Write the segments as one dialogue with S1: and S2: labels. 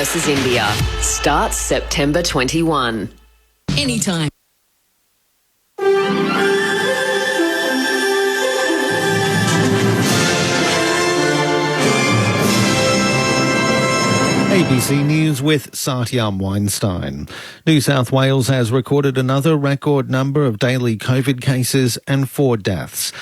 S1: versus India starts September 21.
S2: Anytime.
S3: ABC News with Satyam Weinstein. New South Wales has recorded another record number of daily COVID cases and 4 deaths.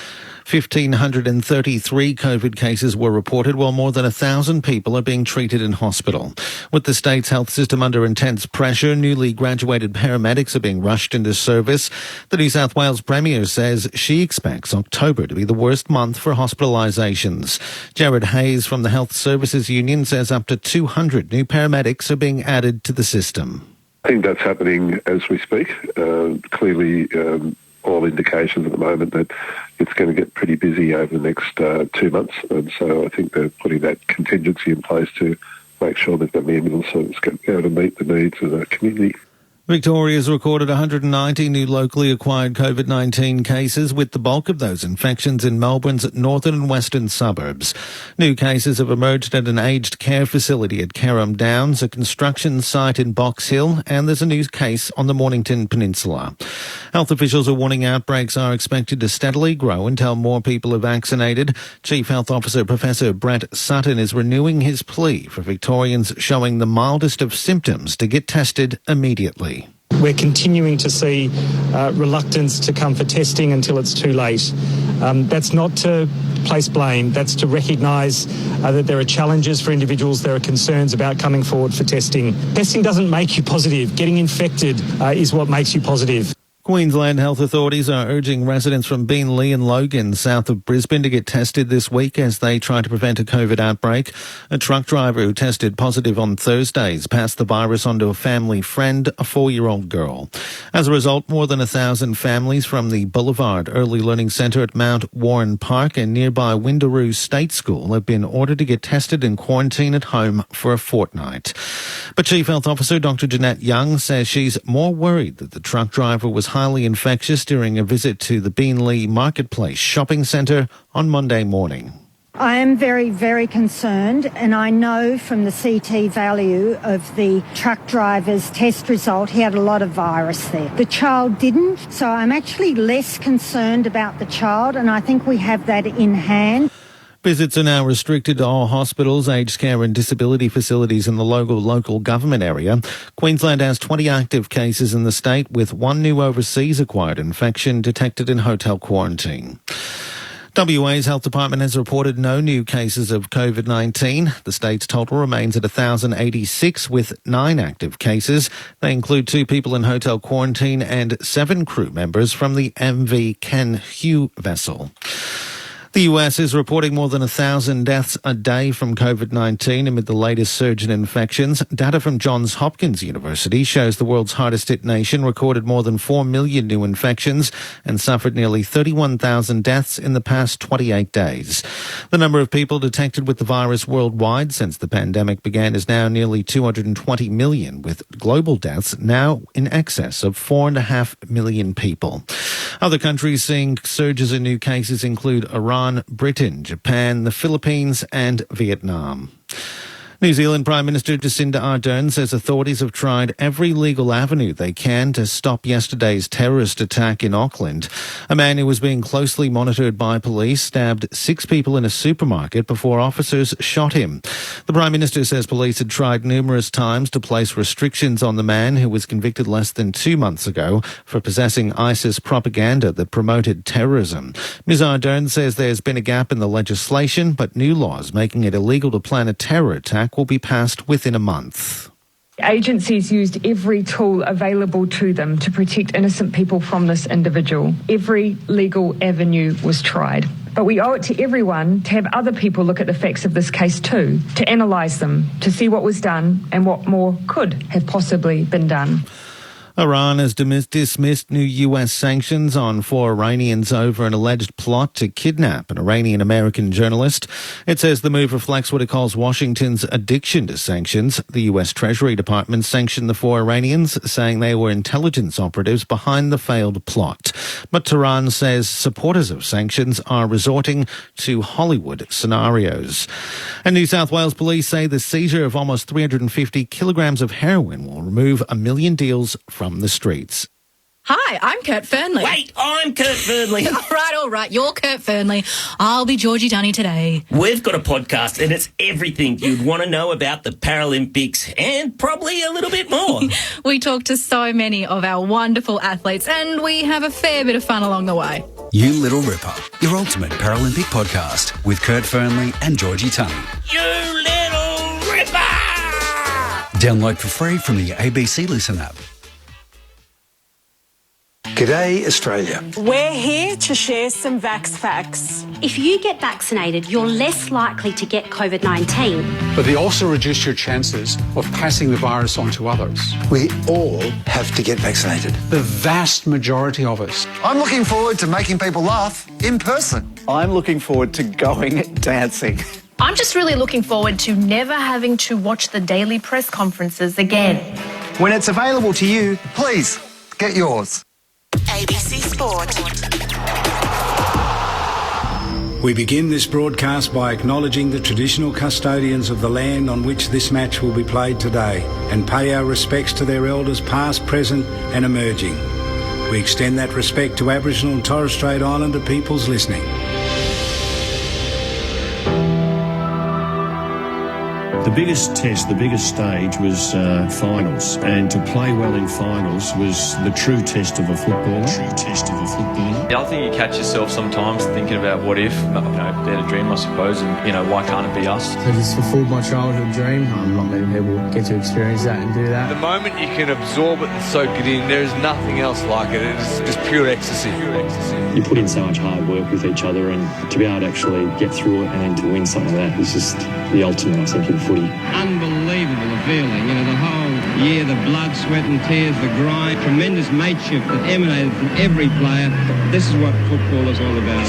S3: 1,533 COVID cases were reported, while more than 1,000 people are being treated in hospital. With the state's health system under intense pressure, newly graduated paramedics are being rushed into service. The New South Wales Premier says she expects October to be the worst month for hospitalisations. Jared Hayes from the Health Services Union says up to 200 new paramedics are being added to the system.
S4: I think that's happening as we speak. Clearly, all indications at the moment that it's going to get pretty busy over the next 2 months. And so I think they're putting that contingency in place to make sure that the ambulance service can be able to meet the needs of the community.
S3: Victoria's recorded 190 new locally acquired COVID-19 cases, with the bulk of those infections in Melbourne's northern and western suburbs. New cases have emerged at an aged care facility at Carrum Downs, a construction site in Box Hill, and there's a new case on the Mornington Peninsula. Health officials are warning outbreaks are expected to steadily grow until more people are vaccinated. Chief Health Officer Professor Brett Sutton is renewing his plea for Victorians showing the mildest of symptoms to get tested immediately.
S5: We're continuing to see reluctance to come for testing until it's too late. That's not to place blame. That's to recognise that there are challenges for individuals. There are concerns about coming forward for testing. Testing doesn't make you positive. Getting infected is what makes you positive.
S3: Queensland health authorities are urging residents from Beenleigh and Logan, south of Brisbane, to get tested this week as they try to prevent a COVID outbreak. A truck driver who tested positive on Thursdays passed the virus on to a family friend, a 4-year-old girl. As a result, more than 1,000 families from the Boulevard Early Learning Centre at Mount Warren Park and nearby Windaroo State School have been ordered to get tested and quarantine at home for a fortnight. But Chief Health Officer Dr. Jeanette Young says she's more worried that the truck driver was highly infectious during a visit to the Beenleigh Marketplace shopping centre on Monday morning.
S6: I am very, very concerned, and I know from the CT value of the truck driver's test result, he had a lot of virus there. The child didn't, so I'm actually less concerned about the child, and I think we have that in hand.
S3: Visits are now restricted to all hospitals, aged care and disability facilities in the local government area. Queensland has 20 active cases in the state, with 1 new overseas acquired infection detected in hotel quarantine. WA's health department has reported no new cases of COVID-19. The state's total remains at 1,086 with 9 active cases. They include 2 people in hotel quarantine and 7 crew members from the MV Ken Hugh vessel. The US is reporting more than 1,000 deaths a day from COVID-19 amid the latest surge in infections. Data from Johns Hopkins University shows the world's hardest-hit nation recorded more than 4 million new infections and suffered nearly 31,000 deaths in the past 28 days. The number of people detected with the virus worldwide since the pandemic began is now nearly 220 million, with global deaths now in excess of 4.5 million people. Other countries seeing surges in new cases include Iran, Britain, Japan, the Philippines and Vietnam. New Zealand Prime Minister Jacinda Ardern says authorities have tried every legal avenue they can to stop yesterday's terrorist attack in Auckland. A man who was being closely monitored by police stabbed 6 people in a supermarket before officers shot him. The Prime Minister says police had tried numerous times to place restrictions on the man, who was convicted less than 2 months ago for possessing ISIS propaganda that promoted terrorism. Ms Ardern says there's been a gap in the legislation, but new laws making it illegal to plan a terror attack will be passed within a month.
S7: Agencies used every tool available to them to protect innocent people from this individual. Every legal avenue was tried. But we owe it to everyone to have other people look at the facts of this case too, to analyse them, to see what was done and what more could have possibly been done.
S3: Iran has dismissed new US sanctions on 4 Iranians over an alleged plot to kidnap an Iranian-American journalist. It says the move reflects what it calls Washington's addiction to sanctions. The US Treasury Department sanctioned the 4 Iranians, saying they were intelligence operatives behind the failed plot. But Tehran says supporters of sanctions are resorting to Hollywood scenarios. And New South Wales police say the seizure of almost 350 kilograms of heroin will remove 1 million deals from the streets.
S2: Hi, I'm Kurt Fernley.
S8: Wait, I'm Kurt Fernley.
S2: All right, you're Kurt Fernley. I'll be Georgie Dunny today.
S8: We've got a podcast and it's everything you'd want to know about the Paralympics and probably a little bit more.
S2: We talk to so many of our wonderful athletes and we have a fair bit of fun along the way.
S9: You Little Ripper, your ultimate Paralympic podcast with Kurt Fernley and Georgie Tunny.
S8: You Little Ripper!
S9: Download for free from the ABC Listen app.
S10: G'day, Australia.
S11: We're here to share some Vax facts.
S12: If you get vaccinated, you're less likely to get COVID-19.
S10: But they also reduce your chances of passing the virus on to others. We all have to get vaccinated. The vast majority of us.
S13: I'm looking forward to making people laugh in person.
S14: I'm looking forward to going dancing.
S15: I'm just really looking forward to never having to watch the daily press conferences again.
S13: When it's available to you, please get yours.
S16: ABC Sport.
S17: We begin this broadcast by acknowledging the traditional custodians of the land on which this match will be played today and pay our respects to their elders past, present and emerging. We extend that respect to Aboriginal and Torres Strait Islander peoples listening.
S18: The biggest test, the biggest stage was finals, and to play well in finals was the true test of a footballer.
S19: I think you catch yourself sometimes thinking about what if, dare to dream, I suppose, and why can't it be us?
S20: So just fulfilled my childhood dream. Not many people get to experience that and do that.
S21: The moment you can absorb it and soak it in, there is nothing else like it. It's just pure ecstasy.
S22: You put in so much hard work with each other, and to be able to actually get through it and then to win something like that is just the ultimate, I think, in footy.
S23: Unbelievable feeling, the whole year, the blood, sweat and tears, the grind, tremendous mateship that emanated from every player. This is what football is all about.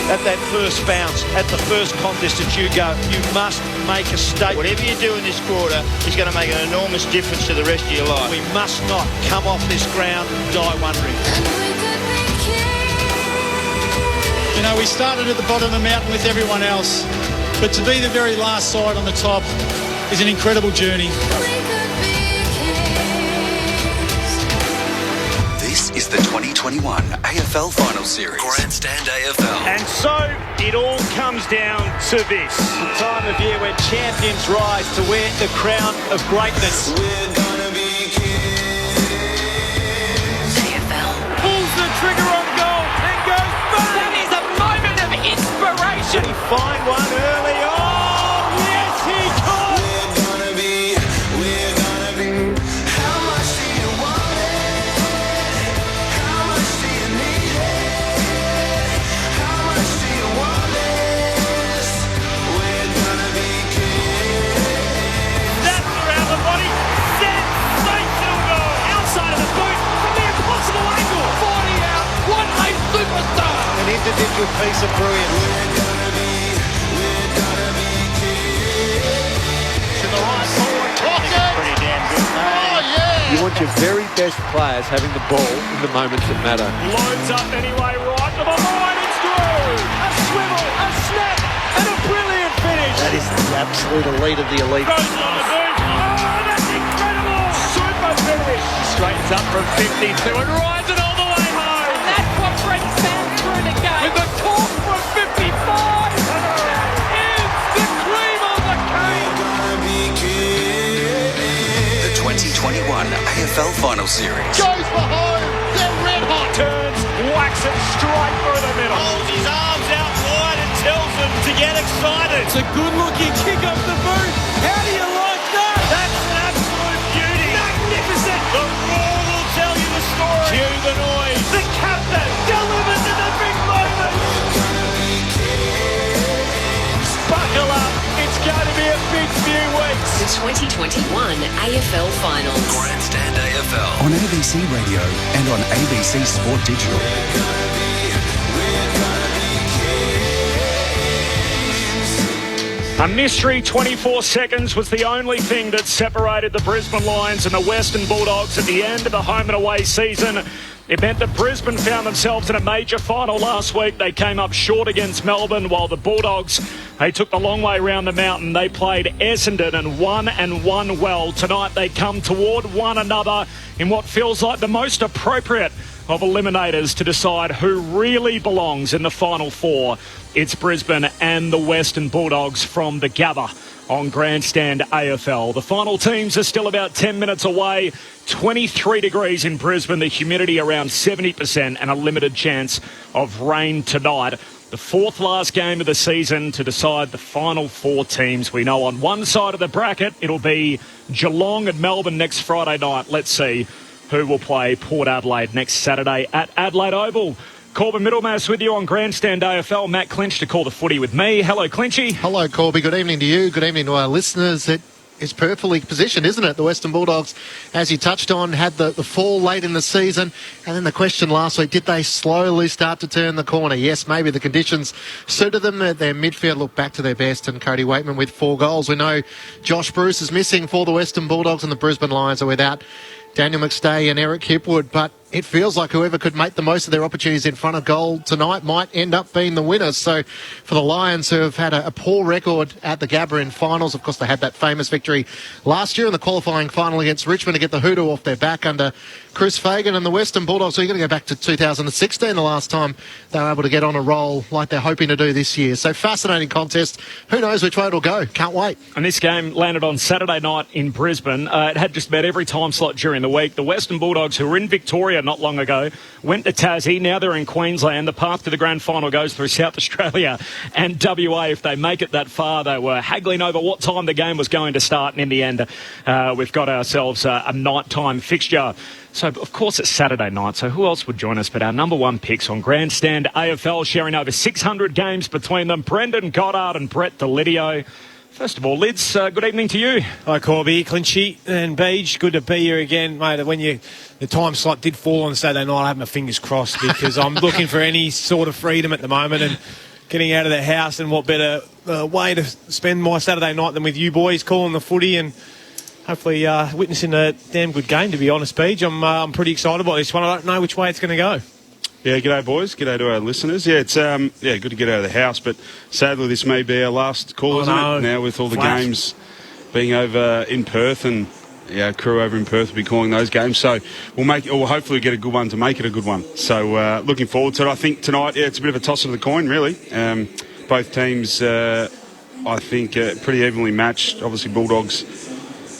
S24: At that first bounce, at the first contest that you go, you must make a statement.
S25: Whatever you do in this quarter is going to make an enormous difference to the rest of your life.
S24: We must not come off this ground and die wondering.
S26: We started at the bottom of the mountain with everyone else, but to be the very last side on the top is an incredible journey.
S9: This is the 2021 AFL Final Series. Grandstand AFL.
S24: And so it all comes down to this. The time of year when champions rise to wear the crown of greatness. We're gonna be kids.
S16: AFL.
S24: Pulls the trigger on goal and goes boom.
S16: That is a moment of inspiration.
S24: Did he find one early? Oh, yes, he could. We're gonna be. How much do you want it? How much do you need it? How much do you want this? We're gonna be kids. That's around the body. Sensational goal. Outside of the boot from the impossible angle. 40 out. What a superstar. An individual piece of brilliance. We're gonna be kids. To the right forward. Pretty damn good. Oh, yeah.
S21: You want your very best players having the ball in the moments that matter.
S24: Loads up anyway, right to the line. It's through. A swivel, a snap, and a brilliant finish.
S21: That is the absolute elite of the elite.
S24: Goes on the boot. Oh, that's incredible. Super finish. Straightens up from 52 and rides it all the way home.
S16: And that's what brings fans through the game.
S24: With the talk from 55. That is the cream of the cake.
S9: The 2021 AFL Final Series.
S24: Goes for home. They're red hot. Turns, whacks it straight through the middle. Holds his arms out wide and tells them to get excited. It's a good-looking kick off the boot. How do you like that? That's an absolute beauty. Magnificent. The roar will tell you the story. Cue the noise. The captain delivers in the big moment. Buckle up. It's going to be a big few weeks.
S1: 2021 AFL Finals.
S9: Grandstand AFL. On ABC Radio and on ABC Sport Digital.
S24: A mystery 24 seconds was the only thing that separated the Brisbane Lions and the Western Bulldogs at the end of the home and away season. It meant that Brisbane found themselves in a major final last week. They came up short against Melbourne, while the Bulldogs, they took the long way round the mountain. They played Essendon and won well. Tonight they come toward one another in what feels like the most appropriate of eliminators to decide who really belongs in the final four. It's Brisbane and the Western Bulldogs from the Gabba on Grandstand AFL. The final teams are still about 10 minutes away. 23 degrees in Brisbane, the humidity around 70% and a limited chance of rain tonight. The fourth last game of the season to decide the final four teams. We know on one side of the bracket it'll be Geelong and Melbourne next Friday night. Let's see who will play Port Adelaide next Saturday at Adelaide Oval. Corbin Middlemass with you on Grandstand AFL. Matt Clinch to call the footy with me. Hello, Clinchy.
S3: Hello, Corby. Good evening to you. Good evening to our listeners. It is perfectly positioned, isn't it? The Western Bulldogs, as you touched on, had the fall late in the season. And then the question last week, did they slowly start to turn the corner? Yes, maybe the conditions suited them. Their midfield looked back to their best, and Cody Waitman with 4 goals. We know Josh Bruce is missing for the Western Bulldogs, and the Brisbane Lions are without Daniel McStay and Eric Hipwood, but it feels like whoever could make the most of their opportunities in front of goal tonight might end up being the winners. So for the Lions, who have had a poor record at the Gabba in finals, of course they had that famous victory last year in the qualifying final against Richmond to get the hoodoo off their back under Chris Fagan, and the Western Bulldogs, so you're going to go back to 2016, the last time they were able to get on a roll like they're hoping to do this year. So fascinating contest. Who knows which way it'll go? Can't wait.
S24: And this game landed on Saturday night in Brisbane. It had just about every time slot during the week. The Western Bulldogs, who were in Victoria not long ago, went to Tassie. Now they're in Queensland. The path to the grand final goes through South Australia and WA. If they make it that far, they were haggling over what time the game was going to start. And in the end, we've got ourselves a nighttime fixture. So, of course, it's Saturday night, so who else would join us but our number one picks on Grandstand AFL, sharing over 600 games between them, Brendan Goddard and Brett Delidio. First of all, Lids, good evening to you.
S4: Hi, Corby, Clinchy and Beach. Good to be here again, mate. When the time slot did fall on Saturday night, I have my fingers crossed because I'm looking for any sort of freedom at the moment and getting out of the house, and what better way to spend my Saturday night than with you boys calling the footy and hopefully witnessing a damn good game, to be honest, Beach. I'm pretty excited about this one. I don't know which way it's going to go.
S5: Yeah, g'day, boys. G'day to our listeners. Yeah, it's good to get out of the house, but sadly this may be our last call, isn't it? Now with all the games being over in Perth, and our crew over in Perth will be calling those games. So we'll hopefully get a good one to make it a good one. So looking forward to it. I think tonight, it's a bit of a toss of the coin, really. Both teams, I think, pretty evenly matched. Obviously, Bulldogs,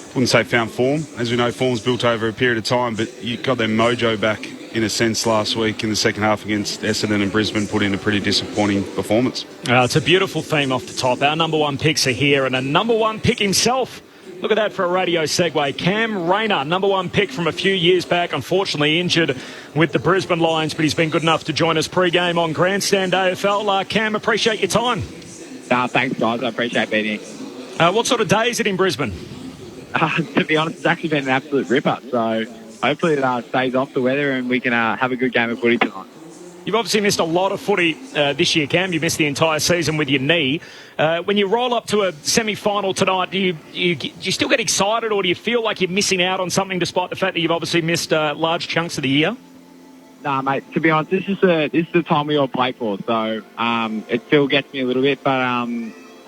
S5: wouldn't say found form. As we know, form's built over a period of time, but you got their mojo back, in a sense, last week in the second half against Essendon, and Brisbane put in a pretty disappointing performance.
S24: It's a beautiful theme off the top. Our number one picks are here, and a number one pick himself. Look at that for a radio segue. Cam Rayner, number one pick from a few years back, unfortunately injured with the Brisbane Lions, but he's been good enough to join us pre-game on Grandstand AFL. Cam, appreciate your time.
S6: Thanks, guys. I appreciate being here.
S24: What sort of day is it in Brisbane?
S6: To be honest, it's actually been an absolute ripper. So hopefully it stays off the weather and we can have a good game of footy tonight.
S24: You've obviously missed a lot of footy this year, Cam. You missed the entire season with your knee. When you roll up to a semi-final tonight, do you still get excited, or do you feel like you're missing out on something despite the fact that you've obviously missed large chunks of the year?
S6: Nah, mate, to be honest, this is the time we all play for. So it still gets me a little bit, but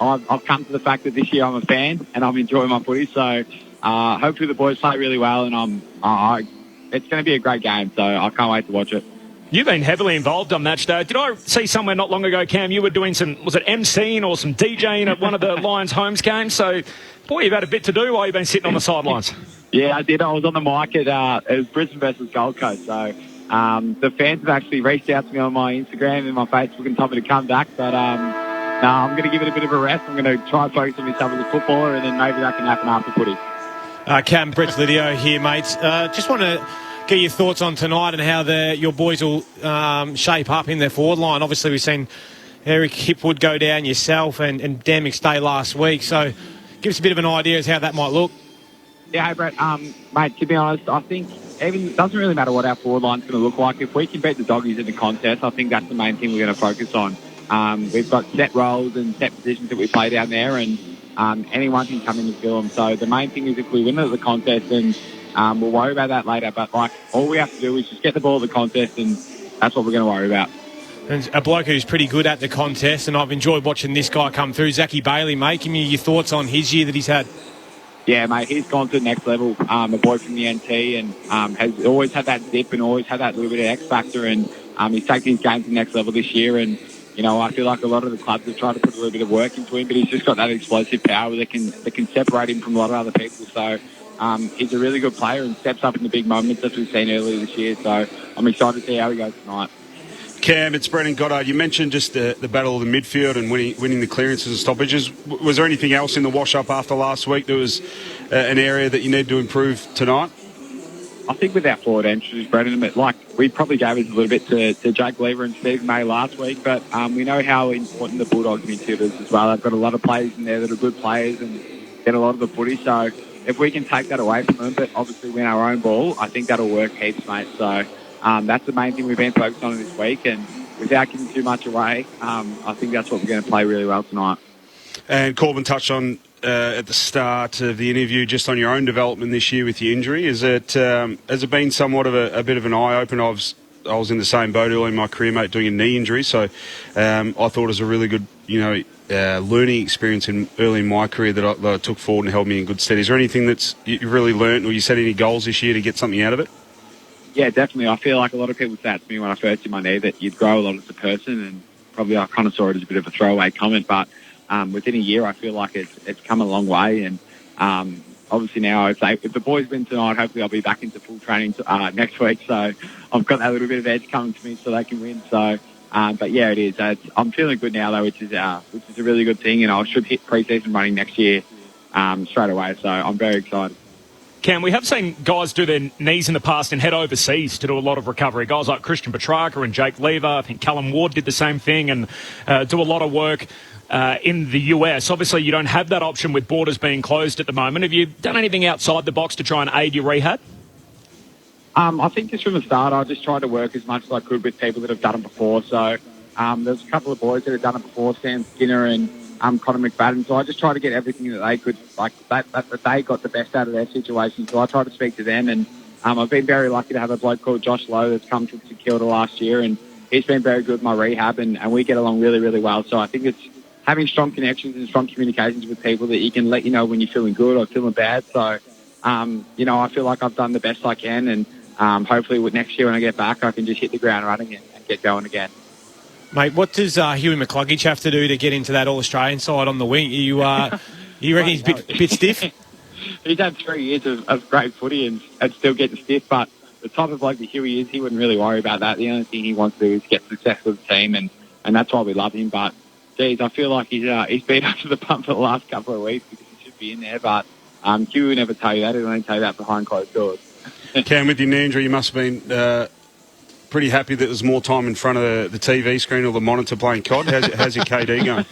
S6: I've come to the fact that this year I'm a fan and I'm enjoying my footy. So hopefully the boys play really well, and it's going to be a great game. So I can't wait to watch it.
S24: You've been heavily involved on match day. Did I see somewhere not long ago, Cam, you were doing was it MCing or some DJing at one of the Lions homes games? So, boy, you've had a bit to do while you've been sitting on the sidelines.
S6: Yeah, I did. I was on the mic it was Brisbane versus Gold Coast. So the fans have actually reached out to me on my Instagram and my Facebook and told me to come back. But I'm going to give it a bit of a rest. I'm going to try and focus on myself as a footballer, and then maybe that can happen after footy.
S4: Cam, Brett Delidio here, mates. Just want to get your thoughts on tonight and how your boys will shape up in their forward line. Obviously, we've seen Eric Hipwood go down, yourself, and Dan McStay last week. So give us a bit of an idea as how that might look.
S6: Yeah, hey, Brett. Mate, to be honest, I think it doesn't really matter what our forward line's going to look like. If we can beat the Doggies in the contest, I think that's the main thing we're going to focus on. We've got set roles and set positions that we play down there, and anyone can come in and fill them. So the main thing is if we win at the contest, and we'll worry about that later. But all we have to do is just get the ball at the contest, and that's what we're going to worry about.
S4: And a bloke who's pretty good at the contest, and I've enjoyed watching this guy come through, Zachy Bailey, mate. Give me your thoughts on his year that he's had.
S6: Yeah, mate, he's gone to the next level. A boy from the NT, and has always had that zip and always had that little bit of X factor, and he's taken his game to the next level this year. And I feel like a lot of the clubs have tried to put a little bit of work into him, but he's just got that explosive power that can separate him from a lot of other people. So he's a really good player and steps up in the big moments as we've seen earlier this year. So I'm excited to see how he goes tonight.
S5: Cam, it's Brendan Goddard. You mentioned just the battle of the midfield and winning the clearances and stoppages. Was there anything else in the wash-up after last week that was an area that you need to improve tonight?
S6: I think with our forward entries, Brendan, we probably gave us a little bit to Jake Lever and Steve May last week, but we know how important the Bulldogs midfielders as well. They've got a lot of players in there that are good players and get a lot of the footy. So if we can take that away from them, but obviously win our own ball, I think that'll work heaps, mate. So that's the main thing we've been focused on this week, and without giving too much away, I think that's what we're going to play really well tonight. And
S5: Corbin touched on at the start of the interview just on your own development this year with your injury. Has it been somewhat of a bit of an eye-opener? I was in the same boat early in my career, mate, doing a knee injury, so I thought it was a really good, learning experience early in my career that I took forward and held me in good stead. Is there anything that's you really learnt, or you set any goals this year to get something out of it?
S6: Yeah, definitely. I feel like a lot of people said to me when I first did my knee that you'd grow a lot as a person, and probably I kind of saw it as a bit of a throwaway comment, but within a year I feel like it's come a long way, and obviously now if the boys win tonight, hopefully I'll be back into full training next week, so I've got that little bit of edge coming to me so they can win. So, but yeah, it is. I'm feeling good now though, which is a really good thing, and I should hit pre-season running next year straight away, so I'm very excited.
S1: Cam, we have seen guys do their knees in the past and head overseas to do a lot of recovery. Guys like Christian Petrarca and Jake Lever, I think Callum Ward did the same thing and do a lot of work in the US. Obviously, you don't have that option with borders being closed at the moment. Have you done anything outside the box to try and aid your rehab?
S6: I think just from the start, I just tried to work as much as I could with people that have done it before. So there's a couple of boys that have done it before, Sam Skinner and Connor McFadden. So I just tried to get everything that they could, that they got the best out of their situation. So I tried to speak to them, and I've been very lucky to have a bloke called Josh Lowe that's come to St Kilda last year, and he's been very good with my rehab, and we get along really, really well. So I think it's having strong connections and strong communications with people that you can let you know when you're feeling good or feeling bad. So, I feel like I've done the best I can, and hopefully next year when I get back, I can just hit the ground running and get going again.
S4: Mate, what does Huey McCluggage have to do to get into that All-Australian side on the wing? You reckon he's a bit stiff?
S6: He's had 3 years of great footy and still getting stiff, but the type of bloke that Huey is, he wouldn't really worry about that. The only thing he wants to do is get success with the team, and that's why we love him. But, geez, I feel like he's been up to the pump for the last couple of weeks because he should be in there. But Huey would never tell you that. He'll only tell you that behind closed doors.
S5: Cam, with your knee injury, you must have been pretty happy that there's more time in front of the TV screen or the monitor playing COD. How's your KD going?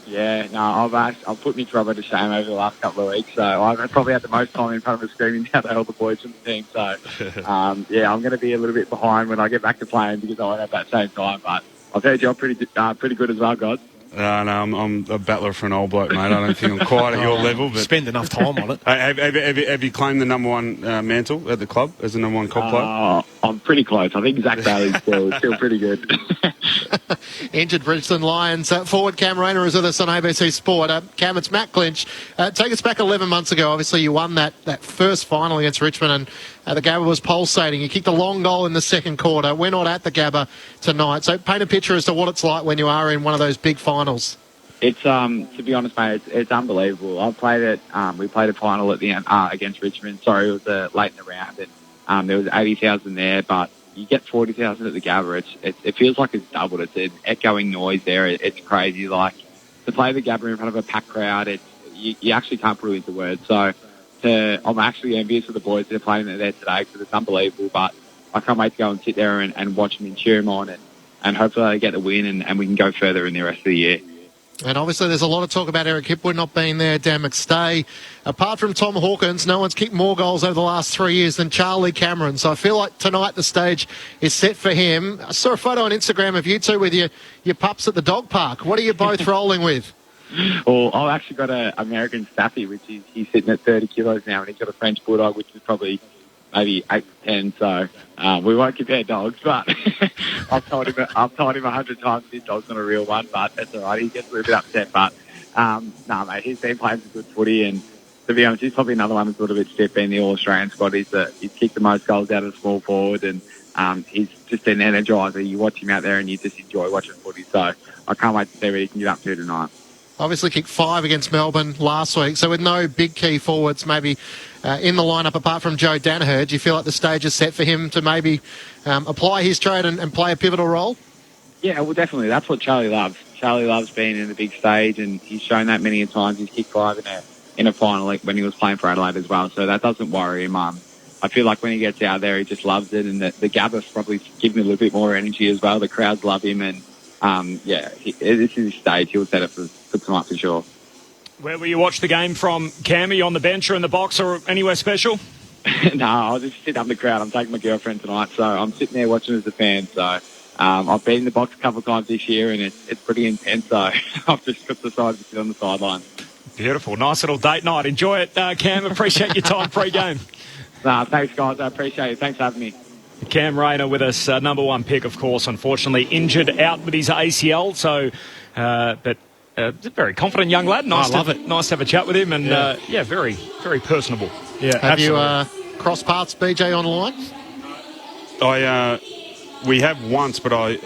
S6: Yeah, no, I've put me trouble to shame over the last couple of weeks. So I've probably had the most time in front of the screen now that all the boys from the team. So, I'm going to be a little bit behind when I get back to playing because I won't have that same time. But I've heard you're pretty good as well, guys.
S5: No, I'm a battler for an old bloke, mate. I don't think I'm quite at your level. But
S4: spend enough time on it.
S5: Have you claimed the number one mantle at the club as the number one COD player?
S6: I'm pretty close. I think Zach Bailey's still pretty good.
S3: Injured Brisbane Lions forward Cam Rayner is with us on ABC Sport. Cam, it's Matt Clinch. Take us back 11 months ago. Obviously, you won that first final against Richmond, and the Gabba was pulsating. You kicked a long goal in the second quarter. We're not at the Gabba tonight. So paint a picture as to what it's like when you are in one of those big finals.
S6: It's to be honest, mate, it's unbelievable. I played it. We played a final at the end against Richmond. Sorry, it was late in the round, and there was 80,000 there, but you get 40,000 at the Gabba. It feels like it's doubled. It's an echoing noise there. It's crazy. Like to play the Gabba in front of a packed crowd, you actually can't put it into words. So I'm actually envious of the boys that are playing there today because it's unbelievable. But I can't wait to go and sit there and watch them and cheer them on, and hopefully they get the win and we can go further in the rest of the year.
S3: And obviously there's a lot of talk about Eric Hipwood not being there, Dan McStay. Apart from Tom Hawkins, no one's kicked more goals over the last 3 years than Charlie Cameron. So I feel like tonight the stage is set for him. I saw a photo on Instagram of you two with your pups at the dog park. What are you both rolling with?
S6: Well, I've actually got an American Staffy, which is he's sitting at 30 kilos now, and he's got a French Bulldog, which is probably maybe 8 to 10. So we won't compare dogs, but I've told him 100 times his dog's not a real one, but that's all right. He gets a little bit upset, but mate, he's been playing some good footy, and to be honest, he's probably another one that's a little bit stiff in the All-Australian squad. He's kicked the most goals out of the small forward, and he's just an energiser. You watch him out there and you just enjoy watching footy. So I can't wait to see what he can get up to tonight.
S3: Obviously kicked 5 against Melbourne last week, so with no big key forwards maybe in the lineup apart from Joe Danaher, do you feel like the stage is set for him to maybe apply his trade and play a pivotal role?
S6: Yeah, well, definitely. That's what Charlie loves. Charlie loves being in the big stage, and he's shown that many times. He's kicked 5 in a final when he was playing for Adelaide as well, so that doesn't worry him. I feel like when he gets out there, he just loves it, and the Gabba's probably giving him a little bit more energy as well. The crowds love him, and this is his stage. He'll set it for tonight for sure.
S1: Where will you watch the game from, Cam? Are you on the bench or in the box or anywhere special?
S6: No, I'll just sit up the crowd. I'm taking my girlfriend tonight, so I'm sitting there watching as a fan. So I've been in the box a couple of times this year, and it's pretty intense. So I've just got decided to sit on the sideline.
S1: Beautiful. Nice little date night. Enjoy it, Cam. Appreciate your time pre-game.
S6: Thanks, guys. I appreciate it. Thanks for having me.
S1: Cam Rayner with us, number 1 pick, of course, unfortunately injured out with his ACL. So, but a very confident young lad. Nice, I love it. Nice to have a chat with him, and very, very personable.
S3: Yeah, have you crossed paths, BJ, online?
S5: We have once, but I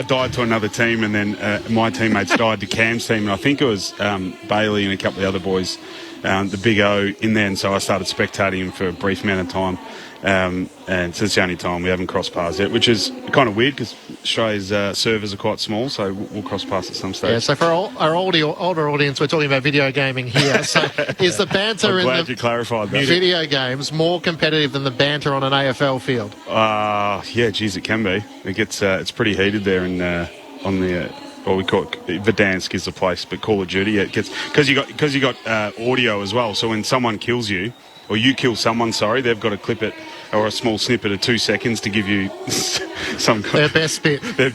S5: died to another team, and then my teammates died to Cam's team, and I think it was Bailey and a couple of the other boys, the Big O in there, and so I started spectating him for a brief amount of time. And so it's the only time we haven't crossed paths yet, which is kind of weird because Australia's servers are quite small, so we'll cross paths at some stage.
S3: Yeah, so for our older audience, we're talking about video gaming here. So is the banter in the video games more competitive than the banter on an AFL field?
S5: Yeah, geez, it can be. It gets it's pretty heated there on the. Well, we call it Verdansk is the place, but Call of Duty, it gets because you got audio as well. So when someone kills you, or you kill someone, they've got to clip it or a small snippet of 2 seconds to give you
S3: their best bit,
S5: their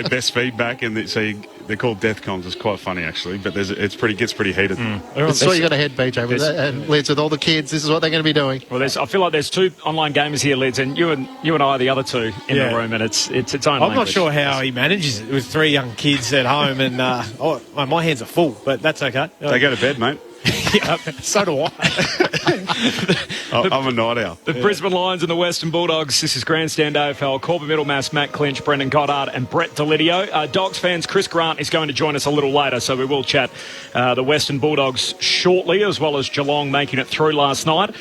S5: best feedback, and they're called death comms. It's quite funny actually, but gets pretty heated.
S3: That's why you got to head, BJ, with that, and Lids, with all the kids. This is what they're going to be doing.
S1: Well, I feel like there's 2 online gamers here, Lids, and you and I are the other 2 in the room, and it's its own.
S4: I'm not sure how he manages it with 3 young kids at home, and my hands are full, but that's okay.
S5: They go to bed, mate.
S4: Yeah, so do I.
S5: I'm a night owl.
S1: The Brisbane Lions and the Western Bulldogs. This is Grandstand AFL. Corbin Middlemass, Matt Clinch, Brendan Goddard and Brett Delidio. Dogs fans, Chris Grant is going to join us a little later, so we will chat the Western Bulldogs shortly, as well as Geelong making it through last night.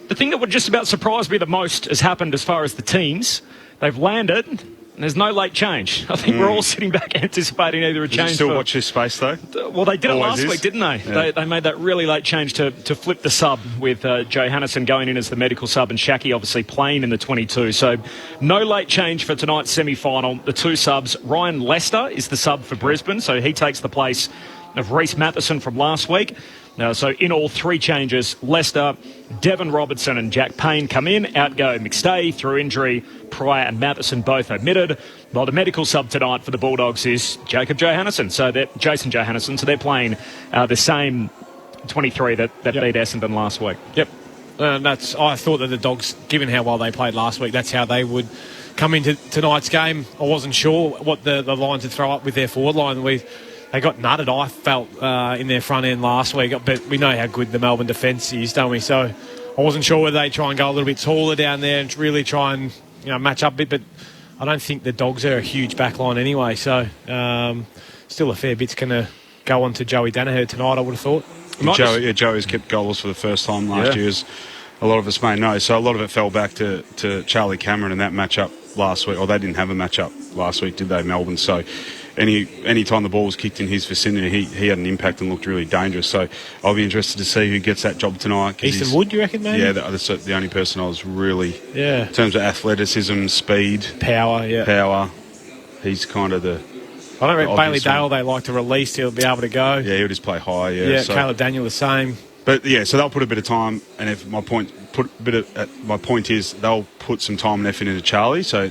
S1: The thing that would just about surprise me the most has happened as far as the teams. They've landed, and there's no late change. I think we're all sitting back anticipating either a change.
S5: You still watch this space, though?
S1: Well, they did it last week, didn't they? Yeah. They made that really late change to flip the sub with Joe Hannison going in as the medical sub and Shaki obviously playing in the 22. So no late change for tonight's semi-final. The 2 subs. Ryan Lester is the sub for Brisbane, so he takes the place of Reece Matheson from last week. So in all 3 changes, Lester, Devon Robertson and Jack Payne come in. Out go McStay through injury. Pryor and Matheson both omitted. While the medical sub tonight for the Bulldogs is Jason Johannesson. So they're playing the same 23 that beat Essendon last week.
S4: Yep. I thought that the Dogs, given how well they played last week, that's how they would come into tonight's game. I wasn't sure what the Lions would throw up with their forward line. They got nutted, I felt, in their front end last week. But we know how good the Melbourne defence is, don't we? So I wasn't sure whether they try and go a little bit taller down there and really try and match up a bit. But I don't think the Dogs are a huge back line anyway. So still a fair bit's going to go on to Joey Danaher tonight, I would have thought.
S5: Joey's kept goals for the first time last year, as a lot of us may know. So a lot of it fell back to Charlie Cameron in that matchup last week. Or they didn't have a matchup last week, did they, Melbourne? So any time the ball was kicked in his vicinity, he had an impact and looked really dangerous. So I'll be interested to see who gets that job tonight.
S4: Easton Wood, you reckon, maybe?
S5: Yeah, that's the only person I was really... Yeah. In terms of athleticism, speed...
S4: Power,
S5: he's kind of
S4: I don't reckon Bailey Dale they like to release. He'll be able to go.
S5: Yeah, he'll just play high.
S4: Yeah,
S5: so,
S4: Caleb Daniel the same.
S5: But yeah, so they'll put a bit of time, and if my point is they'll put some time and effort into Charlie. So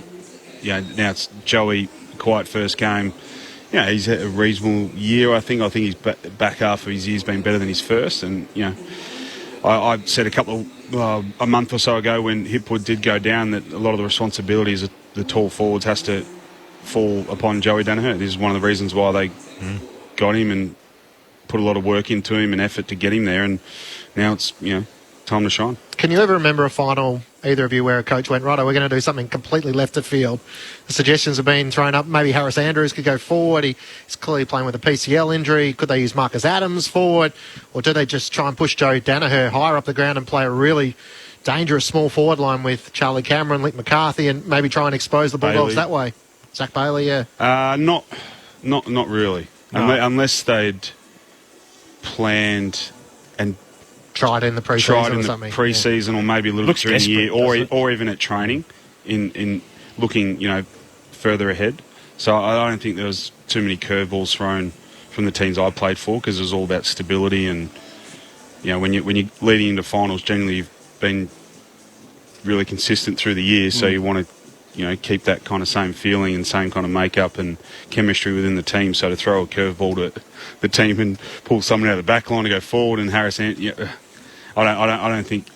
S5: now it's Joey, quiet first game. He's had a reasonable year. I think he's back half of his year's been better than his first, and I said a month or so ago when Hipwood did go down that a lot of the responsibilities of the tall forwards has to fall upon Joey Danaher. This is one of the reasons why they got him and put a lot of work into him and effort to get him there, and now it's time to shine.
S3: Can you ever remember a final, either of you, where a coach went, righto, we're going to do something completely left of field? The suggestions have been thrown up. Maybe Harris Andrews could go forward. He's clearly playing with a PCL injury. Could they use Marcus Adams forward? Or do they just try and push Joe Danaher higher up the ground and play a really dangerous small forward line with Charlie Cameron, Lick McCarthy, and maybe try and expose the Bulldogs that way? Zach Bailey, yeah.
S5: Not really. No. Unless they'd planned and
S3: tried in the pre-season
S5: or maybe a little bit during the year, or even at training in looking further ahead. So I don't think there was too many curveballs thrown from the teams I played for, because it was all about stability, and when you're leading into finals, generally you've been really consistent through the year, so you want to keep that kind of same feeling and same kind of makeup and chemistry within the team. So to throw a curveball to the team and pull someone out of the back line to go forward and Harris, I don't think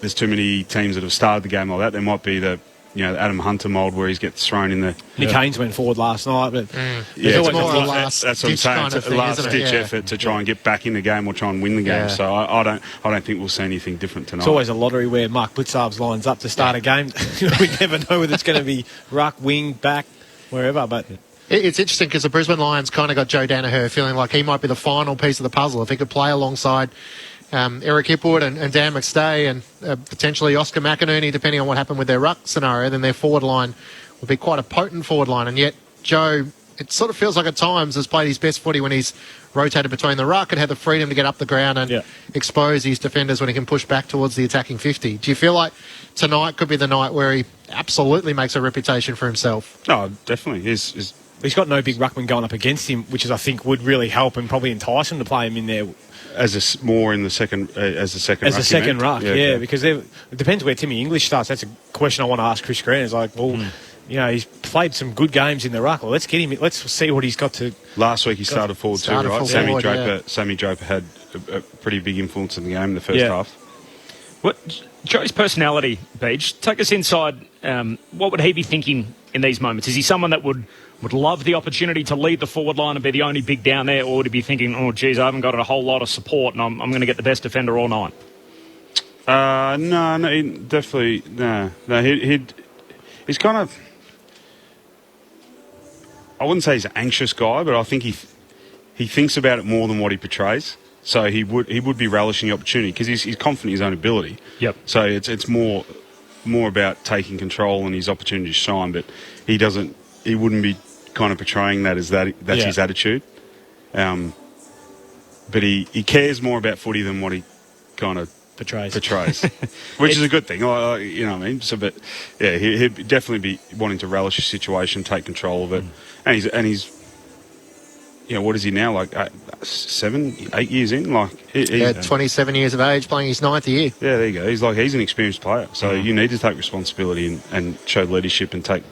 S5: there's too many teams that have started the game like that. There might be the Adam Hunter mould where he gets thrown in the...
S4: Nick Haynes went forward last night, but...
S3: it's more a last-ditch
S5: kind of thing, last-ditch effort to try and get back in the game or try and win the game. So I don't think we'll see anything different tonight.
S4: It's always a lottery where Mark Blitzarves lines up to start a game. We never know whether it's going to be ruck, wing, back, wherever, but...
S3: It's interesting because the Brisbane Lions kind of got Joe Danaher feeling like he might be the final piece of the puzzle. If he could play alongside Eric Hipwood and Dan McStay and potentially Oscar McInerney, depending on what happened with their ruck scenario, then their forward line would be quite a potent forward line. And yet Joe, it sort of feels like at times has played his best footy when he's rotated between the ruck and had the freedom to get up the ground and expose his defenders when he can push back towards the attacking 50. Do you feel like tonight could be the night where he absolutely makes a reputation for himself?
S5: No, definitely.
S4: He's got no big ruckman going up against him, which I think would really help and probably entice him to play him in there.
S5: As a second ruck,
S4: because it depends where Timmy English starts. That's a question I want to ask Chris Grant. It's like, he's played some good games in the ruck. Well, let's get him. Let's see what he's got to.
S5: Last week he started forward too, right? Sammy Draper had a pretty big influence in the game in the first half.
S1: What Joe's personality, Beach? Take us inside. What would he be thinking in these moments? Is he someone that would love the opportunity to lead the forward line and be the only big down there, or would he be thinking, oh, geez, I haven't got a whole lot of support and I'm going to get the best defender all night?
S5: No, definitely, no. He's kind of, I wouldn't say he's an anxious guy, but I think he thinks about it more than what he portrays. So he would be relishing the opportunity because he's confident in his own ability.
S1: Yep.
S5: So it's more about taking control and his opportunity to shine, but he wouldn't be kind of portraying that as that's his attitude. But he cares more about footy than what he kind of portrays, which is a good thing. You know what I mean? So, but yeah, he'd definitely be wanting to relish the situation, take control of it, and he's what is he now, like 7, 8 years in?
S3: 27 years of age, playing his 9th year.
S5: Yeah, there you go. He's an experienced player, so you need to take responsibility and show leadership and take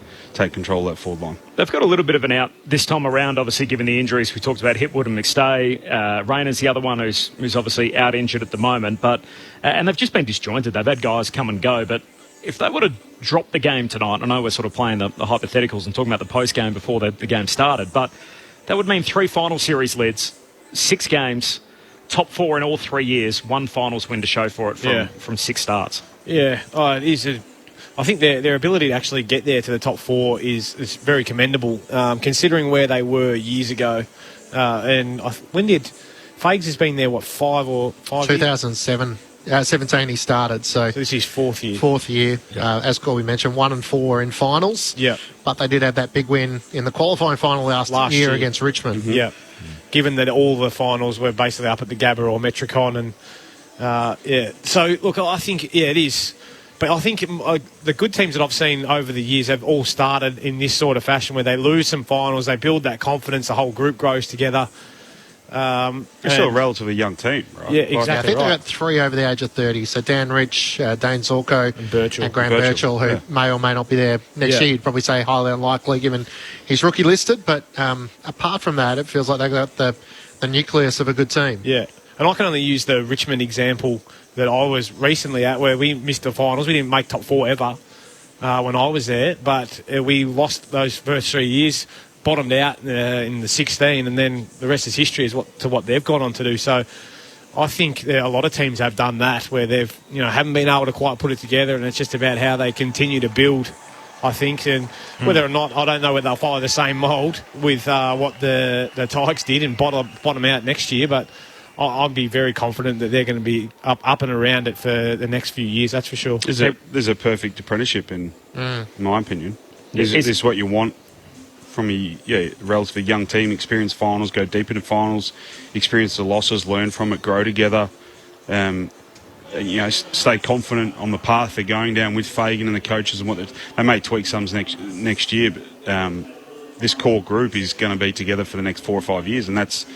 S5: control of that forward line.
S1: They've got a little bit of an out this time around, obviously, given the injuries. We talked about Hipwood and McStay. Rayner's the other one who's obviously out injured at the moment, but and they've just been disjointed. They've had guys come and go, but if they would have dropped the game tonight, I know we're sort of playing the hypotheticals and talking about the post-game before the game started, but that would mean 3 final series lids, 6 games, top 4 in all 3 years, 1 finals win to show for it from 6 starts.
S4: Yeah, it is. I think their ability to actually get there to the top 4 is very commendable, considering where they were years ago. And when did Fags has been there? 5
S3: 2007. 17 he started, so
S4: this is 4th year.
S3: 4th year, as Corby mentioned, 1 and 4 in finals.
S4: Yeah,
S3: but they did have that big win in the qualifying final last year against Richmond.
S4: Mm-hmm. Yeah, given that all the finals were basically up at the Gabba or Metricon, and So look, I think it is. But I think the good teams that I've seen over the years have all started in this sort of fashion where they lose some finals, they build that confidence, the whole group grows together.
S5: It's still a relatively young team, right?
S4: Yeah, exactly.
S3: I think they've got 3 over the age of 30. So Dan Rich, Dane Zorko, and Graham Birchall, who may or may not be there next year. You'd probably say highly unlikely given he's rookie listed. But apart from that, it feels like they've got the nucleus of a good team.
S4: Yeah. And I can only use the Richmond example that I was recently at, where we missed the finals. We didn't make top 4 ever when I was there, but we lost those first 3 years, bottomed out in the 16, and then the rest is history as to what they've gone on to do. So I think a lot of teams have done that, where they've haven't been able to quite put it together, and it's just about how they continue to build, I think. And whether or not, I don't know whether they'll follow the same mould with what the Tigers did and bottom out next year, but I'd be very confident that they're going to be up and around it for the next few years, that's for sure.
S5: There's a perfect apprenticeship in my opinion. Is this what you want from a relatively young team? Experience finals, go deep into finals, experience the losses, learn from it, grow together, stay confident on the path they're going down with Fagan and the coaches and what they may tweak some next year, but this core group is going to be together for the next 4 or 5 years, and that's,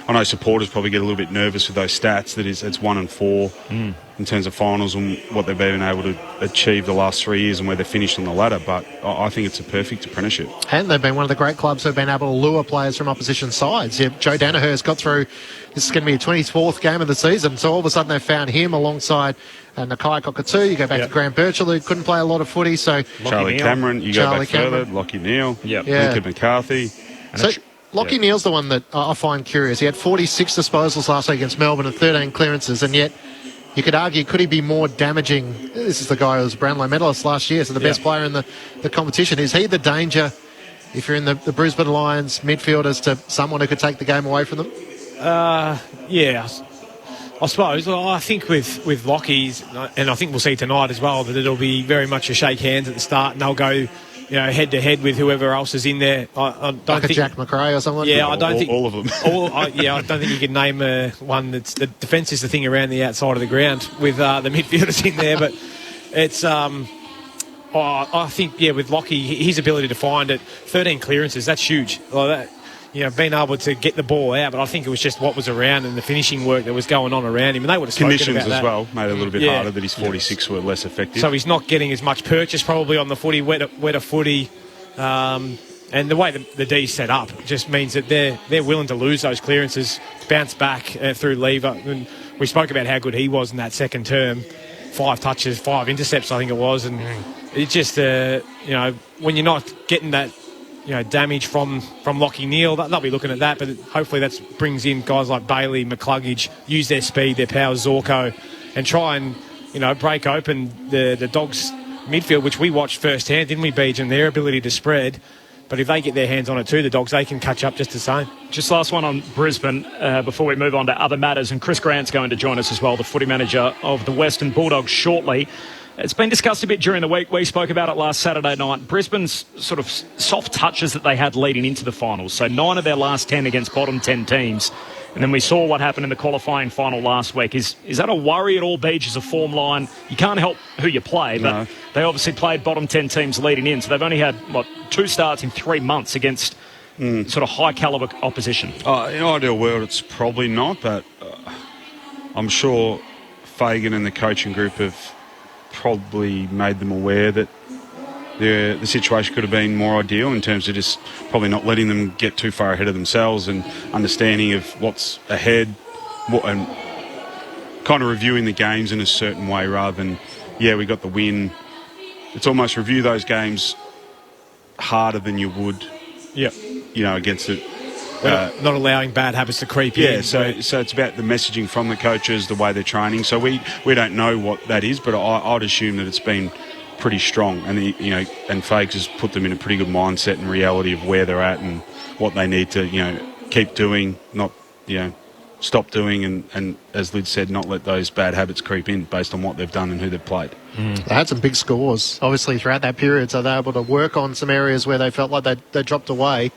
S5: I know supporters probably get a little bit nervous with those stats. It's 1 and 4 in terms of finals and what they've been able to achieve the last 3 years and where they've finished on the ladder. But I think it's a perfect apprenticeship.
S3: And they've been one of the great clubs who've been able to lure players from opposition sides. Yeah, Joe Danaher's got through. This is going to be a 24th game of the season, so all of a sudden they've found him alongside Nakai Cockatoo. You go back to Graham Birchall, who couldn't play a lot of footy. So
S5: Charlie Cameron, you go back further, Lockie Neal, Lincoln McCarthy.
S3: So Lockie Neal's the one that I find curious. He had 46 disposals last week against Melbourne and 13 clearances, and yet you could argue, could he be more damaging? This is the guy who was Brownlow medalist last year, so the best player in the competition. Is he the danger, if you're in the Brisbane Lions midfielders, to someone who could take the game away from them?
S4: Yeah, I suppose. Well, I think with Lockie's, and I think we'll see tonight as well, that it'll be very much a shake hands at the start, and they'll go head to head with whoever else is in there. I don't
S3: like
S4: think
S3: a Jack McRae or someone.
S4: Yeah, I don't think
S5: all of them.
S4: I don't think you can name one that's the defence is the thing around the outside of the ground with the midfielders in there. But it's I think with Lockie, his ability to find it, 13 clearances, that's huge. Like that. Being able to get the ball out, but I think it was just what was around and the finishing work that was going on around him, and they would have spoken
S5: conditions
S4: about that.
S5: as well made it a little bit harder that his 46 were less effective.
S4: So he's not getting as much purchase probably on the footy, wetter footy, and the way the D's set up just means that they're willing to lose those clearances, bounce back through Lever. And we spoke about how good he was in that second term, 5 touches, 5 intercepts, I think it was, and it's just when you're not getting that damage from Lockie Neal, they'll be looking at that, but hopefully that brings in guys like Bailey, McCluggage, use their speed, their power, Zorko, and try and break open the Dogs midfield, which we watched firsthand, didn't we, Beej, and their ability to spread. But if they get their hands on it too, the Dogs, they can catch up just the same.
S1: Just last one on Brisbane before we move on to other matters, and Chris Grant's going to join us as well, the footy manager of the Western Bulldogs, shortly. It's been discussed a bit during the week. We spoke about it last Saturday night. Brisbane's sort of soft touches that they had leading into the finals. So 9 of their last 10 against bottom 10 teams. And then we saw what happened in the qualifying final last week. Is that a worry at all, Beej, as a form line? You can't help who you play, but they obviously played bottom 10 teams leading in. So they've only had, 2 starts in 3 months against sort of high-calibre opposition.
S5: In an ideal world, it's probably not, but I'm sure Fagan and the coaching group have probably made them aware that the situation could have been more ideal in terms of just probably not letting them get too far ahead of themselves and understanding of what's ahead and kind of reviewing the games in a certain way rather than, we got the win. It's almost review those games harder than you would, against it.
S4: Not allowing bad habits to creep in.
S5: So it's about the messaging from the coaches, the way they're training. So we don't know what that is, but I'd assume that it's been pretty strong, and and Fags has put them in a pretty good mindset and reality of where they're at and what they need to keep doing, not stop doing, and as Lyd said, not let those bad habits creep in based on what they've done and who they've played.
S3: They had some big scores, obviously, throughout that period, so they were able to work on some areas where they felt like they dropped away.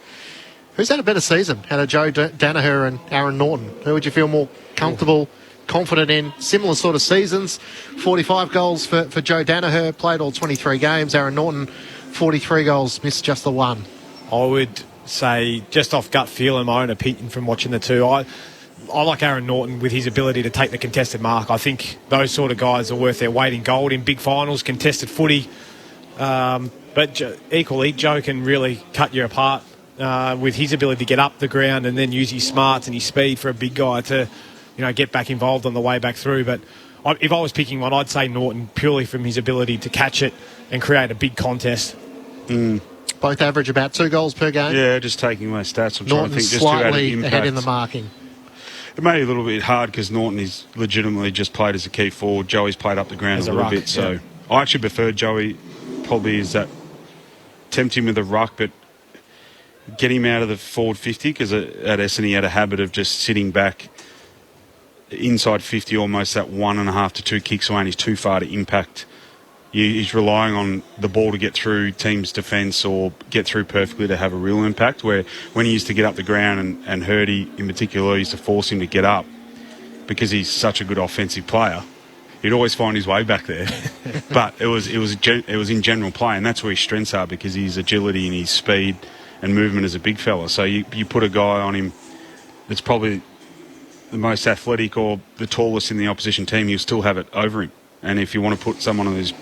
S3: Who's had a better season out of Joe Danaher and Aaron Norton? Who would you feel more comfortable confident in similar sort of seasons. 45 goals for Joe Danaher, played all 23 games. Aaron Norton, 43 goals, missed just the one.
S4: I would say, just off gut feel and my own opinion from watching the two, I like Aaron Norton with his ability to take the contested mark. I think those sort of guys are worth their weight in gold in big finals, contested footy. But equally, Joe can really cut you apart with his ability to get up the ground and then use his smarts and his speed for a big guy to, get back involved on the way back through. But if I was picking one, I'd say Norton, purely from his ability to catch it and create a big contest.
S3: Both average about 2 goals per game.
S5: Yeah, just taking my stats. I'm
S3: Norton
S5: trying to think just
S3: slightly
S5: to add
S3: ahead in the marking.
S5: It may be a little bit hard because Norton is legitimately just played as a key forward. Joey's played up the ground
S4: as
S5: a little
S4: ruck,
S5: bit. So I actually prefer Joey, probably is that tempt him with a ruck, but get him out of the forward 50 because at Essendon he had a habit of just sitting back inside 50, almost that 1.5 to 2 kicks away, and he's too far to impact. He's relying on the ball to get through team's defence or get through perfectly to have a real impact, where when he used to get up the ground and Hurdy in particular used to force him to get up because he's such a good offensive player, he'd always find his way back there. But it was in general play, and that's where his strengths are because his agility and his speed and movement as a big fella. So you put a guy on him that's probably the most athletic or the tallest in the opposition team, he'll still have it over him. And if you want to put someone on who's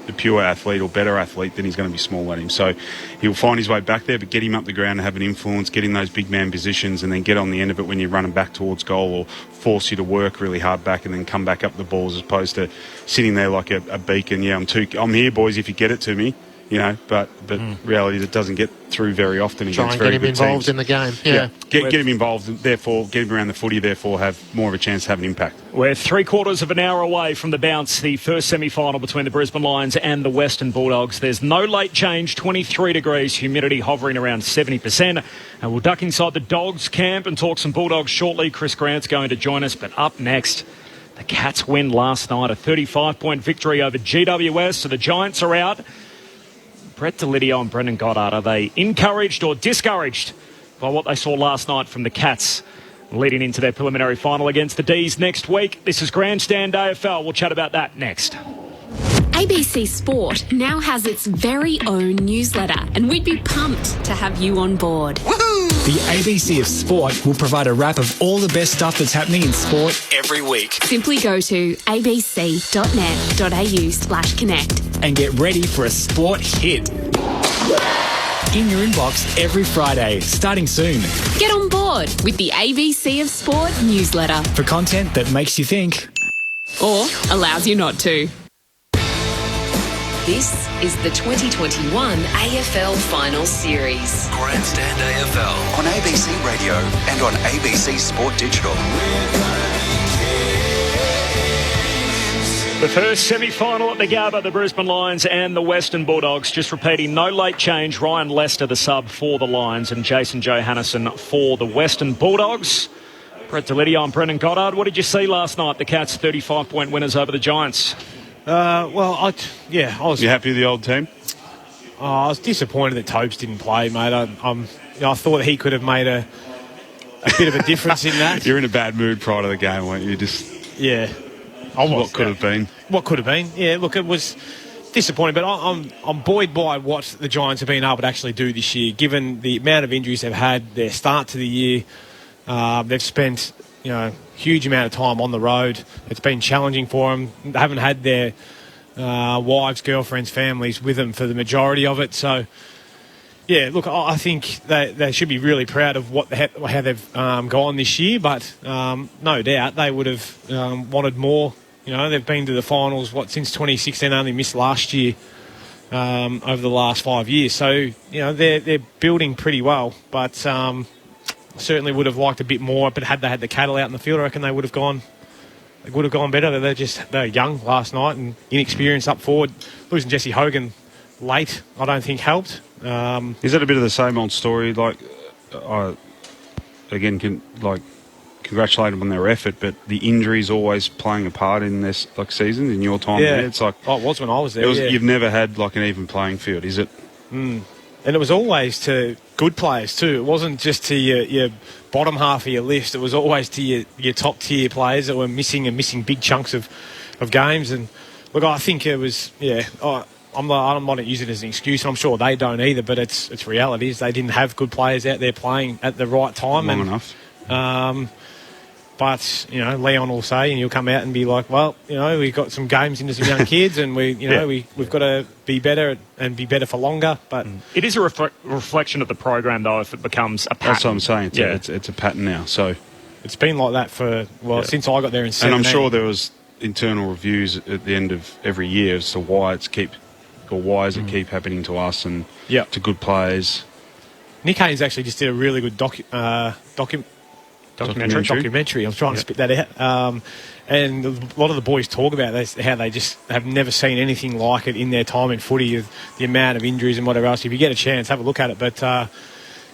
S5: the pure athlete or better athlete, then he's going to be small at him. So he'll find his way back there, but get him up the ground and have an influence, get in those big man positions, and then get on the end of it when you're running back towards goal, or force you to work really hard back and then come back up the balls, as opposed to sitting there like a beacon. Yeah, I'm here, boys, if you get it to me. But reality, that doesn't get through very often.
S3: Try and get him involved in the game. Yeah.
S5: Get him involved, therefore get him around the footy, therefore have more of a chance to have an impact.
S1: We're 3/4 of an hour away from the bounce, the first semi-final between the Brisbane Lions and the Western Bulldogs. There's no late change, 23 degrees, humidity hovering around 70%. And we'll duck inside the Dogs camp and talk some Bulldogs shortly. Chris Grant's going to join us, but up next, the Cats win last night, a 35-point victory over GWS, so the Giants are out. Brett Delidio and Brendan Goddard, are they encouraged or discouraged by what they saw last night from the Cats leading into their preliminary final against the D's next week? This is Grandstand AFL. We'll chat about that next.
S2: ABC Sport now has its very own newsletter, and we'd be pumped to have you on board.
S7: The ABC of Sport will provide a wrap of all the best stuff that's happening in sport every week.
S2: Simply go to abc.net.au/connect
S7: and get ready for a sport hit in your inbox every Friday, starting soon.
S2: Get on board with the ABC of Sport newsletter
S7: for content that makes you think
S2: or allows you not to.
S8: This is the 2021 AFL Finals Series.
S9: Grandstand AFL on ABC Radio and on ABC Sport Digital.
S1: The first semi-final at the Gabba, the Brisbane Lions and the Western Bulldogs. Just repeating, no late change. Ryan Lester, the sub for the Lions, and Jason Johannisen for the Western Bulldogs. Brett Delidio and Brendan Goddard, what did you see last night? The Cats 35-point winners over the Giants.
S4: I was.
S5: You happy with the old team?
S4: I was disappointed that Topes didn't play, mate. I thought he could have made a bit of a difference in that.
S5: You're in a bad mood prior to the game, weren't you? What could have been?
S4: What could have been? Yeah. Look, it was disappointing, but I'm buoyed by what the Giants have been able to actually do this year, given the amount of injuries they've had. Their start to the year, they've spent huge amount of time on the road. It's been challenging for them. They haven't had their wives, girlfriends, families with them for the majority of it. So, yeah, look, I think they should be really proud of how they've gone this year. But no doubt they would have wanted more. They've been to the finals, since 2016, only missed last year over the last 5 years. So, they're building pretty well. But certainly would have liked a bit more, but had they had the cattle out in the field, I reckon they would have gone better. They're young last night and inexperienced up forward. Losing Jesse Hogan late, I don't think helped.
S5: Is that a bit of the same old story? Congratulate them on their effort, but the injuries always playing a part in this season in your time.
S4: Yeah,
S5: there? It's like
S4: it was when I was there.
S5: You've never had an even playing field, is it?
S4: And it was always to good players too. It wasn't just to your bottom half of your list. It was always to your top tier players that were missing big chunks of games. And look, I think it was, I'm not using it as an excuse, and I'm sure they don't either, but it's reality. Is they didn't have good players out there playing at the right time.
S5: Long enough.
S4: But, Leon will say, and you'll come out and be like, well, we've got some games into some young kids, and we've got to be better and be better for longer. But
S1: it is a reflection of the program, though, if it becomes a pattern.
S5: That's what I'm saying. It's a pattton now. So
S4: it's been like that for, since I got there in 2017.
S5: And I'm sure there was internal reviews at the end of every year as to why does it keep happening to us and to good players.
S4: Nick Haynes actually just did a really good documentary. I'm trying to spit that out. And a lot of the boys talk about this, how they just have never seen anything like it in their time in footy, of the amount of injuries and whatever else. If you get a chance, have a look at it. But,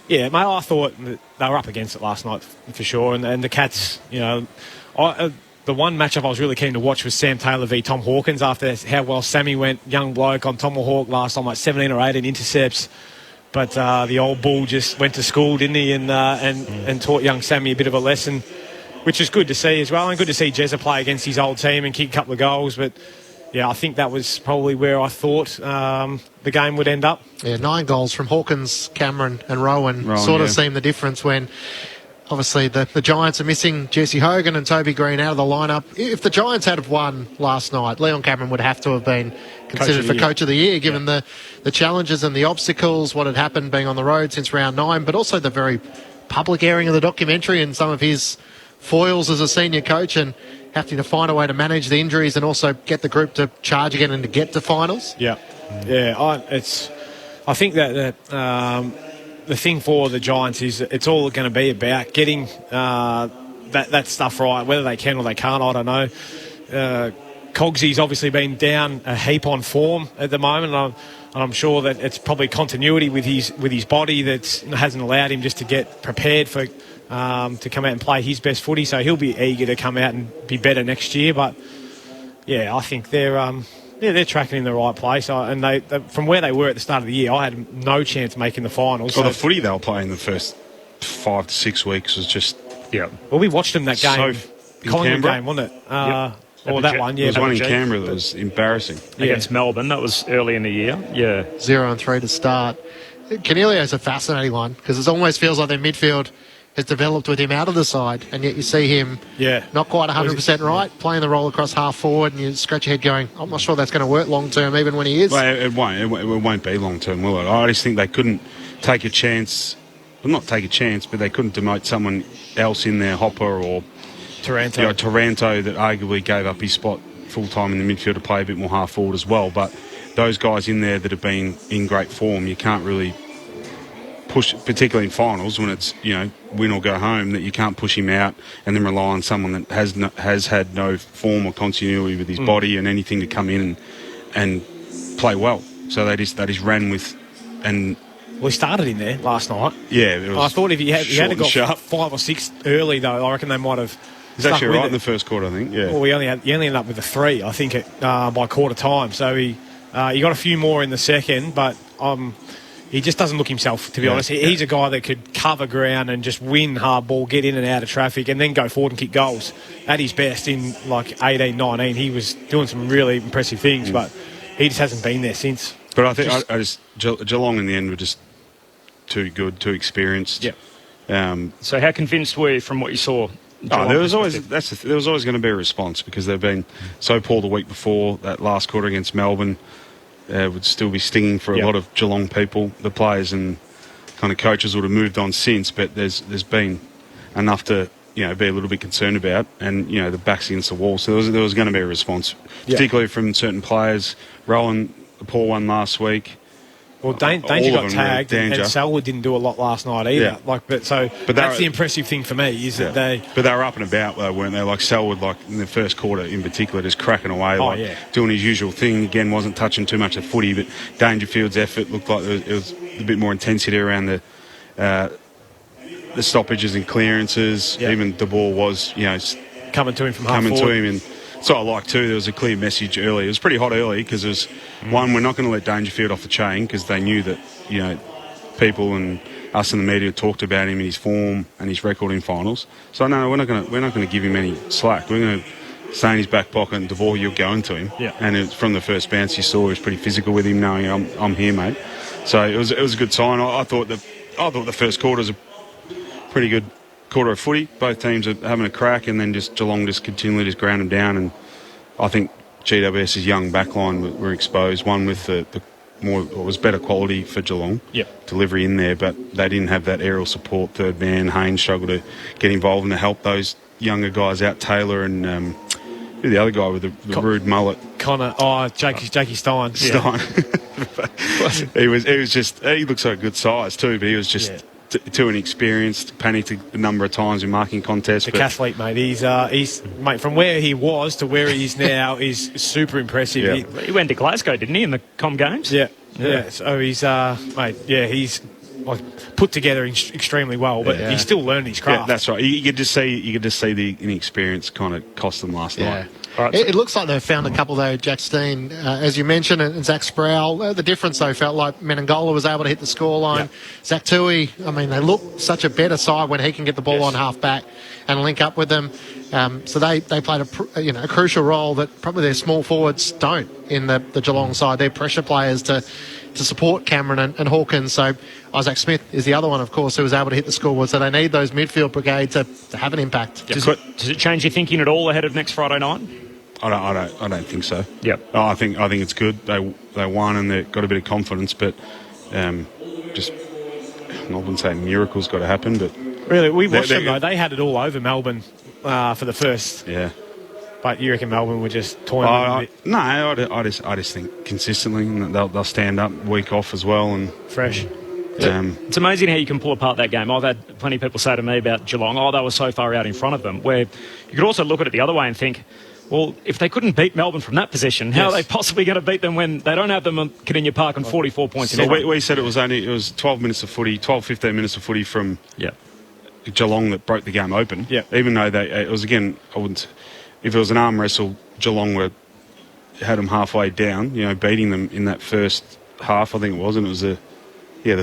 S4: mate, I thought that they were up against it last night for sure. And the Cats, the one matchup I was really keen to watch was Sam Taylor v Tom Hawkins, after how well Sammy went, young bloke on Tomahawk last time, like 17 or 18 intercepts. But the old bull just went to school, didn't he, and taught young Sammy a bit of a lesson, which is good to see as well. And good to see Jezza play against his old team and kick a couple of goals. But, I think that was probably where I thought the game would end up.
S3: Yeah, 9 goals from Hawkins, Cameron and Rowan sort of seemed the difference when... Obviously, the Giants are missing Jesse Hogan and Toby Green out of the lineup. If the Giants had won last night, Leon Cameron would have to have been considered for Coach of the Year, given the challenges and the obstacles, what had happened being on the road since round 9, but also the very public airing of the documentary and some of his foils as a senior coach, and having to find a way to manage the injuries and also get the group to charge again and to get to finals.
S4: I think that the thing for the Giants is it's all going to be about getting that stuff right. Whether they can or they can't, I don't know. Cogsy's obviously been down a heap on form at the moment, and I'm sure that it's probably continuity with his body that hasn't allowed him just to get prepared for to come out and play his best footy. So he'll be eager to come out and be better next year. But I think they're tracking in the right place. And they from where they were at the start of the year, I had no chance making the finals.
S5: Well, the footy they were playing the first 5 to 6 weeks was just...
S4: Well, we watched them that game. Collingwood game, wasn't it? Or that one,
S5: There was one in Canberra that was embarrassing.
S1: Against Melbourne, that was early in the year.
S3: 0-3 to start. Canelio's a fascinating one, because it almost feels like their midfield has developed with him out of the side, and yet you see him not quite 100% right, playing the role across half forward, and you scratch your head going, I'm not sure that's going to work long term, even when he is.
S5: Well, it won't be long term, will it? I just think they couldn't take a chance, well, not take a chance, but they couldn't demote someone else in there, Hopper or Taranto, that arguably gave up his spot full time in the midfield to play a bit more half forward as well. But those guys in there that have been in great form, you can't really push, particularly in finals when it's win or go home, that you can't push him out and then rely on someone that has had no form or continuity with his body and anything to come in and play well. So they just ran with and.
S4: Well, he started in there last night.
S5: Yeah, it was.
S4: I thought if he had got 5 or 6 early though, I reckon they might have.
S5: He's actually right in the first quarter, I think. Yeah.
S4: Well, he only ended up with a 3, I think, by quarter time. So he got a few more in the second, but he just doesn't look himself, to be honest. He's a guy that could cover ground and just win hard ball, get in and out of traffic, and then go forward and kick goals. At his best in like 18, 19, he was doing some really impressive things, but he just hasn't been there since.
S5: But I think Geelong in the end were just too good, too experienced.
S1: So how convinced were you from what you saw?
S5: There was always going to be a response, because they've been so poor the week before. That last quarter against Melbourne would still be stinging for a lot of Geelong people. The players and kind of coaches would have moved on since, but there's been enough to be a little bit concerned about, and the back's against the wall. So there was going to be a response, particularly from certain players. Rowan, the poor one last week.
S4: Well, Danger got tagged, and Selwood didn't do a lot last night either. But that's the impressive thing for me, is that they...
S5: But they were up and about, though, weren't they? Like Selwood, like in the first quarter in particular, just cracking away, doing his usual thing. Again, wasn't touching too much of footy, but Dangerfield's effort looked like it was a bit more intensity around the stoppages and clearances. Even the ball was,
S4: coming to him from half forward.
S5: And so I like too, there was a clear message early. It was pretty hot early, because it was, one, we're not going to let Dangerfield off the chain, because they knew that, people and us in the media talked about him and his form and his record in finals. So no, we're not going to give him any slack. We're going to stay in his back pocket, and Devore, you're going to him.
S1: Yeah.
S5: And from the first bounce you saw, he was pretty physical with him, knowing I'm here, mate. So it was a good sign. I thought the first quarter was a pretty good quarter of footy. Both teams are having a crack, and then just Geelong just continually just ground them down. And I think GWS's young backline were exposed. One with the more, what was better quality for Geelong delivery in there, but they didn't have that aerial support. Third man Haynes struggled to get involved and to help those younger guys out. Taylor and the other guy with the rude mullet,
S4: Connor. Jakey Stein.
S5: He looks like a good size too, but he was just too inexperienced. Panicked a number of times in marking contests.
S4: The athlete, mate. He's mate, from where he was to where he is now is super impressive.
S5: Yeah.
S1: He went to Glasgow, didn't he, in the Com Games?
S4: Yeah. So he's mate. Yeah, he's put together extremely well, but he's still learning his craft.
S5: Yeah, that's right. You could just see the inexperience kind of cost them last night.
S3: Right, it looks like they've found a couple, though, Jack Steen, as you mentioned, and Zach Sproul. The difference, though, felt like Menangola was able to hit the scoreline. Zach Tui, I mean, they look such a better side when he can get the ball on half-back and link up with them. So they played a crucial role that probably their small forwards don't in the Geelong side. They're pressure players to support Cameron and Hawkins. So Isaac Smith is the other one, of course, who was able to hit the scoreboard. So they need those midfield brigades to have an impact.
S1: Does it change your thinking at all ahead of next Friday night?
S5: I don't think so.
S1: Yep.
S5: I think it's good. They won and they've got a bit of confidence, but just I wouldn't say miracles got to happen, but
S4: really we watched them though. They had it all over Melbourne for the first.
S5: Yeah.
S4: But you reckon Melbourne were just toying a bit?
S5: No, I just think consistently they'll stand up week off as well and
S4: fresh.
S1: It's amazing how you can pull apart that game. I've had plenty of people say to me about Geelong, they were so far out in front of them, where you could also look at it the other way and think, well, if they couldn't beat Melbourne from that position, how are they possibly going to beat them when they don't have them on Kardinia Park on 44 points?
S5: So we said it was 12 minutes of footy, 15 minutes of footy from Geelong that broke the game open.
S4: Yeah.
S5: Even though it was, again, if it was an arm wrestle, Geelong had them halfway down, beating them in that first half, I think it was, and it was the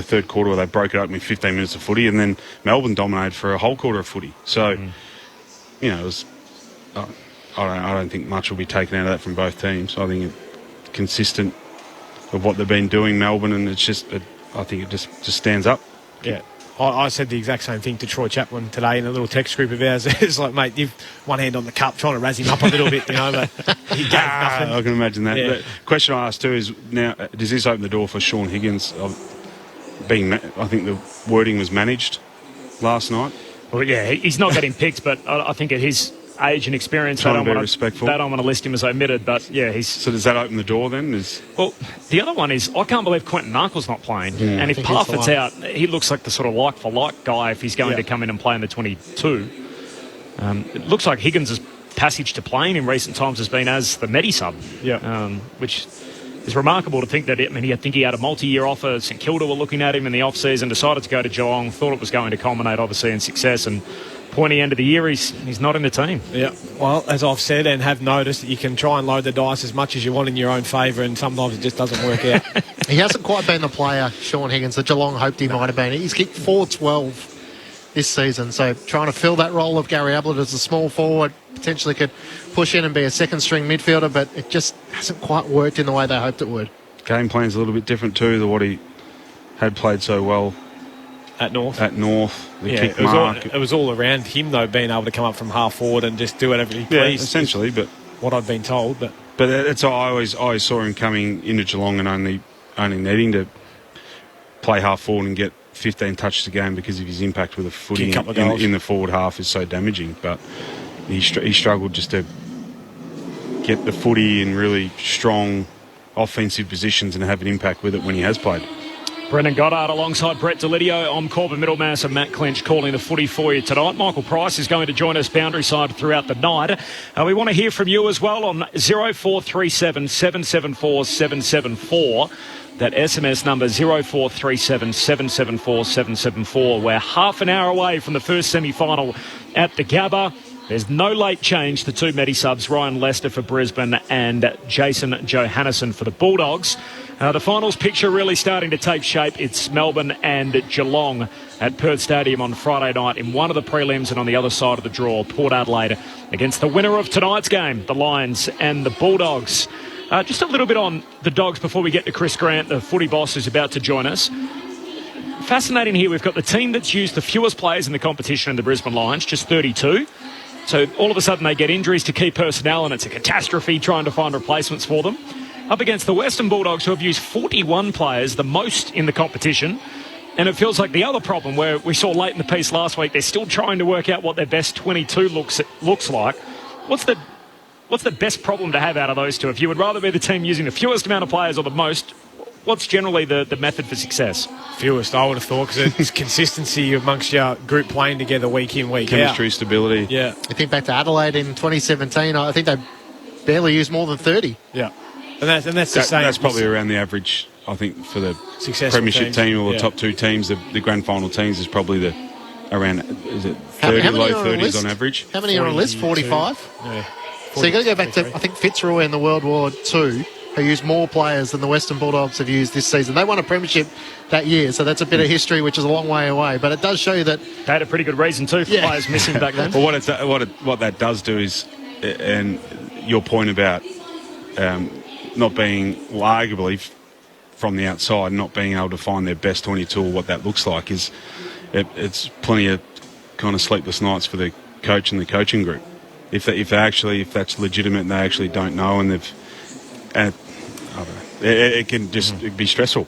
S5: third quarter where they broke it open with 15 minutes of footy, and then Melbourne dominated for a whole quarter of footy. So, it was. I don't think much will be taken out of that from both teams. I think it's consistent of what they've been doing, Melbourne, and it's just, I think it just stands up.
S4: Yeah. I said the exact same thing to Troy Chaplin today in a little text group of ours. It's like, mate, you've one hand on the cup, trying to razz him up a little bit, but he gave nothing.
S5: I can imagine that.
S4: Yeah.
S5: The question I asked too is, now, does this open the door for Sean Higgins I think the wording was managed last night?
S1: Well, yeah, he's not getting picked, but I think at his age and experience, I don't want to list him as omitted, but yeah, he's...
S5: So does that open the door then?
S1: Well, the other one is, I can't believe Quentin Narkle's not playing. And if Parfitt's out, he looks like the sort of like-for-like guy if he's going to come in and play in the 22. It looks like Higgins' passage to playing in recent times has been as the Medi-sub, which is remarkable to think that, I think he had a multi-year offer. St Kilda were looking at him in the off-season, decided to go to Geelong, thought it was going to culminate, obviously, in success, and pointy end of the year, he's not in the team.
S4: Yeah, well, as I've said and have noticed, that you can try and load the dice as much as you want in your own favour, and sometimes it just doesn't work out.
S3: He hasn't quite been the player, Sean Higgins, that Geelong hoped he might have been. He's kicked 4-12 this season, so trying to fill that role of Gary Ablett as a small forward, potentially could push in and be a second-string midfielder, but it just hasn't quite worked in the way they hoped it would.
S5: Game plan's a little bit different too than what he had played so well
S4: at North.
S5: The kick mark.
S4: It was all around him, though, being able to come up from half forward and just do whatever he pleased.
S5: Essentially, but
S4: what I've been told. But
S5: it's I always saw him coming into Geelong and only needing to play half forward and get 15 touches a game because of his impact with the footy in the forward half is so damaging. But he struggled just to get the footy in really strong offensive positions and have an impact with it when he has played.
S1: Brendan Goddard alongside Brett Delidio. I'm Corbin Middlemass and Matt Clinch calling the footy for you tonight. Michael Price is going to join us boundary side throughout the night. We want to hear from you as well on 0437 774 774. That SMS number 0437 774 774. We're half an hour away from the first semi-final at the Gabba. There's no late change. The two Medi subs, Ryan Lester for Brisbane and Jason Johannesson for the Bulldogs. The finals picture really starting to take shape. It's Melbourne and Geelong at Perth Stadium on Friday night in one of the prelims, and on the other side of the draw, Port Adelaide against the winner of tonight's game, the Lions and the Bulldogs. Just a little bit on the Dogs before we get to Chris Grant, the footy boss who's about to join us. Fascinating here, we've got the team that's used the fewest players in the competition in the Brisbane Lions, just 32. So all of a sudden they get injuries to key personnel and it's a catastrophe trying to find replacements for them. Up against the Western Bulldogs, who have used 41 players, the most in the competition. And it feels like the other problem, where we saw late in the piece last week, they're still trying to work out what their best 22 looks like. What's the best problem to have out of those two? If you would rather be the team using the fewest amount of players or the most, what's generally the method for success?
S4: Fewest, I would have thought, because it's consistency amongst your group playing together week in, week out.
S5: Chemistry, stability.
S4: Yeah.
S3: I think back to Adelaide in 2017, I think they barely used more than 30.
S4: Yeah. And that's the same.
S5: That's probably around the average, I think, for the
S4: successful
S5: premiership team or the top two teams. The grand final teams is probably around, is it 30, low 30s on average?
S3: How many are on the list? 45?
S4: Yeah.
S3: So you've got to go back to, I think, Fitzroy in the World War II, who used more players than the Western Bulldogs have used this season. They won a premiership that year, so that's a bit of history, which is a long way away. But it does show you that
S1: they had a pretty good reason too for players missing back then.
S5: Well, what that does do is, and your point about not being, well, arguably from the outside, not being able to find their best 22 or what that looks like, is it's plenty of kind of sleepless nights for the coach and the coaching group. If that's legitimate and they actually don't know, and it can just be stressful.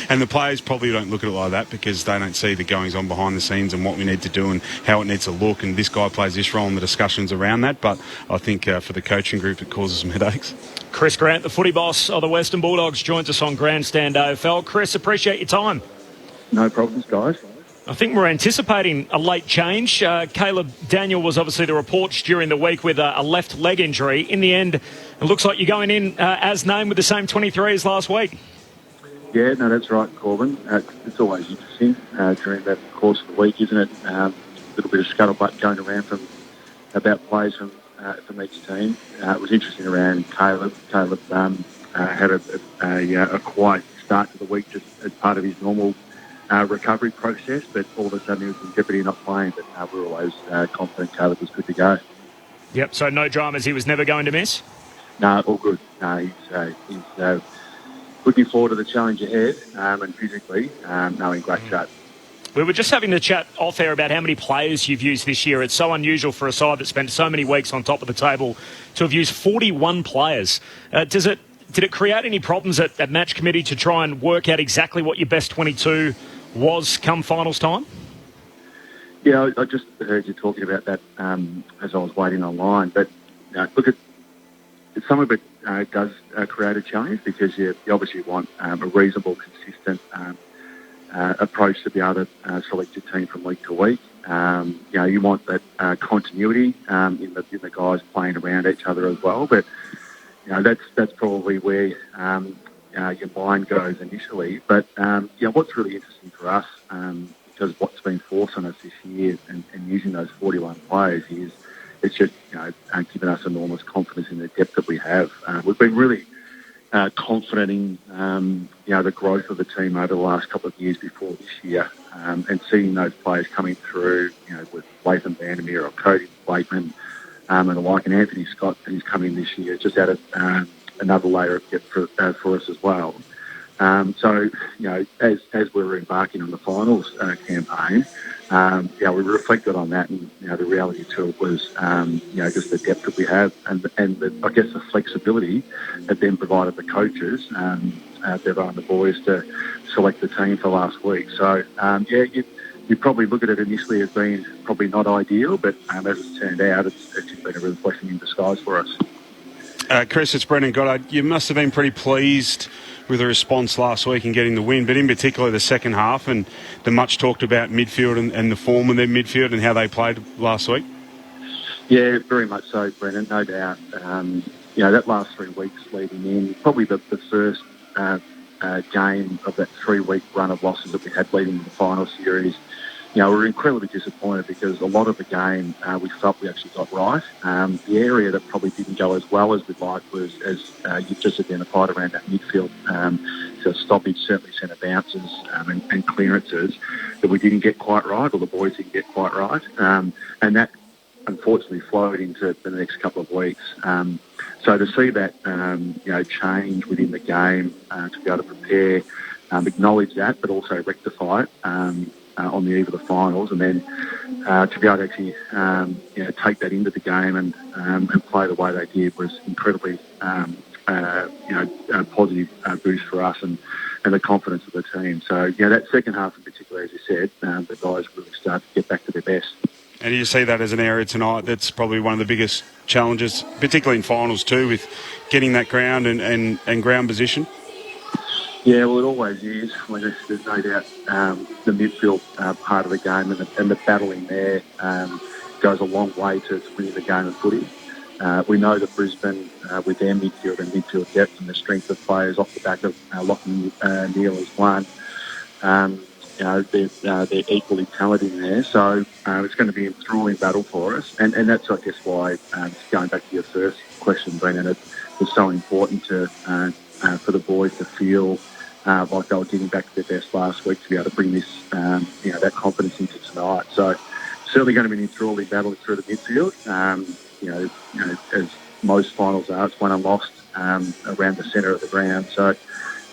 S5: And the players probably don't look at it like that because they don't see the goings on behind the scenes and what we need to do and how it needs to look, and this guy plays this role and the discussions around that. But I think for the coaching group it causes some headaches.
S1: Chris Grant, the footy boss of the Western Bulldogs, joins us on Grandstand AFL. Chris, appreciate your time.
S10: No problems, guys.
S1: I think we're anticipating a late change. Caleb Daniel was obviously the reports during the week with a left leg injury. In the end, it looks like you're going in as named with the same 23 as last week.
S10: Yeah, no, that's right, Corbin. It's always interesting during that course of the week, isn't it? A little bit of scuttlebutt going around about players from each team. It was interesting around Caleb. Caleb had a quiet start to the week just as part of his normal recovery process, but all of a sudden he was in jeopardy of not playing. But we were always confident Caleb was good to go.
S1: Yep, so no dramas. He was never going to miss?
S10: No, all good. No, he's looking forward to the challenge ahead, and physically, in great shape.
S1: We were just having the chat off air about how many players you've used this year. It's so unusual for a side that spent so many weeks on top of the table to have used 41 players. Did it create any problems at match committee to try and work out exactly what your best 22 was come finals time?
S10: Yeah, I just heard you talking about that as I was waiting online. But look, some of it does create a challenge because you obviously want a reasonable, consistent approach to be able to select your team from week to week. You want that continuity in the guys playing around each other as well. But that's probably where your mind goes initially. But what's really interesting for us, because what's been forced on us this year and using those 41 players is it's just given us enormous confidence in the depth that we have. We've been really confident in the growth of the team over the last couple of years before this year, and seeing those players coming through, with Latham Vandermeer or Cody Blakeman and the like, and Anthony Scott who's coming this year, just added another layer of depth for us as well. So as we were embarking on the finals campaign, we reflected on that, and the reality to it was just the depth that we have, and I guess the flexibility that then provided the coaches, Bevo and the boys, to select the team for last week. So you probably look at it initially as being probably not ideal, but as it's turned out, it's just been a real blessing in disguise for us.
S5: Chris, it's Brendan Goddard. You must have been pretty pleased with the response last week in getting the win, but in particular the second half and the much talked about midfield and the form of their midfield and how they played last week.
S10: Yeah, very much so, Brendan, no doubt. That last 3 weeks leading in, probably the first game of that 3-week run of losses that we had leading in the final series, we're incredibly disappointed because a lot of the game we felt we actually got right. The area that probably didn't go as well as we'd like was, as you've just identified, around that midfield. So stoppage, certainly centre bounces and clearances that we didn't get quite right, or the boys didn't get quite right. And that unfortunately flowed into the next couple of weeks. So to see that, change within the game, to be able to prepare, acknowledge that, but also rectify it on the eve of the finals, and then to be able to actually, take that into the game and play the way they did was incredibly, a positive boost for us and the confidence of the team. So, that second half in particular, as you said, the guys really started to get back to their best.
S5: And do you see that as an area tonight that's probably one of the biggest challenges, particularly in finals too, with getting that ground and ground position?
S10: Yeah, well, it always is. I mean, there's no doubt the midfield part of the game and the battling there goes a long way to winning the game of footy. We know that Brisbane, with their midfield and midfield depth and the strength of players off the back of Lachlan Neale as one, they're equally talented in there. So it's going to be an enthralling battle for us. And that's, I guess, why, going back to your first question, Brendan, it was so important for the boys to feel like they were getting back to their best last week, to be able to bring this, that confidence into tonight. So certainly going to be an enthralling battle through the midfield. As most finals are, it's won and lost around the centre of the ground. So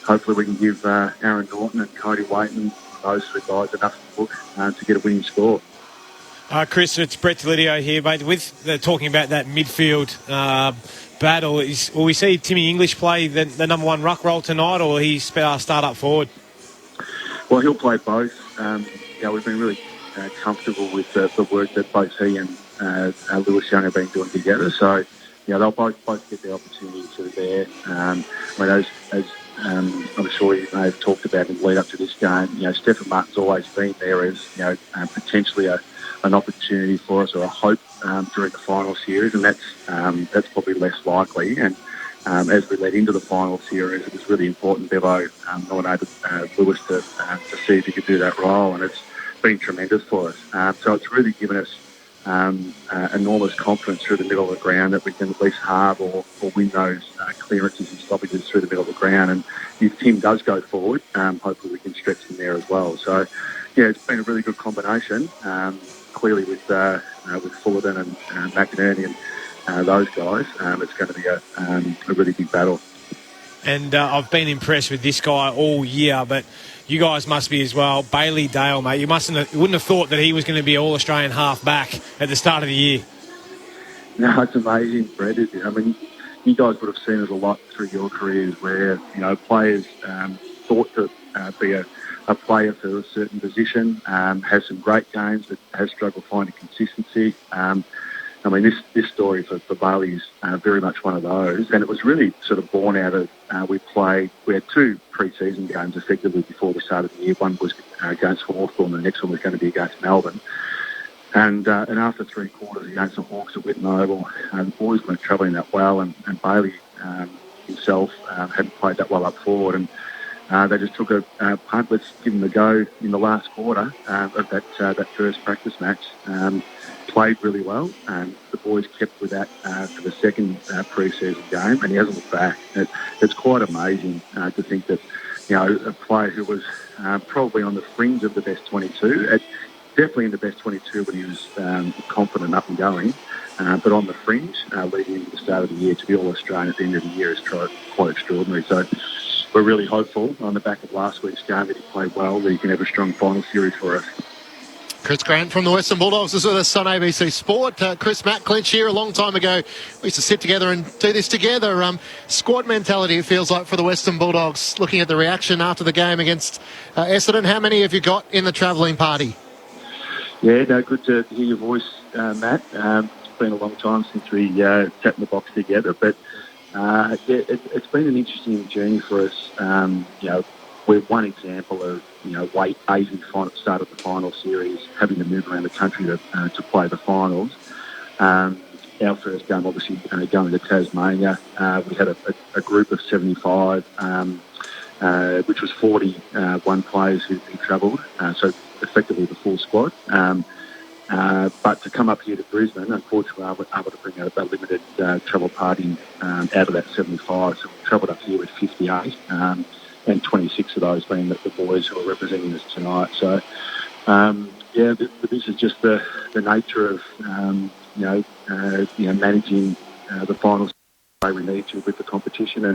S10: hopefully we can give Aaron Norton and Cody Waiton, those three guys, enough to look to get a winning score.
S4: Chris, it's Brett Delidio here, mate. With talking about that midfield battle, will we see Timmy English play the number one ruck role tonight, or will he start up forward?
S10: Well, he'll play both. We've been really comfortable with the work that both he and Lewis Young have been doing together. So, they'll both get the opportunity to there. As I'm sure you may have talked about in the lead up to this game, Stephen Martin's always been there as, potentially an opportunity for us, or a hope during the final series, and that's probably less likely. And as we led into the final series, it was really important Bevo nominated Lewis to see if he could do that role, and it's been tremendous for us. So it's really given us enormous confidence through the middle of the ground that we can at least halve or win those clearances and stoppages through the middle of the ground. And if Tim does go forward, hopefully we can stretch him there as well. So, it's been a really good combination. Clearly with Fullerton and McInerney and those guys, it's going to be a really big battle.
S4: And I've been impressed with this guy all year, but you guys must be as well. Bailey Dale, mate. You wouldn't have thought that he was going to be All-Australian half-back at the start of the year.
S10: No, it's amazing, Brett. I mean, you guys would have seen it a lot through your careers where, players thought to be a player for a certain position, has some great games, but has struggled finding consistency. This story for Bailey is very much one of those, and it was really sort of born out of we had two pre-season games effectively before we started the year. One was against Hawthorn, and the next one was going to be against Melbourne. And after 3 quarters against the Hawks at Whitten Oval, the boys weren't travelling that well, and Bailey himself hadn't played that well up forward, and they just took a punt. Let's give him a go in the last quarter of that first practice match. Played really well, and the boys kept with that for the second pre-season game, and he hasn't looked back. It's quite amazing to think that, a player who was probably on the fringe of the best 22, definitely in the best 22 when he was confident up and going, but on the fringe leading into the start of the year, to be All-Australian at the end of the year is quite extraordinary. So we're really hopeful on the back of last week's game that he played well, that he can have a strong final series for us.
S3: Chris Grant from the Western Bulldogs is with us on ABC Sport. Chris, Matt Clinch here. A long time ago, we used to sit together and do this together. Squad mentality, it feels like, for the Western Bulldogs. Looking at the reaction after the game against Essendon, how many have you got in the travelling party?
S10: Yeah, good to hear your voice, Matt. It's been a long time since we sat in the box together, but it's been an interesting journey for us. We're one example of, late 80 start of the final series, having to move around the country to play the finals. Our first game, obviously, going to Tasmania. We had a group of 75 which was 41 players who travelled, so effectively the full squad. But to come up here to Brisbane, unfortunately, I was able to bring a limited travel party out of that 75. So we travelled up here with 58, and 26 of those being the boys who are representing us tonight. So, this is just the nature of managing the finals the way we need to with the competition,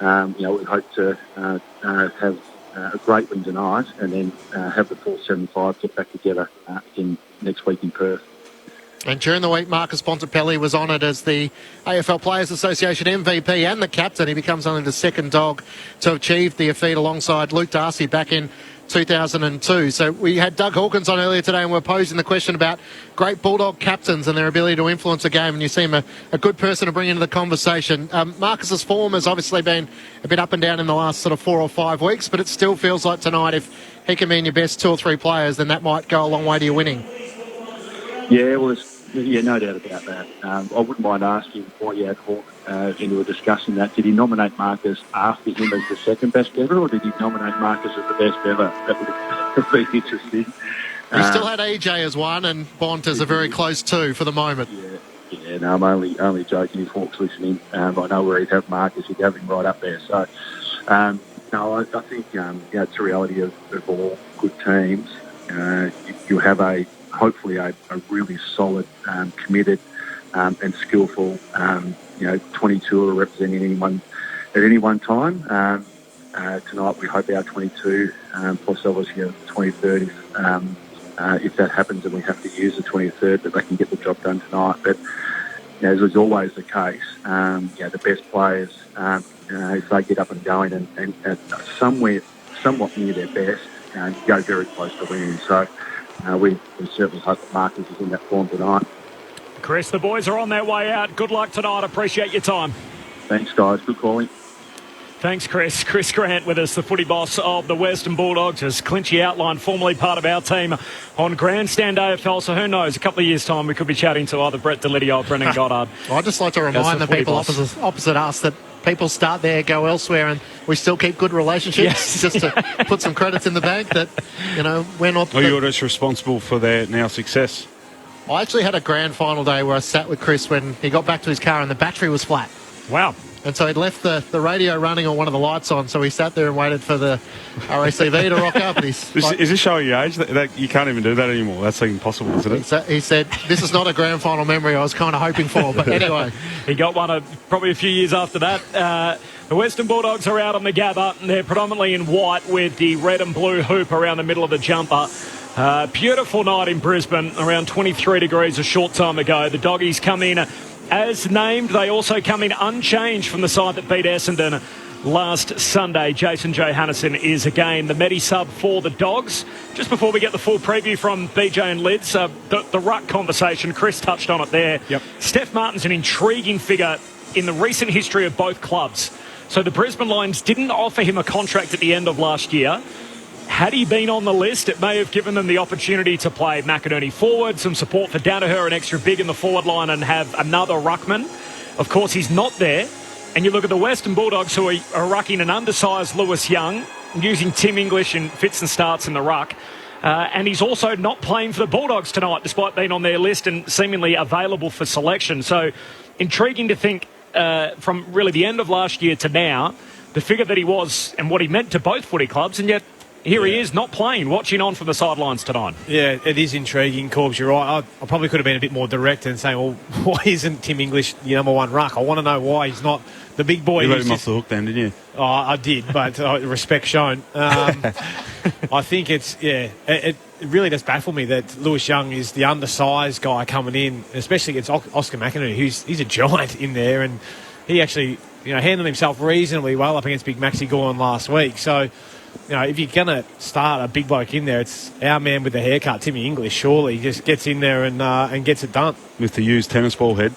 S10: and we hope to have a great win tonight, and then have the full 75 get back together in next week in Perth.
S3: And during the week, Marcus Bontempelli was honoured as the AFL Players Association MVP and the captain. He becomes only the second dog to achieve the feat alongside Luke Darcy back in 2002. So we had Doug Hawkins on earlier today, and we're posing the question about great Bulldog captains and their ability to influence a game, and you seem a good person to bring into the conversation. Marcus's form has obviously been a bit up and down in the last sort of 4 or 5 weeks, but it still feels like tonight, if he can be in your best 2 or 3 players, then that might go a long way to your winning.
S10: Yeah, no doubt about that. I wouldn't mind asking why you had Hawk into a discussion that. Did he nominate Marcus after him as the second best ever, or did he nominate Marcus as the best ever? That would have been interesting.
S3: He still had EJ as one and Bont as a very close 2 for the moment.
S10: Yeah, no, I'm only joking if Hawk's listening. I know where he'd have Marcus, he'd have him right up there. So, I think it's a reality of all good teams. You have hopefully a really solid, committed, and skillful, 22 are representing anyone at any one time. Tonight we hope our 22, plus obviously a 23rd, if that happens and we have to use the 23rd, that they can get the job done tonight. But as is always the case, the best players, if they get up and going and somewhat near their best, go very close to winning. So we certainly hope that Marcus is in that form tonight.
S1: Chris, the boys are on their way out. Good luck tonight. Appreciate your time.
S10: Thanks, guys. Good calling.
S1: Thanks, Chris. Chris Grant with us, the footy boss of the Western Bulldogs, as Clinchy outlined, formerly part of our team on Grandstand AFL. So who knows, a couple of years' time we could be chatting to either Brett Delidio or Brendan Goddard.
S3: I'd just like to remind the people opposite us that people start there, go elsewhere, and we still keep good relationships. Yes. Just to put some credits in the bank that, we're not...
S5: Well, you're just responsible for their now success.
S3: I actually had a grand final day where I sat with Chris when he got back to his car and the battery was flat.
S1: Wow.
S3: And so he'd left the radio running or one of the lights on, so he sat there and waited for the RACV to rock up. And
S5: is this showing your age? That you can't even do that anymore. That's impossible, isn't it?
S3: He said, this is not a grand final memory I was kind of hoping for. But anyway.
S1: He got one probably a few years after that. The Western Bulldogs are out on the gather. They're predominantly in white with the red and blue hoop around the middle of the jumper. Beautiful night in Brisbane, around 23 degrees a short time ago. The Doggies come in as named. They also come in unchanged from the side that beat Essendon last Sunday. Jason Johannisen is again the Medi sub for the Dogs. Just before we get the full preview from BJ and Lids, the ruck conversation, Chris touched on it there.
S5: Yep.
S1: Steph Martin's an intriguing figure in the recent history of both clubs. So the Brisbane Lions didn't offer him a contract at the end of last year. Had he been on the list, it may have given them the opportunity to play McInerney forward, some support for Danaher and extra big in the forward line, and have another ruckman. Of course, he's not there. And you look at the Western Bulldogs, who are rucking an undersized Lewis Young, using Tim English in fits and starts in the ruck. And he's also not playing for the Bulldogs tonight, despite being on their list and seemingly available for selection. So intriguing to think from really the end of last year to now, the figure that he was and what he meant to both footy clubs, and yet here he is, not playing, watching on from the sidelines tonight.
S4: Yeah, it is intriguing, Corbs. You're right. I probably could have been a bit more direct and saying, well, why isn't Tim English the number one ruck? I want to know why he's not the big boy.
S5: You let him off the hook then, didn't you?
S4: Oh, I did, but respect shown. I think it really does baffle me that Lewis Young is the undersized guy coming in, especially against Oscar McInerney, he's a giant in there, and he actually handled himself reasonably well up against Big Maxi Gorn last week. So, if you're going to start a big bloke in there, it's our man with the haircut, Timmy English, surely. He just gets in there and gets it done.
S5: With the used tennis ball head.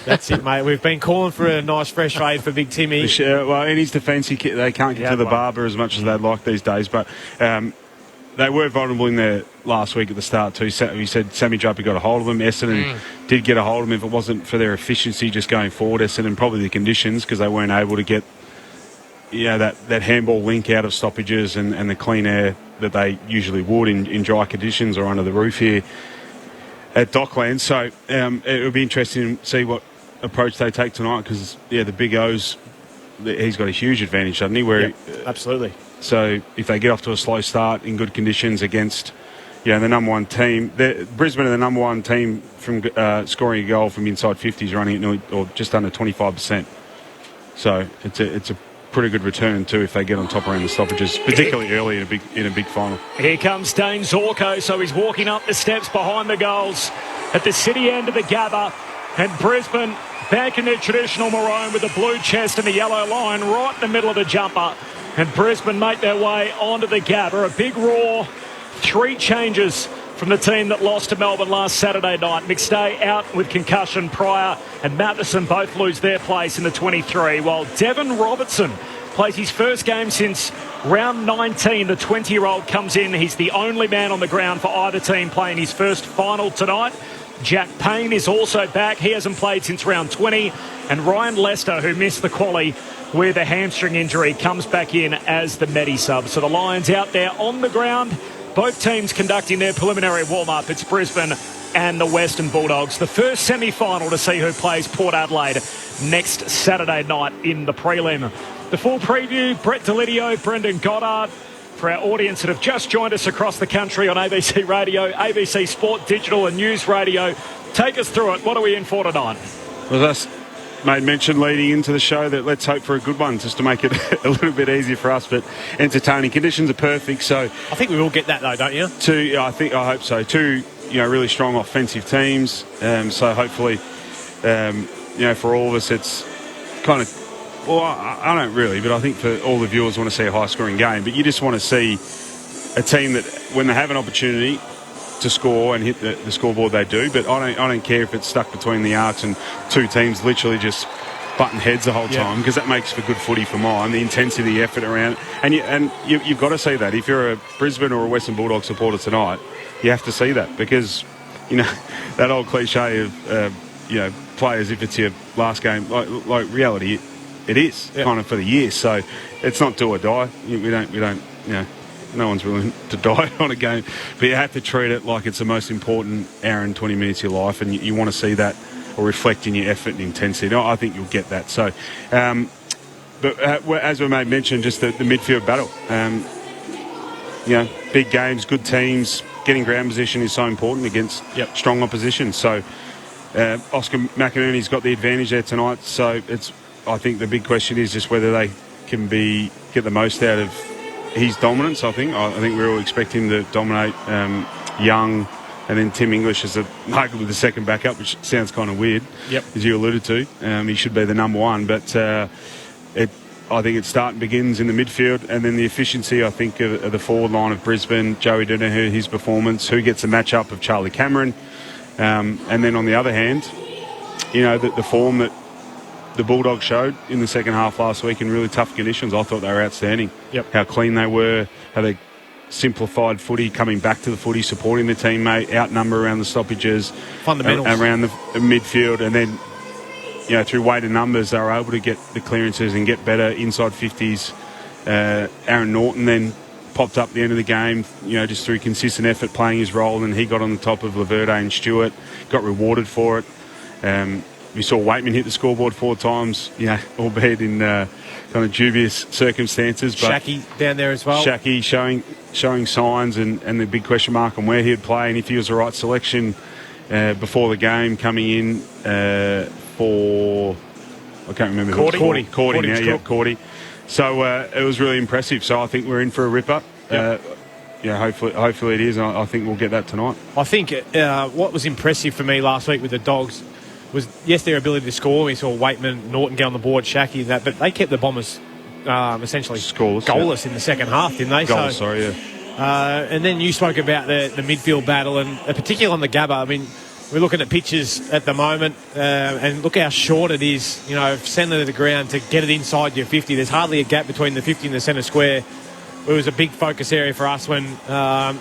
S4: That's it, mate. We've been calling for a nice fresh fade for Big Timmy.
S5: Well, in his defence, they can't get to the barber as much as they'd like these days, but they were vulnerable in there last week at the start too. He said Sammy Draper got a hold of him. Essendon did get a hold of him. If it wasn't for their efficiency just going forward, Essendon probably the conditions, because they weren't able to get that handball link out of stoppages and the clean air that they usually would in dry conditions or under the roof here at Docklands. So it would be interesting to see what approach they take tonight, because the Big O's, he's got a huge advantage, doesn't he?
S4: Absolutely.
S5: So if they get off to a slow start in good conditions against the number one team, Brisbane are the number one team from scoring a goal from inside 50s, running at or just under 25%. So it's a pretty good return too if they get on top around the stoppages, particularly early in a big final.
S1: Here comes Dane Zorko, so he's walking up the steps behind the goals at the city end of the Gabba, and Brisbane back in their traditional maroon with the blue chest and the yellow line right in the middle of the jumper, and Brisbane make their way onto the Gabba. A big roar, 3 changes from the team that lost to Melbourne last Saturday night. McStay out with concussion. Pryor and Matheson both lose their place in the 23, while Devon Robertson plays his first game since round 19. The 20-year-old comes in. He's the only man on the ground for either team playing his first final tonight. Jack Payne is also back. He hasn't played since round 20. And Ryan Lester, who missed the quali with a hamstring injury, comes back in as the Medi sub. So the Lions out there on the ground. Both teams conducting their preliminary warm-up. It's Brisbane and the Western Bulldogs. The first semi-final to see who plays Port Adelaide next Saturday night in the prelim. The full preview, Brett Delidio, Brendan Goddard. For our audience that have just joined us across the country on ABC Radio, ABC Sport Digital and News Radio, take us through it. What are we in for tonight?
S5: Well, that's made mention leading into the show that let's hope for a good one, just to make it a little bit easier for us, but entertaining. Conditions are perfect, so
S4: I think we will get that though, don't you?
S5: I hope so. 2 really strong offensive teams, so hopefully for all of us it's kind of, well, I don't really, but I think for all the viewers want to see a high scoring game, but you just want to see a team that when they have an opportunity to score and hit the scoreboard, they do. But I don't care if it's stuck between the arcs and 2 teams literally just butting heads the whole time, because that makes for good footy for mine. The intensity, the effort around it, and you've got to see that. If you're a Brisbane or a Western Bulldog supporter tonight, you have to see that, because that old cliche of play as if it's your last game, like reality, it is kind of for the year. So it's not do or die. We don't. No one's willing to die on a game, but you have to treat it like it's the most important hour and 20 minutes of your life, and you want to see that or reflect in your effort and intensity. I think you'll get that. So, but as we made mention, just the midfield battle. Big games, good teams, getting ground position is so important against strong opposition. So, Oscar McInerney's got the advantage there tonight. So I think the big question is just whether they can get the most out of his dominance. I think we're all expecting him to dominate Young, and then Tim English as arguably the second backup, which sounds kind of weird, as you alluded to. He should be the number one, but I think it starts and begins in the midfield, and then the efficiency, I think, of the forward line of Brisbane, Joey Doonaher, his performance, who gets the matchup of Charlie Cameron, and then on the other hand, the form that the Bulldogs showed in the second half last week in really tough conditions. I thought they were outstanding. How clean they were, how they simplified footy, coming back to the footy, supporting the teammate, outnumber around the stoppages,
S4: fundamentals
S5: around the midfield, and then through weight and numbers they were able to get the clearances and get better inside 50s. Aaron Norton then popped up at the end of the game, just through consistent effort playing his role, and he got on the top of Laverde and Stewart, got rewarded for it. We saw Waitman hit the scoreboard 4 times, albeit in kind of dubious circumstances. But
S4: Shaki down there as well.
S5: Shaki showing signs, and the big question mark on where he'd play and if he was the right selection before the game, coming in for, I can't remember. Cordy. So it was really impressive. So I think we're in for a ripper. Hopefully it is. I think we'll get that tonight.
S4: I think what was impressive for me last week with the Dogs was, their ability to score. We saw Waitman, Norton get on the board, Shaki, but they kept the Bombers essentially goalless in the second half, didn't they? And then you spoke about the midfield battle, and particularly on the Gabba. I mean, we're looking at pitches at the moment, and look how short it is, centre to the ground to get it inside your 50. There's hardly a gap between the 50 and the centre square. It was a big focus area for us when I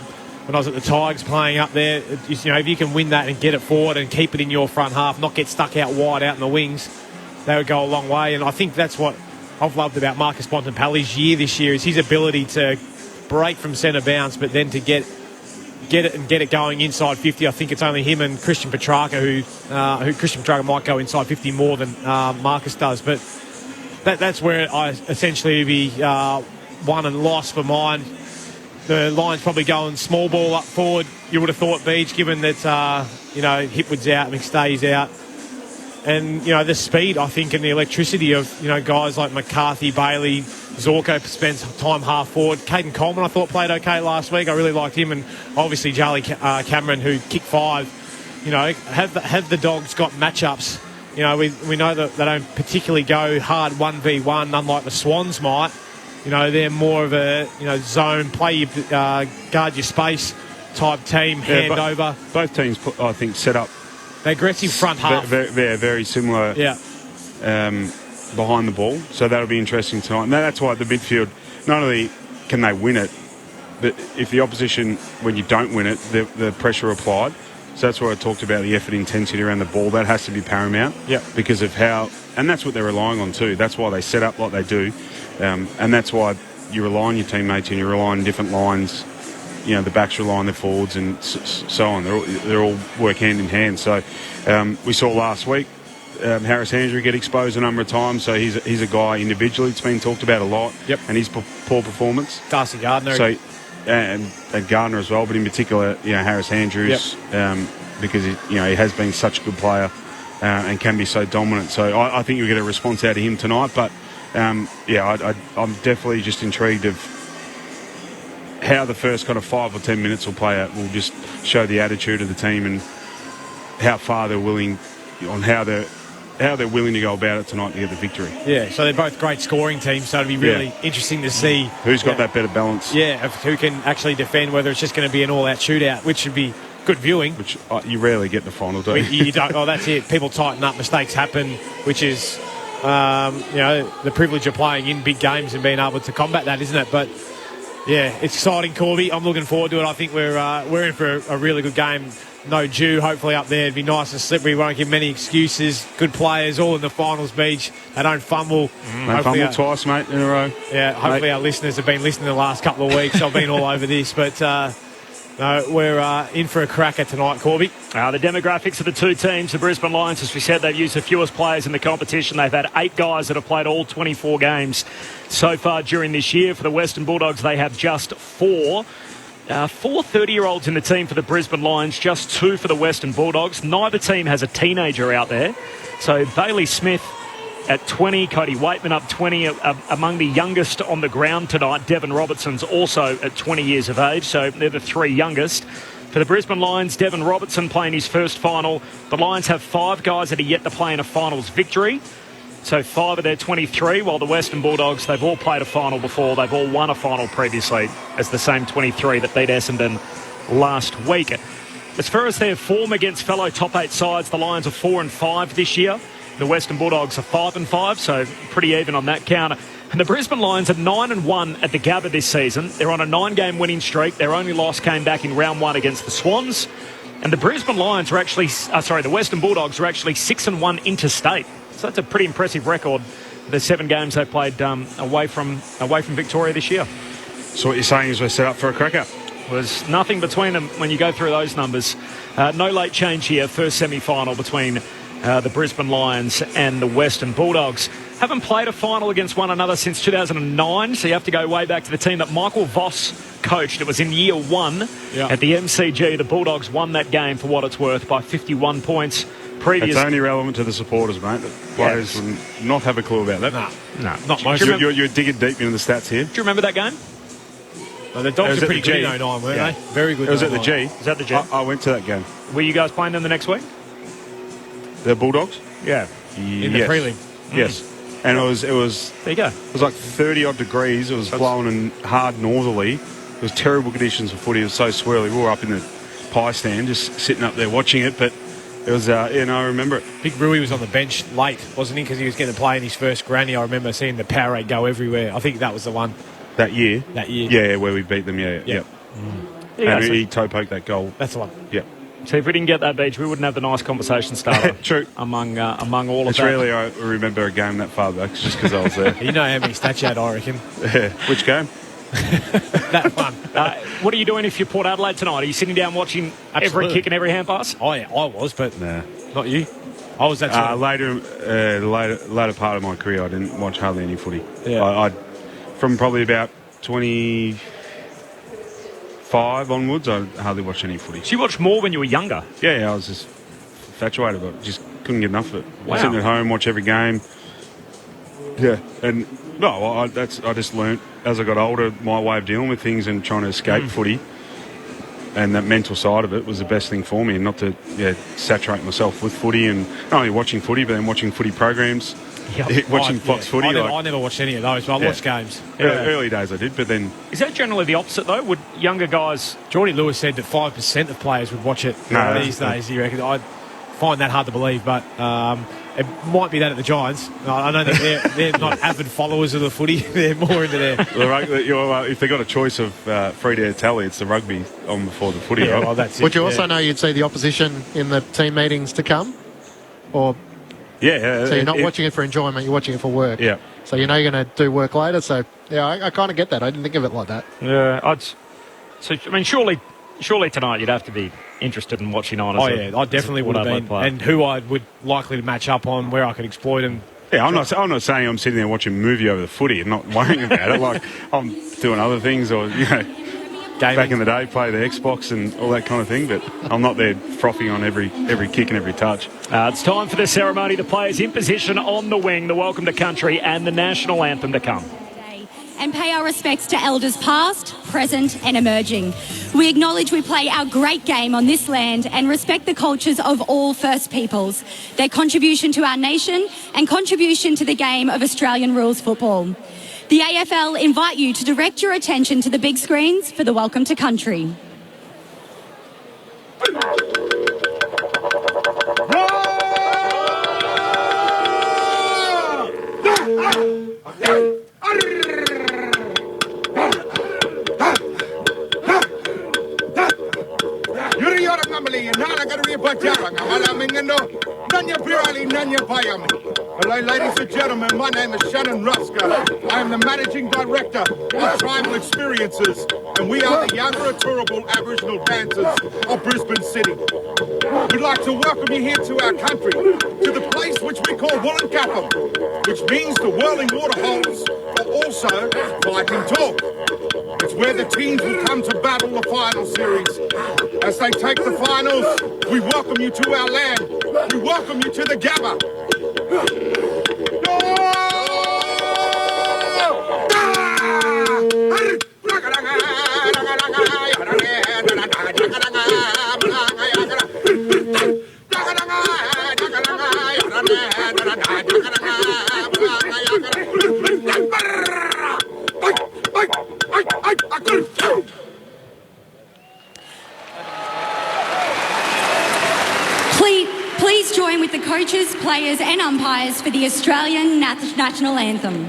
S4: was at the Tigers playing up there. If you can win that and get it forward and keep it in your front half, not get stuck out wide out in the wings, they would go a long way. And I think that's what I've loved about Marcus Bontempelli's year this year is his ability to break from centre bounce, but then to get it going inside 50. I think it's only him and Christian Petrarca who Christian Petrarca might go inside 50 more than Marcus does. But that's where I essentially be won and lost for mine. The Lions probably going small ball up forward. You would have thought, Beach, given that Hipwood's out, McStay's out. And, the speed, I think, and the electricity of, guys like McCarthy, Bailey, Zorko spends time half forward. Caden Coleman, I thought, played okay last week. I really liked him. And obviously Charlie Cameron, who kicked 5. Have the Dogs got matchups? We know that they don't particularly go hard 1v1, unlike the Swans might. They're more of a, zone, play, guard your space type team, hand over.
S5: Both teams, I think, set up.
S4: The aggressive front half.
S5: Very similar behind the ball. So that'll be interesting tonight. And that's why the midfield, not only can they win it, but if the opposition, when you don't win it, the pressure applied. So that's why I talked about the effort intensity around the ball. That has to be paramount because of how, and that's what they're relying on too. That's why they set up like they do. And that's why you rely on your teammates and you rely on different lines. The backs rely on their forwards and so on. They're all work hand in hand. So we saw last week Harris Andrew get exposed a number of times. So he's a guy individually that's been talked about a lot. And his poor performance.
S4: Darcy Gardner.
S5: So and Gardner as well, but in particular, Harris Andrews because he has been such a good player and can be so dominant. So I think you'll get a response out of him tonight. But I'm definitely just intrigued of how the first kind of 5 or 10 minutes will play out. Will just show the attitude of the team and how far they're willing, on how they're willing to go about it tonight to get the victory.
S4: Yeah, so they're both great scoring teams, so it'll be really interesting to see
S5: who's got that better balance.
S4: Yeah, of who can actually defend, whether it's just going to be an all-out shootout, which should be good viewing.
S5: Which you rarely get in the final, do you?
S4: You don't. Oh, that's it. People tighten up, mistakes happen, which is the privilege of playing in big games and being able to combat that, isn't it? But yeah, it's exciting, Corby. I'm looking forward to it. I think we're in for a really good game. No dew, hopefully up there. It'd be nice and slippery. Won't give many excuses. Good players, all in the finals, Beach. They don't fumble.
S5: Don't fumble twice, mate, in a row.
S4: Yeah, hopefully our listeners have been listening the last couple of weeks. I've been all over this, but no, we're in for a cracker tonight, Corby.
S1: The demographics of the two teams, the Brisbane Lions, as we said, they've used the fewest players in the competition. They've had 8 guys that have played all 24 games so far during this year. For the Western Bulldogs, they have just 4. 4 30-year-olds in the team for the Brisbane Lions, just 2 for the Western Bulldogs. Neither team has a teenager out there. So Bailey Smith at 20, Cody Waitman up 20, among the youngest on the ground tonight. Devon Robertson's also at 20 years of age, so they're the 3 youngest. For the Brisbane Lions, Devon Robertson playing his first final. The Lions have 5 guys that are yet to play in a finals victory. So 5 of their 23, while the Western Bulldogs, they've all played a final before. They've all won a final previously as the same 23 that beat Essendon last week. As far as their form against fellow top 8 sides, the Lions are 4-5 this year. The Western Bulldogs are 5-5, so pretty even on that count. And the Brisbane Lions are 9-1 at the Gabba this season. They're on a 9-game winning streak. Their only loss came back in round 1 against the Swans. And the Brisbane Lions are actually, the Western Bulldogs are actually 6-1 interstate. So that's a pretty impressive record. The 7 games they played away from Victoria this year.
S5: So what you're saying is we're set up for a cracker.
S1: There's nothing between them when you go through those numbers. No late change here. First semi-final between the Brisbane Lions and the Western Bulldogs. Haven't played a final against one another since 2009, so you have to go way back to the team that Michael Voss coached. It was in year 1 at the MCG. The Bulldogs won that game, for what it's worth, by 51 points.
S5: It's only relevant to the supporters, mate. The players would not have a clue about that.
S1: No,
S5: not most. You're digging deep into the stats here.
S1: Do you remember that game?
S4: Well, the Dogs are pretty good in 09, weren't they? Very good.
S5: It was at the G.
S1: Is that the G?
S5: I went to that game.
S1: Were you guys playing them the next week?
S5: The Bulldogs?
S1: Yeah.
S4: In the prelim?
S5: Yes. And it was.
S1: There you go.
S5: It was like 30-odd degrees. It was blowing and hard northerly. It was terrible conditions for footy. It was so swirly. We were up in the pie stand just sitting up there watching it, but it was, I remember it.
S4: Big Rui was on the bench late, wasn't he? Because he was getting to play in his first granny. I remember seeing the Powerade go everywhere. I think that was the one.
S5: That year?
S4: That year.
S5: Yeah, where we beat them, yeah. And he toe-poked that goal.
S4: That's the one.
S5: Yeah.
S1: See, if we didn't get that, Beach, we wouldn't have the nice conversation starter.
S5: True.
S1: Among all of
S5: it's
S1: that.
S5: Really, I remember a game that far back just because I was there.
S4: You know how many stats you had, I reckon.
S5: Yeah. Which game?
S4: That one.
S1: What are you doing if you're Port Adelaide tonight? Are you sitting down watching every kick and every hand pass?
S4: Oh, yeah, I was, but not you. I was that
S5: later part of my career, I didn't watch hardly any footy.
S4: Yeah.
S5: I from probably about 25 onwards, I hardly watched any footy.
S1: So you watched more when you were younger?
S5: Yeah, I was just infatuated, but just couldn't get enough of it.
S1: Wow.
S5: Sitting at home, watch every game. Yeah, and I just learnt as I got older my way of dealing with things and trying to escape footy. And that mental side of it was the best thing for me, and not to saturate myself with footy and not only watching footy, but then watching footy programs, watching Fox Footy.
S4: I never watched any of those, but I watched games.
S5: Early days I did, but then...
S1: Is that generally the opposite, though? Would younger guys...
S4: Geordie Lewis said that 5% of players would watch it these days, you reckon? I find that hard to believe, but... it might be that at the Giants. I don't think they're not avid followers of the footy. They're more into their...
S5: if they got a choice of free to tally, it's the rugby on before the footy, right?
S4: Well, that's it.
S3: Would you also know you'd see the opposition in the team meetings to come? Or...
S5: Yeah.
S3: So you're not watching it for enjoyment, you're watching it for work.
S5: Yeah.
S3: So you know you're going to do work later. So, yeah, I kind of get that. I didn't think of it like that.
S1: Yeah, surely tonight you'd have to be interested in watching on.
S4: I definitely would have been.
S1: Player.
S4: And who I would likely to match up on, where I could exploit him.
S5: Yeah, I'm not saying I'm sitting there watching a movie over the footy and not worrying about it. Like, I'm doing other things or,
S4: Gaming.
S5: Back in the day, play the Xbox and all that kind of thing, but I'm not there frothing on every kick and every touch.
S1: It's time for the ceremony. The players in position on the wing, the welcome to country and the national anthem to come.
S11: And pay our respects to elders past, present and emerging. We acknowledge we play our great game on this land and respect the cultures of all First Peoples, their contribution to our nation and contribution to the game of Australian rules football. The AFL invite you to direct your attention to the big screens for the welcome to country.
S12: Hello, ladies and gentlemen. My name is Shannon Ruska. I am the Managing Director of Tribal Experiences, and we are the younger tourable Aboriginal dancers of Brisbane City. We'd like to welcome you here to our country, to the place which we call Wollongabba, which means the whirling waterholes, but also fighting talk. It's where the teams will come to battle the final series. As they take the finals, we welcome you to our land. We welcome you to the Gabba.
S11: Please join with the coaches, players and umpires for the Australian national anthem.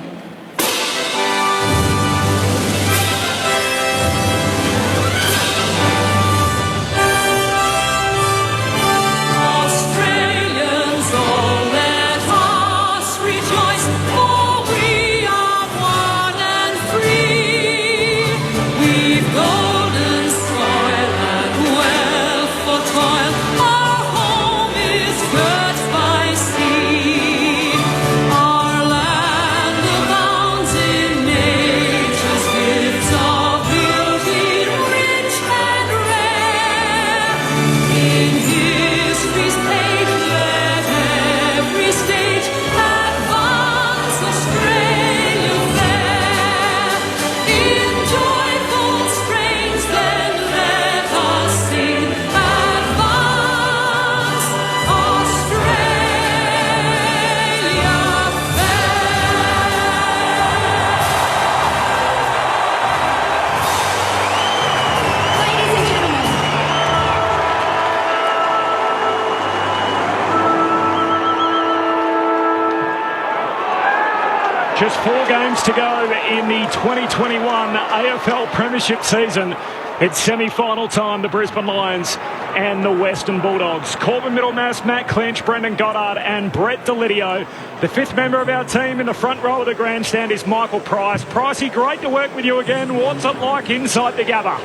S1: Just 4 games to go in the 2021 AFL Premiership season. It's semi-final time. The Brisbane Lions and the Western Bulldogs. Corbin Middlemass, Matt Clinch, Brendan Goddard and Brett Delidio. The fifth member of our team in the front row of the grandstand is Michael Price. Pricey, great to work with you again. What's it like inside the Gabba?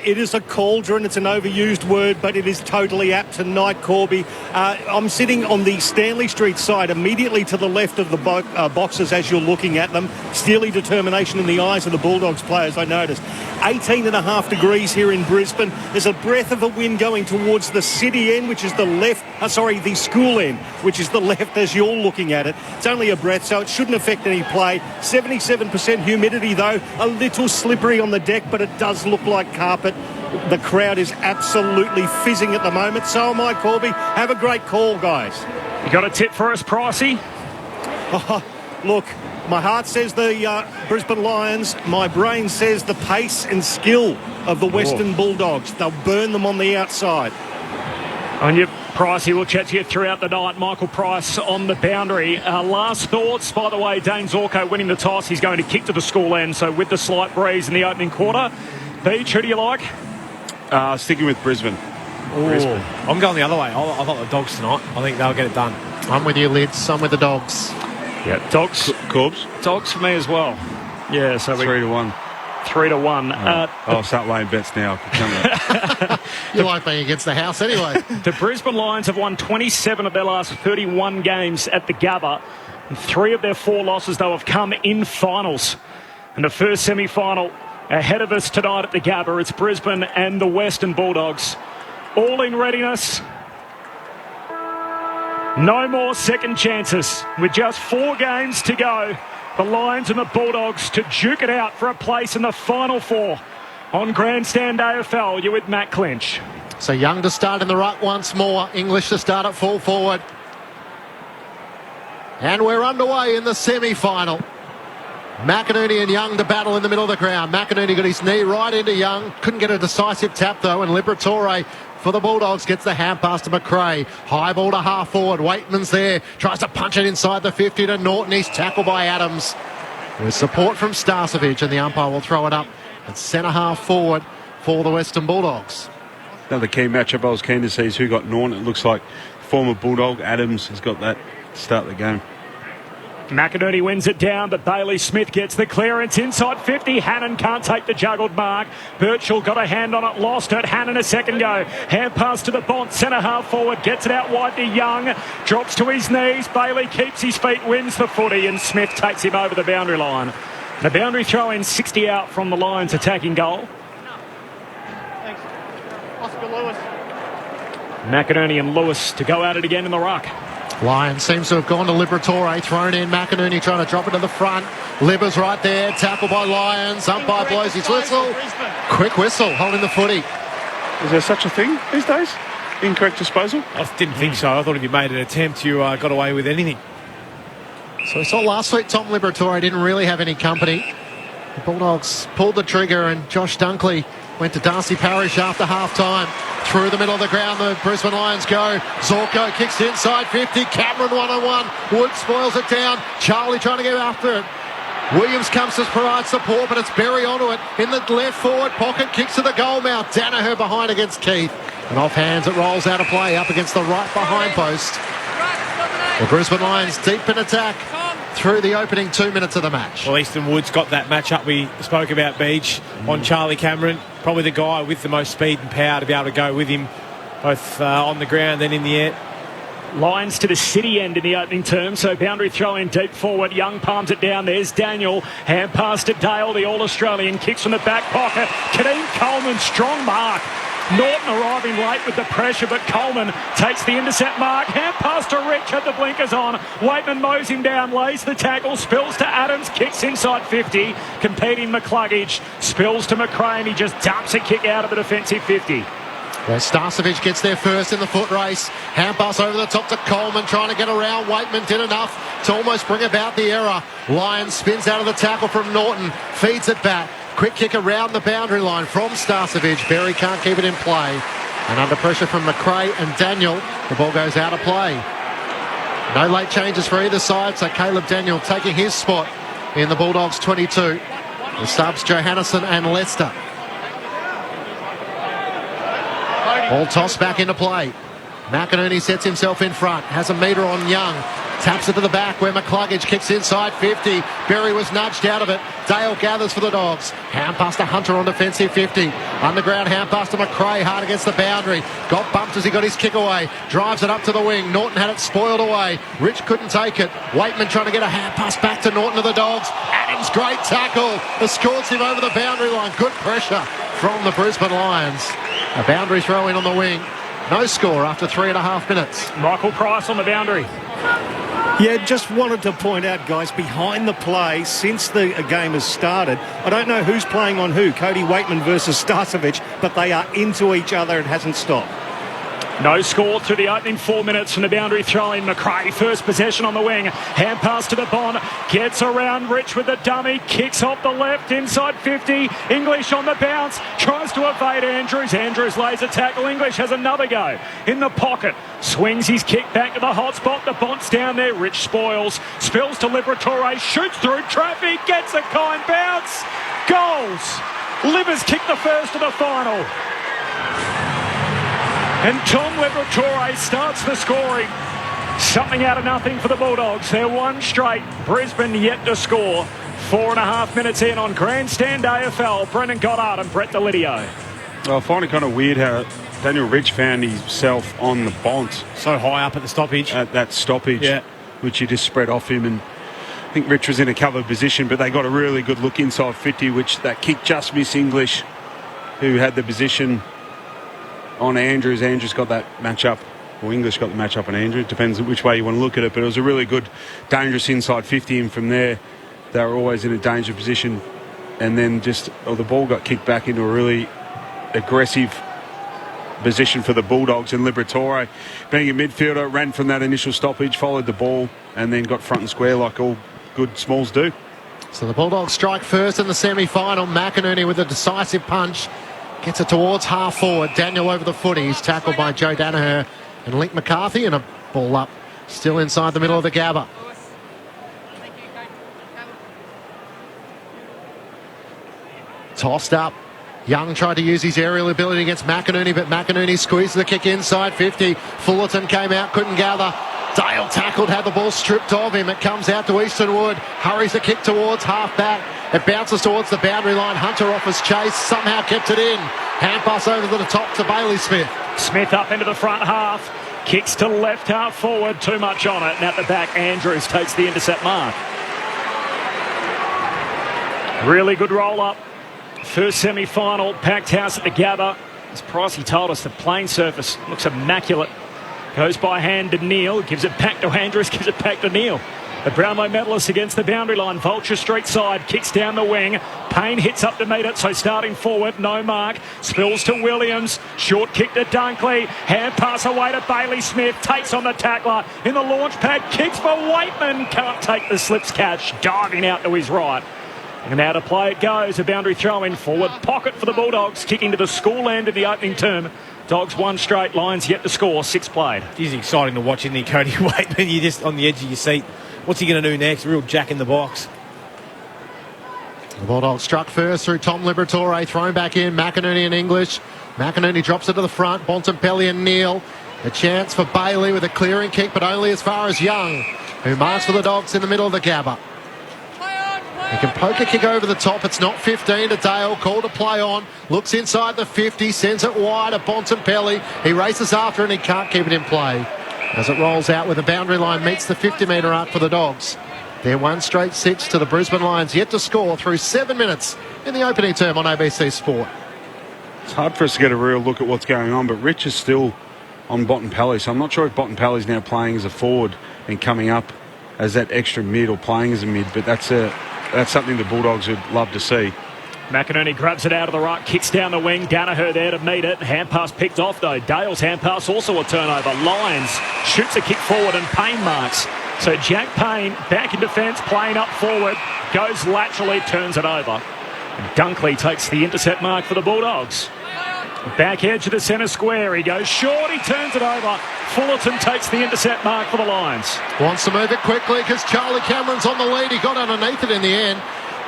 S13: It is a cauldron. It's an overused word, but it is totally apt tonight, Corby. I'm sitting on the Stanley Street side, immediately to the left of the boxes as you're looking at them. Steely determination in the eyes of the Bulldogs players, I noticed. 18.5 degrees here in Brisbane. There's a breath of a wind going towards the city end, which is the left. The school end, which is the left as you're looking at it. It's only a breath, so it shouldn't affect any play. 77% humidity, though. A little slippery on the deck, but it does look like carpet. The crowd is absolutely fizzing at the moment. So am I, Corby. Have a great call, guys.
S1: You got a tip for us, Pricey?
S13: Look, my heart says the Brisbane Lions. My brain says the pace and skill of the Western Bulldogs. They'll burn them on the outside.
S1: On your Pricey, we'll chat to you throughout the night. Michael Price on the boundary. Last thoughts, by the way, Dane Zorko winning the toss. He's going to kick to the school end, so with the slight breeze in the opening quarter. Beach, who do you like?
S5: Sticking with Brisbane.
S4: Brisbane. I'm going the other way. I thought the Dogs tonight. I think they'll get it done.
S3: I'm with you, Lids. I'm with the Dogs.
S1: Yeah, Dogs.
S5: Corbs?
S1: Dogs for me as well. Yeah, so
S5: 3-1.
S1: 3-1.
S5: I'll start laying bets now.
S3: You like being against the house anyway.
S1: The Brisbane Lions have won 27 of their last 31 games at the Gabba. And 3 of their 4 losses, though, have come in finals. And the first semi-final ahead of us tonight at the Gabba. It's Brisbane and the Western Bulldogs. All in readiness. No more second chances. With just 4 games to go, the Lions and the Bulldogs to duke it out for a place in the Final 4. On Grandstand AFL, you're with Matt Clinch.
S3: So Young to start in the ruck once more. English to start at full forward. And we're underway in the semi-final. McInerney and Young to battle in the middle of the ground. McInerney got his knee right into Young. Couldn't get a decisive tap, though, and Liberatore for the Bulldogs gets the hand pass to McRae. High ball to half forward. Waitman's there. Tries to punch it inside the 50 to Norton. He's tackled by Adams. With support from Starcevic, and the umpire will throw it up at centre half forward for the Western Bulldogs.
S5: Another key matchup I was keen to see is who got Norton. It looks like former Bulldog Adams has got that to start the game.
S1: McInerney wins it down, but Bailey Smith gets the clearance inside 50. Hannon can't take the juggled mark. Birchall got a hand on it, lost it. Hannon a second go. Hand pass to the Bont, centre half forward, gets it out wide to Young. Drops to his knees. Bailey keeps his feet, wins the footy, and Smith takes him over the boundary line. The boundary throw in 60 out from the Lions attacking goal.
S13: Thanks. Oscar Lewis.
S1: McInerney and Lewis to go at it again in the ruck.
S3: Lions seems to have gone to Liberatore, thrown in. McInerney trying to drop it to the front. Libber's right there, tackled by Lions. Umpire blows his whistle. Quick whistle, holding the footy.
S5: Is there such a thing these days? Incorrect disposal?
S4: I didn't think so. I thought if you made an attempt, you got away with anything.
S3: So we saw last week Tom Liberatore didn't really have any company. The Bulldogs pulled the trigger, and Josh Dunkley went to Darcy Parish after half-time. Through the middle of the ground, the Brisbane Lions go. Zorko kicks inside 50. Cameron one-on-one. Wood spoils it down. Charlie trying to get after it. Williams comes to provide support, but it's Berry onto it. In the left forward pocket, kicks to the goal mouth. Danaher behind against Keith. And off hands, it rolls out of play up against the right behind post. The Brisbane Lions deep in attack through the opening 2 minutes of the match.
S4: Well, Easton Wood's got that matchup we spoke about, Beach, on Charlie Cameron. Probably the guy with the most speed and power to be able to go with him, both on the ground and in the air.
S1: Lions to the city end in the opening term, so boundary throw in deep forward. Young palms it down. There's Daniel. Hand pass to Dale, the All-Australian. Kicks from the back pocket. Kadeem Coleman, strong mark. Norton arriving late with the pressure, but Coleman takes the intercept mark. Hand pass to Rich, had the blinkers on. Waitman mows him down, lays the tackle, spills to Adams, kicks inside 50. Competing McCluggage, spills to McRae, and he just dumps a kick out of the defensive 50.
S3: Well, Starcevic gets there first in the foot race. Hand pass over the top to Coleman, trying to get around. Waitman did enough to almost bring about the error. Lyons spins out of the tackle from Norton, feeds it back. Quick kick around the boundary line from Starcevic. Berry can't keep it in play. And under pressure from McRae and Daniel, the ball goes out of play. No late changes for either side, so Caleb Daniel taking his spot in the Bulldogs 22. The subs, Johannesson and Lester. Ball tossed back into play. McInerney sets himself in front, has a metre on Young, taps it to the back where McCluggage kicks inside 50. Berry was nudged out of it. Dale gathers for the Dogs. Hand pass to Hunter on defensive 50. Underground hand pass to McRae, hard against the boundary. Got bumped as he got his kick away. Drives it up to the wing. Norton had it spoiled away. Rich couldn't take it. Waitman trying to get a hand pass back to Norton of the Dogs. Adams, great tackle. Escorts him over the boundary line. Good pressure from the Brisbane Lions. A boundary throw in on the wing. No score after 3.5 minutes.
S1: Michael Price on the boundary.
S13: Yeah, just wanted to point out, guys, behind the play, since the game has started, I don't know who's playing on who, Cody Waitman versus Starcevic, but they are into each other. It hasn't stopped.
S1: No score through the opening 4 minutes from the boundary throw-in. McRae, first possession on the wing. Hand pass to the Bond. Gets around Rich with the dummy. Kicks off the left, inside 50. English on the bounce. Tries to evade Andrews. Andrews lays a tackle. English has another go. In the pocket. Swings his kick back to the hot spot. The Bond's down there. Rich spoils. Spills to Liberatore. Shoots through traffic. Gets a kind bounce. Goals. Livers kick the first of the final. And Tom Liberatore starts the scoring. Something out of nothing for the Bulldogs. They're one straight. Brisbane yet to score. 4.5 minutes in on Grandstand AFL. Brendan Goddard and Brett Delidio.
S5: Well, I find it kind of weird how Daniel Rich found himself on the Bont.
S4: So high up at the stoppage.
S5: At that stoppage,
S4: yeah.
S5: Which he just spread off him. And I think Rich was in a covered position, but they got a really good look inside 50, which that kick just missed English, who had the position on Andrews. Andrews got that match up, or English got the match up on Andrews. Depends on which way you want to look at it, but it was a really good, dangerous inside 50, and from there, they were always in a dangerous position. And then the ball got kicked back into a really aggressive position for the Bulldogs, and Liberatore, being a midfielder, ran from that initial stoppage, followed the ball, and then got front and square like all good smalls do.
S3: So the Bulldogs strike first in the semi-final. McInerney with a decisive punch. Gets it towards half forward. Daniel over the footy. He's tackled by Joe Danaher and Link McCarthy, and a ball up still inside the middle of the Gabba. Tossed up. Young tried to use his aerial ability against McInerney, but McInerney squeezed the kick inside 50. Fullerton came out, couldn't gather. Dale tackled, had the ball stripped of him. It comes out to Easton Wood. Hurries the kick towards half back. It bounces towards the boundary line. Hunter offers chase. Somehow kept it in. Hand pass over to the top to Bailey Smith.
S1: Smith up into the front half. Kicks to left half forward. Too much on it. And at the back, Andrews takes the intercept mark. Really good roll-up. First semi-final. Packed house at the Gabba. As Pricey told us, the playing surface looks immaculate. Goes by hand to Neal. Gives it back to Andrews. Gives it back to Neal. The Brownlow medalist against the boundary line. Vulture Street side. Kicks down the wing. Payne hits up to meet it. So starting forward. No mark. Spills to Williams. Short kick to Dunkley. Hand pass away to Bailey Smith. Takes on the tackler. In the launch pad. Kicks for Waitman. Can't take the slips catch. Diving out to his right. And now to play it goes. A boundary throw in. Forward pocket for the Bulldogs. Kicking to the school end in the opening term. Dogs one straight. Lions yet to score. 6 played.
S4: It is exciting to watch, isn't he, Cody Waitman? You're just on the edge of your seat. What's he going to do next? Real jack in the box.
S3: The Bulldogs struck first through Tom Liberatore. Thrown back in. McInerney and English. McInerney drops it to the front. Bontempelli and Neal. A chance for Bailey with a clearing kick, but only as far as Young, who marks for the Dogs in the middle of the Gabba. He can poke a kick over the top. It's not 15 to Dale. Call to play on. Looks inside the 50. Sends it wide at Bontempelli. He races after and he can't keep it in play. As it rolls out with the boundary line meets the 50-metre arc for the Dogs. They're one straight 6 to the Brisbane Lions, yet to score through 7 minutes in the opening term on ABC Sport.
S5: It's hard for us to get a real look at what's going on, but Rich is still on Bontempelli, so I'm not sure if Bontempelli's now playing as a forward and coming up as that extra mid or playing as a mid, but that's something the Bulldogs would love to see.
S1: McInerney grabs it out of the right, kicks down the wing. Danaher there to meet it. Hand pass picked off though. Dale's hand pass also a turnover. Lyons shoots a kick forward and Payne marks. So Jack Payne back in defence, playing up forward, goes laterally, turns it over. And Dunkley takes the intercept mark for the Bulldogs. Back edge of the centre square. He goes short, he turns it over. Fullerton takes the intercept mark for the Lions.
S3: Wants to move it quickly because Charlie Cameron's on the lead. He got underneath it in the end.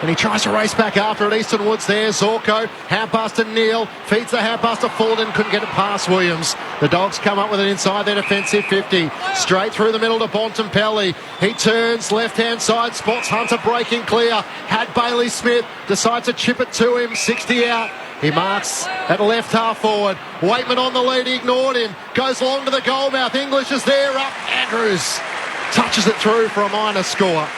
S3: And he tries to race back after it. Easton Woods there. Zorko, hand pass to Neal. Feeds the hand pass to Fulton. Couldn't get it past Williams. The Dogs come up with it inside their defensive 50. Straight through the middle to Bontempelli. He turns left-hand side. Spots Hunter breaking clear. Had Bailey Smith. Decides to chip it to him. 60 out. He marks at left half forward. Waitman on the lead. He ignored him. Goes long to the goal mouth. English is there. Up. Andrews touches it through for a minor score.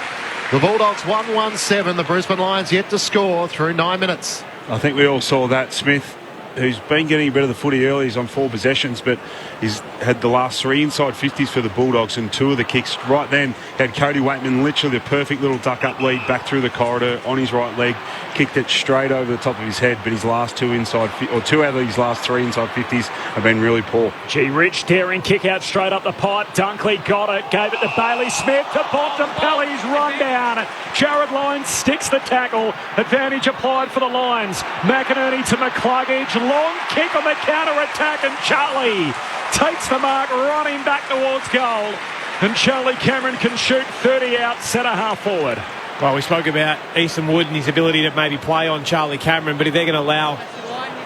S3: The Bulldogs 1-1-7. The Brisbane Lions yet to score through 9 minutes.
S5: I think we all saw that. Smith, who's been getting a bit of the footy early, he's on 4 possessions, but he's had the last 3 inside 50s for the Bulldogs and 2 of the kicks. Right then, had Cody Waitman literally a perfect little duck-up lead back through the corridor on his right leg, kicked it straight over the top of his head, but his last 2 out of his last 3 inside 50s have been really poor.
S1: G. Rich daring kick out straight up the pipe. Dunkley got it, gave it to Bailey Smith, to Bontempelli's run down. Jared Lyons sticks the tackle. Advantage applied for the Lions. McInerney to McCluggage. Long kick on the counter-attack, and Charlie takes the mark, running back towards goal. And Charlie Cameron can shoot 30 out, centre half forward.
S4: Well, we spoke about Easton Wood and his ability to maybe play on Charlie Cameron, but if they're going to allow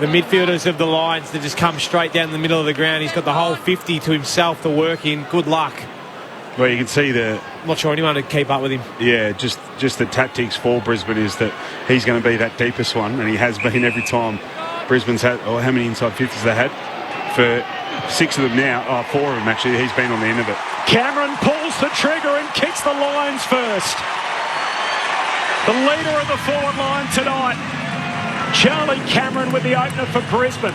S4: the midfielders of the Lions to just come straight down the middle of the ground, he's got the whole 50 to himself to work in. Good luck.
S5: Well, you can see
S4: I'm not sure anyone would keep up with him.
S5: Yeah, just the tactics for Brisbane is that he's going to be that deepest one, and he has been every time Brisbane's had, or how many inside 50s they had? For 6 of them now, 4 of them actually, he's been on the end of it.
S1: Cameron pulls the trigger and kicks the Lions first. The leader of the forward line tonight, Charlie Cameron with the opener for Brisbane.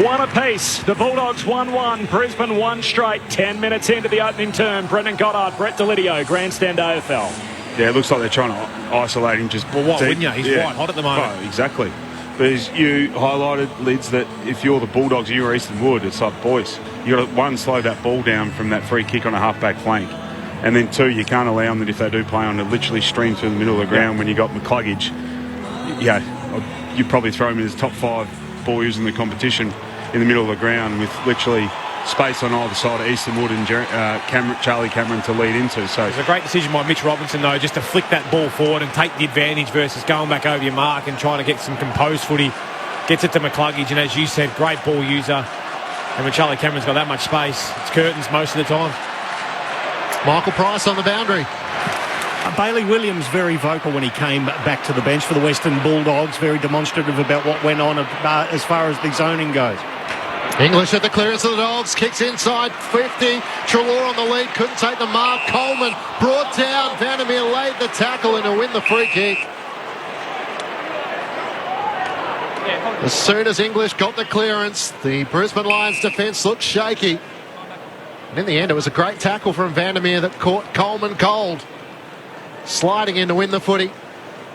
S1: 1 apiece. The Bulldogs 1-1. Brisbane 1 straight. 10 minutes into the opening term. Brendan Goddard, Brett Delidio, Grandstand AFL.
S5: Yeah, it looks like they're trying to isolate him just.
S4: Well, what wouldn't you? He's white hot at the moment.
S5: Oh, exactly. But as you highlighted, Lids, that if you're the Bulldogs, you're Easton Wood, it's like, boys, you got to, 1, slow that ball down from that free kick on a half-back flank. And then 2, you can't allow them that if they do play on to literally stream through the middle of the ground when you got McCluggage. Yeah, you'd probably throw him in his top 5 ball users in the competition in the middle of the ground with literally space on either side of Easton Wood and Charlie Cameron to lead into. So
S4: it's a great decision by Mitch Robinson, though, just to flick that ball forward and take the advantage versus going back over your mark and trying to get some composed footy. Gets it to McCluggage, and as you said, great ball user. And when Charlie Cameron's got that much space, it's curtains most of the time.
S3: Michael Price on the boundary.
S13: Bailey Williams very vocal when he came back to the bench for the Western Bulldogs, very demonstrative about what went on as far as the zoning goes.
S3: English at the clearance of the Dogs, kicks inside 50. Treloar on the lead, couldn't take the mark. Coleman brought down. Vandermeer laid the tackle and to win the free kick. As soon as English got the clearance, the Brisbane Lions defence looked shaky. And in the end, it was a great tackle from Vandermeer that caught Coleman cold. Sliding in to win the footy.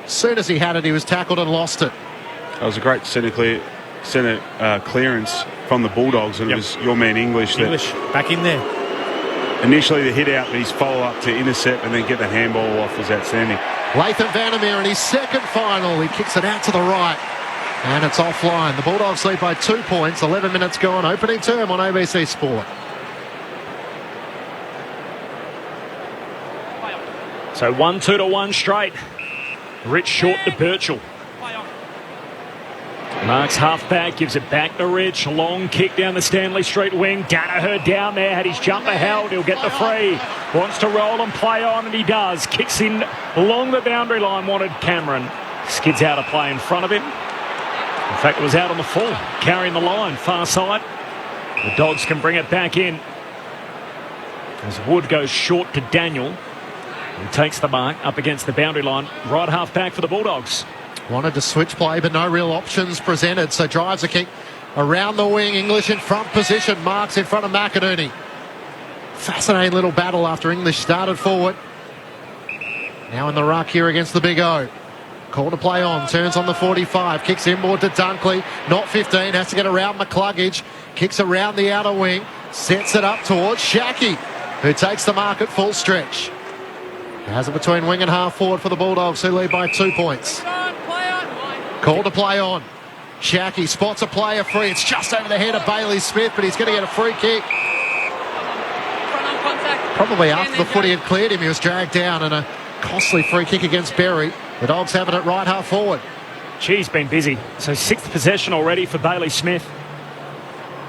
S3: As soon as he had it, he was tackled and lost it.
S5: That was a great centre clearance from the Bulldogs, and it was your man English
S4: back in there.
S5: Initially the hit out, but his follow-up to intercept and then get the handball off was outstanding.
S3: Latham Vandermeer in his second final. He kicks it out to the right. And it's offline. The Bulldogs lead by 2 points. 11 minutes gone. Opening term on ABC Sport.
S1: So 1-2 to 1 straight. Rich short to Birchall. Marks half back, gives it back to Rich. Long kick down the Stanley Street wing. Danaher down there, had his jumper held. He'll get the free. Wants to roll and play on, and he does. Kicks in along the boundary line, wanted Cameron. Skids out of play in front of him. In fact, it was out on the full, carrying the line, far side. The Dogs can bring it back in. As Wood goes short to Daniel. He takes the mark up against the boundary line. Right half back for the Bulldogs.
S3: Wanted to switch play, but no real options presented. So drives a kick around the wing. English in front position. Marks in front of McInerney. Fascinating little battle after English started forward. Now in the ruck here against the Big O. Call to play on. Turns on the 45. Kicks inboard to Dunkley. Not 15. Has to get around McCluggage. Kicks around the outer wing. Sets it up towards Shaki, who takes the mark at full stretch. Has it between wing and half forward for the Bulldogs, who lead by 2 points. Call to play on. Shaki spots a player free. It's just over the head of Bailey Smith, but he's going to get a free kick. Probably after the footy had cleared him, he was dragged down, and a costly free kick against Berry. The Dogs have it at right half forward.
S1: She's been busy. So 6th possession already for Bailey Smith.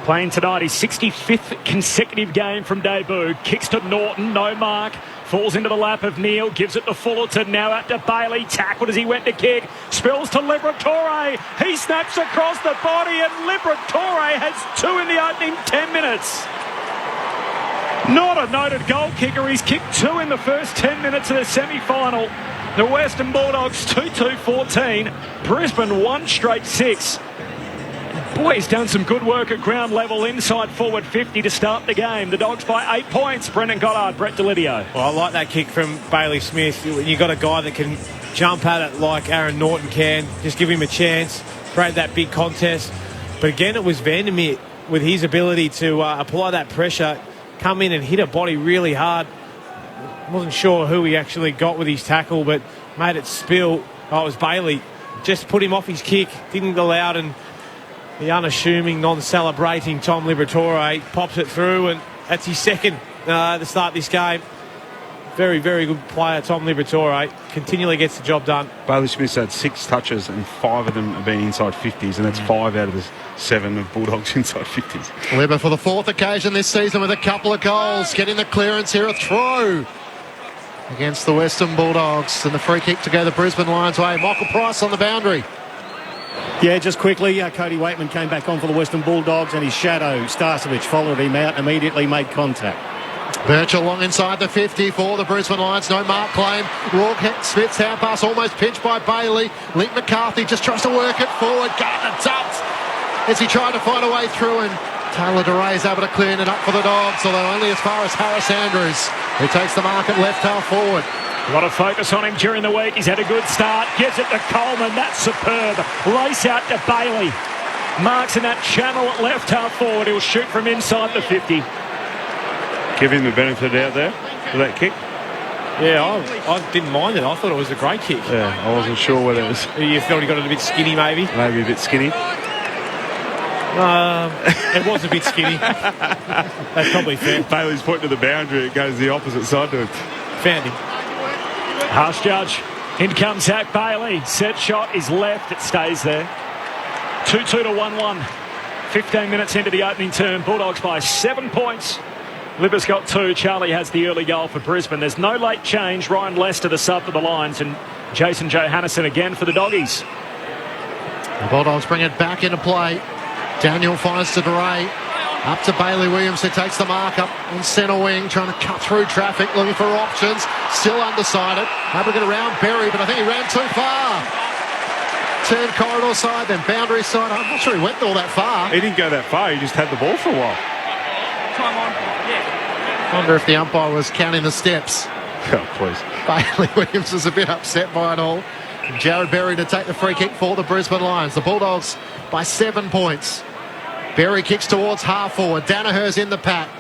S1: Playing tonight his 65th consecutive game from debut. Kicks to Norton, no mark. Falls into the lap of Neil, gives it to Fullerton, now out to Bailey, tackled as he went to kick, spills to Liberatore, he snaps across the body and Liberatore has 2 in the opening 10 minutes. Not a noted goal kicker, he's kicked 2 in the first 10 minutes of the semi-final. The Western Bulldogs 2-2-14, Brisbane 1 straight 6. Boy, he's done some good work at ground level, inside forward 50 to start the game. The Dogs by 8 points. Brendan Goddard, Brett Delidio.
S4: Well, I like that kick from Bailey Smith. You've got a guy that can jump at it like Aaron Norton can. Just give him a chance, create that big contest. But again, it was Vandermeer with his ability to apply that pressure, come in and hit a body really hard. Wasn't sure who he actually got with his tackle, but made it spill. Oh, it was Bailey. Just put him off his kick, didn't allow it, and the unassuming, non-celebrating Tom Liberatore pops it through, and that's his second to start this game. Very, very good player, Tom Liberatore. Continually gets the job done.
S5: Bailey Smith's had 6 touches and 5 of them have been inside 50s, and that's 5 out of the 7 of Bulldogs inside 50s.
S3: Libba for the 4th occasion this season with a couple of goals. Getting the clearance here, a throw against the Western Bulldogs. And the free kick to go the Brisbane Lions way. Michael Price on the boundary.
S13: Yeah, just quickly, Cody Waitman came back on for the Western Bulldogs and his shadow, Starcevic, followed him out and immediately made contact.
S3: Birchall long inside the 50 for the Brisbane Lions. No mark claim. Rourke Smith's hand pass almost pinched by Bailey. Link McCarthy just tries to work it forward. Gardner ducked as he tried to find a way through, and Taylor DeRay's able to clean it up for the Dogs, although only as far as Harris Andrews, who takes the mark at left half forward.
S1: A lot of focus on him during the week. He's had a good start. Gives it to Coleman. That's superb. Lace out to Bailey. Marks in that channel at left half forward. He'll shoot from inside the 50.
S5: Give him the benefit out there for that kick.
S4: Yeah, I didn't mind it. I thought it was a great kick.
S5: Yeah, I wasn't sure whether it was...
S4: You thought he got it a bit skinny, maybe?
S5: Maybe a bit skinny.
S4: It was a bit skinny. That's probably fair.
S5: Bailey's pointing to the boundary. It goes the opposite side to him.
S4: Found him.
S1: Harsh judge. In comes Zach Bailey. Set shot is left. It stays there. 2-2 to 1-1. 15 minutes into the opening term. Bulldogs by 7 points. Libba's got 2. Charlie has the early goal for Brisbane. There's no late change. Ryan Lester, the sub for the Lions, and Jason Johannesson again for the Doggies.
S3: The Bulldogs bring it back into play. Daniel finds to DeRay. Up to Bailey Williams, who takes the mark up on centre wing, trying to cut through traffic, looking for options. Still undecided. Able to get around Berry, but I think he ran too far. Turn corridor side, then boundary side. I'm not sure he went all that far.
S5: He didn't go that far. He just had the ball for a while.
S16: Time on. Yeah.
S3: Wonder if the umpire was counting the steps.
S5: Oh, please.
S3: Bailey Williams was a bit upset by it all. And Jared Berry to take the free kick for the Brisbane Lions. The Bulldogs by 7 points. Berry kicks towards half forward. Danaher's in the pack.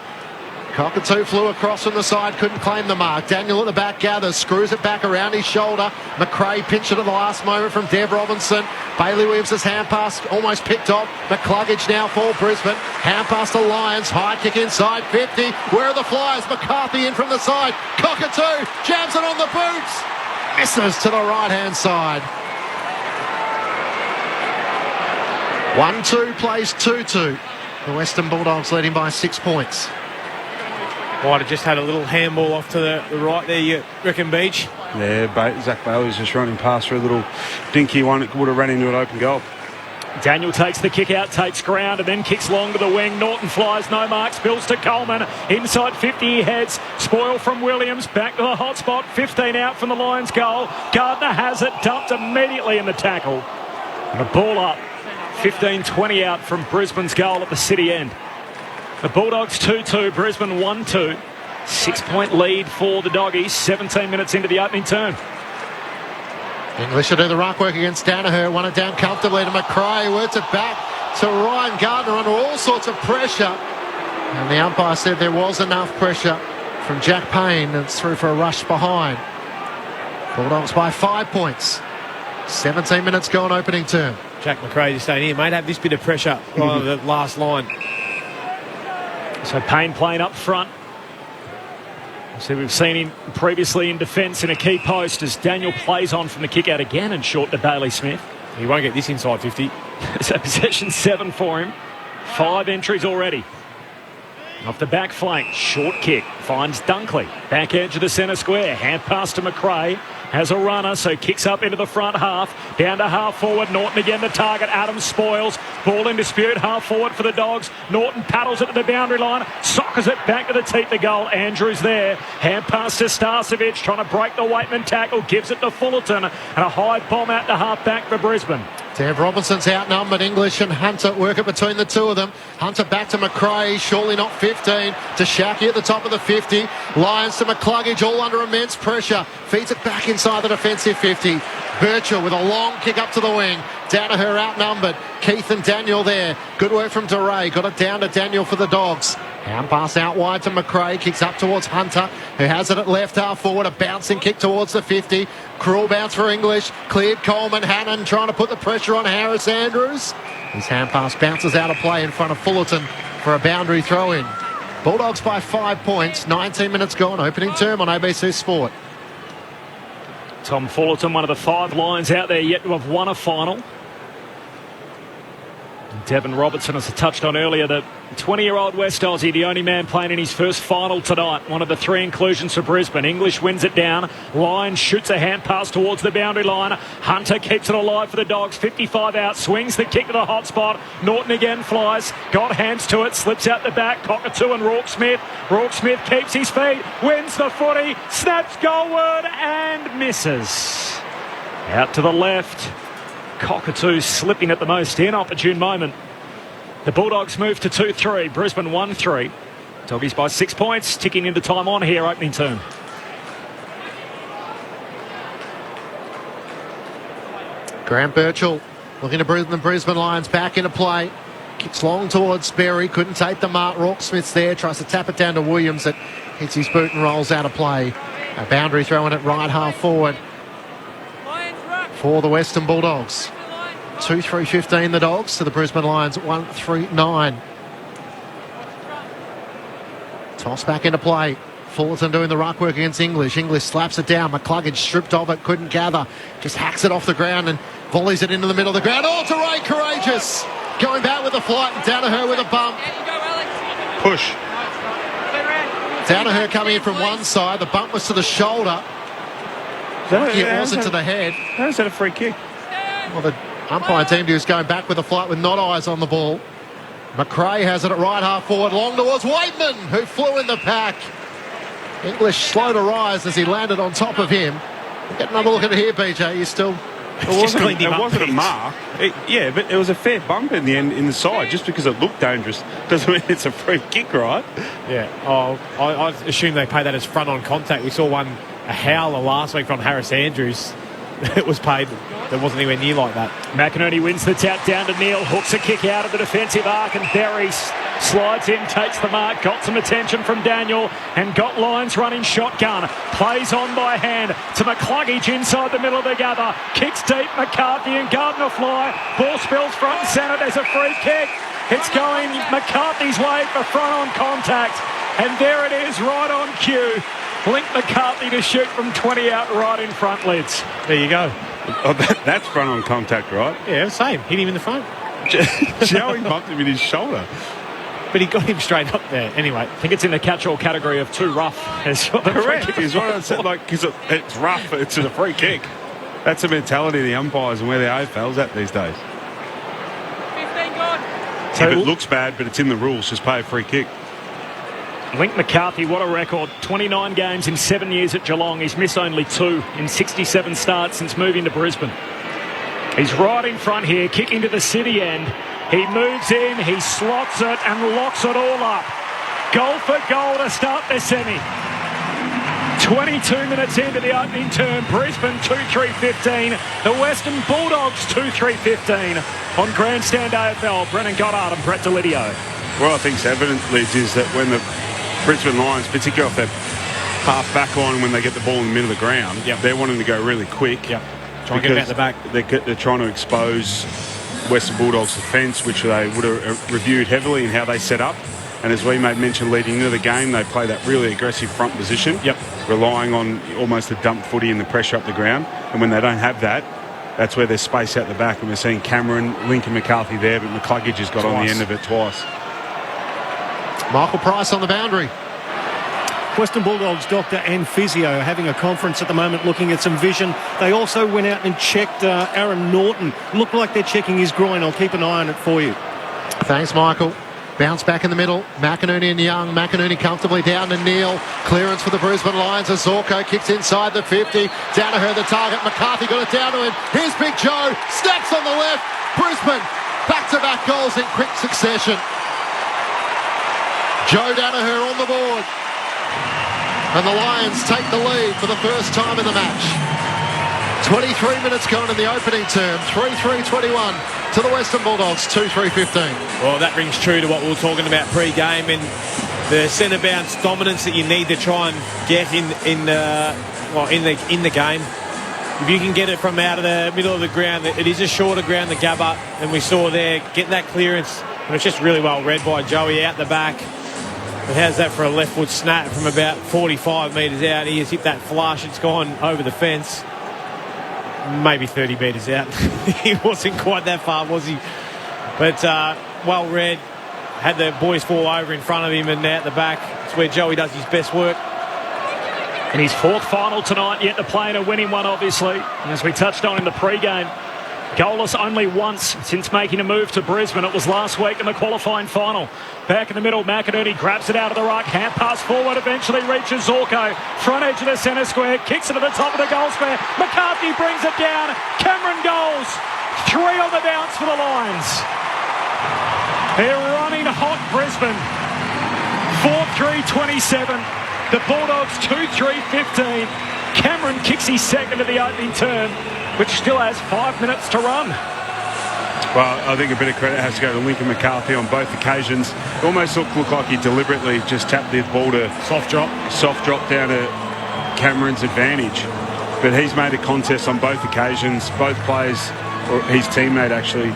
S3: Cockatoo flew across from the side, couldn't claim the mark. Daniel at the back gathers, screws it back around his shoulder. McRae pinched it at the last moment from Dev Robinson. Bailey Williams' hand pass almost picked off. McCluggage now for Brisbane. Hand pass to Lions. High kick inside 50. Where are the Flyers? McCarthy in from the side. Cockatoo jams it on the boots. Misses to the right-hand side. 1-2 plays 2-2. The Western Bulldogs leading by 6 points.
S4: Might have just had a little handball off to the right there, you reckon, Beach?
S5: Yeah, Zach Bailey's just running past for a little dinky one. It would have ran into an open goal.
S1: Daniel takes the kick out, takes ground, and then kicks long to the wing. Norton flies, no mark, spills to Coleman. Inside 50 he heads. Spoil from Williams, back to the hot spot. 15 out from the Lions' goal. Gardner has it, dumped immediately in the tackle. And a ball up. 15-20 out from Brisbane's goal at the city end. The Bulldogs 2-2, Brisbane 1-2. 6-point lead for the Doggies, 17 minutes into the opening term.
S3: English will do the ruck work against Danaher. Won it down comfortably to McRae. Works it back to Ryan Gardner under all sorts of pressure. And the umpire said there was enough pressure from Jack Payne. It's through for a rush behind. Bulldogs by 5 points. 17 minutes gone opening term.
S4: Jack McRae just saying, here, mate, have this bit of pressure on the last line.
S1: So Payne playing up front. So we've seen him previously in defence in a key post as Daniel plays on from the kick out again and short to Bailey Smith.
S4: He won't get this inside 50.
S1: So possession 7 for him. 5 entries already. Off the back flank, short kick, finds Dunkley. Back edge of the centre square, hand pass to McRae. Has a runner, so kicks up into the front half. Down to half forward, Norton again the target. Adams spoils. Ball in dispute, half forward for the Dogs. Norton paddles it to the boundary line. Sockers it back to the teeth of goal. Andrews there. Hand pass to Starcevic, trying to break the Waitman tackle. Gives it to Fullerton. And a high bomb out to half back for Brisbane.
S3: Dev Robinson's outnumbered. English and Hunter work it between the two of them. Hunter back to McRae, surely not 15. To Shaki at the top of the 50. Lions to McCluggage, all under immense pressure. Feeds it back inside the defensive 50. Birchall with a long kick up to the wing. Danaher outnumbered. Keith and Daniel there. Good work from DeRay. Got it down to Daniel for the Dogs. Hand pass out wide to McRae. Kicks up towards Hunter, who has it at left half forward. A bouncing kick towards the 50. Cruel bounce for English. Cleared Coleman. Hannon trying to put the pressure on Harris Andrews. His hand pass bounces out of play in front of Fullerton for a boundary throw-in. Bulldogs by 5 points. 19 minutes gone. Opening term on ABC Sport.
S1: Tom Fullerton, one of the 5 Lions out there yet to have won a final. Devon Robertson, as I touched on earlier, the 20-year-old West Aussie, the only man playing in his first final tonight. One of the 3 inclusions for Brisbane. English wins it down. Lyons shoots a hand pass towards the boundary line. Hunter keeps it alive for the Dogs. 55 out, swings the kick to the hot spot. Norton again flies. Got hands to it, slips out the back. Cockatoo and Rourke Smith. Rourke Smith keeps his feet, wins the footy, snaps goalward and misses. Out to the left. Cockatoo slipping at the most inopportune moment. The Bulldogs move to 2-3. Brisbane 1-3. Doggies by 6 points. Ticking into time on here, opening term.
S3: Grant Birchall looking to bring the Brisbane Lions back into play. Kicks long towards Berry. Couldn't take the mark. Rourke Smith's there. Tries to tap it down to Williams. It hits his boot and rolls out of play. A boundary throwing it right half forward for the Western Bulldogs. 2-3-15 the Dogs to the Brisbane Lions 1-3-9. Toss back into play. Fullerton doing the ruck work against English. English slaps it down. McCluggage stripped of it, couldn't gather. Just hacks it off the ground and volleys it into the middle of the ground. Oh, DeRay courageous. Going back with the flight and Danaher with a bump.
S5: Push.
S3: Danaher coming in from one side. The bump was to the shoulder. It wasn't to the head.
S5: How is that a free kick?
S3: Well, the umpire team was going back with the flight with not eyes on the ball. McRae has it at right half forward, long towards Waitman, who flew in the pack. English slow to rise as he landed on top of him. Get another look at it here, BJ. You still...
S5: It wasn't a mark. But it was a fair bump in the end, in the side, just because it looked dangerous. Doesn't mean it's a free kick, right?
S4: Yeah. Oh, I assume they pay that as front-on contact. We saw a howler last week from Harris Andrews. It was paid. That wasn't anywhere near like that.
S1: McInerney wins the tap down to Neil. Hooks a kick out of the defensive arc and Berry slides in, takes the mark, got some attention from Daniel and got Lyons running shotgun. Plays on by hand to McCluggage inside the middle of the gather. Kicks deep, McCarthy and Gardner fly. Ball spills front and centre. There's a free kick. It's going McCarthy's way for front on contact. And there it is, right on cue. Link McCarthy to shoot from 20 out right in front, Lids.
S4: There you go.
S5: Oh, that's front on contact, right?
S4: Yeah, same. Hit him in the front.
S5: Joey bumped him in his shoulder.
S4: But he got him straight up there. Anyway,
S1: I think it's in the catch-all category of too rough.
S5: Correct. Is what I said. Because it's rough. It's a free kick. That's the mentality of the umpires and where the AFL's at these days.
S16: 15 gone.
S5: If it looks bad, but it's in the rules, just pay a free kick.
S1: Link McCarthy, what a record. 29 games in 7 years at Geelong. He's missed only 2 in 67 starts since moving to Brisbane. He's right in front here, kicking to the city end. He moves in, he slots it and locks it all up. Goal for goal to start the semi. 22 minutes into the opening term. Brisbane 2-3-15. The Western Bulldogs 2-3-15. On Grandstand AFL, Brennan Goddard and Brett Delidio.
S5: What I think's evident, Liz, is that when the Brisbane Lions, particularly off their half back line when they get the ball in the middle of the ground, they're wanting to go really quick.
S4: Try and get it out the back.
S5: They're trying to expose Western Bulldogs' defence, which they would have reviewed heavily in how they set up. And as we made mention leading into the game, they play that really aggressive front position, relying on almost a dump footy and the pressure up the ground. And when they don't have that, that's where there's space out the back. And we're seeing Cameron, Lincoln McCarthy there, but McCluggage has got on the end of it twice.
S3: Michael Price on the boundary.
S13: Western Bulldogs doctor and physio are having a conference at the moment looking at some vision. They also went out and checked Aaron Norton. Looked like they're checking his groin. I'll keep an eye on it for you.
S3: Thanks, Michael. Bounce back in the middle. McInerney and Young. McInerney comfortably down to Neil. Clearance for the Brisbane Lions as Zorko kicks inside the 50. Danaher the target. McCarthy got it down to him. Here's Big Joe. Snaps on the left. Brisbane back-to-back goals in quick succession. Joe Danaher on the board. And the Lions take the lead for the first time in the match. 23 minutes gone in the opening term. 3-3-21 to the Western Bulldogs. 2-3-15. Well,
S4: that rings true to what we were talking about pre-game and the centre bounce dominance that you need to try and get in the game. If you can get it from out of the middle of the ground, it is a shorter ground, the Gabba, and we saw there get that clearance. And it's just really well read by Joey out the back. But how's that for a left foot snap from about 45 metres out? He has hit that flush. It's gone over the fence. Maybe 30 metres out. He wasn't quite that far, was he? But well read. Had the boys fall over in front of him and out the back. It's where Joey does his best work.
S1: In his fourth final tonight, yet to play in a winning one, obviously. And as we touched on in the pre-game, goalless only once since making a move to Brisbane. It was last week in the qualifying final. Back in the middle, McInerney grabs it out of the ruck. Hand pass forward, eventually reaches Zorko. Front edge of the centre square, kicks it to the top of the goal square. McCarthy brings it down. Cameron goals. 3 on the bounce for the Lions. They're running hot, Brisbane. 4-3-27. The Bulldogs 2-3-15. Cameron kicks his second of the opening term, which still has 5 minutes to run.
S5: Well, I think a bit of credit has to go to Lincoln McCarthy on both occasions. It almost looked like he deliberately just tapped the ball to soft drop down to Cameron's advantage. But he's made a contest on both occasions. Both players, or his teammate actually,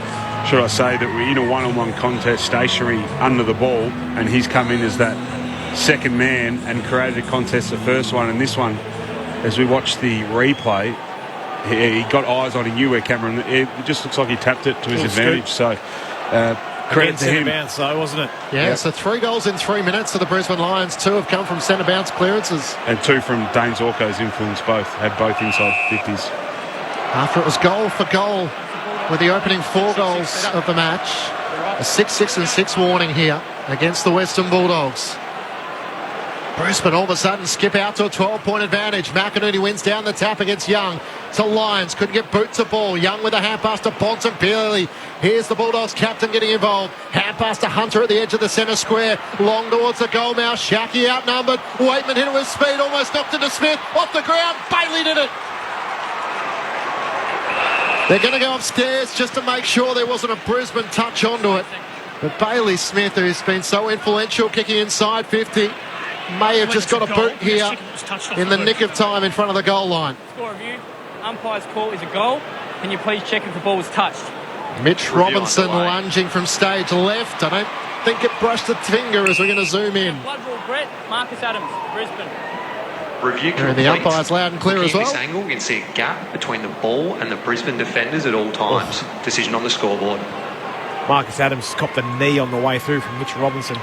S5: should I say, that were in a one-on-one contest, stationary under the ball, and he's come in as that second man and created a contest the first one. And this one, as we watch the replay, he got eyes on, he knew where Cameron, it just looks like he tapped it to his advantage. So credit to him.
S4: Bounce though, wasn't it?
S3: Yeah, so 3 goals in 3 minutes for the Brisbane Lions. 2 have come from centre bounce clearances.
S5: And 2 from Dane Zorko's influence, had both inside 50s.
S3: After it was goal for goal with the opening 4 goals of the match. A 6-6 and 6 warning here against the Western Bulldogs. Brisbane all of a sudden skip out to a 12-point advantage. McInerney wins down the tap against Young. To Lyons, couldn't get boots of ball. Young with a hand pass to Bontempelli. Here's the Bulldogs captain getting involved. Hand pass to Hunter at the edge of the centre square. Long towards the goal mouth. Shaki outnumbered. Waitman hit it with speed, almost knocked into Smith. Off the ground, Bailey did it. They're going to go upstairs just to make sure there wasn't a Brisbane touch onto it. But Bailey Smith, who's been so influential, kicking inside 50, may have just got a boot here in the nick of time in front of the goal line.
S16: Score review. Umpire's call is a goal. Can you please check if the ball was touched?
S3: Mitch Robinson lunging from stage left. I don't think it brushed the finger as we're going to zoom in.
S16: Blood rule, Brett. Marcus Adams, Brisbane.
S14: Review complete.
S3: And the umpire's loud and clear as well.
S14: This angle, you can see a gap between the ball and the Brisbane defenders at all times. Decision on the scoreboard.
S4: Marcus Adams copped a knee on the way through from Mitch Robinson.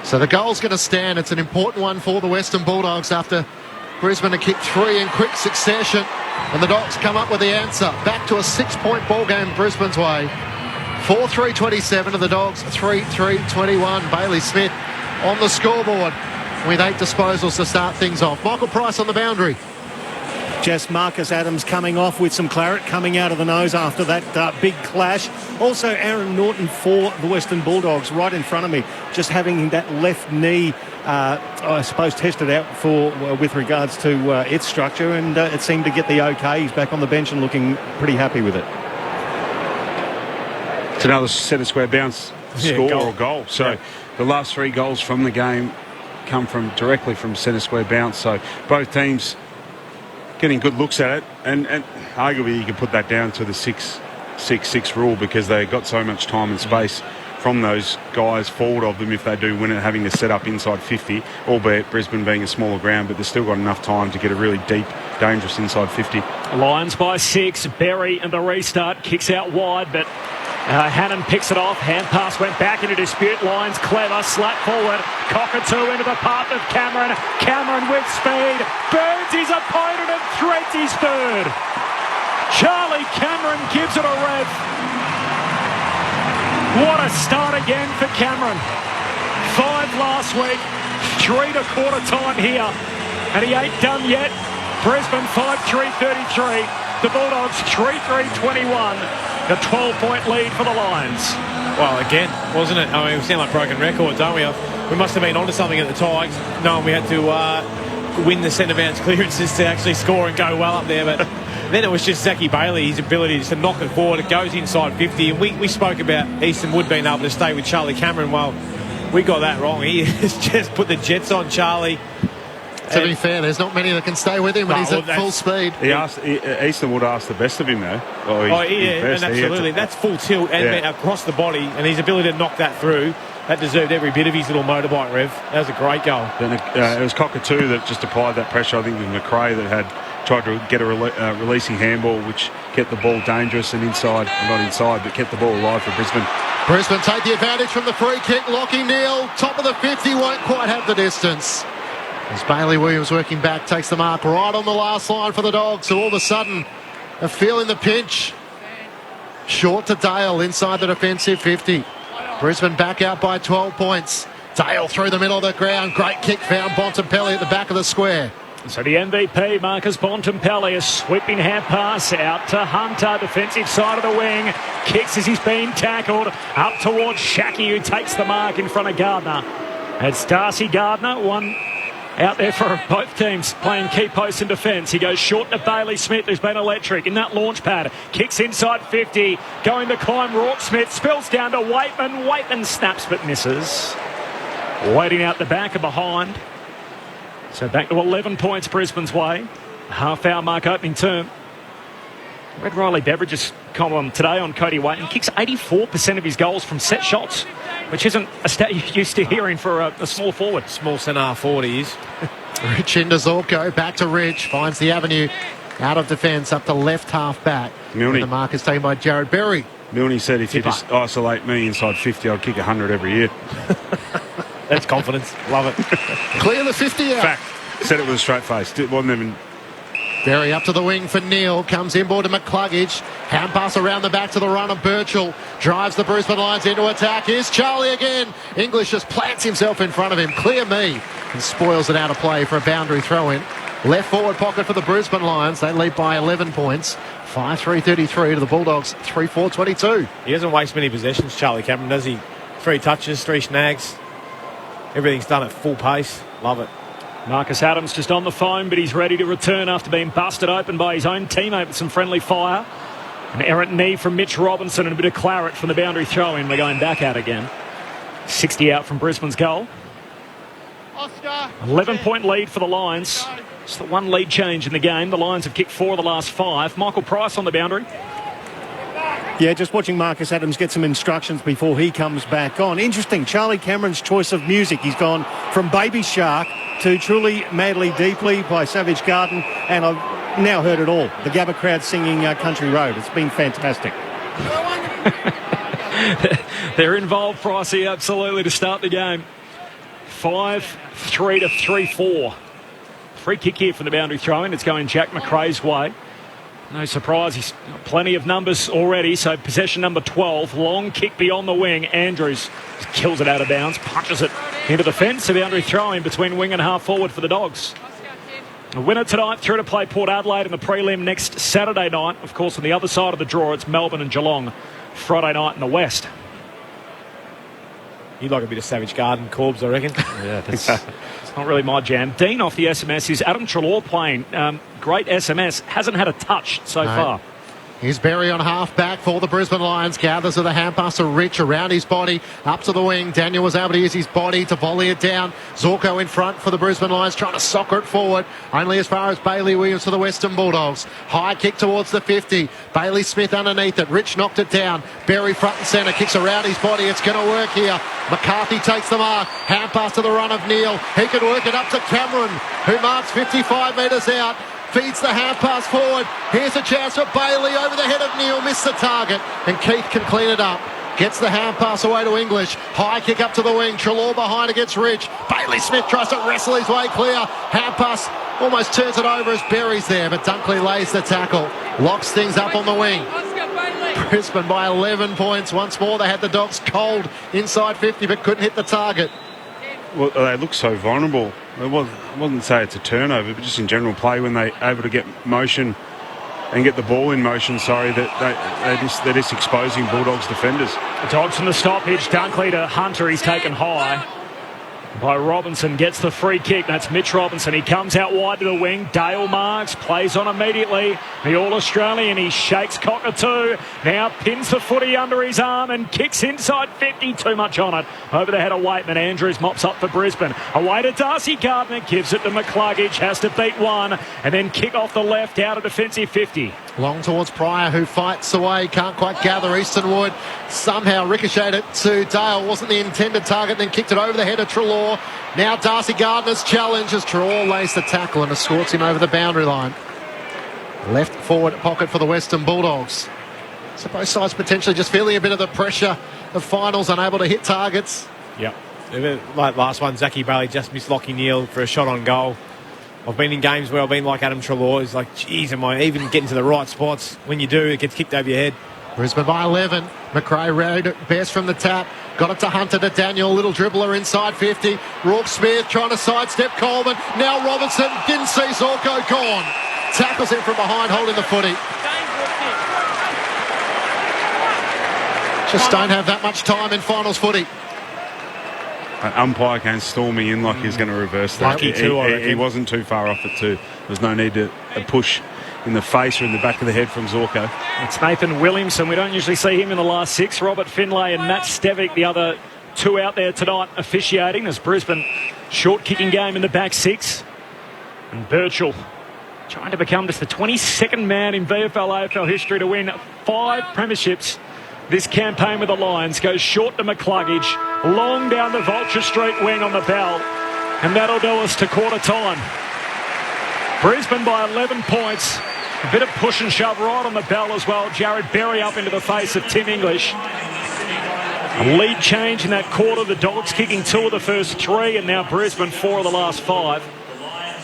S3: So the goal's going to stand. It's an important one for the Western Bulldogs after Brisbane have kicked 3 in quick succession. And the Dogs come up with the answer. Back to a 6-point ball game Brisbane's way. 4-3-27 to the Dogs, 3-3-21. Bailey Smith on the scoreboard with 8 disposals to start things off. Michael Price on the boundary.
S13: Just Marcus Adams coming off with some claret coming out of the nose after that big clash. Also Aaron Norton for the Western Bulldogs right in front of me, just having that left knee I suppose tested out for with regards to its structure, and it seemed to get the okay. He's back on the bench and looking pretty happy with it.
S5: It's another centre square bounce score or goal. So the last 3 goals from the game come directly from centre square bounce. So both teams getting good looks at it, and arguably you can put that down to the 6-6-6 rule because they got so much time and space from those guys forward of them if they do win it, having to set up inside 50, albeit Brisbane being a smaller ground, but they've still got enough time to get a really deep, dangerous inside 50.
S1: Lions by 6. Berry and the restart kicks out wide, but Hannon picks it off. Hand pass went back into dispute. Lions clever, slap forward. Cockatoo into the path of Cameron. Cameron with speed. Burns his opponent and threads his third. Charlie Cameron gives it a rev. What a start again for Cameron. 5 last week, 3 to quarter time here, and he ain't done yet. Brisbane 5-3-33. The Bulldogs 3-3-21. A 12-point lead for the Lions.
S4: Well, again, wasn't it? I mean, we sound like broken records, don't we? We must have been onto something at the Tigers, knowing we had to win the centre bounce clearances to actually score and go well up there, but then it was just Zachy Bailey, his ability to knock it forward. It goes inside 50, and we spoke about Easton Wood being able to stay with Charlie Cameron. Well, we got that wrong. He has just put the jets on Charlie.
S3: To be fair, there's not many that can stay with him when he's at full speed.
S5: Easton Wood asked the best of him, though.
S4: And absolutely. That's full tilt and across the body, and his ability to knock that through, that deserved every bit of his little motorbike rev. That was a great goal.
S5: Then it was Cockatoo that just applied that pressure. I think it was McRae that had tried to get a releasing handball, which kept the ball dangerous and not inside, but kept the ball alive for Brisbane.
S3: Brisbane take the advantage from the free kick. Lockie Neal, top of the 50, won't quite have the distance. As Bailey Williams working back, takes the mark right on the last line for the Dogs, who all of a sudden are feeling the pinch. Short to Dale inside the defensive 50. Brisbane back out by 12 points. Dale through the middle of the ground. Great kick found Bontempelli at the back of the square.
S1: So the MVP, Marcus Bontempelli, a sweeping hand pass out to Hunter, defensive side of the wing. Kicks as he's been tackled. Up towards Shackey, who takes the mark in front of Gardner. It's Darcy Gardner, one out there for both teams playing key posts in defence. He goes short to Bailey Smith, who's been electric in that launch pad. Kicks inside 50, going to climb Rourke Smith, spills down to Waitman. Waitman snaps but misses. Waiting out the back and behind. So back to 11 points Brisbane's way. Half-hour mark opening term. Read Riley Beveridge's column today on Cody Waitman. Kicks 84% of his goals from set shots, which isn't a stat you're used to hearing for a small forward.
S4: Small centre forward he is.
S3: Rich into Zorko, back to Rich, finds the avenue out of defence up to left half back.
S5: Milne.
S3: The mark is taken by Jared Berry.
S5: Milne said if you just isolate me inside 50, I'd kick 100 every year.
S4: That's confidence. Love it.
S3: Clear the 50 out.
S5: Fact. Said it with a straight face. It wasn't even...
S3: Berry up to the wing for Neal. Comes inboard to McCluggage. Hand pass around the back to the runner. Birchall drives the Brisbane Lions into attack. Here's Charlie again. English just plants himself in front of him. Clear me. And spoils it out of play for a boundary throw-in. Left forward pocket for the Brisbane Lions. They lead by 11 points. 5-3-33 to the Bulldogs. 3-4-22.
S4: He doesn't waste many possessions, Charlie Cameron, does he? 3 touches, 3 snags. Everything's done at full pace. Love it.
S1: Marcus Adams just on the phone, but he's ready to return after being busted open by his own teammate with some friendly fire. An errant knee from Mitch Robinson and a bit of claret from the boundary throw-in. They're going back out again. 60 out from Brisbane's goal. 11-point lead for the Lions. It's the one lead change in the game. The Lions have kicked 4 of the last 5. Michael Price on the boundary.
S13: Yeah, just watching Marcus Adams get some instructions before he comes back on. Interesting, Charlie Cameron's choice of music. He's gone from Baby Shark to Truly, Madly, Deeply by Savage Garden, and I've now heard it all. The Gabba crowd singing Country Road. It's been fantastic.
S1: They're involved, Pricey, absolutely, to start the game. 5-3 to 3-4. Free kick here from the boundary throw-in. It's going Jack McRae's way. No surprise, he's got plenty of numbers already, so possession number 12. Long kick beyond the wing. Andrews kills it out of bounds, punches it into the fence. A boundary throw-in between wing and half forward for the Dogs. A winner tonight through to play Port Adelaide in the prelim next Saturday night. Of course, on the other side of the draw, it's Melbourne and Geelong Friday night in the West.
S4: You'd like a bit of Savage Garden, Corbs, I reckon.
S1: Yeah, it's not really my jam. Dean off the SMS is Adam Treloar playing. Great SMS. Hasn't had a touch so far.
S3: Here's Berry on half-back for the Brisbane Lions. Gathers with a hand pass to Rich around his body, up to the wing. Daniel was able to use his body to volley it down. Zorko in front for the Brisbane Lions, trying to soccer it forward. Only as far as Bailey Williams for the Western Bulldogs. High kick towards the 50. Bailey Smith underneath it. Rich knocked it down. Berry front and centre, kicks around his body. It's going to work here. McCarthy takes the mark. Hand pass to the run of Neil. He can work it up to Cameron, who marks 55 metres out. Feeds the half pass forward. Here's a chance for Bailey over the head of Neil. Missed the target. And Keith can clean it up. Gets the hand pass away to English. High kick up to the wing. Treloar behind against Rich. Bailey Smith tries to wrestle his way clear. Hand pass almost turns it over as Berry's there, but Dunkley lays the tackle. Locks things up on the wing. Brisbane by 11 points. Once more they had the Dogs cold inside 50 but couldn't hit the target.
S5: Well, they look so vulnerable. I wouldn't say it's a turnover, but just in general play when they're able to get motion and get the ball in motion, they're just exposing Bulldogs defenders.
S1: The Dogs from the stoppage. Dunkley to Hunter. He's taken high by Robinson. Gets the free kick. That's Mitch Robinson. He comes out wide to the wing. Dale marks. Plays on immediately. The All-Australian. He shakes Cockatoo. Now pins the footy under his arm and kicks inside 50. Too much on it. Over the head of Waitman. Andrews mops up for Brisbane. Away to Darcy Gardner. Gives it to McCluggage. Has to beat one. And then kick off the left out of defensive 50.
S3: Long towards Pryor, who fights away. Can't quite gather. Easton Wood somehow ricocheted it to Dale. Wasn't the intended target. Then kicked it over the head of Treloar. Now Darcy Gardner's challenge as Treloar lays the tackle and escorts him over the boundary line. Left forward pocket for the Western Bulldogs. So both sides potentially just feeling a bit of the pressure of finals, unable to hit targets.
S4: Yep. Like last one, Zachy Bailey just missed Lockie Neal for a shot on goal. I've been in games where I've been like Adam Treloar. It's like, geez, am I even getting to the right spots? When you do, it gets kicked over your head.
S3: Brisbane by 11. McRae rode it best from the tap. Got it to Hunter, to Daniel. Little dribbler inside 50. Rourke Smith trying to sidestep Coleman. Now Robinson. Didn't see Zorko. Gone. Tackles him from behind, holding the footy. Just don't have that much time in finals footy.
S5: An umpire came storming in like he's going to reverse that. He wasn't too far off it too. There's no need to push in the face or in the back of the head from Zorko.
S1: It's Nathan Williamson. We don't usually see him in the last six. Robert Finlay and Matt Stevic, the other two out there tonight officiating. As Brisbane short kicking game in the back six. And Birchall trying to become just the 22nd man in VFL AFL history to win 5 premierships. This campaign with the Lions goes short to McCluggage, long down the Vulture Street wing on the bell, and that'll do us to quarter time. Brisbane by 11 points. A bit of push and shove right on the bell as well. Jared Berry up into the face of Tim English. A lead change in that quarter. The Dogs kicking 2 of the first 3, and now Brisbane 4 of the last 5.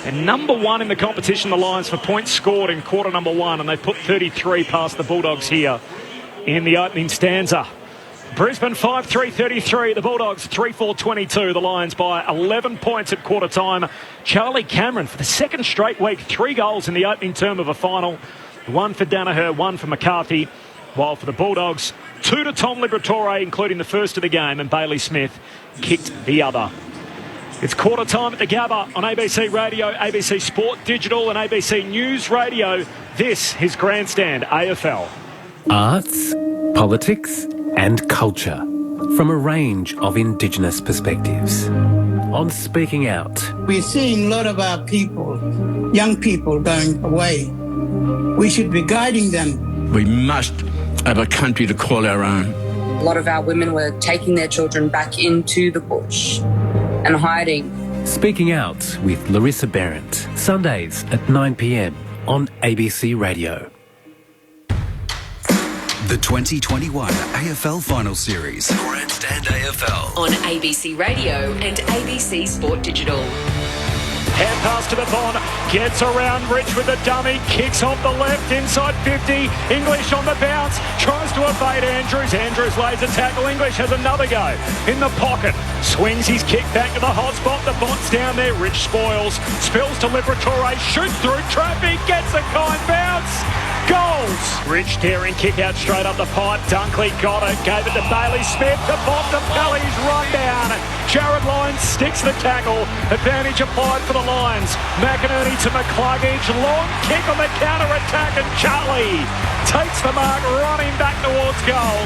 S1: And number 1 in the competition, the Lions, for points scored in quarter number 1, and they put 33 past the Bulldogs here in the opening stanza. Brisbane 5-3-33, the Bulldogs 3-4-22, the Lions by 11 points at quarter time. Charlie Cameron for the second straight week, 3 goals in the opening term of a final. 1 for Danaher, 1 for McCarthy, while for the Bulldogs, 2 to Tom Liberatore, including the first of the game, and Bailey Smith kicked the other. It's quarter time at the Gabba on ABC Radio, ABC Sport Digital and ABC News Radio. This is Grandstand AFL.
S15: Arts, politics and culture from a range of Indigenous perspectives. On Speaking Out.
S17: We're seeing a lot of our people, young people, going away. We should be guiding them.
S18: We must have a country to call our own.
S19: A lot of our women were taking their children back into the bush and hiding.
S15: Speaking Out with Larissa Berendt, Sundays at 9 p.m. on ABC Radio.
S9: The 2021 AFL Final Series. Grandstand AFL.
S8: On ABC Radio and ABC Sport Digital.
S1: Hand pass to the Bond, gets around Rich with the dummy, kicks off the left, inside 50, English on the bounce, tries to evade Andrews, Andrews lays a tackle, English has another go, in the pocket, swings his kick back to the hot spot, the Bond's down there, Rich spoils, spills to Liberatore, shoots through traffic, gets a kind bounce, goals! Rich daring kick out straight up the pipe, Dunkley got it, gave it to Bailey Smith, to Bob to Pelly's run down, Jared Lyons sticks the tackle, Advantage applied for the Lions. McInerney to McCluggage. Long kick on the counter-attack, and Charlie takes the mark, running back towards goal.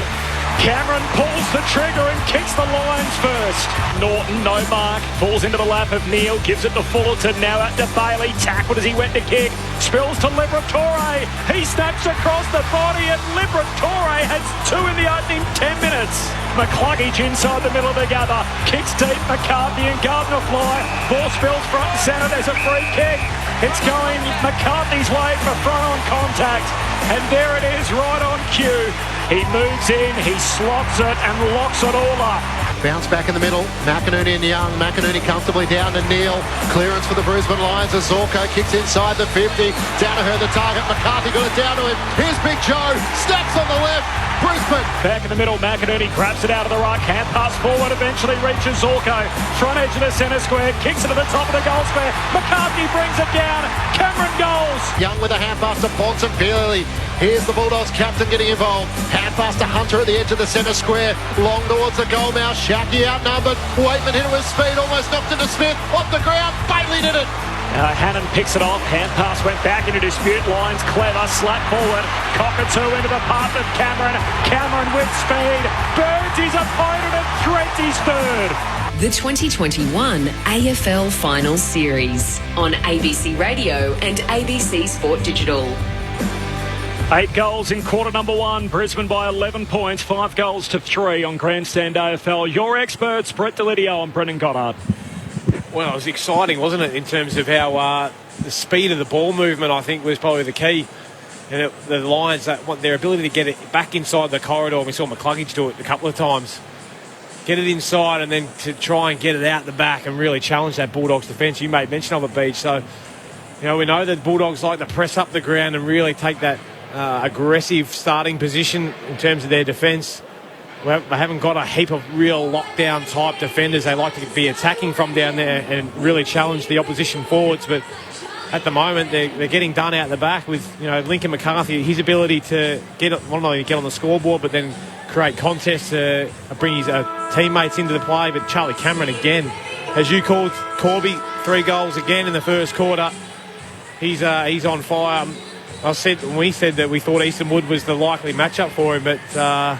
S1: Cameron pulls the trigger and kicks the Lions first. Norton, no mark, falls into the lap of Neil, gives it to Fullerton, now out to Bailey, tackled as he went to kick, spills to Liberatore, he snaps across the body, and Liberatore has 2 in the opening 10 minutes. McCluggage inside the middle of the gather, kicks deep, McCarthy and Gardner fly, ball spills front and centre, there's a free kick. It's going McCarthy's way for front-on contact, and there it is, right on cue. He moves in, he slots it and locks it all up.
S3: Bounce back in the middle, McInerney and Young. McInerney comfortably down to Neil. Clearance for the Brisbane Lions as Zorko kicks inside the 50. Down to her, the target. McCarthy got it down to him. Here's Big Joe. Snaps on the left. Brisbane.
S1: Back in the middle, McInerney grabs it out of the ruck. Hand pass forward, eventually reaches Zorko. Front edge of the centre square. Kicks it to the top of the goal square. McCarthy brings it down. Cameron goals.
S3: Young with a hand pass to Bontempelli. Here's the Bulldogs captain getting involved. Hand pass to Hunter at the edge of the centre square. Long towards the goal mouth. Shaki outnumbered. Waitman hit it with speed. Almost knocked into Smith. Off the ground. Bailey did it.
S1: Hannon picks it off. Hand pass went back into dispute. Lions clever. Slap forward. Cockatoo into the path of Cameron. Cameron with speed. Burns his opponent and threads his third.
S8: The 2021 AFL Finals Series on ABC Radio and ABC Sport Digital.
S1: 8 goals in quarter number 1. Brisbane by 11 points. 5 goals to 3 on Grandstand AFL. Your experts, Brett Delidio and Brendan Goddard.
S4: Well, it was exciting, wasn't it, in terms of how the speed of the ball movement, I think, was probably the key. And the Lions, their ability to get it back inside the corridor. We saw McCluggage do it a couple of times. Get it inside and then to try and get it out the back and really challenge that Bulldogs defence. You made mention of it, Beach. So, we know that Bulldogs like to press up the ground and really take that aggressive starting position in terms of their defence. Well, they haven't got a heap of real lockdown type defenders. They like to be attacking from down there and really challenge the opposition forwards. But at the moment, they're getting done out the back with Lincoln McCarthy. His ability to not only get on the scoreboard, but then create contests, bring his teammates into the play. But Charlie Cameron again, as you called Corby, 3 goals again in the first quarter. He's on fire. We said that we thought Easton Wood was the likely matchup for him, but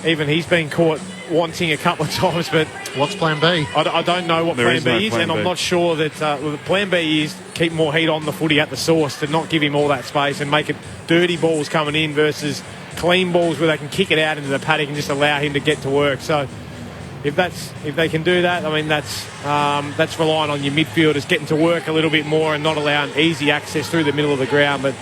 S4: even he's been caught wanting a couple of times. But
S3: what's plan B?
S4: I don't know what plan B is, and I'm not sure that plan B is keep more heat on the footy at the source, to not give him all that space and make it dirty balls coming in versus clean balls where they can kick it out into the paddock and just allow him to get to work. So if they can do that, I mean that's relying on your midfielders getting to work a little bit more and not allowing easy access through the middle of the ground. But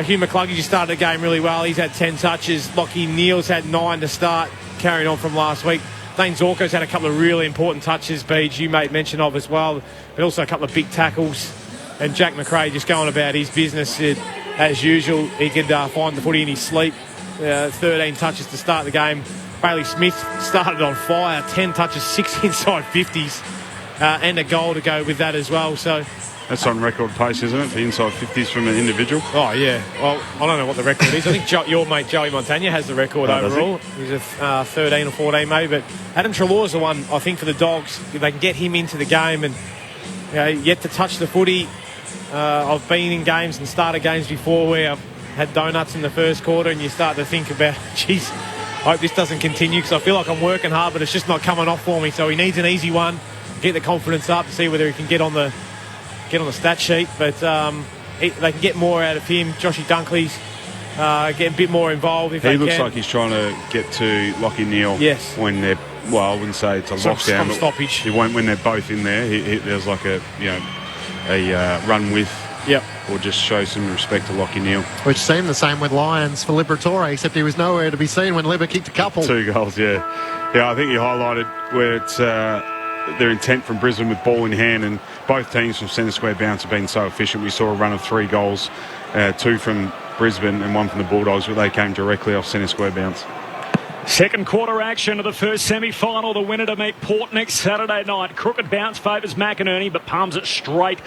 S4: Hugh McCluggage started the game really well. He's had 10 touches. Lachie Neale's had 9 to start, carrying on from last week. Dane Zorko's had a couple of really important touches, Beach, you made mention of as well, but also a couple of big tackles. And Jack McRae just going about his business as usual. He could find the footy in his sleep. 13 touches to start the game. Bailey Smith started on fire. 10 touches, 6 inside 50s, and a goal to go with that as well. So
S5: that's on record pace, isn't it? The inside 50s from an individual.
S4: Oh, yeah. Well, I don't know what the record is. I think your mate Joey Montagna has the record overall. He's a 13 or 14 maybe. But Adam Treloar's the one, I think, for the Dogs. If they can get him into the game and yet to touch the footy. I've been in games and started games before where I've had donuts in the first quarter and you start to think about, geez, I hope this doesn't continue because I feel like I'm working hard but it's just not coming off for me. So he needs an easy one, get the confidence up, see whether he can get on the stat sheet. But they can get more out of him. Joshy Dunkley's get a bit more involved if
S5: he looks like he's trying to get to Lachie Neale.
S4: Yes.
S5: When they're, well, I wouldn't say it's a lockdown.
S4: Stoppage.
S5: When they're both in there, there's like a run with.
S4: Yep.
S5: Or just show some respect to Lachie Neale.
S3: Which seemed the same with Lions for Liberatore, except he was nowhere to be seen when Liber kicked a couple.
S5: 2 goals, yeah. Yeah, I think you highlighted where it's their intent from Brisbane with ball in hand, and both teams from centre square bounce have been so efficient. We saw a run of 3 goals, 2 from Brisbane and 1 from the Bulldogs, but they came directly off centre square bounce.
S1: Second quarter action of the first semi-final. The winner to meet Port next Saturday night. Crooked bounce favours McInerney, but palms it straight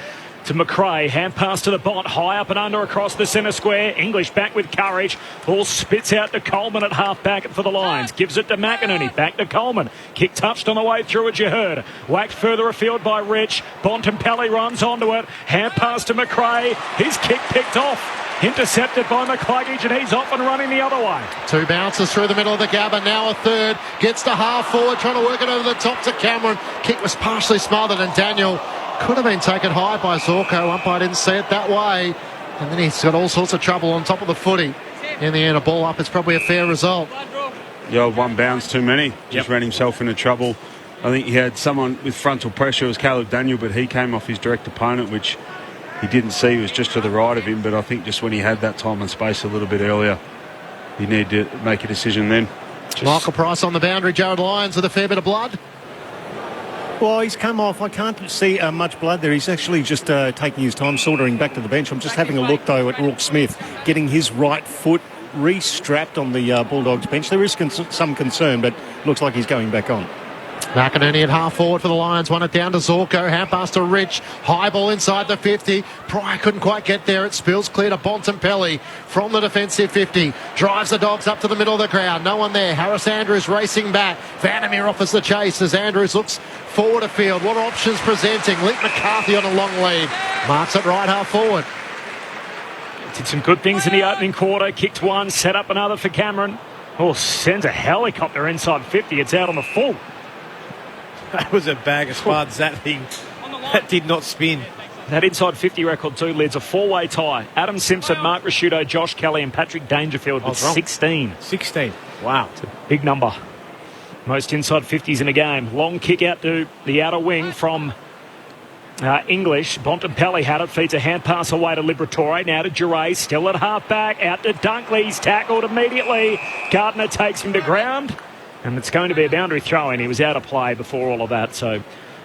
S1: to McRae. Hand pass to the bot. High up and under across the centre square. English back with courage. Ball spits out to Coleman at half back for the Lions. Gives it to McInerney. Back to Coleman. Kick touched on the way through it, you heard. Whacked further afield by Rich. Bontempelli runs onto it. Hand pass to McRae. His kick picked off. Intercepted by McCluggage, and he's off and running the other way.
S3: 2 bounces through the middle of the gap, and now a third. Gets to half forward, trying to work it over the top to Cameron. Kick was partially smothered, and Daniel could have been taken high by Zorko. Umpire didn't see it that way. And then he's got all sorts of trouble on top of the footy. In the end, a ball up is probably a fair result.
S5: The old one bounce too many. Just ran himself into trouble. I think he had someone with frontal pressure. It was Caleb Daniel, but he came off his direct opponent, which he didn't see. He was just to the right of him, but I think just when he had that time and space a little bit earlier, he needed to make a decision then.
S3: Michael Price on the boundary. Jared Lyons with a fair bit of blood.
S13: Well, he's come off. I can't see much blood there. He's actually just taking his time, sauntering back to the bench. I'm just having a look, though, at Rourke Smith getting his right foot re-strapped on the Bulldogs bench. There is some concern, but looks like he's going back on.
S3: McInerney at half forward for the Lions. Won it down to Zorko. Hand pass to Rich. High ball inside the 50. Pryor couldn't quite get there. It spills clear to Bontempelli from the defensive 50. Drives the Dogs up to the middle of the crowd. No one there. Harris Andrews racing back. Vandermeer offers the chase as Andrews looks forward of field. What are options presenting? Link McCarthy on a long lead. Marks it right half forward.
S1: Did some good things in the opening quarter. Kicked one. Set up another for Cameron. Oh, sends a helicopter inside 50. It's out on the full.
S4: That was a bag of spuds, that thing. That did not spin.
S1: That inside 50 record too leads a 4-way tie. Adam Simpson, Mark Rasciuto, Josh Kelly and Patrick Dangerfield with 16.
S4: 16. Wow.
S1: It's a big number. Most inside 50s in a game. Long kick out to the outer wing from English. Bontempelli had it. Feeds a hand pass away to Liberatore. Now to Duray. Still at half back. Out to Dunkley. He's tackled immediately. Gardner takes him to ground. And it's going to be a boundary throw-in. He was out of play before all of that. So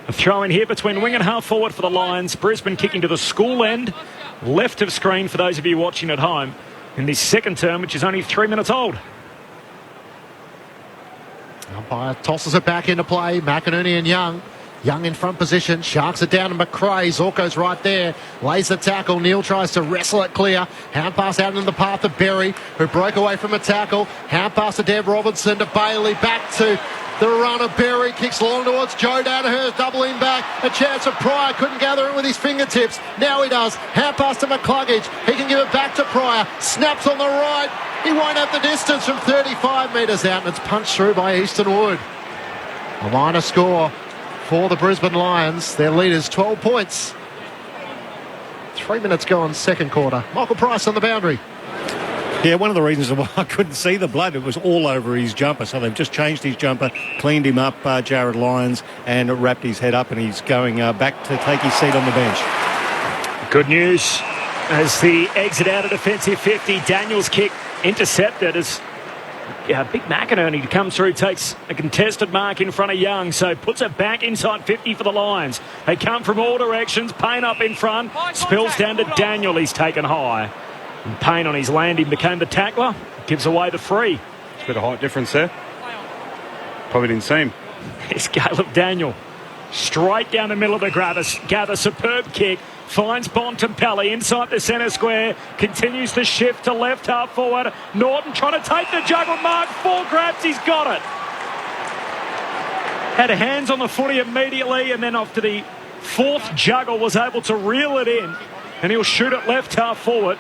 S1: a throw-in here between wing and half forward for the Lions. Brisbane kicking to the school end. Left of screen for those of you watching at home in this second term, which is only 3 minutes old.
S3: Umpire tosses it back into play. McInerney and Young. Young in front position. Sharks it down to McRae. Zorko's right there. Lays the tackle. Neil tries to wrestle it clear. Hand pass out into the path of Berry, who broke away from a tackle. Hand pass to Dev Robinson to Bailey. Back to the runner. Berry kicks long towards Joe Danaher. Doubling back. A chance of Pryor. Couldn't gather it with his fingertips. Now he does. Hand pass to McCluggage. He can give it back to Pryor. Snaps on the right. He won't have the distance from 35 metres out. And it's punched through by Easton Wood. A minor score for the Brisbane Lions. Their lead is 12 points. 3 minutes gone, second quarter. Michael Price on the boundary.
S13: Yeah, one of the reasons why I couldn't see the blood, it was all over his jumper. So they've just changed his jumper, cleaned him up, Jared Lyons, and wrapped his head up, and he's going back to take his seat on the bench.
S1: Good news as the exit out of defensive 50. Daniels' kick intercepted as Big McInerney to come through, takes a contested mark in front of Young, so puts it back inside 50 for the Lions. They come from all directions. Payne up in front, spills down to Daniel. He's taken high. And Payne on his landing became the tackler, gives away the free.
S5: It's a bit of height difference there. Probably didn't see him.
S1: It's Caleb Daniel. Straight down the middle of the gather. Superb kick. Finds Bontempelli inside the centre square. Continues the shift to left half forward. Norton trying to take the juggle mark. 4 grabs. He's got it. Had hands on the footy immediately, and then after the 4th juggle was able to reel it in. And he'll shoot it left half forward.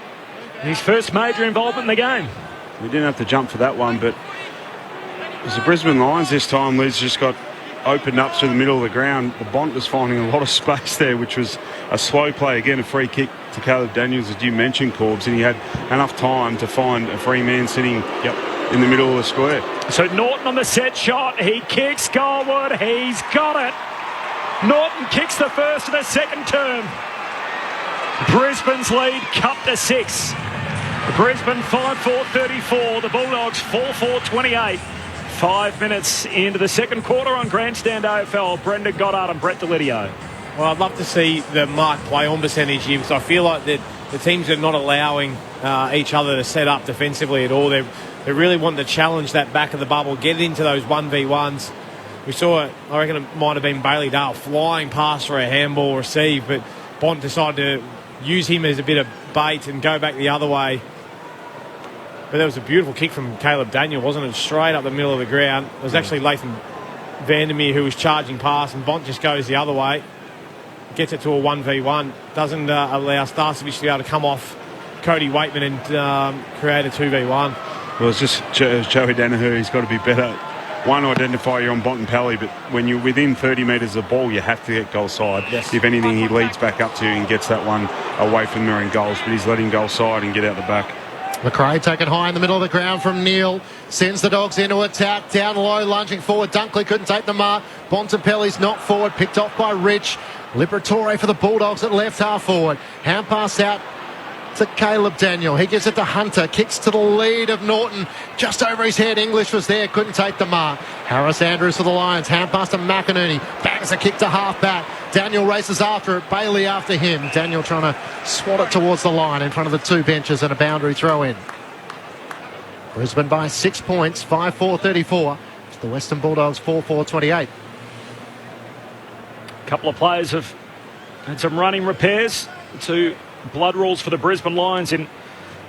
S1: His first major involvement in the game.
S5: He didn't have to jump for that one, but it was the Brisbane Lions this time. Liz just got opened up through the middle of the ground. The Bont was finding a lot of space there, which was a slow play. Again, a free kick to Caleb Daniels, as you mentioned, Corbs, and he had enough time to find a free man sitting in the middle of the square.
S1: So Norton on the set shot. He kicks goalward. He's got it. Norton kicks the first of the second term. Brisbane's lead cut to 6. Brisbane 5-4-34. The Bulldogs 4-4-28. 5 minutes into the second quarter on Grandstand AFL. Brendan Goddard and Brett Delidio.
S4: Well, I'd love to see the mark play on percentage here, because I feel like that the teams are not allowing each other to set up defensively at all. They really want to challenge that back of the bubble, get into those 1v1s. We saw it, I reckon it might have been Bailey Dale flying past for a handball receive, but Bont decided to use him as a bit of bait and go back the other way. But there was a beautiful kick from Caleb Daniel, wasn't it? Straight up the middle of the ground. It was actually Latham Vandermeer who was charging past, and Bont just goes the other way. Gets it to a 1v1. Doesn't allow Starcevich to be able to come off Cody Waitman and create a 2v1.
S5: Well, it's just Joey Danaher. He's got to be better. One, identify you on Bontempelli, but when you're within 30 metres of the ball, you have to get goal side.
S4: Yes.
S5: If anything, he leads back up to you and gets that one away from mirroring goals, but he's letting goal side and get out the back.
S3: McRae taken high in the middle of the ground from Neil. Sends the Dogs into attack. Down low, lunging forward. Dunkley couldn't take the mark. Bontempelli's knocked forward. Picked off by Rich. Liberatore for the Bulldogs at left half forward. Hand pass out to Caleb Daniel. He gives it to Hunter. Kicks to the lead of Norton. Just over his head. English was there. Couldn't take the mark. Harris Andrews for the Lions. Hand pass to McInerney. Bangs a kick to half back. Daniel races after it. Bailey after him. Daniel trying to swat it towards the line in front of the two benches and a boundary throw in. Brisbane by 6 points. 5-4-34. It's the Western Bulldogs 4-4-28.
S1: A couple of players have had some running repairs to blood rules for the Brisbane Lions in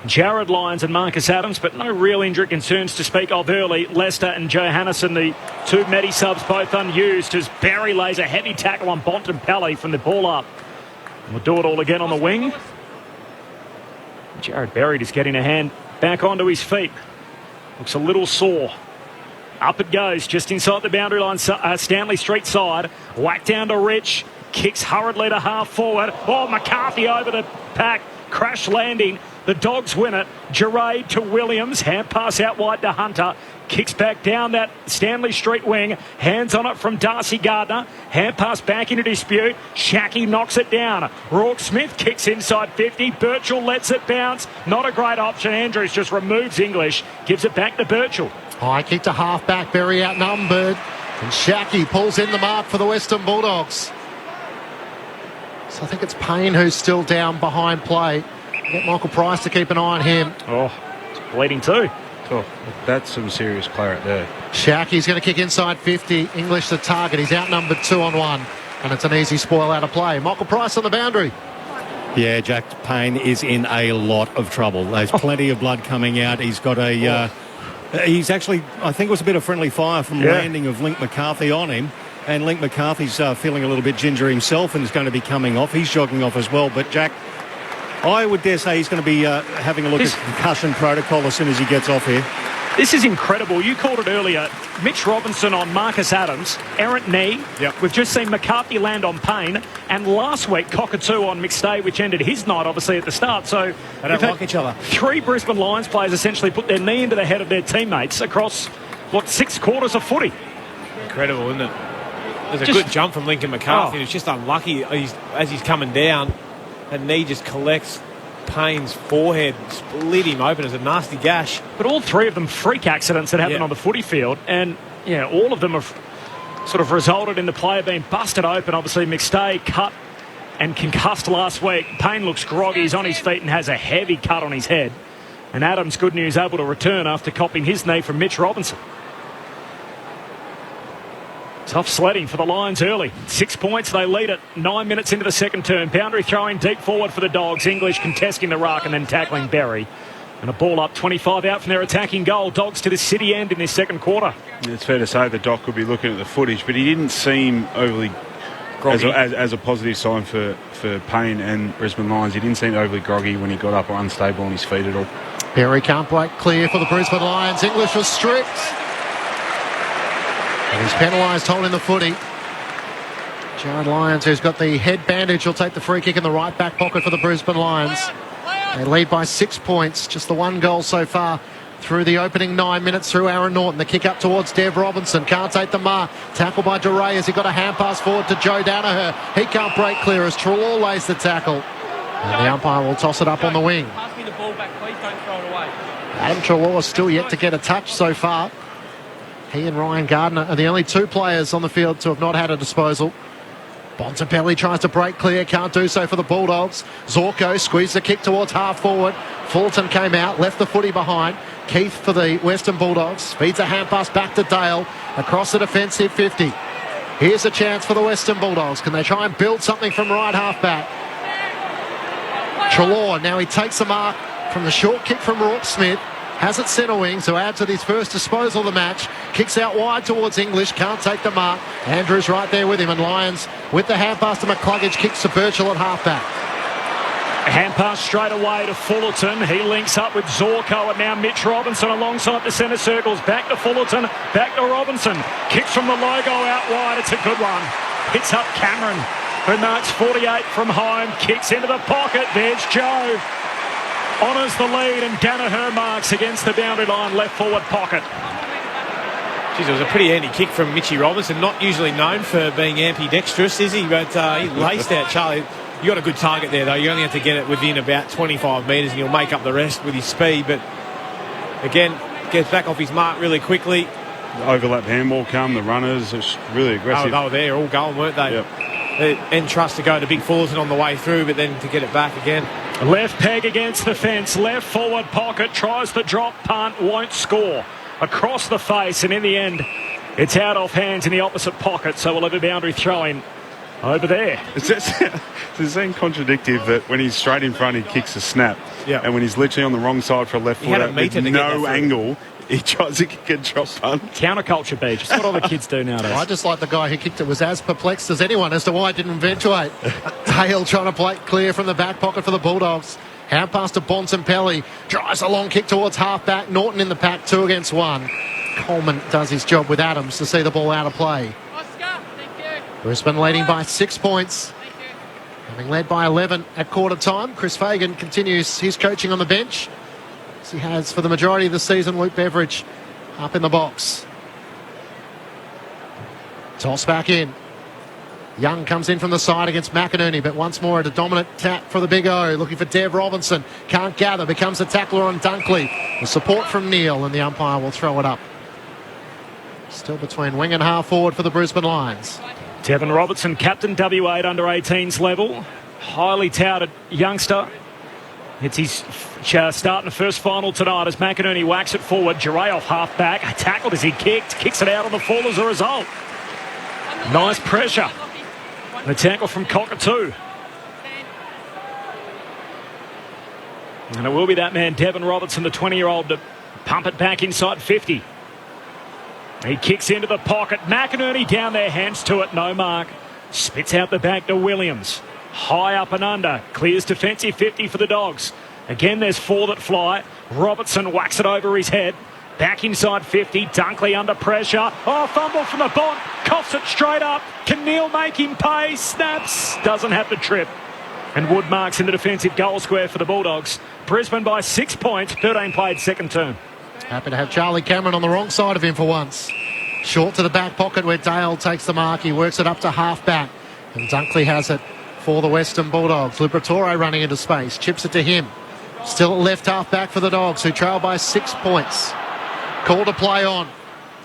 S1: Jared Lyons and Marcus Adams, but no real injury concerns to speak of early. Lester and Johannesson, the two Medi subs, both unused, as Barry lays a heavy tackle on Bontempelli from the ball up. We'll do it all again on the wing. Jared Berry just getting a hand back onto his feet. Looks a little sore. Up it goes, just inside the boundary line, Stanley Street side. Whack down to Rich. Kicks hurriedly to half forward. Oh, McCarthy over the pack. Crash landing. The Dogs win it. Gerard to Williams. Hand pass out wide to Hunter. Kicks back down that Stanley Street wing. Hands on it from Darcy Gardner. Hand pass back into dispute. Shackey knocks it down. Rourke Smith kicks inside 50. Birchall lets it bounce. Not a great option. Andrews just removes English. Gives it back to Birchall.
S3: High kick to half back. Berry outnumbered. And Shackey pulls in the mark for the Western Bulldogs. So I think it's Payne who's still down behind play. Get Michael Price to keep an eye on him.
S1: Oh, it's bleeding too.
S5: Oh, that's some serious claret there.
S3: Sharky's going to kick inside 50. English the target. He's outnumbered 2-on-1. And it's an easy spoil out of play. Michael Price on the boundary.
S13: Yeah, Jack Payne is in a lot of trouble. There's plenty of blood coming out. He's got a... he's actually... I think it was a bit of friendly fire from landing of Link McCarthy on him. And Link McCarthy's feeling a little bit ginger himself and is going to be coming off. He's jogging off as well. But, Jack, I would dare say he's going to be having a look at the concussion protocol as soon as he gets off here.
S1: This is incredible. You called it earlier. Mitch Robinson on Marcus Adams. Errant knee.
S4: Yep.
S1: We've just seen McCarthy land on Payne. And last week, Cockatoo on McStay, which ended his night, obviously, at the start. So
S4: they don't like each other.
S1: 3 Brisbane Lions players essentially put their knee into the head of their teammates across, 6 quarters of footy.
S4: Incredible, isn't it? There's a good jump from Lincoln McCarthy. It's just unlucky as he's coming down. A knee just collects Payne's forehead, split him open. It's a nasty gash.
S1: But all 3 of them freak accidents that happened on the footy field. And, all of them have sort of resulted in the player being busted open. Obviously, McStay cut and concussed last week. Payne looks groggy. He's on his feet and has a heavy cut on his head. And Adams, good news, able to return after copping his knee from Mitch Robinson. Tough sledding for the Lions early. 6 points, they lead it 9 minutes into the second term. Boundary throwing deep forward for the Dogs. English contesting the ruck and then tackling Berry. And a ball up 25 out from their attacking goal. Dogs to the city end in this second quarter.
S5: It's fair to say the Doc could be looking at the footage, but he didn't seem overly groggy. As a positive sign for Payne and Brisbane Lions. He didn't seem overly groggy when he got up or unstable on his feet at all.
S3: Berry can't break clear for the Brisbane Lions. English was stripped. And he's penalised holding the footy. Jared Lyons, who's got the head bandage, will take the free kick in the right back pocket for the Brisbane Lions. They lead by 6 points. Just the 1 goal so far through the opening 9 minutes through Aaron Norton. The kick up towards Dev Robinson. Can't take the mark. Tackle by DeRay as he got a hand pass forward to Joe Danaher. He can't break clear as Trelaw lays the tackle. And the umpire will toss it up on the wing.
S16: Pass me the ball back, please. Don't throw it away.
S3: Adam Trelaw still yet to get a touch so far. He and Ryan Gardner are the only 2 players on the field to have not had a disposal. Bontempelli tries to break clear, can't do so for the Bulldogs. Zorko squeezed the kick towards half forward. Fulton came out, left the footy behind. Keith for the Western Bulldogs feeds a hand pass back to Dale across the defensive 50. Here's a chance for the Western Bulldogs. Can they try and build something from right half back? Treloar, now he takes the mark from the short kick from Rourke Smith. Has it centre wing, so adds at his first disposal of the match. Kicks out wide towards English, can't take the mark. Andrews right there with him, and Lyons with the hand pass to McCluggage, kicks to Birchall at half-back.
S1: A hand pass straight away to Fullerton. He links up with Zorko, and now Mitch Robinson alongside the centre circles. Back to Fullerton, back to Robinson. Kicks from the logo out wide. It's a good one. Hits up Cameron, who marks 48 from home. Kicks into the pocket. There's Joe. Honours the lead, and Danaher marks against the boundary line left forward pocket.
S4: Jeez, it was a pretty handy kick from Mitchy Robinson. Not usually known for being ambidextrous, is he? But he laced out Charlie. You got a good target there, though. You only have to get it within about 25 metres and you'll make up the rest with his speed. But again, gets back off his mark really quickly.
S5: The overlap handball come, the runners, it's really aggressive.
S4: Oh, they were there, all going, weren't they?
S5: Yep.
S4: And trust to go to big Fullerton on the way through, but then to get it back again.
S1: Left peg against the fence, left forward pocket, tries the drop, punt, won't score. Across the face, and in the end, it's out off hands in the opposite pocket, so we'll have a boundary throw in over there.
S5: Does it seem contradictive that when he's straight in front, he kicks a snap, and when he's literally on the wrong side for a left footer with no angle, he tries to kick a drop punt?
S1: Counterculture, Beach. It's what all the kids do nowadays.
S3: I just like the guy who kicked it was as perplexed as anyone as to why it didn't eventuate. Dale trying to play it clear from the back pocket for the Bulldogs. Hand pass to Bontempelli. Drives a long kick towards half-back. Norton in the pack, 2 against 1. Coleman does his job with Adams to see the ball out of play. Brisbane leading by 6 points. Having led by 11 at quarter time, Chris Fagan continues his coaching on the bench, as he has for the majority of the season. Luke Beveridge up in the box. Toss back in. Young comes in from the side against McInerney, but once more at a dominant tap for the Big O. Looking for Dev Robinson. Can't gather. Becomes a tackler on Dunkley. The support from Neil, and the umpire will throw it up. Still between wing and half forward for the Brisbane Lions.
S1: Devon Robertson, captain, W8 under-18s level. Highly touted youngster. It's his start in the first final tonight as McInerney whacks it forward. Duray off half-back. Tackled as he kicked. Kicks it out on the fall as a result. Nice pressure. The tackle from Cockatoo. And it will be that man, Devon Robertson, the 20-year-old, to pump it back inside 50. He kicks into the pocket. McInerney down there, hands to it, no mark. Spits out the back to Williams. High up and under. Clears defensive 50 for the Dogs. Again, there's 4 that fly. Robertson whacks it over his head. Back inside 50. Dunkley under pressure. Oh, fumble from the Bont. Coughs it straight up. Can Neil make him pay? Snaps. Doesn't have the trip. And Wood marks in the defensive goal square for the Bulldogs. Brisbane by 6 points. 13 played second term.
S3: Happy to have Charlie Cameron on the wrong side of him for once. Short to the back pocket where Dale takes the mark. He works it up to half-back. And Dunkley has it for the Western Bulldogs. Liberatore running into space. Chips it to him. Still at left half-back for the Dogs, who trail by 6 points. Call to play on.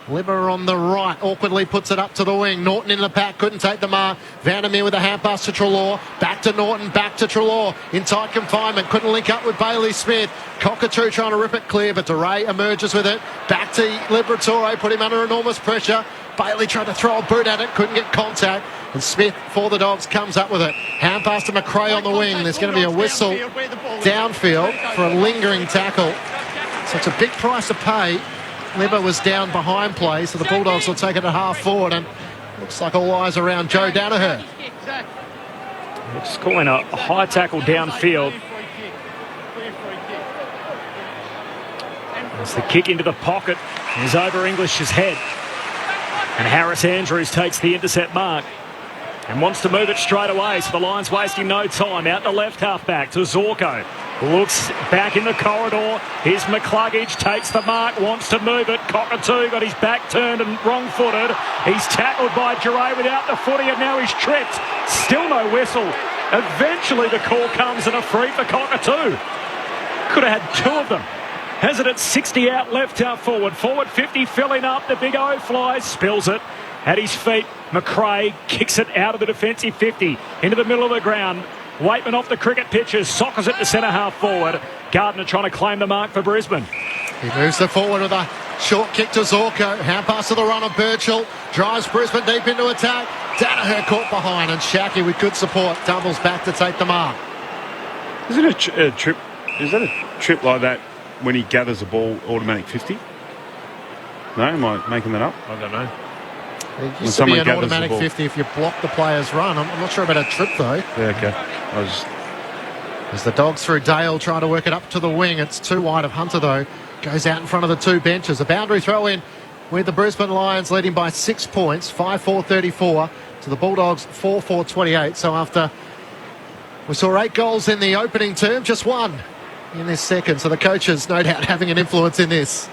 S3: Libber on the right, awkwardly puts it up to the wing. Norton in the pack, couldn't take the mark. Vandermeer with a hand pass to Treloar. Back to Norton, back to Treloar. In tight confinement, couldn't link up with Bailey Smith. Cockatoo trying to rip it clear, but DeRay emerges with it. Back to Liberatore, put him under enormous pressure. Bailey tried to throw a boot at it, couldn't get contact. And Smith, for the Dogs, comes up with it. Hand pass to McRae on the wing. There's going to be a whistle downfield for a lingering tackle. So it's a big price to pay. Libber was down behind play, so the Bulldogs will take it at half forward, and looks like all eyes around Joe Danaher.
S1: Just calling a high tackle downfield. As the kick into the pocket is over English's head. And Harris Andrews takes the intercept mark and wants to move it straight away, so the Lions wasting no time. Out the left half-back to Zorko. Looks back in the corridor. Here's McCluggage, takes the mark, wants to move it. Cockatoo got his back turned and wrong-footed. He's tackled by Duray without the footy, and now he's tripped. Still no whistle. Eventually the call comes and a free for Cockatoo. Could have had 2 of them. Has it at 60 out left, half forward. Forward 50, filling up. The Big O flies, spills it. At his feet, McRae kicks it out of the defensive 50 into the middle of the ground. Waitman off the cricket pitches, sockers it to centre half forward. Gardner trying to claim the mark for Brisbane.
S3: He moves it forward with a short kick to Zorko. Hand pass to the runner, Birchall. Drives Brisbane deep into attack. Danaher caught behind, and Shaki with good support doubles back to take the mark.
S5: Is it a trip? Is that a trip like that when he gathers the ball, automatic 50? No, am I making that up?
S4: I don't know.
S3: It used to be an automatic 50 if you block the player's run. I'm not sure about a trip, though.
S5: Yeah, okay.
S3: As the Dogs through Dale trying to work it up to the wing. It's too wide of Hunter, though. Goes out in front of the two benches. A boundary throw in with the Brisbane Lions leading by 6 points, 5-4-34 to the Bulldogs 4-4-28. So after we saw 8 goals in the opening term, just 1 in this second. So the coaches, no doubt, having an influence in this.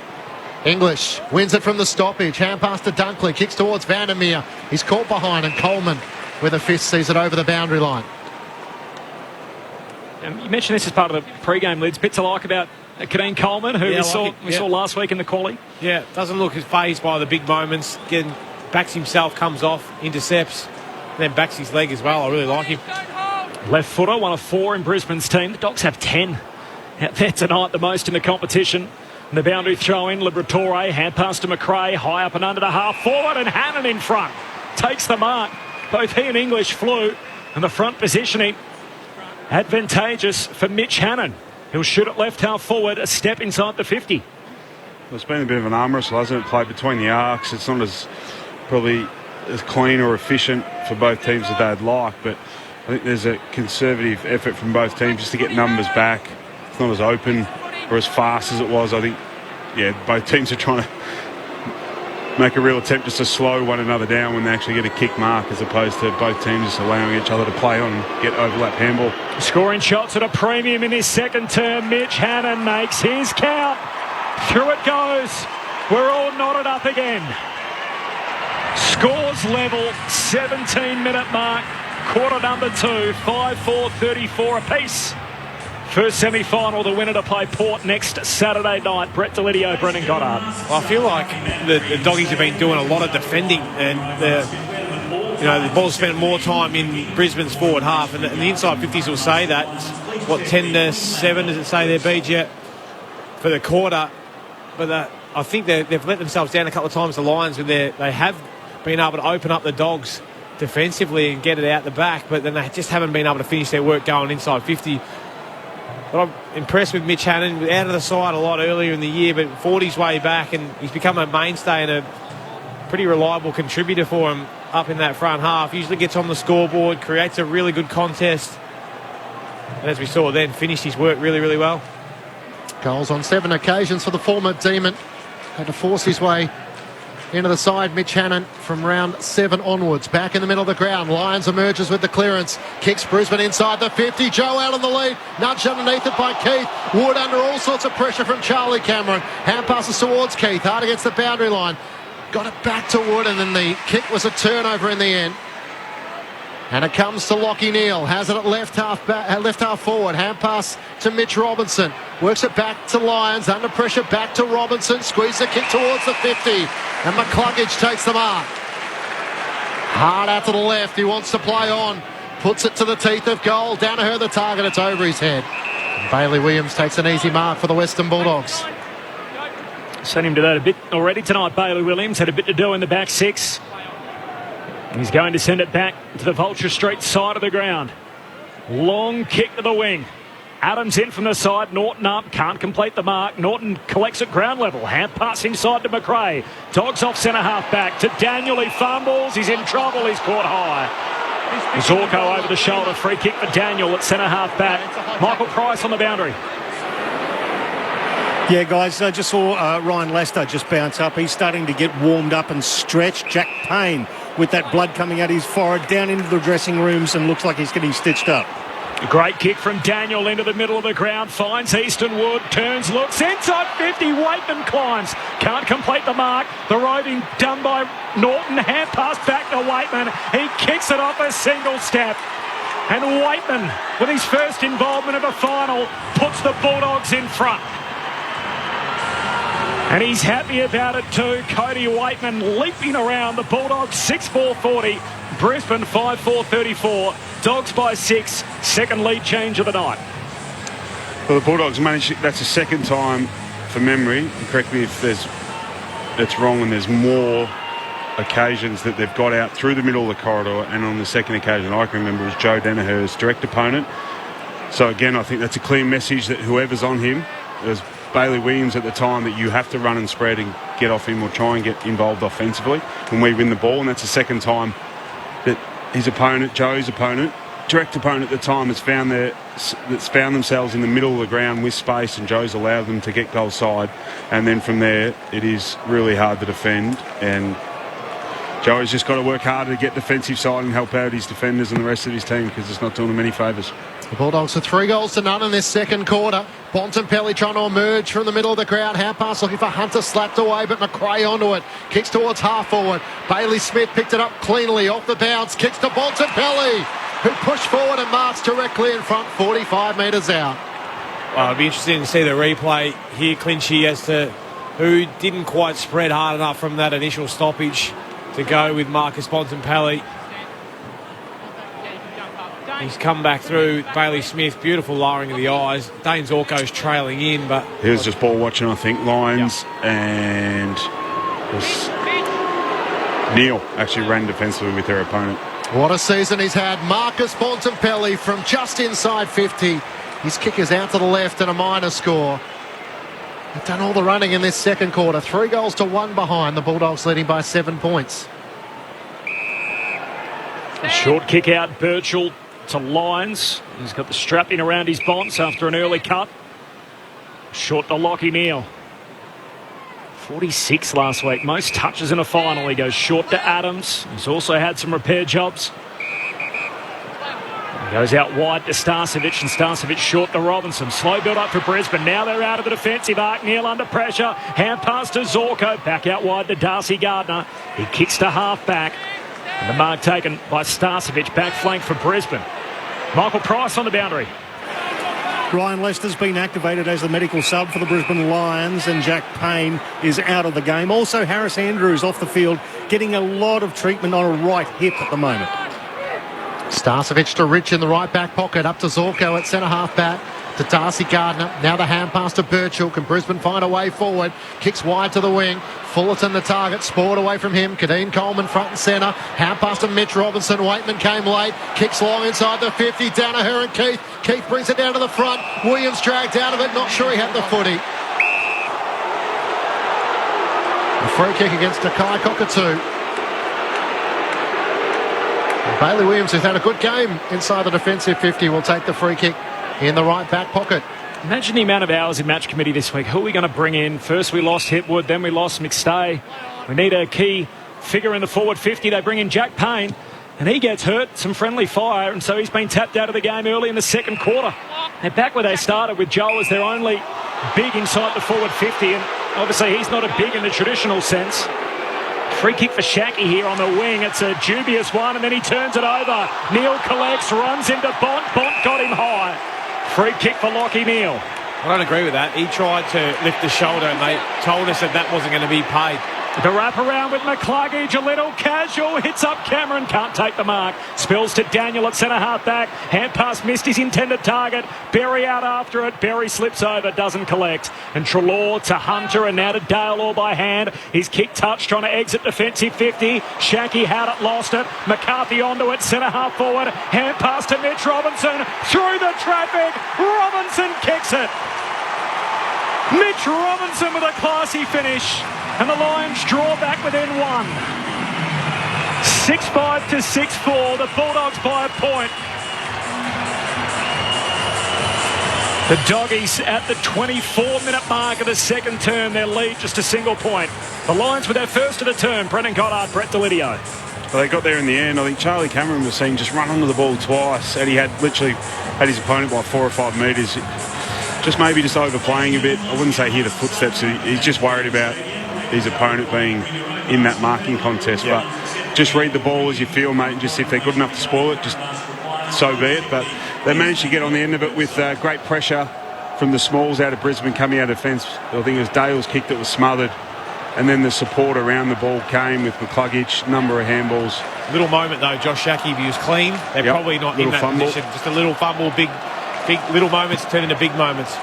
S3: English wins it from the stoppage. Hand pass to Dunkley. Kicks towards Vandermeer. He's caught behind, and Coleman with a fist sees it over the boundary line.
S1: You mentioned this as part of the pre-game leads. Bit to like about Kadeem Coleman, who we saw last week in the quali.
S4: Yeah, doesn't look as fazed by the big moments. Backs himself, comes off, intercepts, then backs his leg as well. I really like him.
S1: Left footer, 1 of 4 in Brisbane's team. The Dogs have 10 out there tonight, the most in the competition. And the boundary throw in, Liberatore, hand pass to McRae, high up and under the half forward, and Hannon in front. Takes the mark. Both he and English flew, and the front positioning advantageous for Mitch Hannon. He'll shoot it left half forward, a step inside the 50.
S5: Well, it's been a bit of an arm wrestle, hasn't it? Played between the arcs. It's not as probably as clean or efficient for both teams as they'd like, but I think there's a conservative effort from both teams just to get numbers back. It's not as open or as fast as it was. I think, both teams are trying to make a real attempt just to slow one another down when they actually get a kick mark, as opposed to both teams just allowing each other to play on and get overlap handball.
S1: Scoring shots at a premium in his second term. Mitch Hannon makes his count. Through it goes. We're all knotted up again. Scores level, 17-minute mark, quarter number 2, 5-4-34 apiece. First semi-final, the winner to play Port next Saturday night. Brett Delidio, Brendan Goddard.
S4: Well, I feel like the Doggies have been doing a lot of defending, and the ball's spent more time in Brisbane's forward half, and the inside 50s will say that. What, 10-7 does it say there, BJ, for the quarter? But I think they've let themselves down a couple of times, the Lions, when they have been able to open up the Dogs defensively and get it out the back, but then they just haven't been able to finish their work going inside 50. But I'm impressed with Mitch Hannon, out of the side a lot earlier in the year, but fought his way back, and he's become a mainstay and a pretty reliable contributor for him up in that front half. Usually gets on the scoreboard, creates a really good contest, and as we saw then, finished his work really, really well.
S3: Goals on 7 occasions for the former Demon. Had to force his way into the side. Mitch Hannon from round 7 onwards. Back in the middle of the ground. Lions emerges with the clearance. Kicks Brisbane inside the 50. Joe out on the lead. Nudged underneath it by Keith. Wood under all sorts of pressure from Charlie Cameron. Hand passes towards Keith. Hard against the boundary line. Got it back to Wood, and then the kick was a turnover in the end. And it comes to Lockie Neal. Has it at left half forward. Hand pass to Mitch Robinson. Works it back to Lyons. Under pressure back to Robinson. Squeezes the kick towards the 50. And McCluggage takes the mark. Hard out to the left. He wants to play on. Puts it to the teeth of goal. Danaher the target. It's over his head. And Bailey Williams takes an easy mark for the Western Bulldogs.
S1: Sent him to that a bit already tonight. Bailey Williams had a bit to do in the back 6. He's going to send it back to the Vulture Street side of the ground. Long kick to the wing. Adams in from the side. Norton up. Can't complete the mark. Norton collects at ground level. Hand pass inside to McRae. Dogs off centre half back to Daniel. He fumbles. He's in trouble. He's caught high. Zorko over the shoulder. Free kick for Daniel at centre half back. Michael Price on the boundary.
S13: Yeah, guys, I just saw Ryan Lester just bounce up. He's starting to get warmed up and stretched. Jack Payne with that blood coming out his forehead down into the dressing rooms, and looks like he's getting stitched up.
S1: A great kick from Daniel into the middle of the ground. Finds Easton Wood. Turns, looks inside 50. Waitman climbs. Can't complete the mark. The roving done by Norton. Hand pass back to Waitman. He kicks it off a single step. And Waitman, with his first involvement of a final, puts the Bulldogs in front. And he's happy about it too. Cody Waitman leaping around the Bulldogs. 6-4-40. Brisbane 5-4-34. Dogs by 6. Second lead change of the night.
S5: Well, the Bulldogs managed. That's the second time, for memory. Correct me if it's wrong, and there's more occasions that they've got out through the middle of the corridor. And on the second occasion I can remember was Joe Danaher's direct opponent. So again, I think that's a clear message that whoever's on him, as Bailey Williams at the time, that you have to run and spread and get off him or try and get involved offensively when we win the ball. And that's the second time that his opponent, Joe's opponent, direct opponent at the time, that's found themselves in the middle of the ground with space, and Joe's allowed them to get goal side. And then from there, it is really hard to defend. And Joe's just got to work harder to get defensive side and help out his defenders and the rest of his team, because it's not doing them any favours.
S3: The Bulldogs are 3-0 in this second quarter. Bontempelli trying to emerge from the middle of the ground. Hand pass looking for Hunter, slapped away, but McRae onto it. Kicks towards half forward. Bailey Smith picked it up cleanly off the bounce. Kicks to Bontempelli, who pushed forward and marched directly in front, 45 metres out.
S4: Well, it'd be interesting to see the replay here, Clinchy, as to who didn't quite spread hard enough from that initial stoppage to go with Marcus Bontempelli. He's come back through. Bailey Smith, beautiful lowering of the eyes. Dane Zorko's trailing in, but
S5: he was just ball watching, I think. Lyons and Neil actually ran defensively with their opponent.
S3: What a season he's had. Marcus Bontempelli from just inside 50. His kick is out to the left and a minor score. They've done all the running in this second quarter. 3-1 behind. The Bulldogs leading by 7 points.
S1: A short kick out, Birchall to Lyons. He's got the strap in around his bonds after an early cut. Short to Lachie Neale. 46 last week, most touches in a final. He goes short to Adams. He's also had some repair jobs. He goes out wide to Starcevic, and Starcevic short to Robinson. Slow build up for Brisbane. Now they're out of the defensive arc. Neale under pressure. Hand pass to Zorko. Back out wide to Darcy Gardner. He kicks to half back. And the mark taken by Starcevic, back flank for Brisbane. Michael Price on the boundary.
S13: Ryan Lester's been activated as the medical sub for the Brisbane Lions, and Jack Payne is out of the game. Also, Harris Andrews off the field, getting a lot of treatment on a right hip at the moment.
S3: Starcevic to Rich in the right back pocket, up to Zorko at centre half back. To Darcy Gardner. Now the hand pass to Birchall. Can Brisbane find a way forward? Kicks wide to the wing. Fullerton the target. Spored away from him. Kadeen Coleman front and centre. Hand pass to Mitch Robinson. Waitman came late. Kicks long inside the 50. Danaher and Keith. Keith brings it down to the front. Williams dragged out of it. Not sure he had the footy. A free kick against Nakai Cockatoo. Bailey Williams, who's had a good game inside the defensive 50, will take the free kick in the right back pocket.
S1: Imagine the amount of hours in match committee this week. Who are we going to bring in? First we lost Hipwood, then we lost McStay. We need a key figure in the forward 50. They bring in Jack Payne, and he gets hurt, some friendly fire, and so he's been tapped out of the game early in the second quarter. They're back where they started, with Joe as their only big inside the forward 50, and obviously he's not a big in the traditional sense. Free kick for Shackey here on the wing. It's a dubious one, and then he turns it over. Neale collects, runs into Bont. Bont got him high. Free kick for Lachie Neale.
S4: I don't agree with that. He tried to lift the shoulder, and they told us that wasn't going to be paid.
S1: The wrap around with McCluggage, a little casual, hits up Cameron, can't take the mark. Spills to Daniel at centre half back. Hand pass missed his intended target. Berry out after it. Berry slips over, doesn't collect. And Treloar to Hunter, and now to Dale all by hand. His kick touch, trying to exit defensive 50. Shackey had it, lost it. McCarthy onto it, centre half forward. Hand pass to Mitch Robinson. Through the traffic. Robinson kicks it. Mitch Robinson with a classy finish. And the Lions draw back within one. 6-5 to 6-4. The Bulldogs by a point. The Doggies at the 24-minute mark of the second term. Their lead just a single point. The Lions with their first of the term. Brendan Goddard, Brett Delidio.
S5: Well, they got there in the end. I think Charlie Cameron was seen just run onto the ball twice, and he had literally had his opponent by 4 or 5 metres. Just maybe just overplaying a bit. I wouldn't say hear the footsteps. He's just worried about his opponent being in that marking contest. But just read the ball as you feel, mate, and just if they're good enough to spoil it, just so be it. But they managed to get on the end of it with great pressure from the smalls out of Brisbane coming out of defence. I think it was Dale's kick that was smothered, and then the support around the ball came with McCluggage, number of handballs.
S4: Little moment though, Josh Shackey, if he was clean, they're probably not in that
S5: fumble
S4: position. Just a little fumble, big little moments turn into big moments.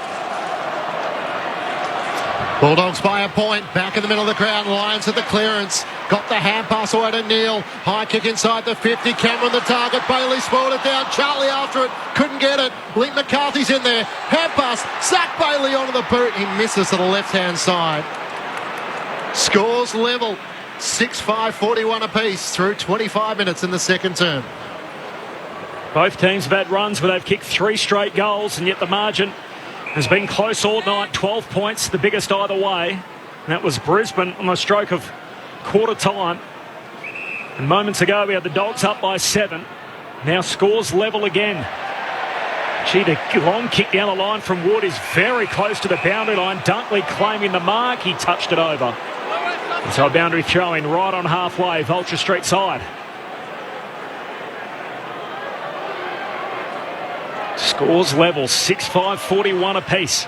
S3: Bulldogs by a point, back in the middle of the ground. Lions at the clearance. got the hand pass away to Neil. High kick inside the 50. Cameron the target. Bailey spoiled it down. Charlie after it. Couldn't get it. Link McCarthy's in there. Hand pass. Zach Bailey onto the boot. He misses to the left-hand side. Scores level. 6-5, 41 apiece through 25 minutes in the second term.
S1: Both teams have had runs where they've kicked 3 straight goals, and yet the margin has been close all night. 12 points, the biggest either way. And that was Brisbane on the stroke of quarter time. And moments ago, we had the Dogs up by 7. Now scores level again. Gee, the long kick down the line from Wood is very close to the boundary line. Dunkley claiming the mark. He touched it over. And so a boundary throw in right on halfway, Vulture Street side. Scores level, 6-5, 41 apiece.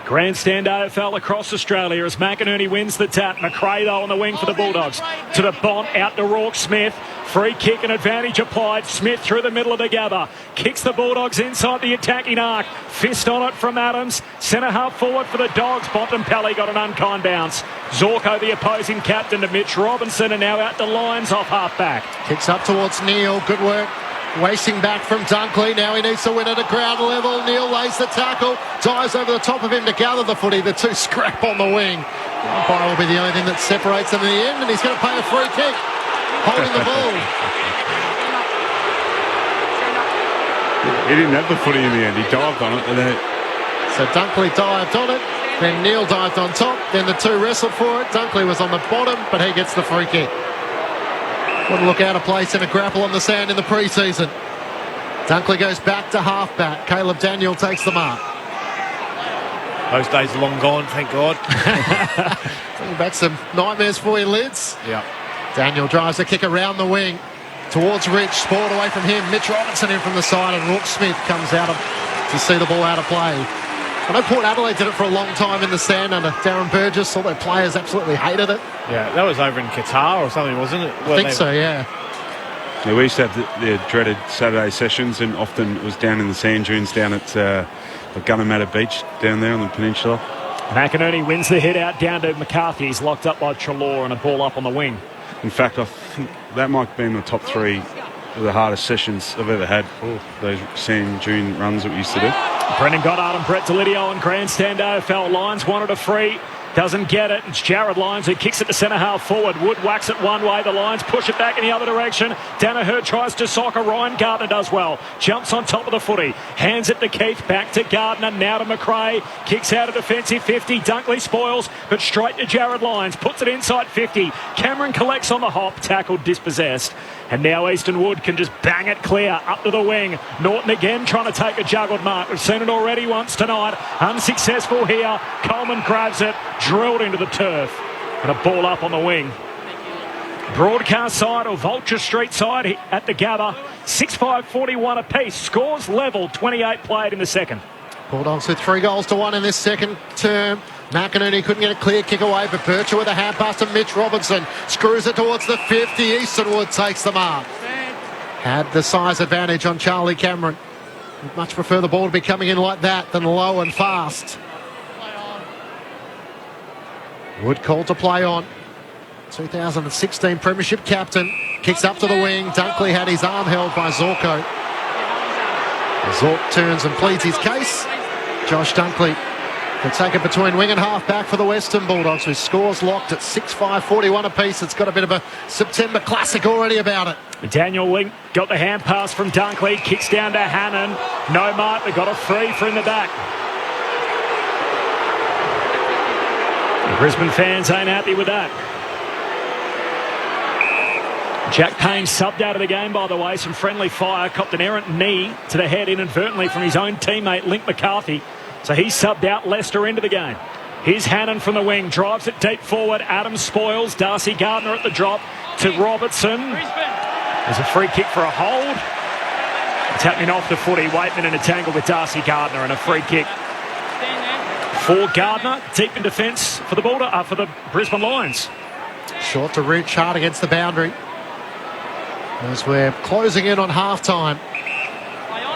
S1: Grandstand AFL across Australia as McInerney wins the tap. McRae, though, on the wing for the Bulldogs. To the Bont, out to Rourke Smith. Free kick and advantage applied. Smith through the middle of the gather. Kicks the Bulldogs inside the attacking arc. Fist on it from Adams. Centre half forward for the Dogs. Bontempelli got an unkind bounce. Zorko, the opposing captain, to Mitch Robinson, and now out to Lyons off half back.
S3: Kicks up towards Neil. Good work. Racing back from Dunkley. Now he needs to win at a ground level. Neil lays the tackle. Dives over the top of him to gather the footy. The two scrap on the wing. The umpire will be the only thing that separates them in the end, and he's going to pay a free kick. Holding the ball.
S5: He didn't have the footy in the end. He dived on it. And then
S3: So Dunkley dived on it. Then Neil dived on top. Then the two wrestled for it. Dunkley was on the bottom, but he gets the free kick. Wouldn't look out of place in a grapple on the sand in the pre-season. Dunkley goes back to halfback. Caleb Daniel takes the mark.
S4: Those days are long gone, thank God.
S3: Bring back some nightmares for you, Lids.
S4: Yeah.
S3: Daniel drives a kick around the wing towards Rich. Spoiled away from him. Mitch Robinson in from the side, and Rourke Smith comes out to see the ball out of play. I know Port Adelaide did it for a long time in the stand under Darren Burgess. All their players absolutely hated it.
S4: Yeah, that was over in Qatar or something, wasn't it?
S3: I think so, yeah.
S5: Yeah, we used to have the dreaded Saturday sessions, and often it was down in the sand dunes down at Gunnamatta Beach down there on the peninsula.
S1: McInerney wins the hit out down to McCarthy. He's locked up by Treloar and a ball up on the wing.
S5: In fact, I think that might have been the top 3 of the hardest sessions I've ever had. Those sand dune runs that we used to do.
S1: Brendan Goddard and Brett Delidio on Grandstand AFL. Lyons wanted a free. Doesn't get it. It's Jared Lyons who kicks it to centre half forward. Wood whacks it one way. The Lions push it back in the other direction. Danaher tries to soccer. Ryan Gardner does well. Jumps on top of the footy. Hands it to Keith. Back to Gardner. Now to McRae. Kicks out a defensive 50. Dunkley spoils, but straight to Jared Lyons. Puts it inside 50. Cameron collects on the hop. Tackled, dispossessed. And now Easton Wood can just bang it clear up to the wing. Norton again trying to take a juggled mark. We've seen it already once tonight. Unsuccessful here. Coleman grabs it. Drilled into the turf. And a ball up on the wing. Broadcast side or Vulture Street side at the gather. 6-5, 41 apiece. Scores level. 28 played in the second.
S3: Bulldogs with 3-1 in this second term. McInerney couldn't get a clear kick away, but Bircher with a hand pass to Mitch Robinson. Screws it towards the 50. Eastonwood takes the mark. Had the size advantage on Charlie Cameron. Would much prefer the ball to be coming in like that than low and fast. Wood called to play on. 2016 Premiership captain. Kicks up to the wing. Dunkley had his arm held by Zorko. Zork turns and pleads his case. Josh Dunkley will take it between wing and half back for the Western Bulldogs, with scores locked at 6-5, 41 apiece. It's got a bit of a September classic already about it.
S1: Daniel Wink got the hand pass from Dunkley. Kicks down to Hannon. No mark. They got a free for in the back. The Brisbane fans ain't happy with that. Jack Payne subbed out of the game, by the way. Some friendly fire. Copped an errant knee to the head inadvertently from his own teammate, Link McCarthy. So he subbed out Leicester into the game. Here's Hannon from the wing. Drives it deep forward. Adams spoils. Darcy Gardner at the drop to Robertson. There's a free kick for a hold. It's happening off the footy. Waitman in a tangle with Darcy Gardner, and a free kick for Gardner. Deep in defence for the Brisbane Lions.
S3: Short to Rich. Hard against the boundary. As we're closing in on half-time.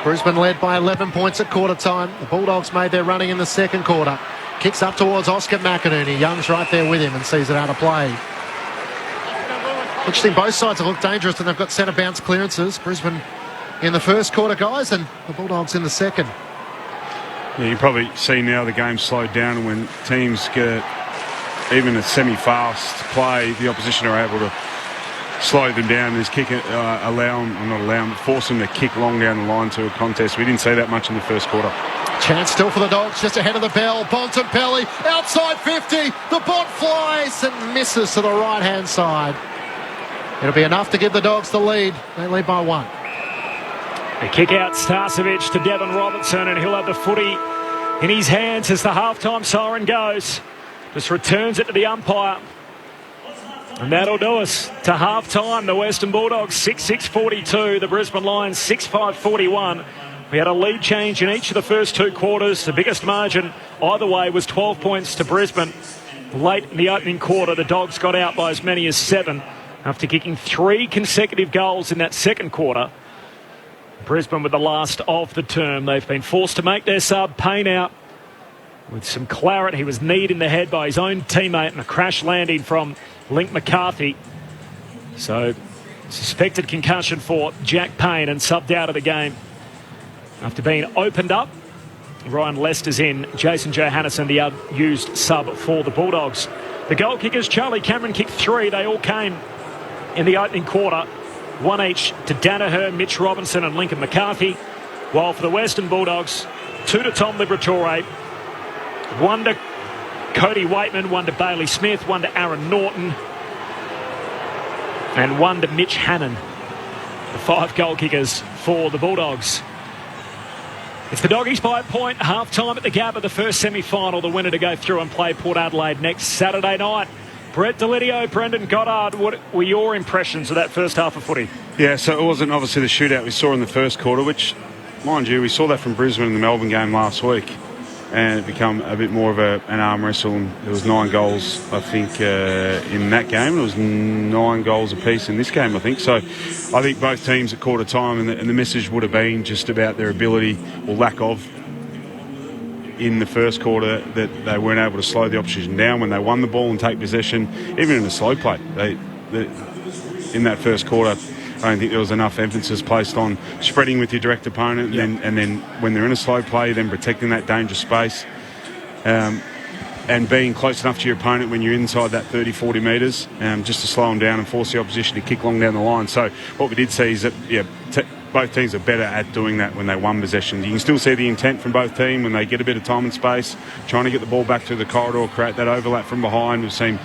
S3: Brisbane led by 11 points at quarter time. The Bulldogs made their running in the second quarter. Kicks up towards Oscar McInerney. Young's right there with him and sees it out of play. Interesting, both sides have looked dangerous and they've got centre bounce clearances. Brisbane in the first quarter, guys, and the Bulldogs in the second.
S5: Yeah, you probably see now the game slowed down, and when teams get even a semi-fast play, the opposition are able to slow them down. There's force them to kick long down the line to a contest. We didn't see that much in the first quarter.
S3: Chance still for the Dogs, just ahead of the bell. Bontempelli, outside 50. The bot flies and misses to the right-hand side. It'll be enough to give the Dogs the lead. They lead by 1.
S1: A kick out Starcevic to Devon Robertson, and he'll have the footy in his hands as the halftime siren goes. Just returns it to the umpire. And that'll do us to halftime. The Western Bulldogs 6-6-42. The Brisbane Lions 6-5-41. We had a lead change in each of the first 2 quarters. The biggest margin either way was 12 points to Brisbane. Late in the opening quarter, the Dogs got out by as many as 7 after kicking 3 consecutive goals in that second quarter. Brisbane with the last of the term. They've been forced to make their sub Payne out with some claret. He was kneed in the head by his own teammate and a crash landing from Link McCarthy. So suspected concussion for Jack Payne and subbed out of the game after being opened up. Ryan Lester's in. Jason Johannesson, the unused sub for the Bulldogs. The goal kickers, Charlie Cameron kicked 3. They all came in the opening quarter. 1 each to Danaher, Mitch Robinson and Lincoln McCarthy. While for the Western Bulldogs, 2 to Tom Liberatore, 1 to Cody Waitman, 1 to Bailey Smith, 1 to Aaron Norton, and 1 to Mitch Hannon. The 5 goal kickers for the Bulldogs. It's the Doggies by a point. Half-time at the Gabba, the first semi-final. The winner to go through and play Port Adelaide next Saturday night. Brett Delidio, Brendan Goddard, what were your impressions of that first half of footy?
S5: Yeah, so it wasn't obviously the shootout we saw in the first quarter, which, mind you, we saw that from Brisbane in the Melbourne game last week. And it became a bit more of an arm wrestle. And there was 9 goals, I think, in that game. There was 9 goals apiece in this game, I think. So I think both teams at quarter time, and the message would have been just about their ability, or lack of, in the first quarter, that they weren't able to slow the opposition down when they won the ball and take possession, even in a slow play. In that first quarter, I don't think there was enough emphasis placed on spreading with your direct opponent, and then when they're in a slow play, then protecting that dangerous space, and being close enough to your opponent when you're inside that 30-40 metres, just to slow them down and force the opposition to kick long down the line. So what we did see is that both teams are better at doing that when they won possession. You can still see the intent from both teams when they get a bit of time and space, trying to get the ball back through the corridor, create that overlap from behind. We've seen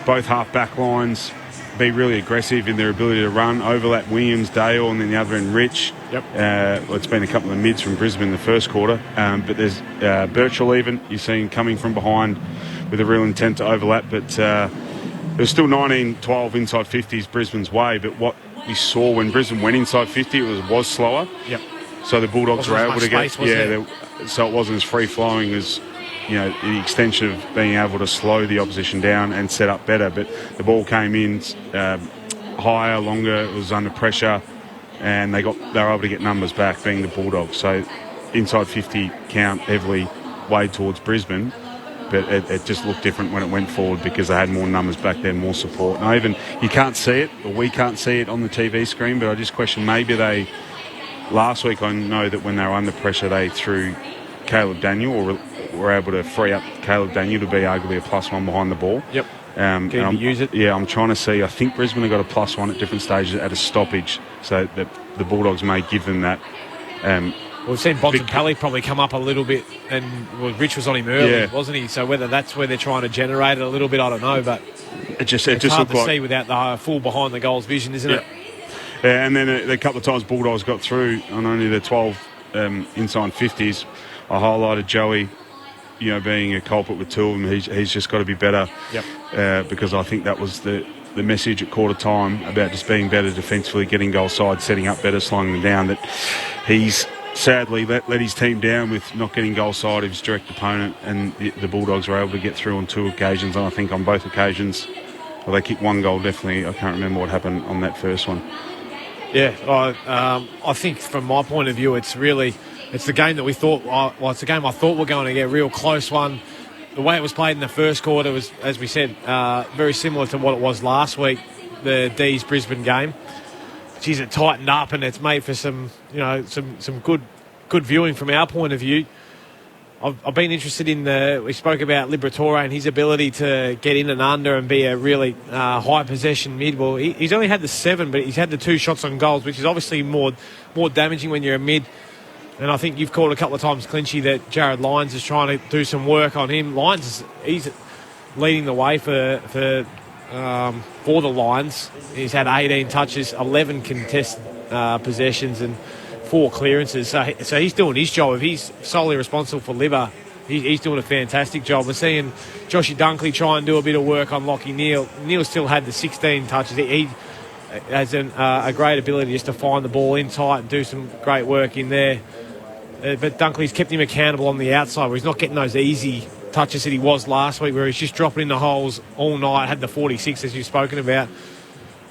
S5: both half-back lines be really aggressive in their ability to run, overlap Williams, Dale, and then the other end Rich. It's been a couple of mids from Brisbane in the first quarter, but there's Birchall even, you've seen coming from behind with a real intent to overlap, but there's still 19-12 inside 50s Brisbane's way, but what we saw when Brisbane went inside 50, it was slower. So the Bulldogs were able to get... So it wasn't as free-flowing as... the extension of being able to slow the opposition down and set up better. But the ball came in higher, longer, it was under pressure, and they were able to get numbers back, being the Bulldogs. So inside 50 count heavily weighed towards Brisbane, but it just looked different when it went forward because they had more numbers back there, more support. And you can't see it, or we can't see it on the TV screen, but I just question maybe last week I know that when they were under pressure they threw Caleb Daniel, or were able to free up Caleb Daniel to be arguably a +1 behind the ball.
S4: Can you use it?
S5: Yeah, I'm trying to see. I think Brisbane have got a +1 at different stages at a stoppage, so that the Bulldogs may give them that.
S4: We've seen Bontempelli probably come up a little bit, and Rich was on him early, wasn't he? So whether that's where they're trying to generate it a little bit, I don't know, but
S5: it just
S4: hard
S5: looked
S4: to see without the full behind the goals vision, isn't it?
S5: Yeah, and then a couple of times Bulldogs got through on only the 12 inside 50s. I highlighted Joey, being a culprit with 2 of them. He's just got to be better. Because I think that was the message at quarter time about just being better defensively, getting goal side, setting up better, slowing them down. That he's sadly let his team down with not getting goal side of his direct opponent, and the Bulldogs were able to get through on 2 occasions, and I think on both occasions, they kicked 1 goal definitely. I can't remember what happened on that first one.
S4: I think from my point of view, it's the game that we thought. It's a game I thought we're going to get a real close one. the way it was played in the first quarter was, as we said, very similar to what it was last week, the D's Brisbane game. Geez, it tightened up and it's made for some good viewing from our point of view. I've been interested in we spoke about Liberatore and his ability to get in and under and be a really high possession mid. Well, he's only had the 7, but he's had the 2 shots on goals, which is obviously more damaging when you're a mid. And I think you've called a couple of times, Clinchy, that Jared Lyons is trying to do some work on him. Lyons he's leading the way for the Lions. He's had 18 touches, 11 contested possessions, and 4 clearances. So he's doing his job. If he's solely responsible for Libba, he's doing a fantastic job. We're seeing Joshy Dunkley try and do a bit of work on Lockie Neal. Neal still had the 16 touches. He has a great ability just to find the ball in tight and do some great work in there. But Dunkley's kept him accountable on the outside, where he's not getting those easy touches that he was last week, where he's just dropping in the holes all night. Had the 46, as you've spoken about.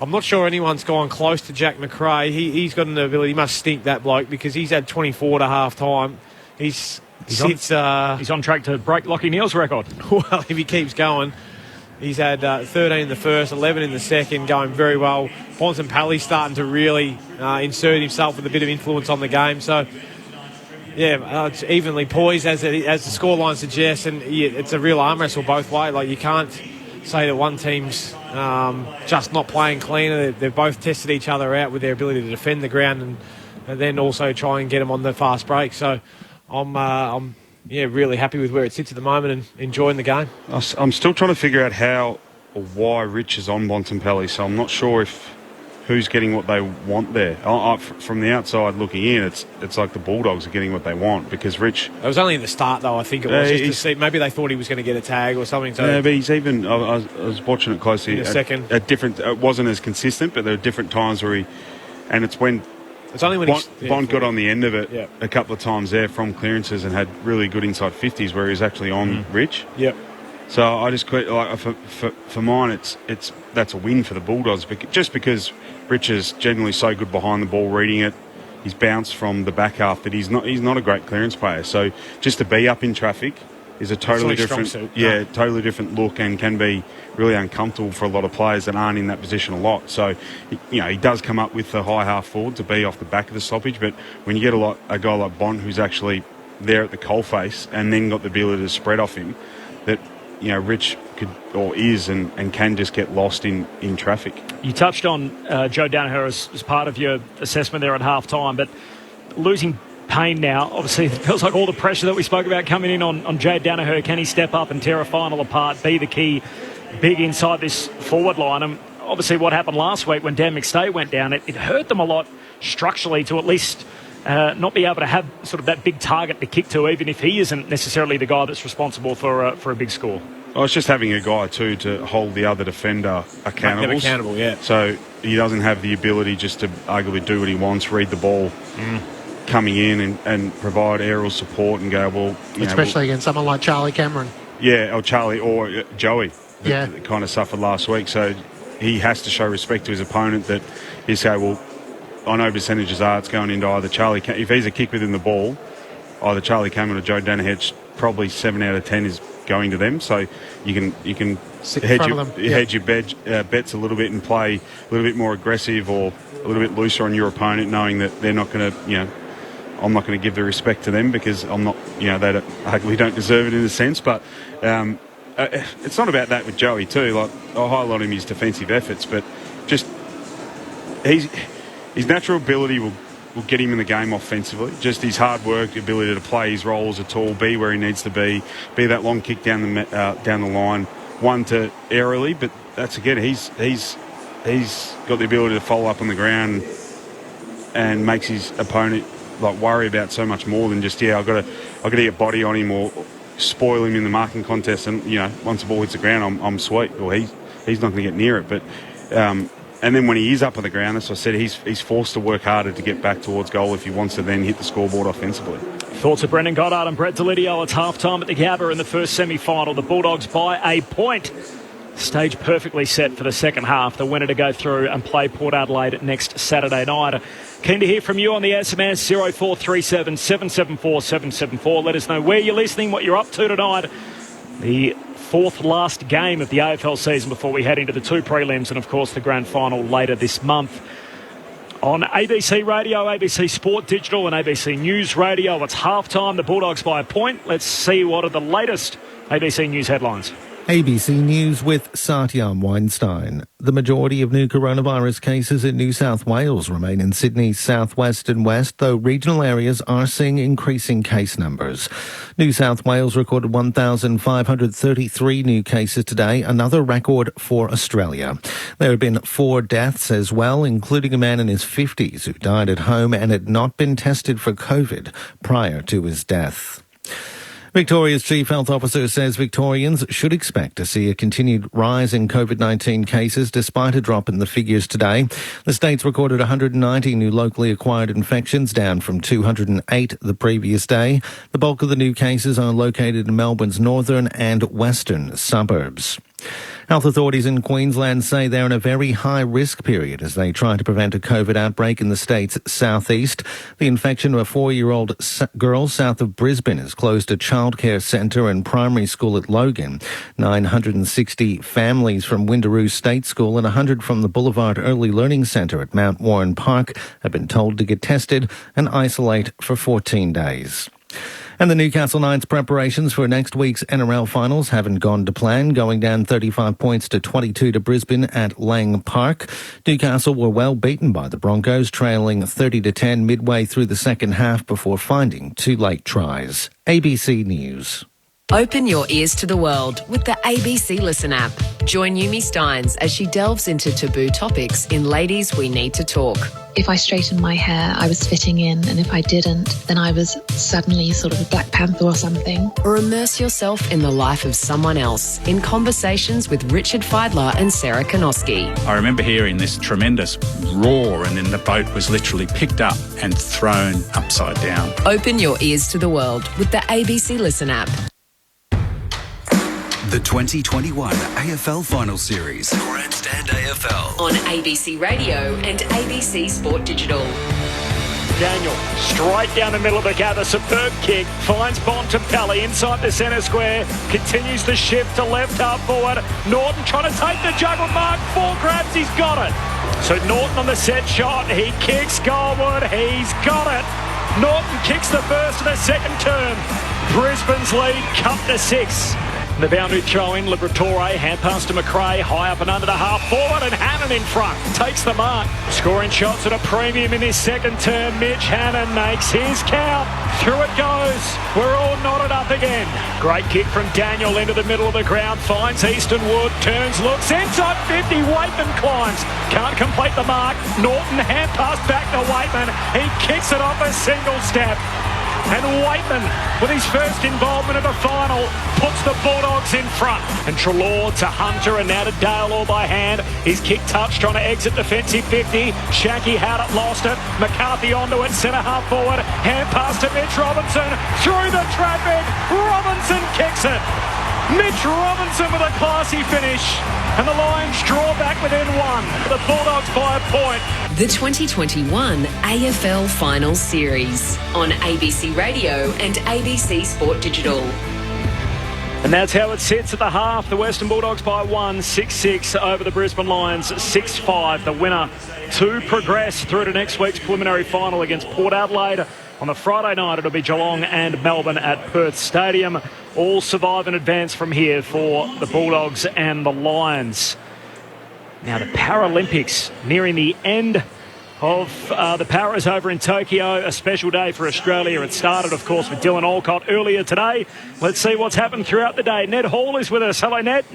S4: I'm not sure anyone's gone close to Jack McRae. He's got an ability. He must stink, that bloke, because he's had 24 to half time. He's
S1: on track to break Lockie Neal's record.
S4: Well, if he keeps going. He's had 13 in the first, 11 in the second, going very well. Bontempelli's starting to really insert himself with a bit of influence on the game. So, yeah, it's evenly poised as the scoreline suggests, and it's a real arm wrestle both ways. Like, you can't say that one team's just not playing cleaner. They've both tested each other out with their ability to defend the ground and then also try and get them on the fast break. So I'm really happy with where it sits at the moment and enjoying the game.
S5: I'm still trying to figure out how or why Rich is on Bontempelli, so I'm not sure who's getting what they want there. From the outside looking in, it's like the Bulldogs are getting what they want, because Rich...
S4: It was only in the start, though, I think it was, just to see. Maybe they thought he was going to get a tag or something. So
S5: yeah, but he's even... I was watching it closely.
S4: In a second.
S5: At different... It wasn't as consistent, but there were different times where he... And it's when...
S4: It's only when
S5: Bond got on the end of it a couple of times there from clearances and had really good inside 50s where he was actually on Rich.
S4: Yep.
S5: So I just for mine, that's a win for the Bulldogs, just because Rich is generally so good behind the ball, reading it. He's bounced from the back half, but he's not a great clearance player. So just to be up in traffic is a totally different, totally different look, and can be really uncomfortable for a lot of players that aren't in that position a lot. So, he does come up with the high half forward to be off the back of the stoppage, but when you get a guy like Bond who's actually there at the coalface and then got the ability to spread off him, that Rich could or is and can just get lost in traffic.
S1: You touched on Joe Danaher as part of your assessment there at half time, but losing Payne now, obviously it feels like all the pressure that we spoke about coming in on Joe Danaher. Can he step up and tear a final apart, be the key big inside this forward line? And obviously what happened last week when Dan McStay went down, it hurt them a lot structurally to at least not be able to have sort of that big target to kick to, even if he isn't necessarily the guy that's responsible for a big score.
S5: Oh, it's just having a guy too to hold the other defender accountable.
S4: Yeah.
S5: So he doesn't have the ability just to arguably do what he wants, read the ball coming in and provide aerial support and go, well...
S3: Especially against someone like Charlie Cameron.
S5: Yeah, or Charlie or Joey.
S3: That
S5: kind of suffered last week. So he has to show respect to his opponent, that he say, well, I know percentages are it's going into either Charlie... If he's a kick within the ball, either Charlie Cameron or Joe Danaher, probably 7 out of 10 is going to them. So you can hedge your bets a little bit and play a little bit more aggressive or a little bit looser on your opponent, knowing that they're not going to, I'm not going to give the respect to them because I'm not, they arguably don't deserve it in a sense. But it's not about that with Joey too. Like, I highlight him his defensive efforts, but just his natural ability will get him in the game offensively. Just his hard work, ability to play his role as a tall, be where he needs to be that long kick down the line, one to aerially. But that's again, he's got the ability to follow up on the ground and makes his opponent worry about so much more than just I've got to get body on him or spoil him in the marking contest. And once the ball hits the ground, I'm sweet. Or he's not going to get near it. But and then when he is up on the ground, as I said, he's forced to work harder to get back towards goal if he wants to then hit the scoreboard offensively.
S1: Thoughts of Brendan Goddard and Brett Delidio. It's half-time at the Gabba in the first semi-final. The Bulldogs by a point. Stage perfectly set for the second half. The winner to go through and play Port Adelaide next Saturday night. Keen to hear from you on the SMS 0437 774 774. Let us know where you're listening, what you're up to tonight. The fourth last game of the AFL season before we head into the two prelims and, of course, the grand final later this month. On ABC Radio, ABC Sport Digital and ABC News Radio, it's halftime. The Bulldogs by a point. Let's see what are the latest ABC News headlines.
S20: ABC News with Satyam Weinstein. The majority of new coronavirus cases in New South Wales remain in Sydney's southwest and west, though regional areas are seeing increasing case numbers. New South Wales recorded 1,533 new cases today, another record for Australia. There have been 4 deaths as well, including a man in his 50s who died at home and had not been tested for COVID prior to his death. Victoria's Chief Health Officer says Victorians should expect to see a continued rise in COVID-19 cases despite a drop in the figures today. The state's recorded 190 new locally acquired infections, down from 208 the previous day. The bulk of the new cases are located in Melbourne's northern and western suburbs. Health authorities in Queensland say they're in a very high-risk period as they try to prevent a COVID outbreak in the state's southeast. The infection of a 4-year-old girl south of Brisbane has closed a childcare centre and primary school at Logan. 960 families from Windaroo State School and 100 from the Boulevard Early Learning Centre at Mount Warren Park have been told to get tested and isolate for 14 days. And the Newcastle Knights' preparations for next week's NRL finals haven't gone to plan, going down 35 points to 22 to Brisbane at Lang Park. Newcastle were well beaten by the Broncos, trailing 30-10 midway through the second half before finding 2 late tries. ABC News.
S8: Open your ears to the world with the ABC Listen app. Join Yumi Steins as she delves into taboo topics in Ladies We Need to Talk.
S21: If I straightened my hair, I was fitting in, and if I didn't, then I was suddenly sort of a Black Panther or something.
S8: Or immerse yourself in the life of someone else in conversations with Richard Feidler and Sarah Konoski.
S18: I remember hearing this tremendous roar, and then the boat was literally picked up and thrown upside down.
S8: Open your ears to the world with the ABC Listen app.
S9: The 2021 AFL Final Series. Grandstand AFL.
S8: On ABC Radio and ABC Sport Digital.
S1: Daniel, straight down the middle of the gather, superb kick, finds Bontempelli inside the centre square, continues the shift to left half forward. Norton trying to take the juggle mark, 4 grabs, he's got it. So Norton on the set shot, he kicks goalward, he's got it. Norton kicks the first of the second term. Brisbane's lead cut to 6. The boundary throw in, Liberatore, hand pass to McRae, high up and under the half forward, and Hannon in front, takes the mark. Scoring shots at a premium in his second term, Mitch Hannon makes his count. Through it goes, we're all knotted up again. Great kick from Daniel into the middle of the ground, finds Easton Wood, turns, looks, inside 50, Waitman climbs, can't complete the mark. Norton hand pass back to Waitman, he kicks it off a single step. And Waitman, with his first involvement of a final, puts the Bulldogs in front. And Treloar to Hunter and now to Dale all by hand. His kick touch trying to exit defensive 50. Shanky had it, lost it. McCarthy onto it, centre half forward. Hand pass to Mitch Robinson. Through the traffic, Robinson kicks it. Mitch Robinson with a classy finish. And the Lions draw back within 1. The Bulldogs by a point.
S8: The 2021 AFL Finals Series on ABC Radio and ABC Sport Digital.
S1: And that's how it sits at the half. The Western Bulldogs by 1, 6-6 over the Brisbane Lions, 6-5. The winner to progress through to next week's preliminary final against Port Adelaide. On the Friday night, it'll be Geelong and Melbourne at Perth Stadium. All survive and advance from here for the Bulldogs and the Lions. Now the Paralympics nearing the end of the Paras over in Tokyo. A special day for Australia. It started, of course, with Dylan Alcott earlier today. Let's see what's happened throughout the day. Ned Hall is with us. Hello, Ned.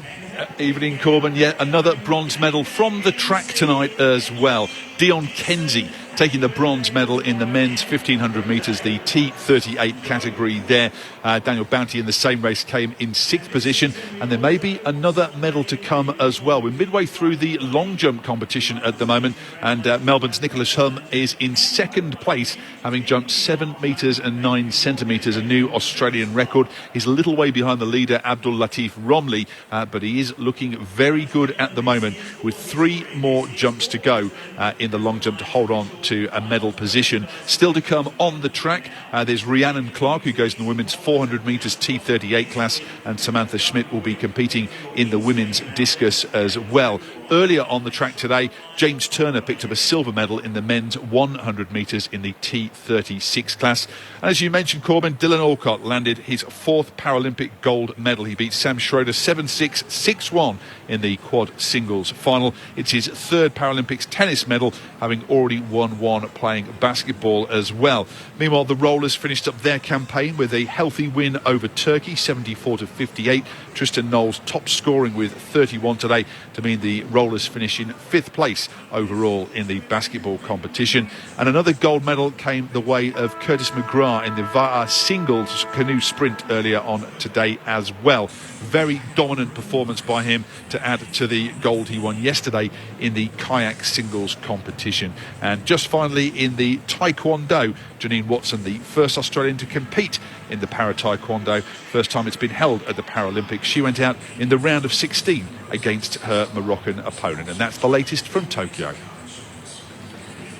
S22: Evening, Corbin. Yet another bronze medal from the track tonight as well. Dion Kenzie taking the bronze medal in the men's 1500 metres, the T38 category there. Daniel Bounty in the same race came in 6th position, and there may be another medal to come as well. We're midway through the long jump competition at the moment, and Melbourne's Nicholas Hum is in 2nd place, having jumped 7 metres and 9 centimetres, a new Australian record. He's a little way behind the leader, Abdul Latif Romley, but he is looking very good at the moment, with 3 more jumps to go in the long jump to hold on to a medal position. Still to come on the track, there's Rhiannon Clark, who goes in the women's 400 metres T38 class, and Samantha Schmidt will be competing in the women's discus as well. Earlier on the track today, James Turner picked up a silver medal in the men's 100 metres in the T36 class. And as you mentioned, Corbin, Dylan Alcott landed his 4th Paralympic gold medal. He beat Sam Schroeder 7-6, 6-1 in the quad singles final. It's his 3rd Paralympics tennis medal, having already won one playing basketball as well. Meanwhile, the rollers finished up their campaign with a healthy win over Turkey, 74-58. Tristan Knowles top scoring with 31 today to mean the rollers finish in 5th place overall in the basketball competition. And another gold medal came the way of Curtis McGrath in the VAR singles canoe sprint earlier on today as well. Very dominant performance by him to add to the gold he won yesterday in the kayak singles competition. And just finally in the taekwondo, Janine Watson, the first Australian to compete in the para-taekwondo. First time it's been held at the Paralympics. She went out in the round of 16 against her Moroccan opponent. And that's the latest from Tokyo.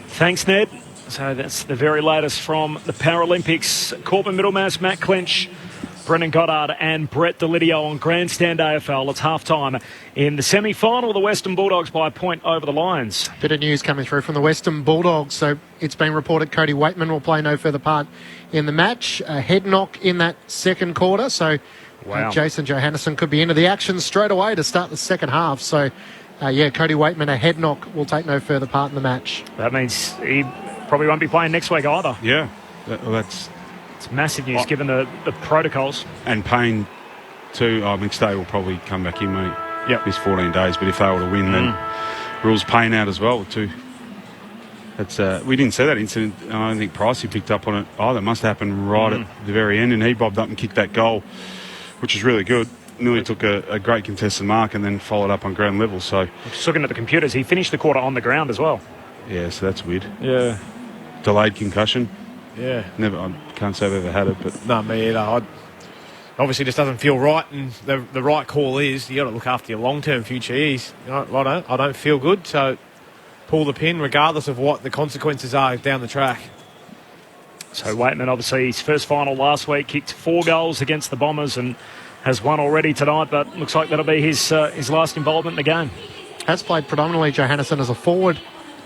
S1: Thanks, Ned. So that's the very latest from the Paralympics. Corbin Middlemass, Matt Clinch, Brendan Goddard and Brett Delidio on Grandstand AFL. It's half-time in the semi-final. The Western Bulldogs by a point over the Lions.
S3: Bit of news coming through from the Western Bulldogs. So it's been reported Cody Waitman will play no further part in the match. A head knock in that second quarter. So Jason Johannesson could be into the action straight away to start the second half. So, Cody Waitman, a head knock, will take no further part in the match.
S1: That means he probably won't be playing next week either.
S5: Yeah, that's...
S1: It's massive news given the protocols.
S5: And Payne too. McStay will probably come back in, mate.
S1: Yep.
S5: This 14 days, but if they were to win, then rules Payne out as well too. That's we didn't see that incident. I don't think Pricey picked up on it either. It must have happened right at the very end, and he bobbed up and kicked that goal, which was really good. Nearly took a great contested mark and then followed up on ground level. So
S1: just looking at the computers, he finished the quarter on the ground as well.
S5: Yeah, so that's weird.
S1: Yeah.
S5: Delayed concussion.
S4: Yeah.
S5: I can't say I've ever had it, but...
S4: No, me either. Obviously just doesn't feel right, and the right call is you got to look after your long-term future. I don't feel good, so pull the pin regardless of what the consequences are down the track.
S1: So Waitman, obviously his first final last week, kicked 4 goals against the Bombers and has won already tonight, but looks like that'll be his last involvement in the game.
S3: Has played predominantly Johannesson as a forward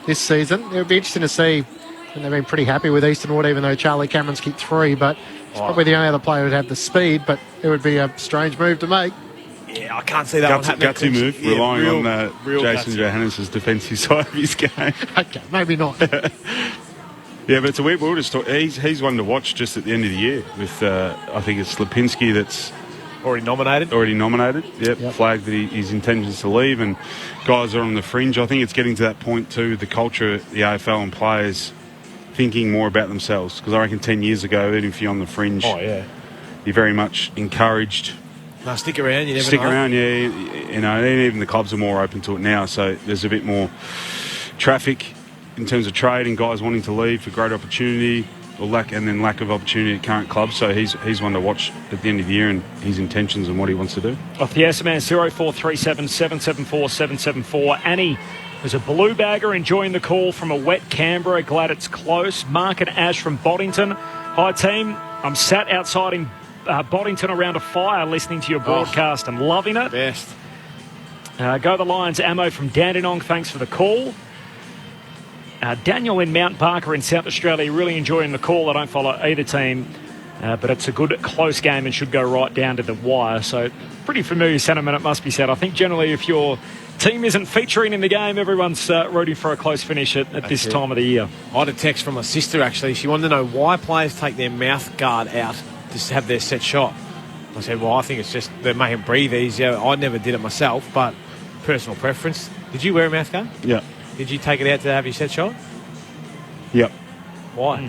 S3: this season. It would be interesting to see. And they've been pretty happy with Easton Wood, even though Charlie Cameron's kicked 3. But it's probably the only other player who'd have the speed. But it would be a strange move to make.
S4: Yeah, I can't see that one happening.
S5: Gutsy move, relying on Jason Johannesson's defensive side of his game.
S3: Okay, maybe not.
S5: Yeah, but it's a weird. We'll just talk, he's one to watch just at the end of the year with I think it's Lipinski that's
S4: already nominated.
S5: Yep. Flagged that his intentions to leave, and guys are on the fringe. I think it's getting to that point too. The culture, the AFL and players thinking more about themselves, because I reckon 10 years ago, even if you're on the fringe, you're very much encouraged.
S4: No, stick around. You never
S5: stick
S4: know.
S5: around. Yeah, even the clubs are more open to it now. So there's a bit more traffic in terms of trade and guys wanting to leave for great opportunity or lack of opportunity at current clubs. So he's one to watch at the end of the year and his intentions and what he wants to do.
S1: Off the SMS 0437 774 774. Annie was a blue bagger enjoying the call from a wet Canberra. Glad it's close. Mark and Ash from Boddington. Hi team, I'm sat outside in Boddington around a fire listening to your broadcast and loving it.
S4: Best.
S1: Go the Lions. Ammo from Dandenong, thanks for the call. Daniel in Mount Barker in South Australia, really enjoying the call. I don't follow either team, but it's a good close game and should go right down to the wire. So pretty familiar sentiment, it must be said. I think generally if your team isn't featuring in the game, everyone's rooting for a close finish at this time of the year.
S4: I had a text from my sister actually. She wanted to know why players take their mouth guard out to have their set shot. I said, well, I think it's just they make them breathe easier. I never did it myself, but personal preference. Did you wear a mouth guard?
S5: Yeah.
S4: Did you take it out to have your set shot?
S5: Yep.
S4: Why?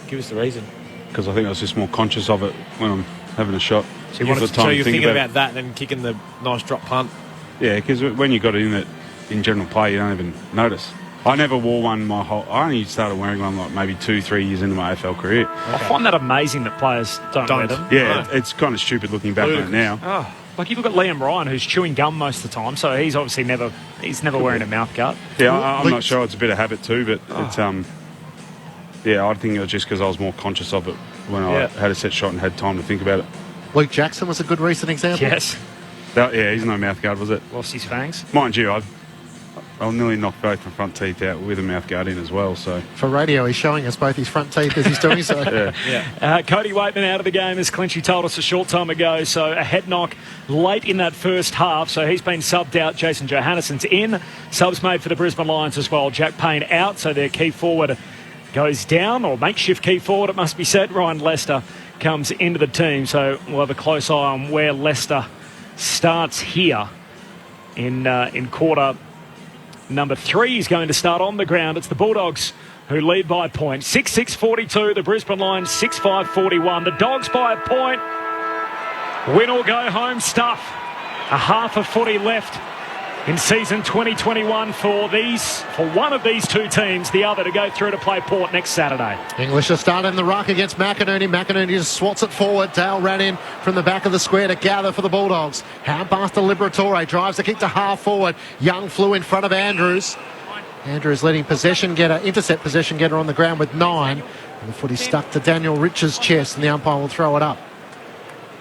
S4: Give us the reason.
S5: Because I think I was just more conscious of it when I'm having a shot.
S4: So you're thinking about that and then kicking the nice drop punt?
S5: Yeah, because when you got it in it in general play, you don't even notice. I never wore one I only started wearing one like maybe 2-3 years into my AFL career.
S1: Okay. I find that amazing that players don't wear them.
S5: Yeah, it's kind of stupid looking back on it now.
S1: Oh, like you look at Liam Ryan, who's chewing gum most of the time, so he's obviously never wearing a mouth guard.
S5: Yeah, I'm not sure. It's a bit of habit too, but it's yeah, I think it was just because I was more conscious of it when I had a set shot and had time to think about it.
S3: Luke Jackson was a good recent example.
S1: Yes.
S5: Yeah, he's no mouthguard, was it?
S1: Lost his fangs.
S5: Mind you, I'll nearly knock both my front teeth out with a mouthguard in as well. So
S3: for radio, he's showing us both his front teeth as he's doing so.
S1: Cody Waitman out of the game, as Clinchy told us a short time ago. So a head knock late in that first half. So he's been subbed out. Jason Johannesson's in. Subs made for the Brisbane Lions as well. Jack Payne out. So their key forward goes down, or makeshift key forward, it must be said. Ryan Lester comes into the team. So we'll have a close eye on where Lester starts here in quarter number 3 is going to start on the ground. It's the Bulldogs who lead by a point. 6-6-42. The Brisbane Lions 6-5-41. The Dogs by a point. Win or go home stuff. A half a footy left in season 2021 for one of these two teams. The other to go through to play Port next Saturday.
S3: English are starting the ruck against McInerney. McInerney just swats it forward. Dale ran in from the back of the square to gather for the Bulldogs. Hand pass to Liberatore. Drives the kick to half forward. Young flew in front of Andrews. Andrews letting intercept possession getter on the ground with 9. And the footy stuck to Daniel Rich's chest, and the umpire will throw it up.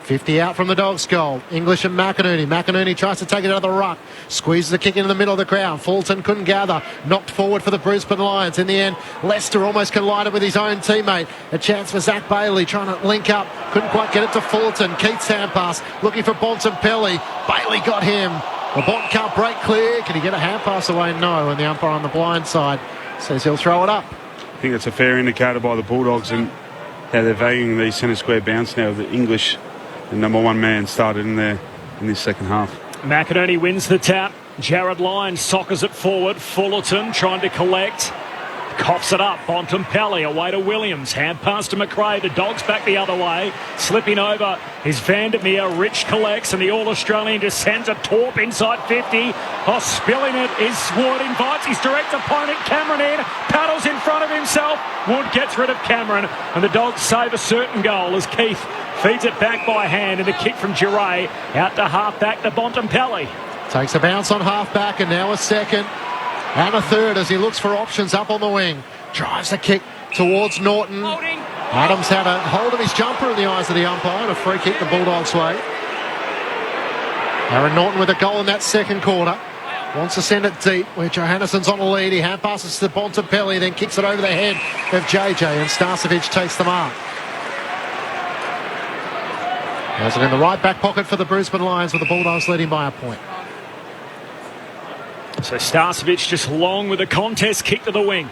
S3: 50 out from the Dogs' goal. English and McInerney. McInerney tries to take it out of the ruck. Squeezes the kick into the middle of the ground. Fulton couldn't gather. Knocked forward for the Brisbane Lions. In the end, Lester almost collided with his own teammate. A chance for Zach Bailey trying to link up. Couldn't quite get it to Fulton. Keith's hand pass. Looking for Bontempelli. Bailey got him. The Bont can't break clear. Can he get a hand pass away? No. And the umpire on the blind side says he'll throw it up.
S5: I think it's a fair indicator by the Bulldogs and how they're valuing these centre square bounce now. The English, the number one man, started in there in this second half.
S1: McInerney wins the tap. Jared Lyons soccers it forward. Fullerton trying to collect. Coughs it up. Bontempelli away to Williams. Hand pass to McRae. The Dogs back the other way. Slipping over is Vandermeer. Rich collects, and the All-Australian just sends a torp inside 50. Oh, spilling it is Wood. Invites his direct opponent Cameron in. Paddles in front of himself. Wood gets rid of Cameron, and the Dogs save a certain goal as Keith feeds it back by hand, and the kick from Giray out to half-back to Bontempelli.
S3: Takes a bounce on half-back, and now a second. And a third as he looks for options up on the wing. Drives the kick towards Norton. Adams had a hold of his jumper in the eyes of the umpire, and a free kick the Bulldogs' way. Aaron Norton with a goal in that second quarter. Wants to send it deep where Johannesson's on a lead. He hand passes to Bontempelli, then kicks it over the head of JJ, and Starcevic takes the mark. Has it in the right back pocket for the Brisbane Lions, with the Bulldogs leading by a point.
S1: So Starcevic just long with a contest kick to the wing.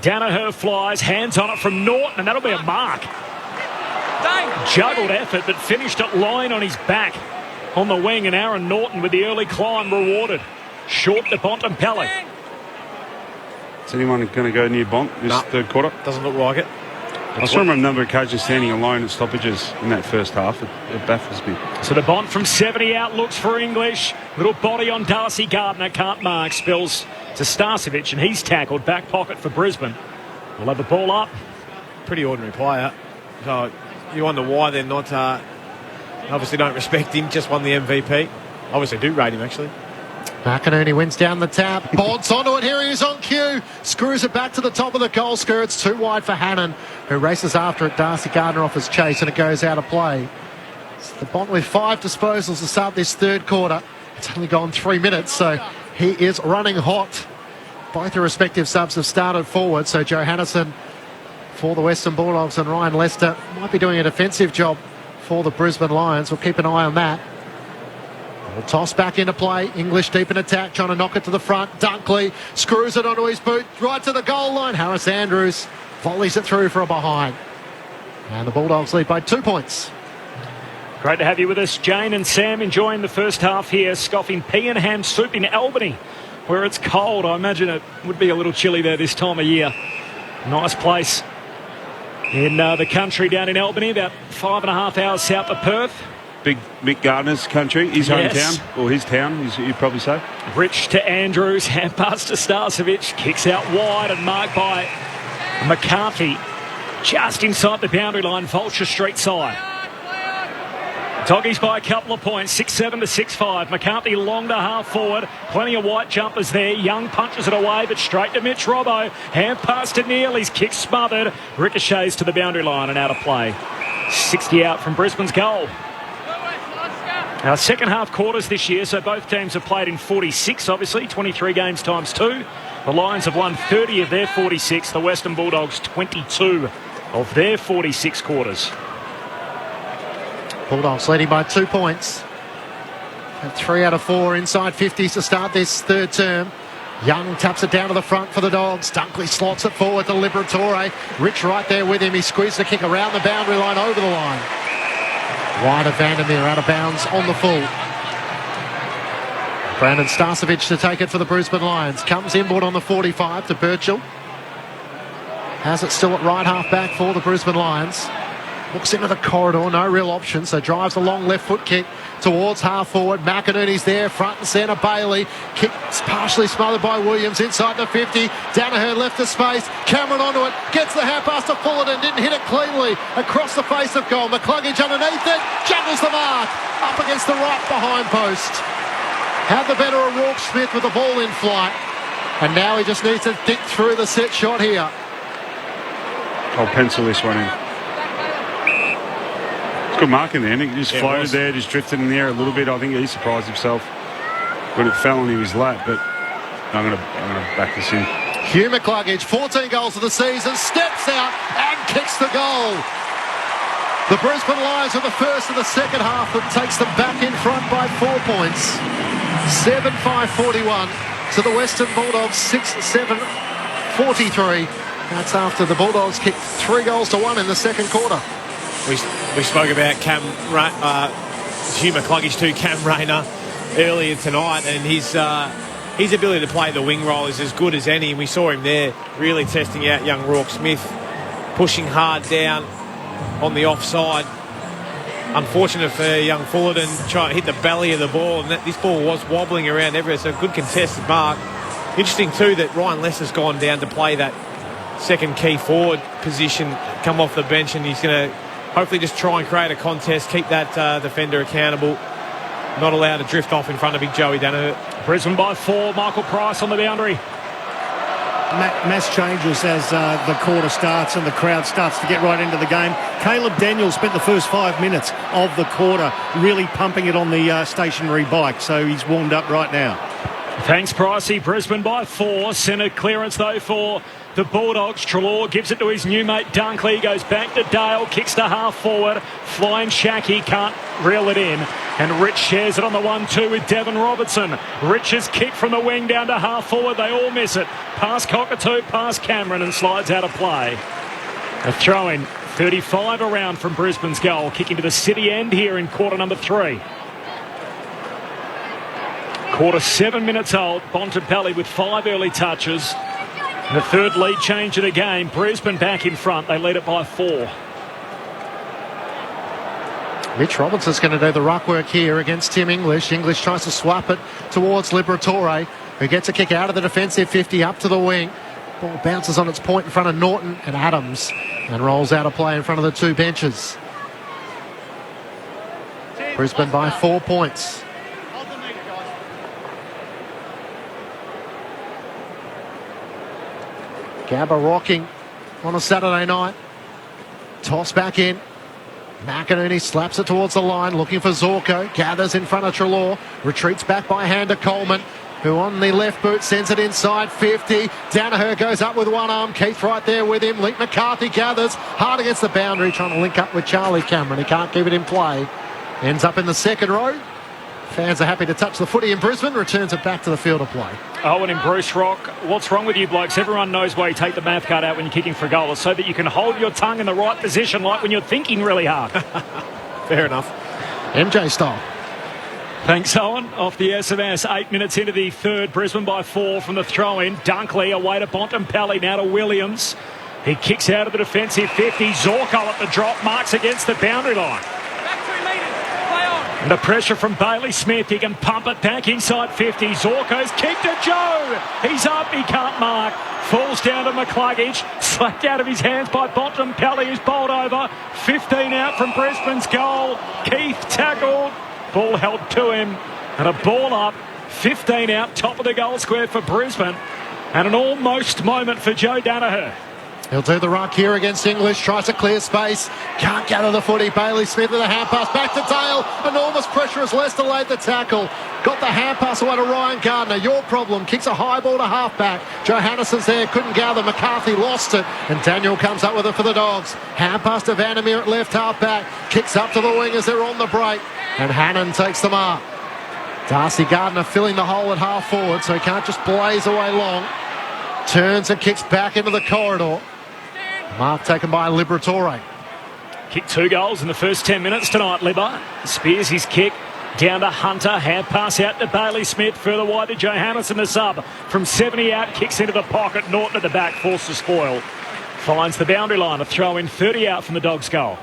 S1: Danaher flies, hands on it from Norton, and that'll be a mark. Juggled effort, but finished it lying on his back on the wing, and Aaron Norton with the early climb rewarded. Short to Bontempelli.
S5: Is anyone going to go near Bont this third quarter?
S4: Doesn't look like it.
S5: I saw him on a number of occasions standing alone at stoppages in that first half. It baffles me.
S1: So the Bont from 70 out looks for English. Little body on Darcy Gardner, can't mark. Spills to Starcevic, and he's tackled. Back pocket for Brisbane. We'll have the ball up.
S4: Pretty ordinary player. So you wonder why they're not... obviously don't respect him. Just won the MVP. Obviously do rate him, actually.
S3: McInerney wins down the tap. Bonds onto it. Here he is on cue. Screws it back to the top of the goal skirts. Too wide for Hannon, who races after it. Darcy Gardner offers chase, and it goes out of play. It's the Bont with 5 disposals to start this third quarter. It's only gone 3 minutes, so he is running hot. Both the respective subs have started forward, so Johannesson for the Western Bulldogs and Ryan Lester might be doing a defensive job for the Brisbane Lions. We'll keep an eye on that. We'll toss back into play. English deep in attack, trying to knock it to the front. Dunkley screws it onto his boot, right to the goal line. Harris Andrews volleys it through for a behind. And the Bulldogs lead by 2 points.
S1: Great to have you with us, Jane and Sam, enjoying the first half here, scoffing pea and ham soup in Albany, where it's cold. I imagine it would be a little chilly there this time of year. Nice place in the country down in Albany, about 5.5 hours south of Perth.
S5: Big Mick Gardner's country, his hometown, or his town, you'd probably say.
S1: Rich to Andrews, hand pass to Starcevic, kicks out wide and marked by McCarthy just inside the boundary line, Vulture Street side. Doggies by a couple of points, 6-7 to 6-5. McCarthy long to half forward. Plenty of white jumpers there. Young punches it away, but straight to Mitch Robbo. Hand pass to Neil. His kick smothered. Ricochets to the boundary line and out of play. 60 out from Brisbane's goal. Now, second half quarters this year, so both teams have played in 46, obviously. 23 games times 2. The Lions have won 30 of their 46. The Western Bulldogs 22 of their 46 quarters.
S3: Bulldogs leading by 2 points. And 3 out of 4 inside 50s to start this third term. Young taps it down to the front for the Dogs. Dunkley slots it forward to Liberatore. Rich right there with him. He squeezed the kick around the boundary line, over the line. Wide of Vandermeer, out of bounds on the full. Brandon Starcevic to take it for the Brisbane Lions. Comes inboard on the 45 to Birchall. Has it still at right half back for the Brisbane Lions. Looks into the corridor, no real option, so drives a long left foot kick towards half forward. McInerney's there, front and centre. Bailey, kick's partially smothered by Williams inside the 50. Danaher left the space, Cameron onto it, gets the hand pass to Fullerton, didn't hit it cleanly. Across the face of goal, McCluggage underneath it, juggles the mark, up against the right behind post. Had the better of Rourke Smith with the ball in flight, and now he just needs to dig through the set shot here.
S5: I'll pencil this one in. Good marking there. He just floated there, just drifted in the air a little bit. I think he surprised himself when it fell into his lap, but I'm going to back this in.
S3: Hugh McCluggage, 14 goals of the season, steps out and kicks the goal. The Brisbane Lions are the first of the second half that takes them back in front by 4 points. 7-5-41 to the Western Bulldogs, 6-7-43. That's after the Bulldogs kicked 3 goals to 1 in the second quarter.
S4: We spoke about Hugh McCluggage to Cam Rayner earlier tonight, and his ability to play the wing role is as good as any. And we saw him there really testing out young Rourke Smith, pushing hard down on the offside. Unfortunate for young Fullerton, trying to hit the belly of the ball, and this ball was wobbling around everywhere, so a good contested mark. Interesting too that Ryan Lesser's gone down to play that second key forward position, come off the bench, and he's going to hopefully just try and create a contest, keep that defender accountable, not allowed to drift off in front of big Joey Danaher.
S1: Brisbane by 4, Michael Price on the boundary.
S13: Mass changes as the quarter starts and the crowd starts to get right into the game. Caleb Daniels spent the first 5 minutes of the quarter really pumping it on the stationary bike, so he's warmed up right now.
S1: Thanks, Pricey. Brisbane by 4. Centre clearance, though, for the Bulldogs. Treloar gives it to his new mate Dunkley. Goes back to Dale. Kicks to half forward. Flying Shackey can't reel it in. And Rich shares it on the 1-2 with Devon Robertson. Rich's kick from the wing down to half forward. They all miss it. Past Cockatoo, past Cameron, and slides out of play. A throw-in. 35 around from Brisbane's goal. Kicking to the city end here in quarter number 3. Quarter 7 minutes old. Bontempelli with 5 early touches. And the third lead change of the game. Brisbane back in front. They lead it by 4.
S3: Mitch Robinson's going to do the ruck work here against Tim English. English tries to swap it towards Liberatore, who gets a kick out of the defensive 50 up to the wing. Ball bounces on its point in front of Norton and Adams and rolls out of play in front of the 2 benches. Brisbane by 4 points. Gabba rocking on a Saturday night. Toss back in. McInerney slaps it towards the line, looking for Zorko. Gathers in front of Treloar. Retreats back by hand to Coleman, who on the left boot sends it inside 50. Danaher goes up with one arm. Keith right there with him. Lee McCarthy gathers hard against the boundary, trying to link up with Charlie Cameron. He can't keep it in play. Ends up in the second row. Fans are happy to touch the footy in Brisbane. Returns it back to the field of play.
S1: Owen in Bruce Rock. What's wrong with you blokes? Everyone knows why you take the math card out when you're kicking for a goal. It's so that you can hold your tongue in the right position, like when you're thinking really hard.
S4: Fair enough.
S3: MJ style.
S1: Thanks, Owen. Off the SMS, 8 minutes into the third. Brisbane by 4 from the throw-in. Dunkley away to Bontempelli, now to Williams. He kicks out of the defensive 50. Zorko at the drop, marks against the boundary line. And the pressure from Bailey Smith. He can pump it back inside 50. Zorko's kicked to Joe. He's up. He can't mark. Falls down to McCluggage. Slapped out of his hands by Bontempelli, who's bowled over. 15 out from Brisbane's goal. Keith tackles. Ball held to him. And a ball up. 15 out, top of the goal square for Brisbane. And an almost moment for Joe Danaher.
S3: He'll do the ruck here against English, tries to clear space, can't gather the footy. Bailey Smith with a hand pass back to Dale. Enormous pressure as Leicester laid the tackle. Got the hand pass away to Ryan Gardner. Your problem, kicks a high ball to half-back. Johannesson's there, couldn't gather. McCarthy lost it, and Daniel comes up with it for the Dogs. Hand pass to Vandermeer at left half-back. Kicks up to the wing as they're on the break, and Hannon takes the mark. Darcy Gardner filling the hole at half-forward, so he can't just blaze away long. Turns and kicks back into the corridor. Mark taken by Liberatore.
S1: Kicked 2 goals in the first 10 minutes tonight, Libba. Spears his kick down to Hunter. Hand pass out to Bailey Smith. Further wide to Johannesson, the sub. From 70 out, kicks into the pocket. Norton at the back, forces spoil. Finds the boundary line. A throw in, 30 out from the Dogs' goal.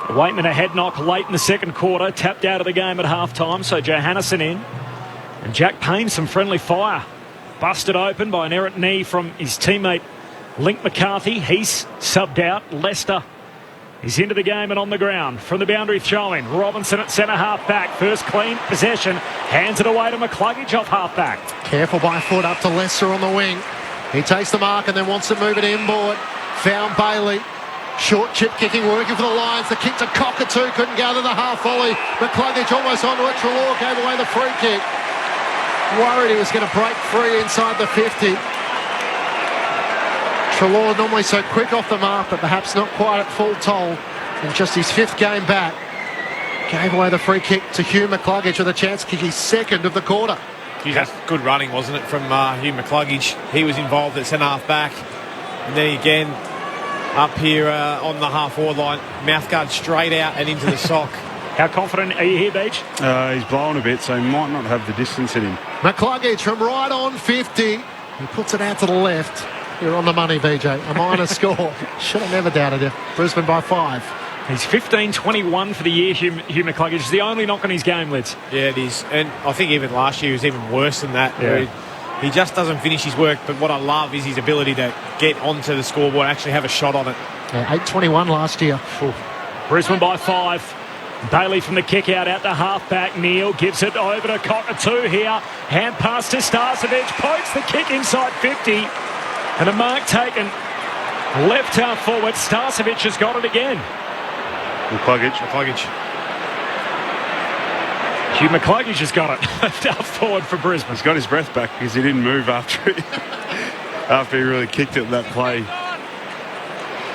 S1: Waitman a head knock late in the second quarter. Tapped out of the game at half-time, so Johannesson in. And Jack Payne, some friendly fire. Busted open by an errant knee from his teammate Link McCarthy. He's subbed out. Leicester is into the game and on the ground. From the boundary throw-in. Robinson at centre half-back. First clean possession. Hands it away to McCluggage off half-back.
S3: Careful by foot up to Leicester on the wing. He takes the mark and then wants to move it inboard. Found Bailey. Short chip kicking, working for the Lions. The kick to Cockatoo. Couldn't gather the half volley. McCluggage almost onto it. Treloar gave away the free kick. Worried he was going to break free inside the 50. Treloar normally so quick off the mark, but perhaps not quite at full toll in just his 5th game back. Gave away the free kick to Hugh McCluggage with a chance to kick his 2nd of the quarter.
S4: Geez, that's good running, wasn't it, from Hugh McCluggage? He was involved at centre half back. And then again, up here on the half-forward line, mouthguard straight out and into the sock.
S1: How confident are you here, Beach?
S5: He's blowing a bit, so he might not have the distance in him.
S3: McCluggage from right on 50. He puts it out to the left. You're on the money, BJ. A minor score. Should have never doubted you. Brisbane by 5.
S1: He's 15-21 for the year, Hugh McCluggage. It's the only knock on his game, Lids.
S4: Yeah, it is. And I think even last year was even worse than that.
S1: Yeah.
S4: He just doesn't finish his work, but what I love is his ability to get onto the scoreboard and actually have a shot on it.
S3: Yeah, 8-21 last year.
S1: Ooh. Brisbane by 5. Bailey from the kick out to half-back. Neil gives it over to Cockatoo here. Hand pass to Starcevic. Pokes the kick inside 50. And a mark taken. Left half forward. Starcevic has got it again.
S5: McCluggage.
S1: Hugh McCluggage has got it. Left half forward for Brisbane.
S5: He's got his breath back because he didn't move after he really kicked it that play.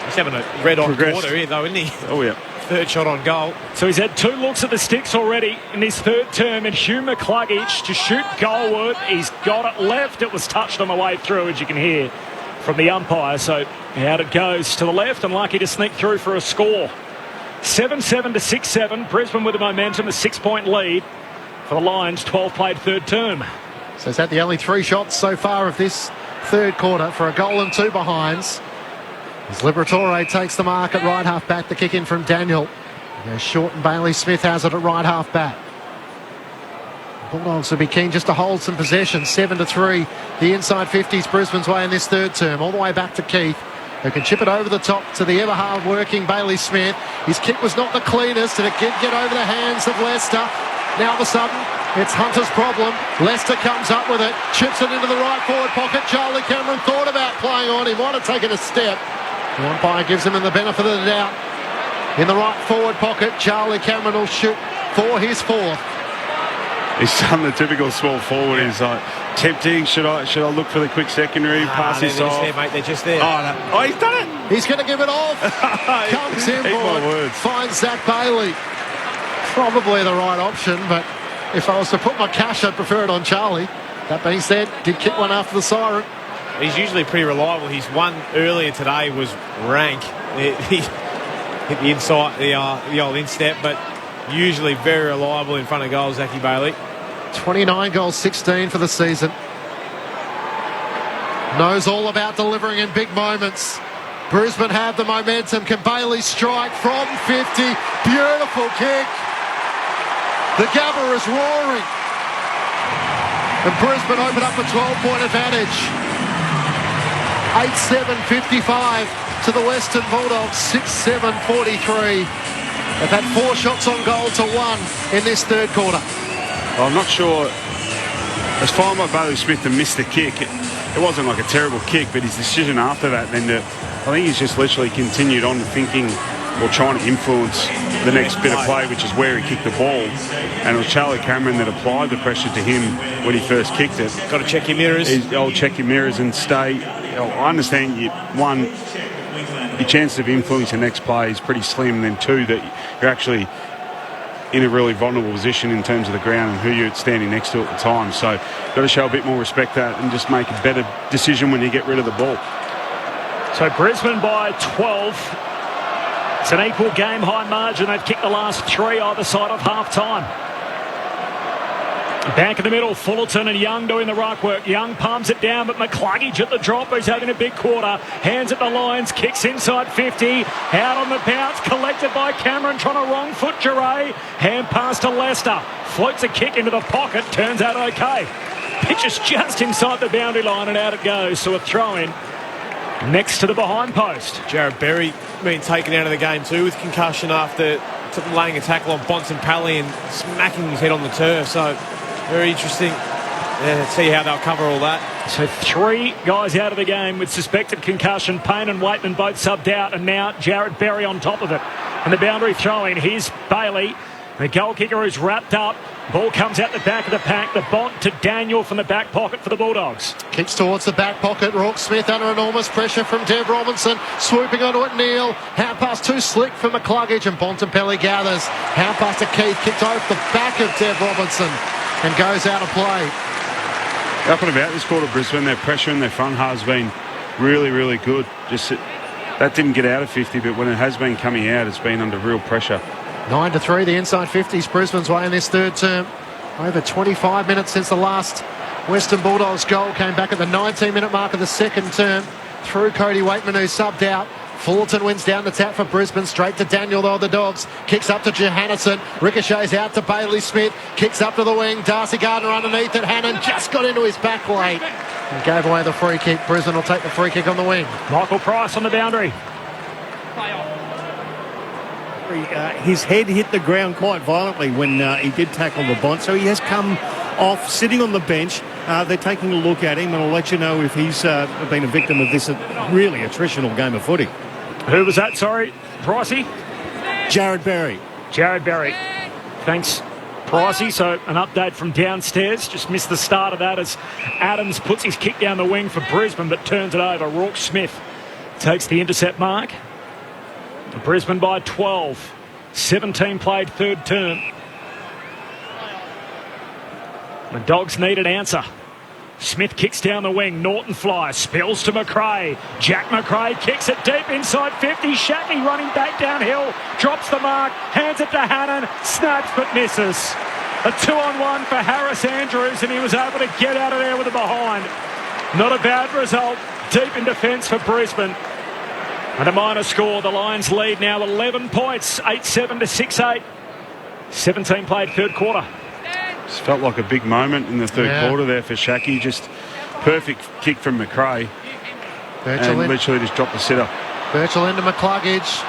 S4: He's having a red-hot quarter here, though, isn't he?
S5: Oh, yeah.
S4: 3rd shot on goal.
S1: So he's had 2 looks at the sticks already in his 3rd term, and Hugh McCluggage to shoot goalward. He's got it left. It was touched on the way through, as you can hear from the umpire. So out it goes to the left, and lucky to sneak through for a score. 7-7 to 6-7. Brisbane with the momentum, a 6-point lead for the Lions. 12 played 3rd term.
S3: So is that the only 3 shots so far of this 3rd quarter for a goal and 2 behinds? As Liberatore takes the mark at right half back, the kick in from Daniel. Goes short and Bailey Smith has it at right half back. Bulldogs will be keen just to hold some possession. 7-3. The inside 50s Brisbane's way in this 3rd term. All the way back to Keith, who can chip it over the top to the ever hard working Bailey Smith. His kick was not the cleanest, and it did get over the hands of Leicester. Now all of a sudden, it's Hunter's problem. Leicester comes up with it, chips it into the right forward pocket. Charlie Cameron thought about playing on. He might have taken a step. The umpire gives him the benefit of the doubt. In the right forward pocket, Charlie Cameron will shoot for his 4th.
S5: He's done the typical small forward. He's like, tempting. Should I look for the quick secondary? Pass this off.
S4: There, mate. They're just there.
S5: Oh, he's done it.
S3: He's going to give it off. Comes in, finds Zach Bailey. Probably the right option, but if I was to put my cash, I'd prefer it on Charlie. That being said, did kick one after the siren.
S4: He's usually pretty reliable. His one earlier today was rank. He hit the inside, the old instep, but usually very reliable in front of goal, Zachy Bailey.
S3: 29 goals, 16 for the season. Knows all about delivering in big moments. Brisbane have the momentum. Can Bailey strike from 50? Beautiful kick. The Gabba is roaring. And Brisbane open up a 12-point advantage. 8-7-55 to the Western Bulldogs, 6-7-43. They've had 4 shots on goal to 1 in this third quarter.
S5: Well, I'm not sure. It's fine by Bailey Smith to miss the kick. It wasn't like a terrible kick, but his decision after that, I think he's just literally continued on thinking or trying to influence the next bit of play, which is where he kicked the ball. And it was Charlie Cameron that applied the pressure to him when he first kicked it.
S4: Got to check your mirrors.
S5: Check your mirrors and stay. I understand your chances of influencing the next play is pretty slim. And then 2, that you're actually in a really vulnerable position in terms of the ground and who you're standing next to at the time. So got to show a bit more respect that and just make a better decision when you get rid of the ball.
S1: So Brisbane by 12. It's an equal game-high margin. They've kicked the last 3 either side of half-time. Back in the middle, Fullerton and Young doing the ruck work. Young palms it down, but McCluggage at the drop, who's having a big quarter. Hands at the lines, kicks inside 50. Out on the bounce, collected by Cameron, trying to wrong foot Duray. Hand pass to Lester. Floats a kick into the pocket, turns out okay. Pitches just inside the boundary line and out it goes. So a throw-in next to the behind post.
S4: Jared Berry being taken out of the game too with concussion after laying a tackle on Bontempelli and smacking his head on the turf. So very interesting. Let's see how they'll cover all that.
S1: So 3 guys out of the game with suspected concussion. Payne and Waitman both subbed out, and now Jared Berry on top of it. And the boundary throw-in. Here's Bailey, the goal kicker, who's wrapped up. Ball comes out the back of the pack. The Bont to Daniel from the back pocket for the Bulldogs.
S3: Kicks towards the back pocket. Rourke Smith under enormous pressure from Dev Robinson. Swooping onto it, Neil. Hand pass too slick for McCluggage, and Bontempelli gathers. Hand pass to Keith. Kicked off the back of Dev Robinson and goes out of play.
S5: Up and about this quarter, Brisbane, their pressure in their front has been really, really good. That didn't get out of 50, but when it has been coming out, it's been under real pressure.
S3: 9-3, the inside 50s Brisbane's way in this third term. Over 25 minutes since the last Western Bulldogs goal came back at the 19-minute mark of the second term through Cody Waitman, who subbed out. Fullerton wins down the tap for Brisbane, straight to Daniel though, the Dogs. Kicks up to Johannesson, ricochets out to Bailey Smith, kicks up to the wing, Darcy Gardner underneath it. Hannon just got into his back late and gave away the free kick. Brisbane will take the free kick on the wing.
S1: Michael Price on the boundary.
S13: His head hit the ground quite violently when he did tackle the Bont, so he has come off sitting on the bench. They're taking a look at him, and I'll let you know if he's been a victim of this really attritional game of footy.
S1: Who was that, sorry? Pricey?
S13: Jared Berry.
S1: Jared Berry. Thanks, Pricey. So an update from downstairs. Just missed the start of that as Adams puts his kick down the wing for Brisbane, but turns it over. Rourke Smith takes the intercept mark. Brisbane by 12. 17 played third term. The Dogs need an answer. Smith kicks down the wing. Norton flies. Spills to McRae. Jack McRae kicks it deep inside 50. Shackney running back downhill. Drops the mark. Hands it to Hannon. Snaps but misses. A 2-on-1 for Harris Andrews, and he was able to get out of there with a behind. Not a bad result. Deep in defence for Brisbane. And a minor score. The Lions lead now 11 points. 8-7 to 6-8. 17 played third quarter.
S5: Just felt like a big moment in the third quarter there for Shackey. Just perfect kick from McRae. And literally just dropped the sitter.
S3: Birchall into McCluggage.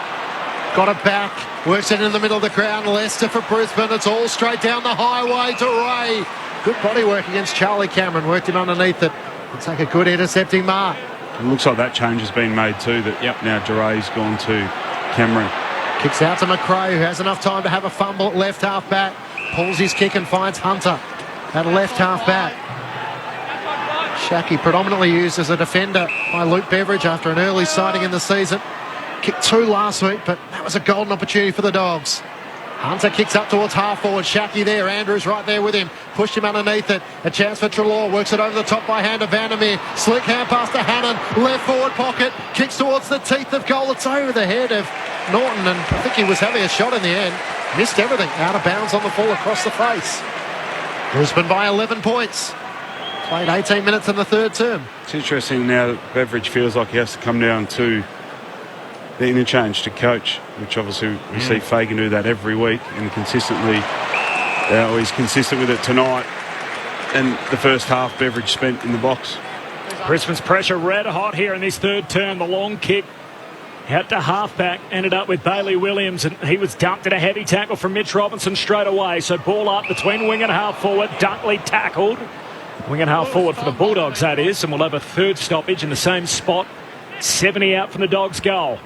S3: Got it back. Works it in the middle of the ground. Leicester for Brisbane. It's all straight down the highway to Ray. Good body work against Charlie Cameron. Worked him underneath it. He'll take a good intercepting mark.
S5: It looks like that change has been made too, that now Duray's gone to Cameron.
S3: Kicks out to McRae, who has enough time to have a fumble at left half back. Pulls his kick and finds Hunter at left half back. Shackey predominantly used as a defender by Luke Beveridge after an early sighting in the season. Kicked 2 last week, but that was a golden opportunity for the Dogs. Hunter kicks up towards half forward. Shackey there. Andrews right there with him. Pushed him underneath it. A chance for Treloar. Works it over the top by hand to Vandermeer. Slick hand pass to Hannon. Left forward pocket. Kicks towards the teeth of goal. It's over the head of Norton, and I think he was having a shot in the end. Missed everything. Out of bounds on the full across the face. Brisbane by 11 points. Played 18 minutes in the third term.
S5: It's interesting now that Beveridge feels like he has to come down to the interchange to coach, which obviously we see Fagan do that every week and consistently. He's consistent with it tonight. And the first half, Beveridge spent in the box.
S1: Brisbane's pressure red hot here in this third term. The long kick Out to halfback, ended up with Bailey Williams, and he was dumped in a heavy tackle from Mitch Robinson straight away. So ball up between wing and half forward. Dunkley tackled. Wing and half forward for the Bulldogs, that is, and we'll have a third stoppage in the same spot. 70 out from the Dogs' goal.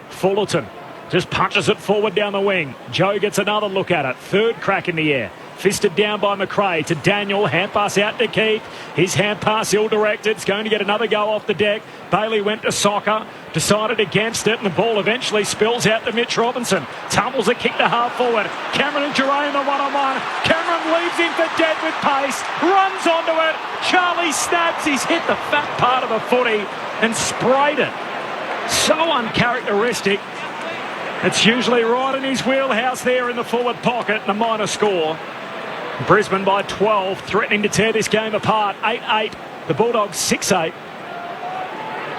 S1: Fullerton just punches it forward down the wing. Joe gets another look at it. Third crack in the air. Fisted down by McRae to Daniel. Hand pass out to Keith. His hand pass ill-directed. It's going to get another go off the deck. Bailey went to soccer. Decided against it. And the ball eventually spills out to Mitch Robinson. Tumbles a kick to half forward. Cameron and Duray in the one-on-one. Cameron leaves him for dead with pace. Runs onto it. Charlie snaps. He's hit the fat part of the footy and sprayed it. So uncharacteristic. It's usually right in his wheelhouse there in the forward pocket. And a minor score. Brisbane by 12, threatening to tear this game apart. 8-8. The Bulldogs 6-8.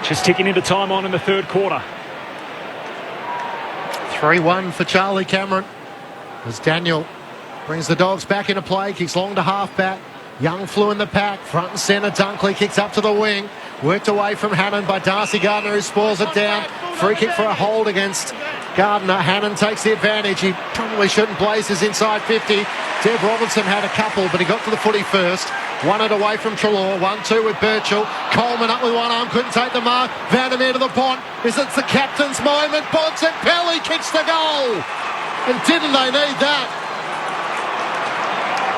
S1: Just ticking into time on in the third quarter.
S3: 3-1 for Charlie Cameron as Daniel brings the Dogs back into play. Kicks long to half-back. Young flew in the pack. Front and centre. Dunkley kicks up to the wing. Worked away from Hannon by Darcy Gardner, who spoils it down. Free kick for a hold against Gardner. Hannon takes the advantage. He probably shouldn't blaze his inside 50. Deb Robinson had a couple, but he got to the footy first. Won it away from Treloar. 1-2 with Birchall. Coleman up with one arm, couldn't take the mark. Vandermeer to the pond. It's the captain's moment. Bontempelli kicks the goal. And didn't they need that?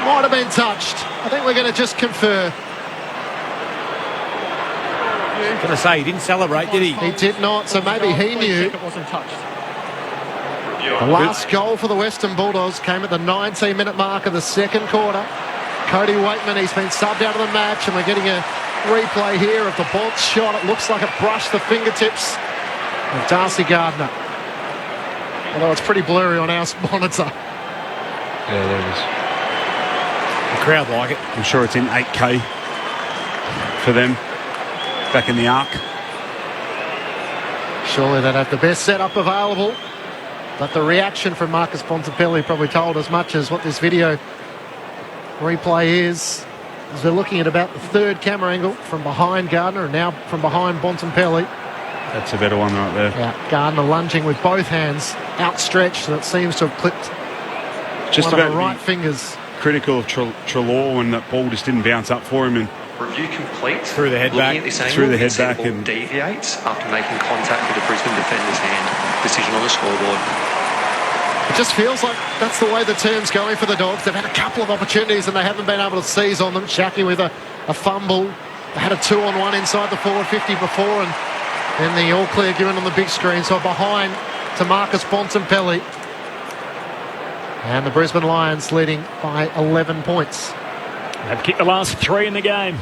S3: Might have been touched. I think we're going to just confer.
S4: I was going to say, he didn't celebrate, did he?
S3: He did not, so maybe he knew.
S16: It wasn't touched.
S3: The last goal for the Western Bulldogs came at the 19-minute mark of the second quarter. Cody Waitman, he's been subbed out of the match, and we're getting a replay here of the Bolts shot. It looks like it brushed the fingertips of Darcy Gardner. Although it's pretty blurry on our monitor.
S5: Yeah, there it is.
S4: The crowd like it.
S5: I'm sure it's in 8K for them back in the arc.
S3: Surely they'd have the best setup available. But the reaction from Marcus Bontempelli probably told as much as what this video replay is. As they're looking at about the third camera angle from behind Gardner and now from behind Bontempelli.
S5: That's a better one right there.
S3: Yeah, Gardner lunging with both hands outstretched, and it seems to have clipped
S5: just
S3: one
S5: about
S3: of the right fingers.
S5: Critical of Treloar when that ball just didn't bounce up for him. And
S14: Review complete.
S4: Through the head back.
S14: At this angle,
S5: through the head
S14: the
S5: back
S14: ball
S5: and
S14: deviates after making contact with the Brisbane defender's hand. Decision on the scoreboard.
S3: It just feels like that's the way the term's going for the Dogs. They've had a couple of opportunities and they haven't been able to seize on them. Shaki with a fumble. They had a 2-on-1 inside the forward 50 before, and then the all clear given on the big screen. So behind to Marcus Bontempelli. And the Brisbane Lions leading by 11 points.
S1: They've kicked the last three in the game.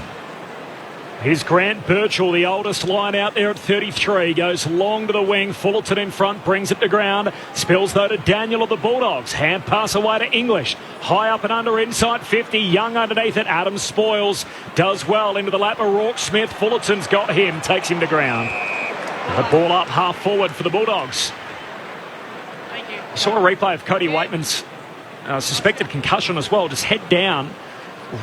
S1: Here's Grant Birchall, the oldest line out there at 33. Goes long to the wing. Fullerton in front, brings it to ground. Spills though to Daniel of the Bulldogs. Hand pass away to English. High up and under inside 50. Young underneath it. Adams spoils. Does well into the lap of Rourke Smith. Fullerton's got him. Takes him to ground. The ball up half forward for the Bulldogs. Saw a replay of Cody Waitman's suspected concussion as well. Just head down.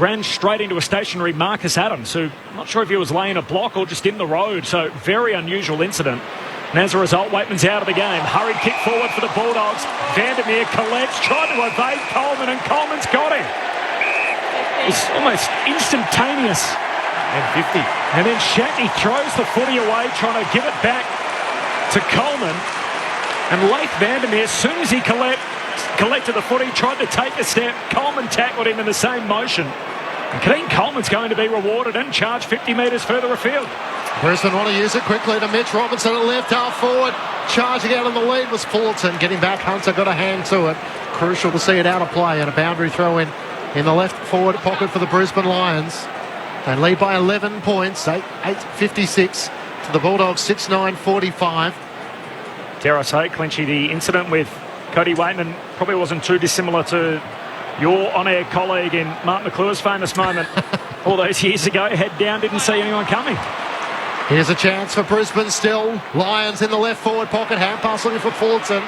S1: Ran straight into a stationary Marcus Adams, who I'm not sure if he was laying a block or just in the road. So very unusual incident. And as a result, Waitman's out of the game. Hurried kick forward for the Bulldogs. Vandermeer collects, tried to evade Coleman, and Coleman's got him. It's almost instantaneous.
S4: And 50.
S1: And then Shatney throws the footy away, trying to give it back to Coleman. And Leith Vandermeer, as soon as he collected the footy, tried to take a step. Coleman tackled him in the same motion. And Keane Coleman's going to be rewarded and charged 50 metres further afield.
S3: Brisbane want to use it quickly to Mitch Robinson at left half forward. Charging out in the lead was Fullerton. Getting back, Hunter got a hand to it. Crucial to see it out of play, and a boundary throw in the left forward pocket for the Brisbane Lions. They lead by 11 points, 8:56 to the Bulldogs, 6-9-45.
S1: Dare I say, Clinchy, the incident with Cody Waitman probably wasn't too dissimilar to your on-air colleague in Mark McClure's famous moment all those years ago. Head down, didn't see anyone coming.
S3: Here's a chance for Brisbane still. Lions in the left forward pocket. Hand pass looking for Fullerton.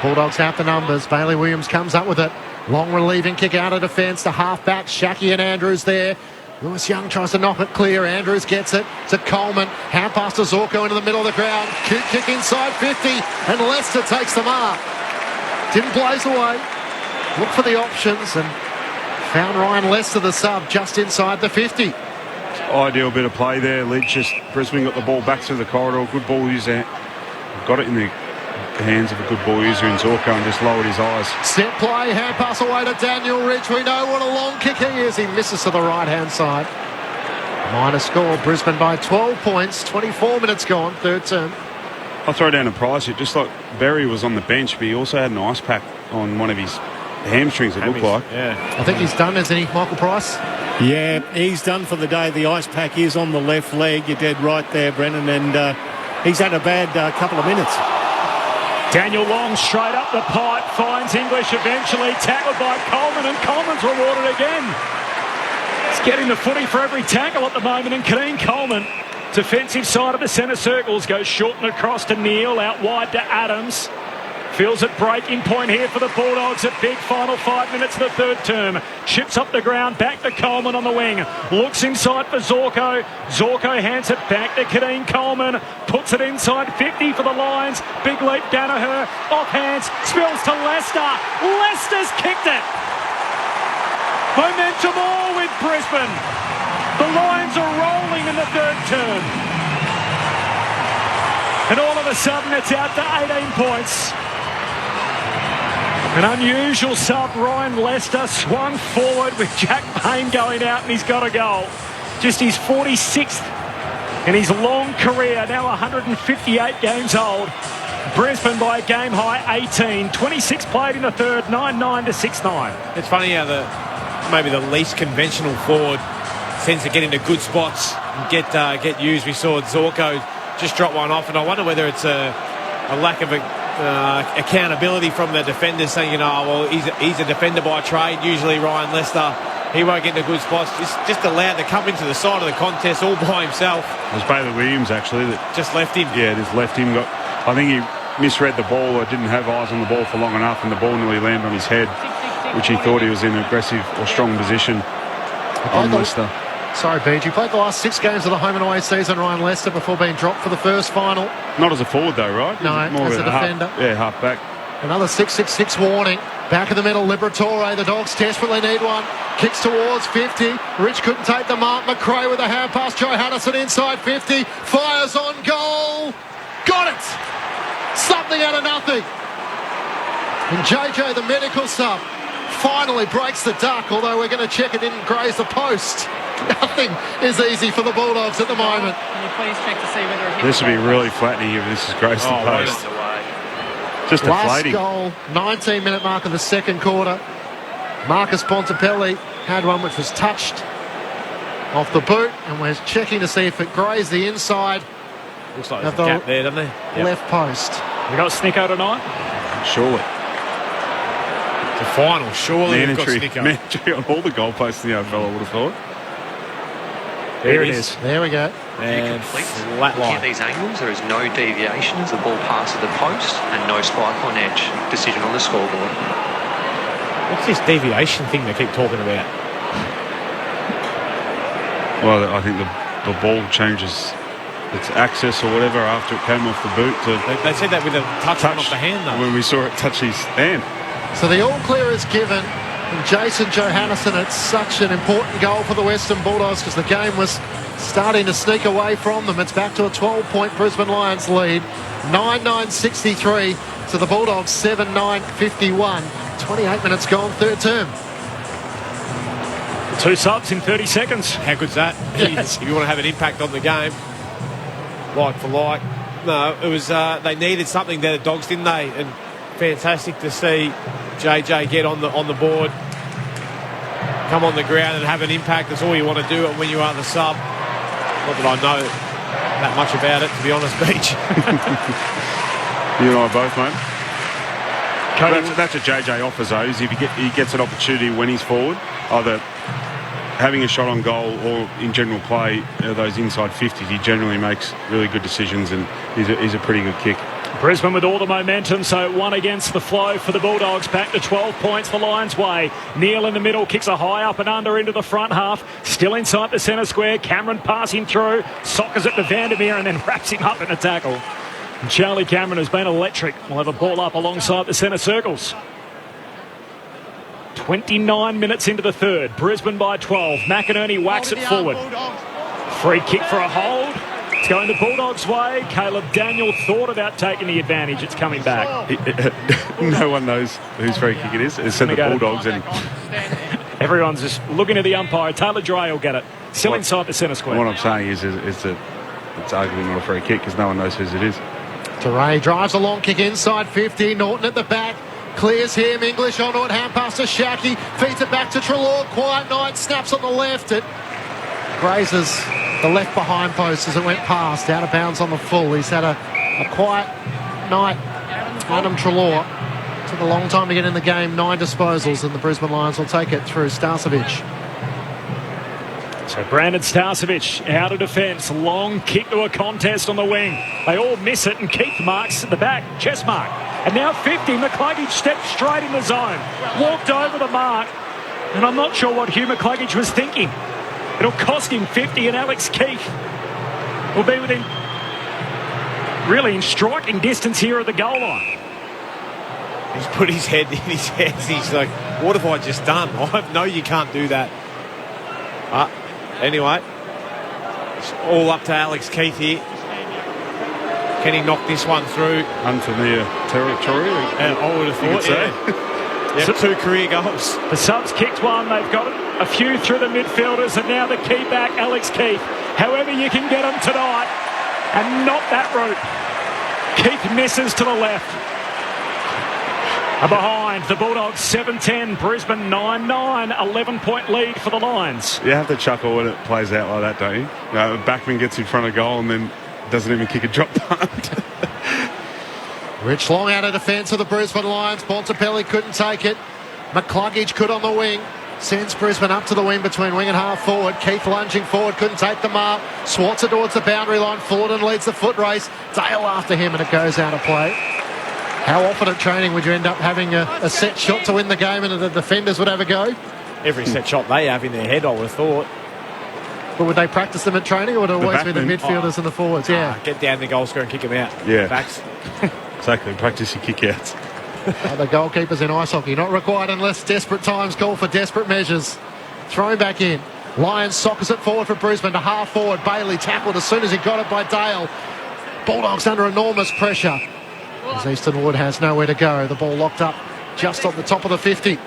S3: Bulldogs have the numbers. Bailey Williams comes up with it. Long relieving kick out of defence to half-back. Shaki and Andrews there. Lewis Young tries to knock it clear. Andrews gets it to Coleman. Hand pass to Zorko into the middle of the ground. Cute kick inside 50, and Leicester takes the mark. Didn't blaze away. Look for the options and found Ryan Leicester, the sub, just inside the 50.
S5: Ideal bit of play there, Lidge. Just Brisbane got the ball back through the corridor. Good ball user. Got it in the hands of a good ball user in Zorko and just lowered his eyes.
S3: Set play, hand pass away to Daniel Ridge. We know what a long kick he is. He misses to the right-hand side. Minor score, Brisbane by 12 points, 24 minutes gone, third term.
S5: I'll throw down a price. It just like Berry was on the bench, but he also had an ice pack on one of his hamstrings, it looked like.
S3: Yeah. I think he's done, isn't he, Michael Price?
S13: Yeah, he's done for the day. The ice pack is on the left leg. You're dead right there, Brennan, and he's had a bad couple of minutes.
S1: Daniel Long straight up the pipe, finds English eventually, tackled by Coleman, and Coleman's rewarded again. He's getting the footy for every tackle at the moment, and Kadeem Coleman, defensive side of the centre circles, goes short and across to Neal, out wide to Adams. Feels it breaking point here for the Bulldogs at big final 5 minutes of the third term. Chips up the ground, back to Coleman on the wing. Looks inside for Zorko. Zorko hands it back to Kadeem Coleman. Puts it inside 50 for the Lions. Big leap, Danaher. Off hands, spills to Leicester. Leicester's kicked it. Momentum all with Brisbane. The Lions are rolling in the third term. And all of a sudden it's out to 18 points. An unusual sub, Ryan Leicester, swung forward with Jack Payne going out, and he's got a goal. Just his 46th in his long career, now 158 games old. Brisbane by a game high 18, 26 played in the third, 9-9 to 6-9.
S4: It's funny how maybe the least conventional forward tends to get into good spots and get used. We saw Zorko just drop one off, and I wonder whether it's a lack of accountability from the defenders, saying, well, he's a defender by trade. Usually Ryan Leicester, he won't get into good spots. Just allowed to come into the side of the contest all by himself.
S5: It was Bailey Williams, actually, that
S4: just left him.
S5: Yeah, just left him. I think he misread the ball or didn't have eyes on the ball for long enough, and the ball nearly landed on his head, which he thought he was in an aggressive or strong position on Leicester.
S3: Sorry, Beach. He played the last 6 games of the home and away season, Ryan Leicester, before being dropped for the first final.
S5: Not as a forward, though, right?
S3: No,
S5: more
S3: as a defender.
S5: Half back.
S3: Another 6-6-6 warning. Back in the middle, Liberatore. The Dogs desperately need one. Kicks towards 50. Rich couldn't take the mark. McRae with a hand pass. Johannesson inside 50. Fires on goal. Got it! Something out of nothing. And JJ, the medical sub, finally breaks the duck, although we're going to check it didn't graze the post. Nothing is easy for the Bulldogs at the moment.
S16: Can you please check to see whether it hit
S5: This would be really flattening if this is grazed the post. Just deflating.
S3: Last goal, 19-minute mark of the second quarter. Marcus Bontempelli had one which was touched off the boot, and we're checking to see if it grazed the inside.
S4: Looks like there's a gap there, doesn't there?
S3: Left post.
S1: We got Snicko tonight?
S5: Surely.
S4: It's a final, surely.
S5: Mandatory on all the goalposts in the AFL, I would have thought.
S1: There it is.
S3: There we go.
S14: And flat line. Looking at these angles, there is no deviation as the ball passes the post and no spike on edge. Decision on the scoreboard.
S4: What's this deviation thing they keep talking about?
S5: Well, I think the ball changes its access or whatever after it came off the boot.
S4: They said that with a touch off the hand, though.
S5: When we saw it touch his hand.
S3: So the all-clear is given. And Jason Johannesson, it's such an important goal for the Western Bulldogs because the game was starting to sneak away from them. It's back to a 12-point Brisbane Lions lead. 9-9-63 to the Bulldogs, 7-9-51. 28 minutes gone, third term.
S1: 2 subs in 30 seconds.
S4: How good's that?
S3: Yes.
S4: If you want to have an impact on the game, like for like. No, it was they needed something there, the Dogs, didn't they? And fantastic to see JJ get on the board, come on the ground and have an impact. That's all you want to do when you are the sub. Not that I know that much about it, to be honest, Beach.
S5: You and I both, mate. That's what JJ offers, though, is if he gets an opportunity when he's forward, either having a shot on goal or in general play, those inside 50s, he generally makes really good decisions, and he's a pretty good kick.
S1: Brisbane with all the momentum, so one against the flow for the Bulldogs. Back to 12 points for Lions way. Neil in the middle kicks a high up and under into the front half. Still inside the centre square. Cameron passing through. Sockers it to Vandermeer and then wraps him up in a tackle. And Charlie Cameron has been electric. We'll have a ball up alongside the centre circles. 29 minutes into the third. Brisbane by 12. McInerney whacks it forward. Free kick for a hold. It's going the Bulldogs' way. Caleb Daniel thought about taking the advantage. It's coming back.
S5: No one knows whose free kick it is. It said the Bulldogs. And
S1: everyone's just looking at the umpire. Taylor Dray will get it. Still inside the centre square.
S5: What I'm saying is that it's arguably not a free kick because no one knows whose it is.
S3: Dray drives a long kick inside 50. Norton at the back. Clears him. English onto it. Hand pass to Shaki. Feeds it back to Treloar. Quiet night. Snaps on the left. It grazes the left behind post as it went past. Out of bounds on the full. He's had a quiet night. Adam Treloar took a long time to get in the game. 9 disposals, and the Brisbane Lions will take it through Starcevic.
S1: So Brandon Starcevic out of defence. Long kick to a contest on the wing. They all miss it, and Keith marks at the back. Chest mark. And now 50. McCluggage stepped straight in the zone. Walked over the mark. And I'm not sure what Hugh McCluggage was thinking. It'll cost him 50, and Alex Keith will be within, really in striking distance here at the goal line.
S4: He's put his head in his hands. He's like, what have I just done? No, you can't do that. Anyway, it's all up to Alex Keith here. Can he knock this one through?
S5: Unfamiliar territory.
S4: I would have thought, yeah. Yep, 2 career goals.
S1: The subs kicked one. They've got a few through the midfielders, and now the key back, Alex Keith. However you can get him tonight, and not that route. Keith misses to the left. Behind the Bulldogs 7-10, Brisbane 9-9, 11-point lead for the Lions.
S5: You have to chuckle when it plays out like that, don't you? A backman gets in front of goal and then doesn't even kick a drop punt.
S3: Rich Long out of defence of the Brisbane Lions. Bontempelli couldn't take it. McCluggage could on the wing. Sends Brisbane up to the wing between wing and half forward. Keith lunging forward, couldn't take the mark. Swats it towards the boundary line. Fullerton leads the foot race. Dale after him, and it goes out of play. How often at training would you end up having a set shot to win the game and the defenders would have a go?
S4: Every set shot they have in their head, I would have thought.
S3: But would they practice them at training, or would it always be the midfielders and the forwards? Yeah.
S4: Get down the goal square and kick them out.
S5: Yeah.
S4: Backs.
S5: Exactly. Practice your kick-outs.
S3: The goalkeepers in ice hockey, not required unless desperate times call for desperate measures. Thrown back in. Lions sockers it forward for Brisbane to half forward. Bailey tackled as soon as he got it by Dale. Bulldogs under enormous pressure as Easton Wood has nowhere to go. The ball locked up just on the top of the 50.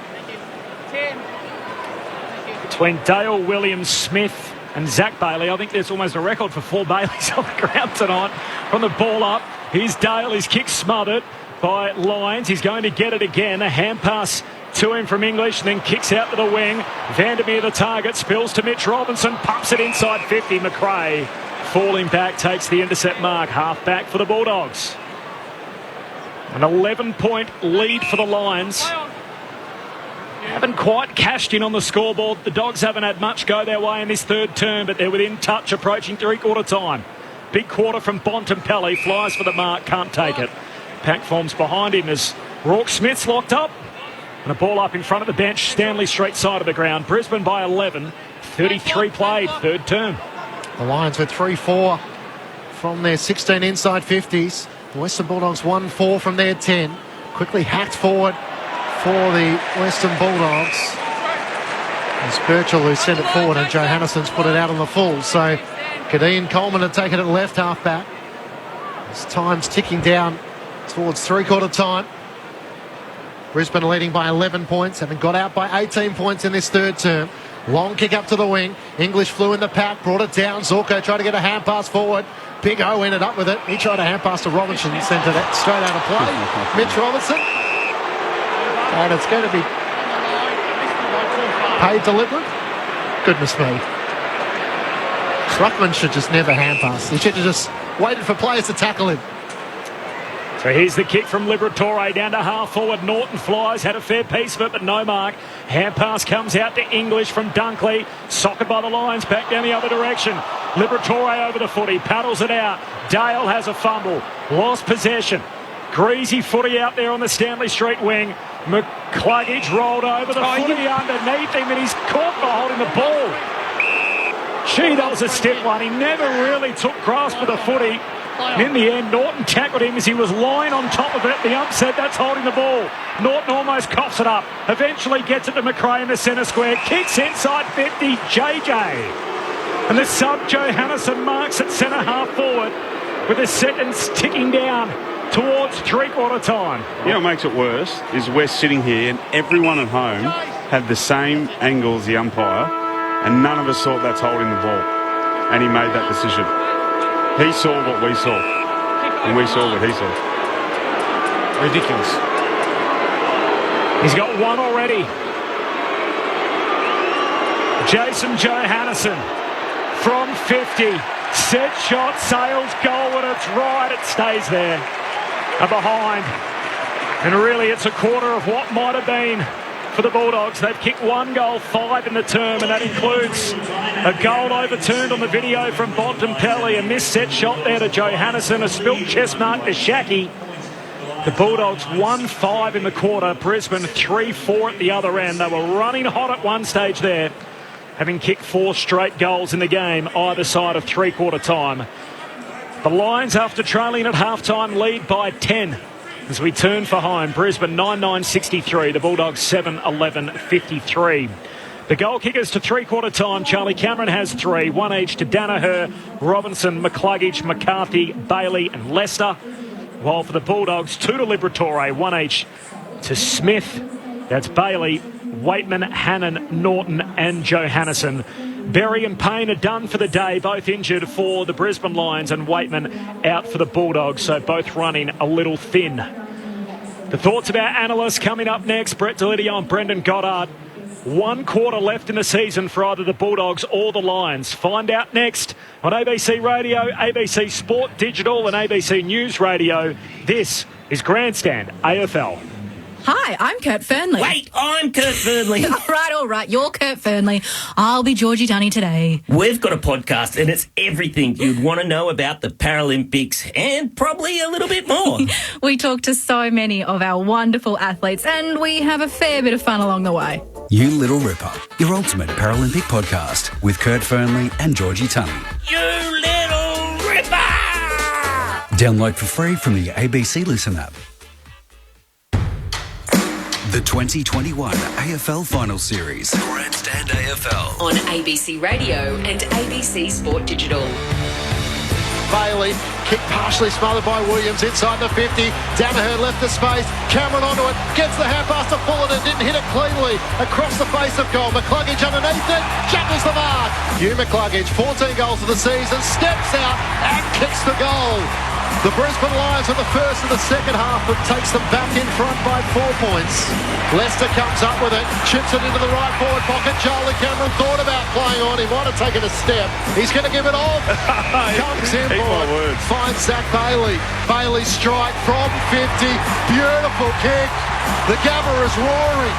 S1: Between Dale Williams-Smith and Zach Bailey, I think there's almost a record for 4 Baileys on the ground tonight. From the ball up, here's Dale. His kick smothered by Lyons. He's going to get it again. A hand pass to him from English, and then kicks out to the wing. Vandermeer the target, spills to Mitch Robinson, pumps it inside 50. McRae falling back, takes the intercept mark. Half back for the Bulldogs. An 11-point lead for the Lions. Haven't quite cashed in on the scoreboard. The Dogs haven't had much go their way in this third term, but they're within touch, approaching three-quarter time. Big quarter from Bontempelli, flies for the mark, can't take it. Pack forms behind him as Rourke Smith's locked up. And a ball up in front of the bench, Stanley Street side of the ground. Brisbane by 11, 33 played, third term.
S3: The Lions with 3-4 from their 16 inside 50s. The Western Bulldogs 1-4 from their 10. Quickly hacked forward for the Western Bulldogs. It's Birchall who sent it forward, and Johannessen's put it out on the full. So Kadeen Coleman had taken it left half back. As time's ticking down towards three-quarter time. Brisbane leading by 11 points, having got out by 18 points in this third term. Long kick up to the wing. English flew in the pack, brought it down. Zorko tried to get a hand pass forward. Big O ended up with it. He tried a hand pass to Robinson, sent it straight out of play. Mitch Robinson. And it's going to be paid deliberate. Goodness me. Ruckman should just never hand pass. He should have just waited for players to tackle him.
S1: So here's the kick from Liberatore down to half forward. Norton flies, had a fair piece of it, but no mark. Hand pass comes out to English from Dunkley. Socked by the Lions, back down the other direction. Liberatore over the footy, paddles it out. Dale has a fumble, lost possession. Greasy footy out there on the Stanley Street wing. McCluggage rolled over the footy underneath him, and he's caught by holding the ball. Gee, that was a stiff one. He never really took grasp of the footy. And in the end, Norton tackled him as he was lying on top of it. The ump said that's holding the ball. Norton almost coughs it up. Eventually gets it to McRae in the centre square. Kicks inside 50, JJ. And the sub, Johannisen, marks at centre half forward with the seconds ticking down towards three-quarter time.
S5: You know what makes it worse is we're sitting here and everyone at home had the same angle as the umpire, and none of us thought that's holding the ball. And he made that decision. He saw what we saw, and we saw what he saw.
S4: Ridiculous.
S1: He's got one already. Jason Johannisen from 50. Set shot, sails goal, and it's right. It stays there. Behind. And really, it's a quarter of what might have been for the Bulldogs. They've kicked 1 goal, 5 in the term, and that includes a goal overturned on the video from Bontempelli, a missed set shot there to Johannisen, a spilt chest mark to Shaki. The Bulldogs 1-5 in the quarter, Brisbane 3-4 at the other end. They were running hot at one stage there, having kicked 4 straight goals in the game, either side of three-quarter time. The Lions, after trailing at half-time, lead by 10 as we turn for home. Brisbane 9-9-63, the Bulldogs 7-11-53. The goal kickers to three-quarter time. Charlie Cameron has 3, 1 each to Danaher, Robinson, McCluggage, McCarthy, Bailey and Lester. While for the Bulldogs, 2 to Liberatore, 1 each to Smith. That's Bailey, Waitman, Hannon, Norton and Johannisen. Berry and Payne are done for the day, both injured for the Brisbane Lions, and Waitman out for the Bulldogs, so both running a little thin. The thoughts of our analysts coming up next. Brett Delidio and Brendan Goddard. 1 quarter left in the season for either the Bulldogs or the Lions. Find out next on ABC Radio, ABC Sport Digital and ABC News Radio. This is Grandstand AFL.
S6: Hi, I'm Kurt Fernley.
S7: Wait, I'm Kurt Fernley.
S6: All right. You're Kurt Fernley. I'll be Georgie Dunny today.
S7: We've got a podcast and it's everything you'd want to know about the Paralympics and probably a little bit more.
S6: We talk to so many of our wonderful athletes and we have a fair bit of fun along the way.
S9: You Little Ripper, your ultimate Paralympic podcast with Kurt Fernley and Georgie Tunny.
S7: You Little Ripper!
S9: Download for free from the ABC Listen app. The 2021 AFL Final Series.
S8: Grandstand AFL. On ABC Radio and ABC Sport Digital.
S3: Bailey, kick partially smothered by Williams inside the 50. Danaher left the space. Cameron onto it. Gets the half pass to Fullerton. Didn't hit it cleanly. Across the face of goal. McCluggage underneath it. Juggles the mark. Hugh McCluggage, 14 goals of the season. Steps out and kicks the goal. The Brisbane Lions are the first of the second half, but takes them back in front by 4 points. Leicester comes up with it, chips it into the right forward pocket. Charlie Cameron thought about playing on. He might have taken a step. He's going to give it off. Comes in for finds Zach Bailey. Bailey strike from 50. Beautiful kick. The Gabba is roaring.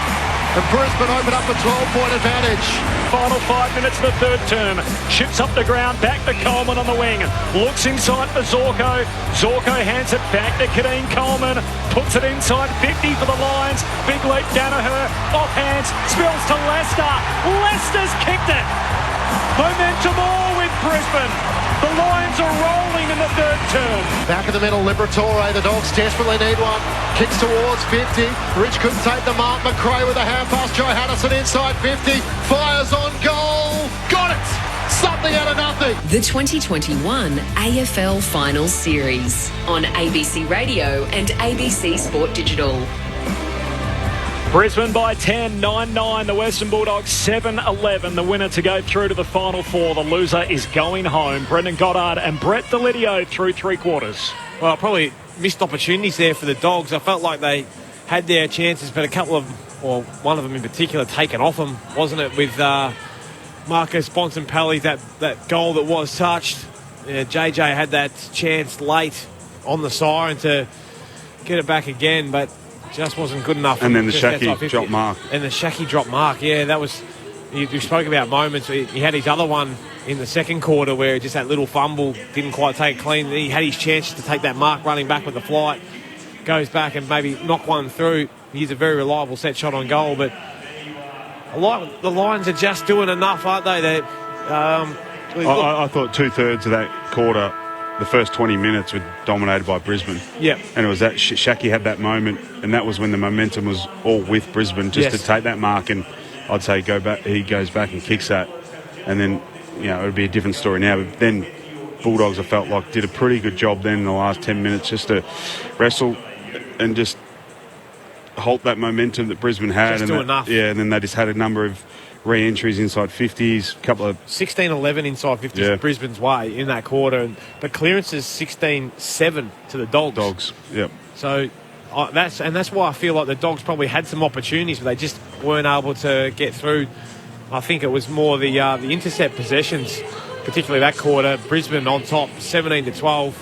S3: And Brisbane open up a 12-point advantage.
S1: Final 5 minutes of the third term. Chips up the ground, back to Coleman on the wing. Looks inside for Zorko. Zorko hands it back to Kadeen Coleman. Puts it inside 50 for the Lions. Big leap, Danaher. Off hands, spills to Leicester. Leicester's kicked it. Momentum all with Brisbane. The Lions are rolling in the third term.
S3: Back in the middle, Liberatore. The Dogs desperately need one. Kicks towards 50. Rich couldn't take the mark. McRae with a hand pass. Johannisen inside 50. Fires on goal. Got it. Something out of nothing.
S8: The 2021 AFL Finals Series on ABC Radio and ABC Sport Digital.
S1: Brisbane by 10, 9-9. The Western Bulldogs 7-11. The winner to go through to the Final Four. The loser is going home. Brendan Goddard and Brett Delidio through three quarters.
S4: Well, probably missed opportunities there for the Dogs. I felt like they had their chances, but a couple of, or one of them in particular, taken off them, wasn't it, with Marcus Bontempelli, that goal that was touched. JJ had that chance late on the siren to get it back again, but just wasn't good enough.
S5: And then the Shaki drop mark.
S4: And the Shaki drop mark, yeah, that was... You spoke about moments. He had his other one in the second quarter where just that little fumble, didn't quite take it clean. He had his chance to take that mark running back with the flight. goes back and maybe knock one through. He's a very reliable set shot on goal, but the Lions are just doing enough, aren't they?
S5: I thought 2/3 of that quarter, the first 20 minutes, were dominated by Brisbane.
S4: Yeah.
S5: And it was that Shaki had that moment, and that was when the momentum was all with Brisbane, just to take that mark. And I'd say he goes back and kicks that, and then it would be a different story now. But then Bulldogs, I felt like, did a pretty good job then in the last 10 minutes just to wrestle and just halt that momentum that Brisbane had.
S4: Just do enough.
S5: Yeah, and then they just had a number of re-entries inside 50s, a couple of
S4: 16-11 inside 50s Brisbane's way in that quarter, but clearances 16-7 to the Dogs.
S5: Yep.
S4: So that's why I feel like the Dogs probably had some opportunities, but they just weren't able to get through. I think it was more the intercept possessions, particularly that quarter. Brisbane on top, 17-12.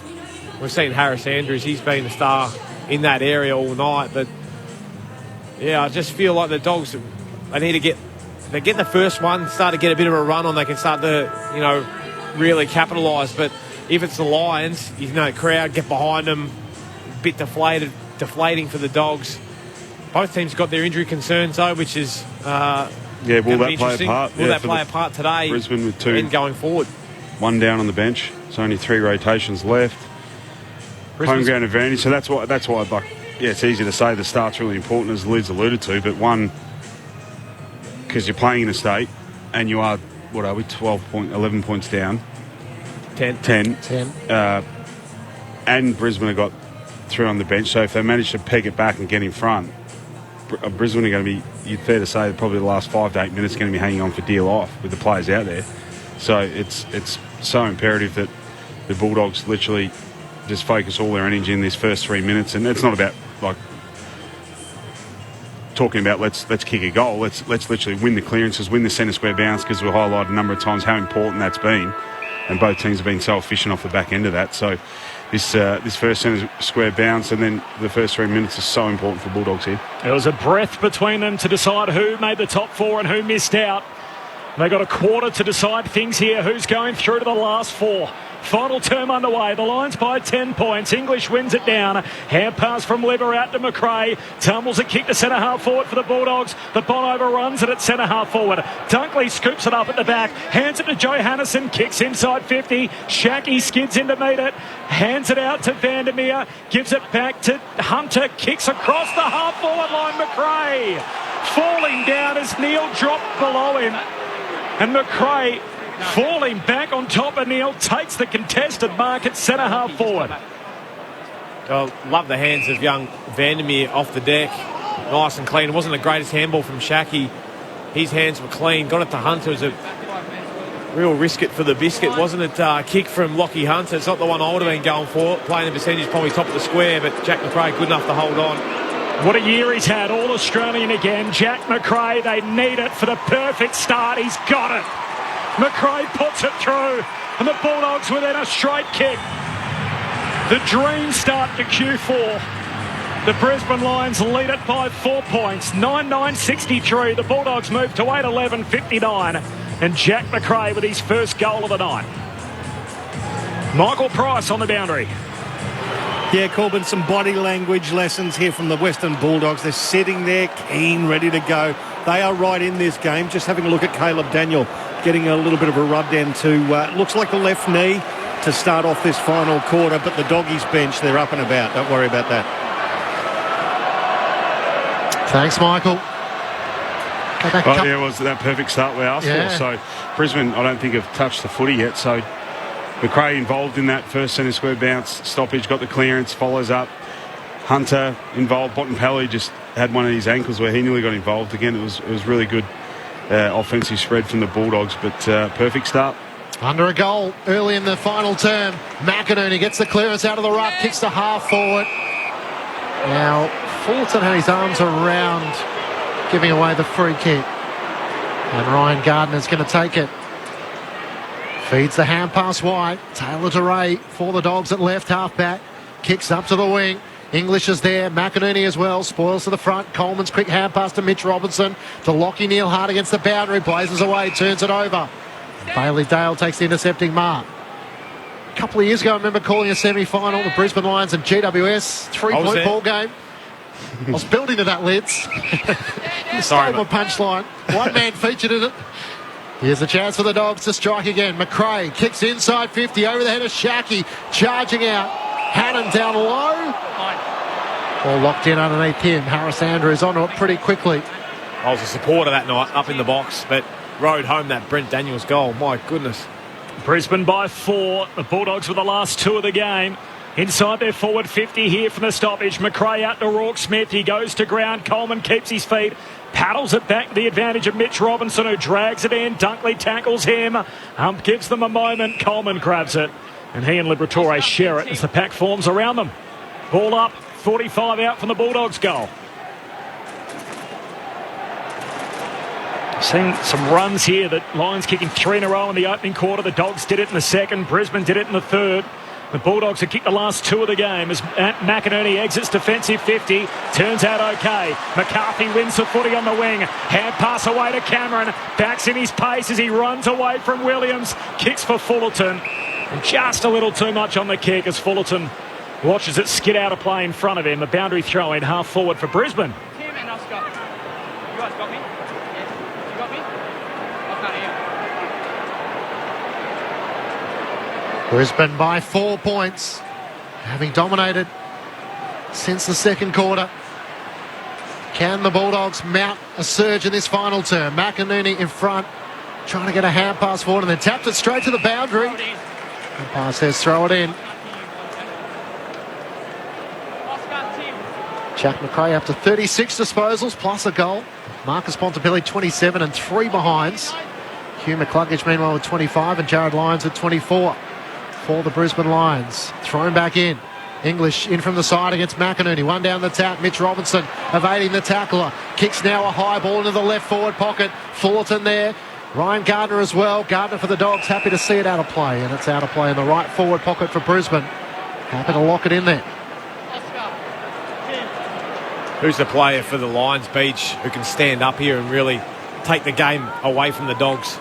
S4: We've seen Harris Andrews; he's been the star in that area all night. But yeah, I just feel like the Dogs, they need to get the first one, start to get a bit of a run on. They can start to really capitalise. But if it's the Lions, crowd get behind them, a bit deflating for the Dogs. Both teams got their injury concerns though, which is
S5: will that play a part?
S4: Will that play a part today?
S5: Brisbane with 2
S4: and going forward.
S5: 1 down on the bench. There's only 3 rotations left. Home ground advantage. So that's why. It's easy to say the start's really important, as Liz alluded to, but one, because you're playing in a state and you are, 11 points down. 10. And Brisbane have got 3 on the bench, so if they manage to peg it back and get in front, Brisbane are going to be, you'd fair to say, probably the last 5 to 8 minutes going to be hanging on for dear life with the players out there. So it's so imperative that the Bulldogs literally just focus all their energy in these first 3 minutes. And it's not about talking about let's kick a goal. Let's literally win the clearances, win the centre square bounce, because we've highlighted a number of times how important that's been, and both teams have been so efficient off the back end of that. So this first centre square bounce and then the first 3 minutes is so important for Bulldogs here.
S1: It was a breath between them to decide who made the top 4 and who missed out. They got a quarter to decide things here. Who's going through to the last 4? Final term underway. The Lions by 10 points. English wins it down. Hand pass from Lever out to McRae. Tumbles a kick to centre half forward for the Bulldogs. The Bon overruns it at centre half forward. Dunkley scoops it up at the back. Hands it to Joe Hannison. Kicks inside 50. Shaki skids in to meet it. Hands it out to Vandermeer. Gives it back to Hunter. Kicks across the half forward line. McRae falling down as Neil dropped below him. And McRae, falling back on top of Neil, takes the contested mark at centre half forward.
S4: Oh, love the hands of young Vandermeer off the deck. Nice and clean. It wasn't the greatest handball from Shaki. His hands were clean. Got it to Hunter. It was a real risk it for the biscuit, wasn't it? Kick from Lockie Hunter. It's not the one I would have been going for. Playing the percentage probably top of the square, but Jack McRae good enough to hold on.
S1: What a year he's had, all Australian again. Jack McRae, they need it for the perfect start. He's got it. McRae puts it through, and the Bulldogs within a straight kick. The dream start to Q4. The Brisbane Lions lead it by 4 points, 9-9-63. The Bulldogs move to 8-11-59, and Jack McRae with his first goal of the night. Michael Price on the boundary.
S13: Yeah, Corbin, some body language lessons here from the Western Bulldogs. They're sitting there keen, ready to go. They are right in this game. Just having a look at Caleb Daniel getting a little bit of a rub down to, looks like the left knee to start off this final quarter, but the Doggies bench, they're up and about. Don't worry about that.
S3: Thanks, Michael.
S5: It was that perfect start we asked for. So Brisbane, I don't think, have touched the footy yet. So McRae involved in that first centre square bounce stoppage, got the clearance, follows up. Hunter involved. Bontempelli just had one of his ankles where he nearly got involved. Again, it was really good offensive spread from the Bulldogs, but perfect start.
S3: Under a goal early in the final term. McInerney gets the clearance out of the ruck, kicks to half forward. Now, Fulton had his arms around giving away the free kick. And Ryan Gardner's going to take it. Feeds the hand pass wide. Taylor DeRay for the Dogs at left half-back. Kicks up to the wing. English is there. McInerney as well. Spoils to the front. Coleman's quick hand pass to Mitch Robinson. To Lockie Neal hard against the boundary. Blazes away. Turns it over. Bailey Dale takes the intercepting mark. couple of years ago, I remember calling a semi-final, the Brisbane Lions and GWS, 3-point ball game. I was building to that, Lids. You stole my punchline. One man featured in it. Here's a chance for the Dogs to strike again. McRae kicks inside 50, over the head of Shackey, charging out. Hannon down low. All locked in underneath him. Harris Andrews onto it pretty quickly.
S4: I was a supporter that night, up in the box, but rode home that Brent Daniels goal. My goodness.
S1: Brisbane by 4. The Bulldogs were the last 2 of the game. Inside their forward 50 here from the stoppage. McRae out to Rourke Smith. He goes to ground. Coleman keeps his feet. Paddles it back to the advantage of Mitch Robinson, who drags it in. Dunkley tackles him. Hump gives them a moment. Coleman grabs it. And he and Liberatore share it as the pack forms around them. Ball up. 45 out from the Bulldogs goal. Seeing some runs here. The Lions kicking 3 in a row in the opening quarter. The Dogs did it in the second. Brisbane did it in the third. The Bulldogs have kicked the last 2 of the game as McInerney exits defensive 50. Turns out okay. McCarthy wins the footy on the wing. Hand pass away to Cameron. Backs in his pace as he runs away from Williams. Kicks for Fullerton. And just a little too much on the kick as Fullerton watches it skid out of play in front of him. A boundary throw in half forward for Brisbane.
S16: Tim and Oscar. You guys got me? Yeah. You got me? I can't hear.
S3: Brisbane by 4 points, having dominated since the second quarter. Can the Bulldogs mount a surge in this final term? McInerney in front, trying to get a hand pass forward, and then tapped it straight to the boundary. The pass says throw it in. Jack McRae up to 36 disposals plus a goal. Marcus Bontempelli 27 and 3 behinds. Hugh McCluggage meanwhile with 25 and Jared Lyons with 24 for the Brisbane Lions. Thrown back in. English in from the side against McInerney. One down the tap. Mitch Robinson evading the tackler. Kicks now a high ball into the left forward pocket. Fullerton there. Ryan Gardner as well. Gardner for the Dogs. Happy to see it out of play. And it's out of play in the right forward pocket for Brisbane. Happy to lock it in there.
S4: Who's the player for the Lions, Beach, who can stand up here and really take the game away from the Dogs?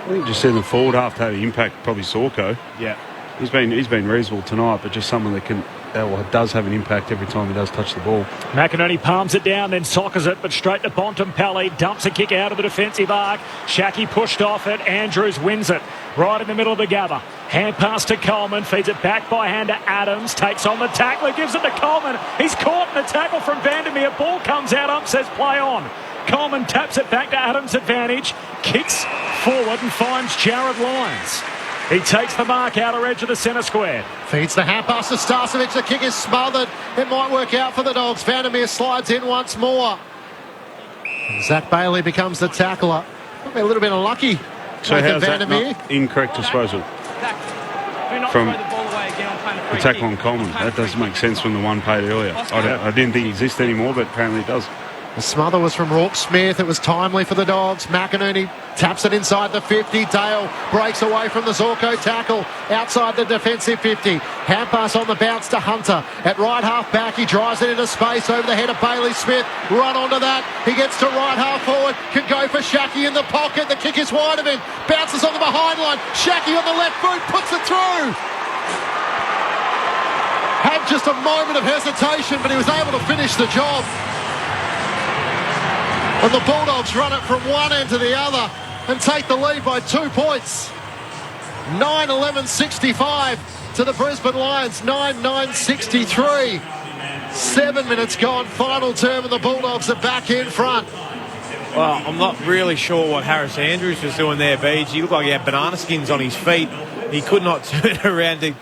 S5: I think just in the forward half to have an impact, probably Sorko.
S4: Yeah.
S5: He's been reasonable tonight, but just someone that does have an impact every time he does touch the ball.
S1: McInerney palms it down, then soccers it, but straight to Bontempelli. Dumps a kick out of the defensive arc. Shackey pushed off it. Andrews wins it right in the middle of the gather. Hand pass to Coleman. Feeds it back by hand to Adams. Takes on the tackler. Gives it to Coleman. He's caught in the tackle from Vandermeer. Ball comes out. Ump says play on. Coleman taps it back to Adams' advantage. Kicks forward and finds Jared Lyons. He takes the mark outer edge of the centre square.
S3: Feeds the hand pass to Starcevic. The kick is smothered. It might work out for the Dogs. Vandermeer slides in once more. And Zach Bailey becomes the tackler. Might be a little bit unlucky.
S5: So how's
S3: Vandermeer.
S5: that not incorrect disposal? From the tackle on Coleman. That doesn't make sense from the one paid earlier. I didn't think it existed anymore, but apparently it does.
S3: The smother was from Rourke Smith. It was timely for the Dogs. McInerney taps it inside the 50. Dale breaks away from the Zorko tackle outside the defensive 50. Hand pass on the bounce to Hunter. At right half back, he drives it into space over the head of Bailey Smith. Run onto that. He gets to right half forward. Can go for Shackey in the pocket. The kick is wide of him. Bounces on the behind line. Shackey on the left boot. Puts it through. Had just a moment of hesitation, but he was able to finish the job. And the Bulldogs run it from one end to the other and take the lead by 2 points. 9-11-65 to the Brisbane Lions. 9-9-63. 7 minutes gone. Final term and the Bulldogs are back in front.
S4: Well, I'm not really sure what Harris Andrews was doing there, Beej. He looked like he had banana skins on his feet. He could not turn around to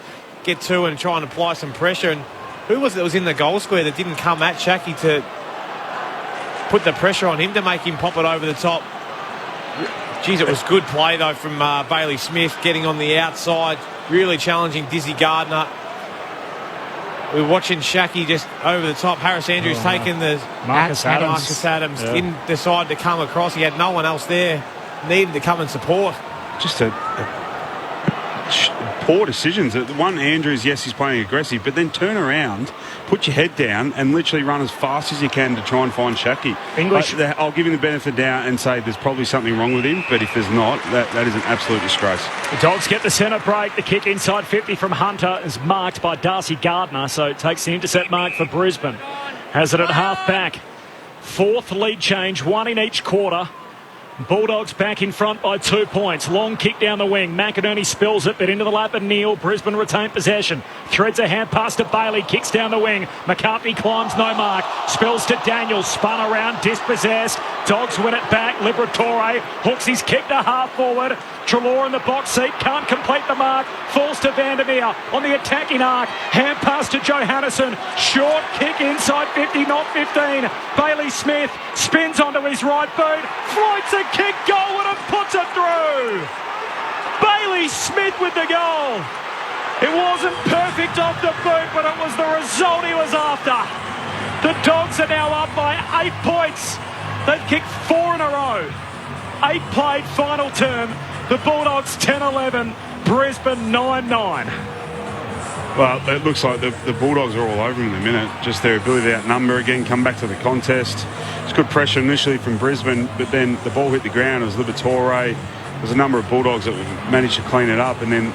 S4: get to and try and apply some pressure. And who was it that was in the goal square that didn't come at Shackey to put the pressure on him to make him pop it over the top? Geez, it was good play, though, from Bailey Smith getting on the outside, really challenging Dizzy Gardner. We're watching Shackey just over the top. Harris Andrews taking the...
S1: Marcus
S4: Adams didn't decide to come across. He had no one else there. Needed to come and support.
S5: Just a poor decisions. The one, Andrews, yes, he's playing aggressive, but then turn around, put your head down and literally run as fast as you can to try and find Shaki. I'll give him the benefit of the doubt and say there's probably something wrong with him, but if there's not, that is an absolute disgrace.
S1: The Dogs get the centre break. The kick inside 50 from Hunter is marked by Darcy Gardner, so it takes the intercept mark for Brisbane. Has it at half back. Fourth lead change, one in each quarter. Bulldogs back in front by 2 points. Long kick down the wing. McInerney spills it, but into the lap of Neal. Brisbane retain possession. Threads a hand pass to Bailey. Kicks down the wing. McCartney climbs, no mark. Spills to Daniels. Spun around, dispossessed. Dogs win it back. Liberatore hooks his kick to half forward. Treloar in the box seat. Can't complete the mark. Falls to Vandermeer on the attacking arc. Hand pass to Johannesson. Short kick inside 50, not 15. Bailey Smith spins onto his right boot. Floats a kick goal and puts it through. Bailey Smith with the goal. It wasn't perfect off the boot, but it was the result he was after. The Dogs are now up by 8 points. They've kicked 4 in a row. 8 played, final term. The Bulldogs 10-11, Brisbane 9-9.
S5: Well, it looks like the Bulldogs are all over in a minute. Just their ability to outnumber again, come back to the contest. It's good pressure initially from Brisbane, but then the ball hit the ground. It was Liberatore. There's a number of Bulldogs that managed to clean it up, and then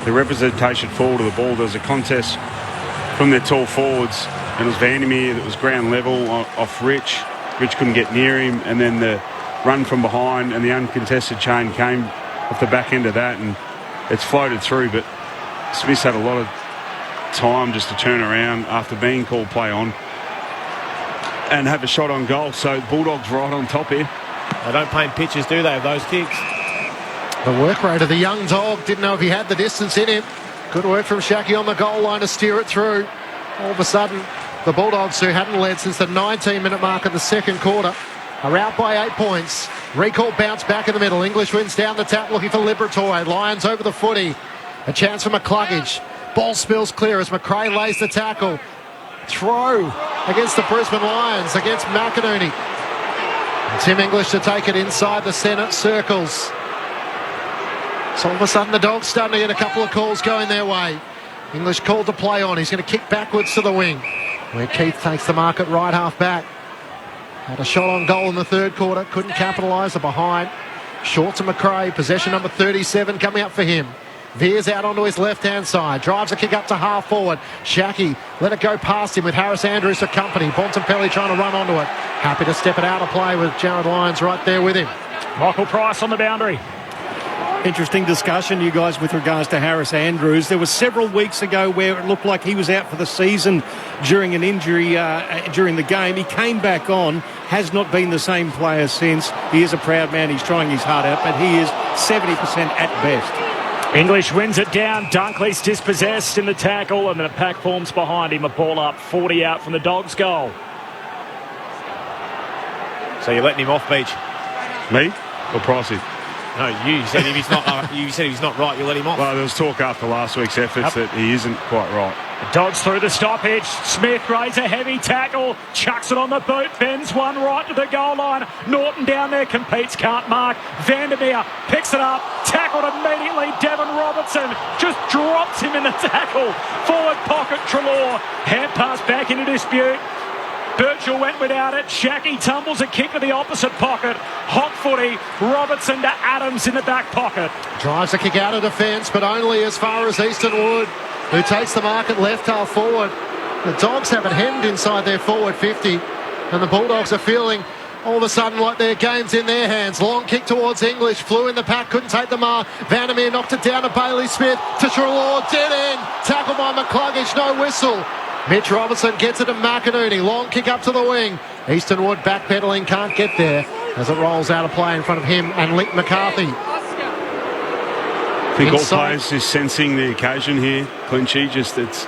S5: the representation forward of the ball. There was a contest from their tall forwards, and it was Vandermeer that was ground level off Rich. Rich couldn't get near him, and then the run from behind and the uncontested chain came off the back end of that, and it's floated through, but Smith's had a lot of time just to turn around after being called play on and have a shot on goal. So Bulldogs right on top here.
S4: They don't paint pictures, do they, of those kicks?
S3: The work rate of the young dog. Didn't know if he had the distance in him. Good work from Shaki on the goal line to steer it through. All of a sudden, the Bulldogs, who hadn't led since the 19-minute mark of the second quarter, are out by 8 points. Recall bounce back in the middle. English wins down the tap looking for Liberatore. Lions over the footy. A chance for McCluggage. Ball spills clear as McRae lays the tackle. Throw against the Brisbane Lions, against McInerney. And Tim English to take it inside the centre circles. So all of a sudden the Dogs starting to get a couple of calls going their way. English called to play on. He's going to kick backwards to the wing, where Keith takes the mark at right half back. Had a shot on goal in the third quarter. Couldn't capitalise. The behind. Short to McRae. Possession number 37 coming up for him. Veers out onto his left-hand side. Drives a kick up to half forward. Shaki let it go past him with Harris Andrews for company. Bontempelli trying to run onto it. Happy to step it out of play with Jared Lyons right there with him.
S1: Michael Price on the boundary.
S13: Interesting discussion, you guys, with regards to Harris Andrews. There was several weeks ago where it looked like he was out for the season during an injury during the game. He came back on, has not been the same player since. He is a proud man. He's trying his heart out, but he is 70% at best.
S1: English wins it down. Dunkley's dispossessed in the tackle, and the pack forms behind him. A ball up, 40 out from the Dogs' goal.
S4: So you're letting him off, Beach?
S5: Me or Pricey?
S4: No, you said if he's not. You said he's not right. You let him off.
S5: Well, there was talk after last week's efforts that he isn't quite right.
S1: The Dogs through the stoppage. Smith raises a heavy tackle, chucks it on the boot, bends one right to the goal line. Norton down there competes, can't mark. Vandermeer picks it up, tackled immediately. Devon Robertson just drops him in the tackle. Forward pocket, Treloar. Hand pass back into dispute. Birchall went without it. Shaki tumbles a kick to the opposite pocket. Hot footy. Robertson to Adams in the back pocket.
S3: Drives a kick out of defence, but only as far as Easton Wood, who takes the mark at left half forward. The Dogs have it hemmed inside their forward 50, and the Bulldogs are feeling all of a sudden like their game's in their hands. Long kick towards English. Flew in the pack, couldn't take the mark. Vandermeer knocked it down to Bailey Smith. To Treloar, dead end. Tackled by McCluggage, no whistle. Mitch Robertson gets it to McInerney. Long kick up to the wing. Easton Wood backpedaling, can't get there as it rolls out of play in front of him and Link McCarthy.
S5: I think all players is sensing the occasion here. Clinchy, just it's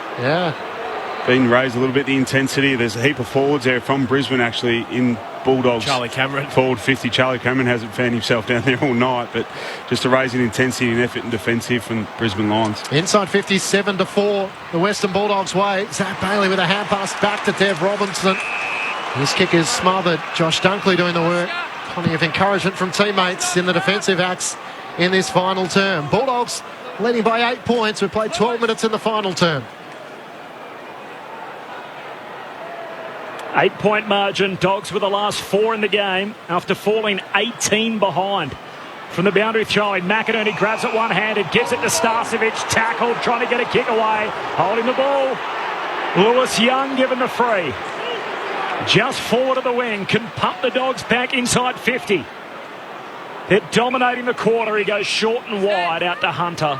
S5: been raised a little bit, the intensity. There's a heap of forwards there from Brisbane actually in Bulldogs.
S4: Charlie Cameron.
S5: Forward 50. Charlie Cameron hasn't found himself down there all night, but just a raise in intensity and effort and defensive from Brisbane Lions.
S3: Inside 57-4, the Western Bulldogs way. Zach Bailey with a hand pass back to Dev Robinson. His kick is smothered. Josh Dunkley doing the work. Plenty of encouragement from teammates in the defensive acts in this final term. Bulldogs leading by 8 points. We've played 12 minutes in the final term.
S1: 8-point margin. Dogs with the last 4 in the game after falling 18 behind. From the boundary throwing, McInerney grabs it one-handed, gives it to Starcevic, tackled, trying to get a kick away, holding the ball. Lewis Young given the free. Just forward of the wing, can pump the Dogs back inside 50. They're dominating the quarter. He goes short and wide out to Hunter.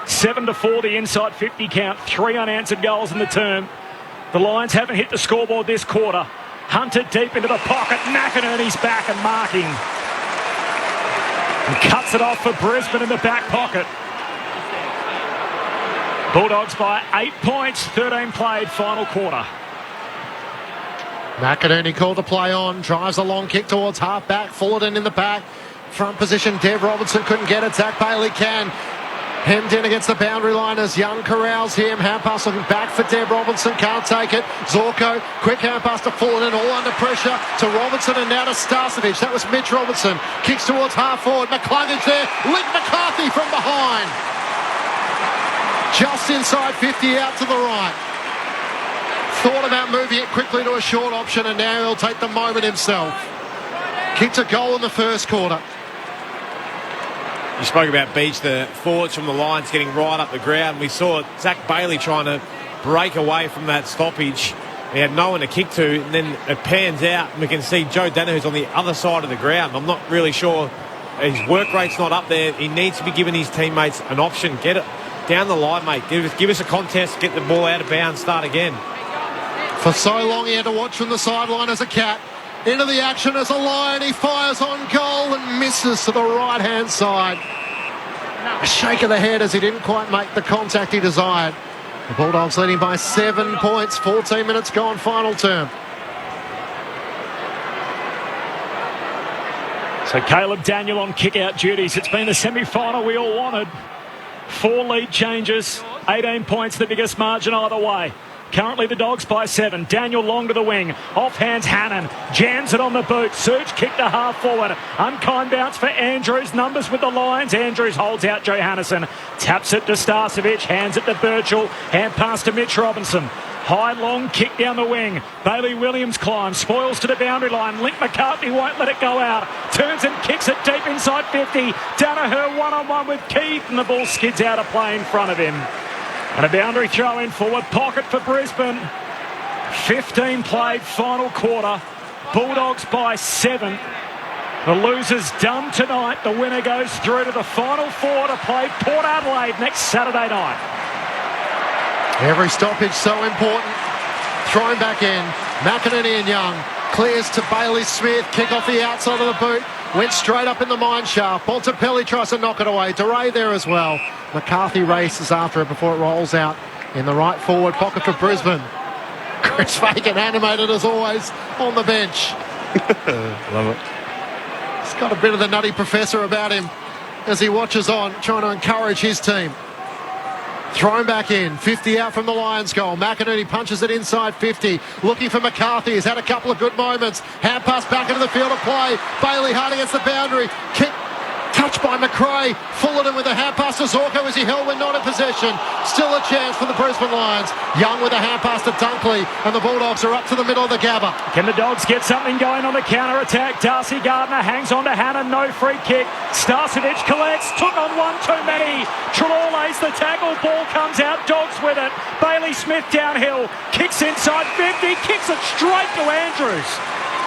S1: 7-4 the inside 50 count, 3 unanswered goals in the term. The Lions haven't hit the scoreboard this quarter. Hunter deep into the pocket, McInerney's back and marking. And cuts it off for Brisbane in the back pocket. Bulldogs by 8 points, 13 played, final quarter.
S3: McInerney called to play on, drives a long kick towards half-back, Fullerton in the back. Front position, Dev Robertson couldn't get it, Zach Bailey can. Hemmed in against the boundary line as Young corrals him. Hand pass looking back for Dev Robinson. Can't take it. Zorko, quick hand pass to Fullerton, all under pressure to Robinson and now to Starcevic. That was Mitch Robinson. Kicks towards half forward. McCluggage there. Link McCarthy from behind. Just inside 50 out to the right. Thought about moving it quickly to a short option and now he'll take the moment himself. Kicked a goal in the first quarter.
S4: You spoke about Beach, the forwards from the Lions getting right up the ground. We saw Zach Bailey trying to break away from that stoppage. He had no one to kick to, and then it pans out, and we can see Joe Danaher's on the other side of the ground. I'm not really sure. His work rate's not up there. He needs to be giving his teammates an option. Get it down the line, mate. Give us a contest, get the ball out of bounds, start again.
S3: For so long he had to watch from the sideline as a cat. Into the action as a Lion. He fires on goal and misses to the right-hand side. A shake of the head as he didn't quite make the contact he desired. The Bulldogs leading by 7 points. 14 minutes gone, final term.
S1: So Caleb Daniel on kick-out duties. It's been the semi-final we all wanted. 4 lead changes, 18 points, the biggest margin either way. Currently the Dogs by 7. Daniel long to the wing. Off hands Hannon. Jams it on the boot. Surge kick to half forward. Unkind bounce for Andrews. Numbers with the Lions. Andrews holds out Johannesson. Taps it to Starcevic. Hands it to Birchall. Hand pass to Mitch Robinson. High long kick down the wing. Bailey Williams climbs. Spoils to the boundary line. Link McCarthy won't let it go out. Turns and kicks it deep inside 50. Danaher one-on-one with Keith. And the ball skids out of play in front of him. And a boundary throw in forward pocket for Brisbane. 15 played, final quarter. Bulldogs by 7. The loser's done tonight. The winner goes through to the final 4 to play Port Adelaide next Saturday night.
S3: Every stoppage so important. Thrown back in. McInerney and Young. Clears to Bailey Smith. Kick off the outside of the boot. Went straight up in the mine shaft. Bontempelli tries to knock it away. DeRay there as well. McCarthy races after it before it rolls out in the right forward pocket for Brisbane. Chris Fagan animated as always on the bench.
S5: Love it.
S3: He's got a bit of the nutty professor about him as he watches on, trying to encourage his team. Thrown back in, 50 out from the Lions goal. McInerney punches it inside 50, looking for McCarthy. He's had a couple of good moments. Hand pass back into the field of play. Bailey hard against the boundary. Kick touched by McRae. Fullerton with a hand pass to Zorko as he held when not in possession. Still a chance for the Brisbane Lions. Young with a hand pass to Dunkley, and the Bulldogs are up to the middle of the Gabba.
S1: Can the Dogs get something going on the counter-attack? Darcy Gardner hangs on to Hannon, no free kick. Starcevic collects, took on one too many. Trelaw lays the tackle, ball comes out, Dogs with it. Bailey Smith downhill, kicks inside 50, kicks it straight to Andrews.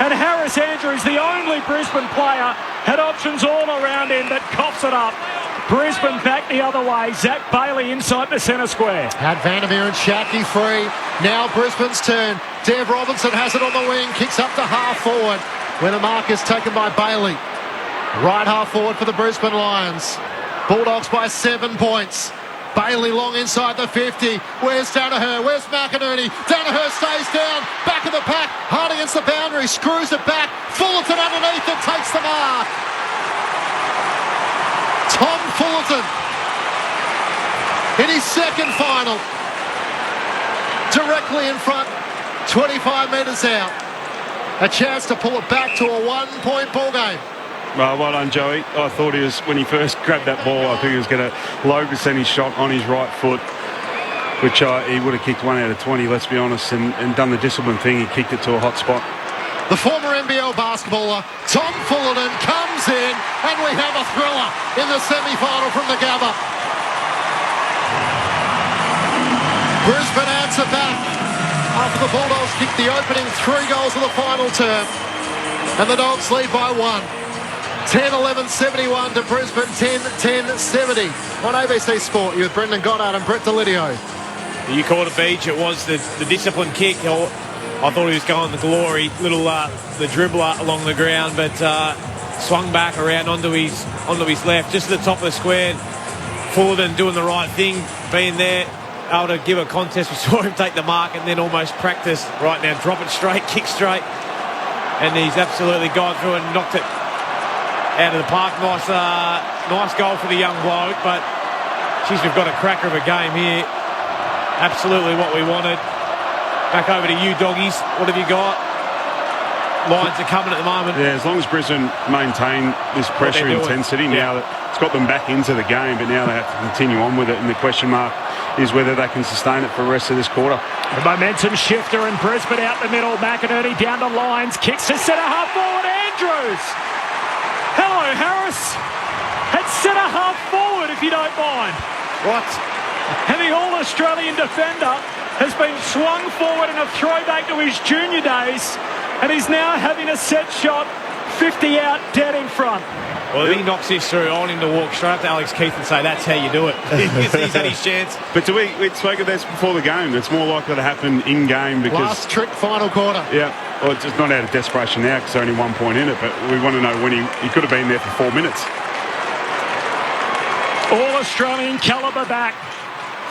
S1: And Harris Andrews, the only Brisbane player, had options all around him, but coughs it up. Brisbane back the other way. Zach Bailey inside the centre square.
S3: Had Vandermeer and Shackey free. Now Brisbane's turn. Dev Robinson has it on the wing, kicks up to half forward, where the mark is taken by Bailey. Right half forward for the Brisbane Lions. Bulldogs by 7 points. Bailey long inside the 50. Where's Danaher? Where's McInerney? Danaher stays down. Back of the pack. Hard against the boundary. Screws it back. Fullerton underneath and takes the mark. Tom Fullerton in his second final. Directly in front. 25 metres out. A chance to pull it back to a 1-point ball game.
S5: Well done, Joey. I thought he was, when he first grabbed that ball, I think he was going to low percentage shot on his right foot, which he would have kicked 1 out of 20, let's be honest, and done the discipline thing. He kicked it to a hot spot.
S3: The former NBL basketballer, Tom Fullerton, comes in, and we have a thriller in the semi-final from the Gabba. Brisbane answer back after the Bulldogs kicked the opening 3 goals of the final term, and the Dogs lead by 1. 10-11-71 to Brisbane, 10-10-70 on ABC Sport. You with Brendan Goddard and Brett Delidio.
S4: You called it, Beach. It was the discipline kick. I thought he was going the glory, the dribbler along the ground, but swung back around onto his left, just at the top of the square. Fullerton doing the right thing, being there, able to give a contest. We saw him take the mark and then almost practice right now, drop it straight, kick straight, and he's absolutely gone through and knocked it out of the park. Nice goal for the young bloke, but geez, we've got a cracker of a game here. Absolutely what we wanted. Back over to you, doggies. What have you got? Lions are coming at the moment.
S5: Yeah, as long as Brisbane maintain this pressure intensity, now that it's got them back into the game, but now they have to continue on with it, and the question mark is whether they can sustain it for the rest of this quarter.
S1: The momentum shifter in Brisbane out the middle. McInerney down the lines, kicks to centre half forward. Andrews. Hello, Harris. At centre half forward, if you don't mind.
S4: What?
S1: And the All-Australian defender has been swung forward in a throwback to his junior days, and he's now having a set shot 50 out, dead in front.
S4: Well, if he knocks this through, I want him to walk straight up to Alex Keith and say, that's how you do it. He's had his chance.
S5: But we'd spoken this before the game. It's more likely to happen in-game because...
S3: Last trick, final quarter.
S5: Yeah. Well, it's just not out of desperation now because there's only 1 point in it, but we want to know when he could have been there for 4 minutes.
S1: All-Australian calibre back.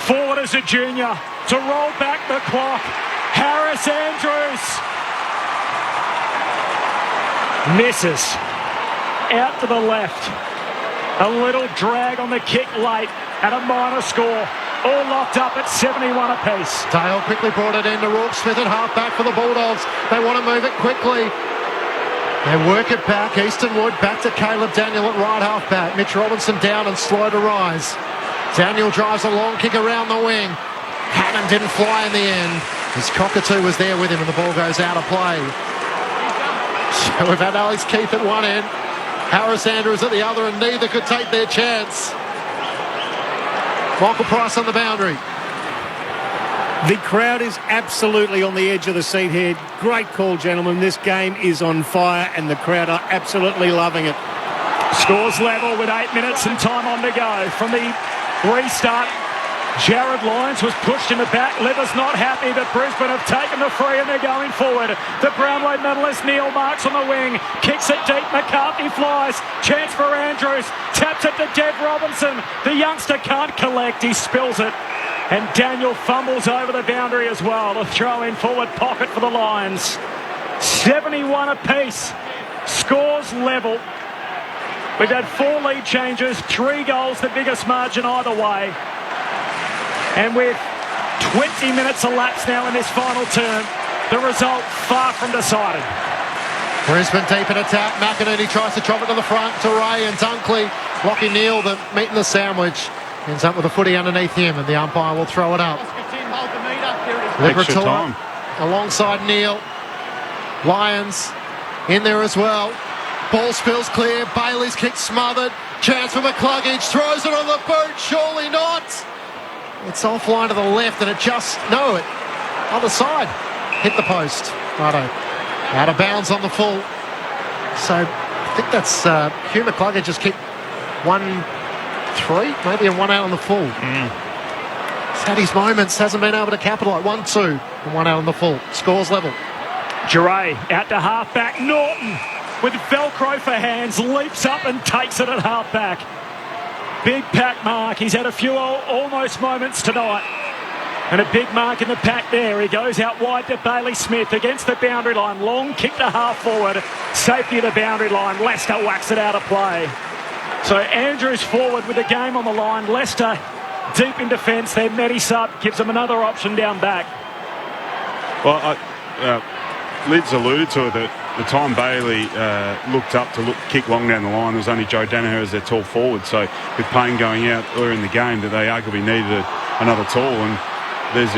S1: Forward as a junior to roll back the clock. Harris Andrews misses out to the left. A little drag on the kick late and a minor score. All locked up at 71 apiece.
S3: Dale quickly brought it in to Rourke Smith at half-back for the Bulldogs. They want to move it quickly. They work it back. Easton Wood back to Caleb Daniel at right half-back. Mitch Robinson down and slow to rise. Daniel drives a long kick around the wing. Hannon didn't fly in the end. His cockatoo was there with him and the ball goes out of play. So we've had Alex Keith at one end, Harris Andrews at the other, and neither could take their chance. Michael Price on the boundary.
S13: The crowd is absolutely on the edge of the seat here. Great call, gentlemen. This game is on fire and the crowd are absolutely loving it.
S1: Scores level with 8 minutes and time on to go. From the restart, Jared Lyons was pushed in the back. Lever's not happy, but Brisbane have taken the free and they're going forward. The Brownlow medalist Neil Marks on the wing. Kicks it deep. McCartney flies. Chance for Andrews. Taps it to Dev Robinson. The youngster can't collect. He spills it. And Daniel fumbles over the boundary as well. The throw in forward pocket for the Lions. 71 apiece. Scores level. We've had 4 lead changes, 3 goals, the biggest margin either way. And with 20 minutes elapsed now in this final term, the result far from decided.
S3: Brisbane deep in attack. McInerney tries to drop it to the front to Ray and Dunkley. Lockie Neal, the meat and the sandwich. Ends up with a footy underneath him and the umpire will throw it up. Liberatore alongside Neal. Lions in there as well. Ball spills clear. Bailey's kick smothered. Chance for McCluggage. Throws it on the boot. Surely not. It's offline to the left and it just... No, it other side. Hit the post. Righto. Out of bounds on the full. So I think that's Hugh McCluggage just kicked 1-3. Maybe a 1 out on the full. He's had his moments. Hasn't been able to capitalise. 1-2 and 1 out on the full. Scores level.
S1: Giray out to half-back. Norton with Velcro for hands, leaps up and takes it at half-back. Big pack mark. He's had a few almost moments tonight. And a big mark in the pack there. He goes out wide to Bailey Smith against the boundary line. Long kick to half-forward. Safety of the boundary line. Leicester whacks it out of play. So Andrews forward with the game on the line. Leicester deep in defence. Their Medi sub gives them another option down back.
S5: Well, Lids alluded to it that the time Bailey looked up to kick long down the line, there was only Joe Danaher as their tall forward. So with Payne going out earlier in the game, that they arguably needed another tall, and there's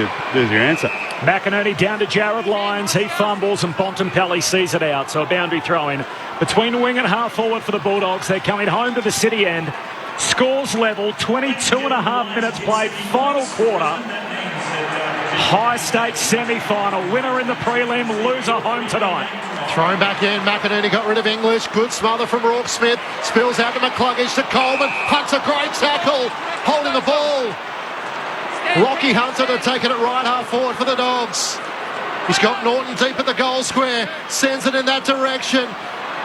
S5: your answer.
S1: McInerney down to Jared Lyons. He fumbles and Bontempelli sees it out. So a boundary throw-in between wing and half forward for the Bulldogs. They're coming home to the city end. Scores level, 22 and a half minutes played, final quarter. High-stakes semi-final. Winner in the prelim, loser home tonight.
S3: Thrown back in, McInerney got rid of English. Good smother from Rourke Smith. Spills out to McCluggage to Coleman. Hunt's a great tackle, holding the ball. Rocky Hunter to taking it right half forward for the Dogs. He's got Norton deep at the goal square. Sends it in that direction.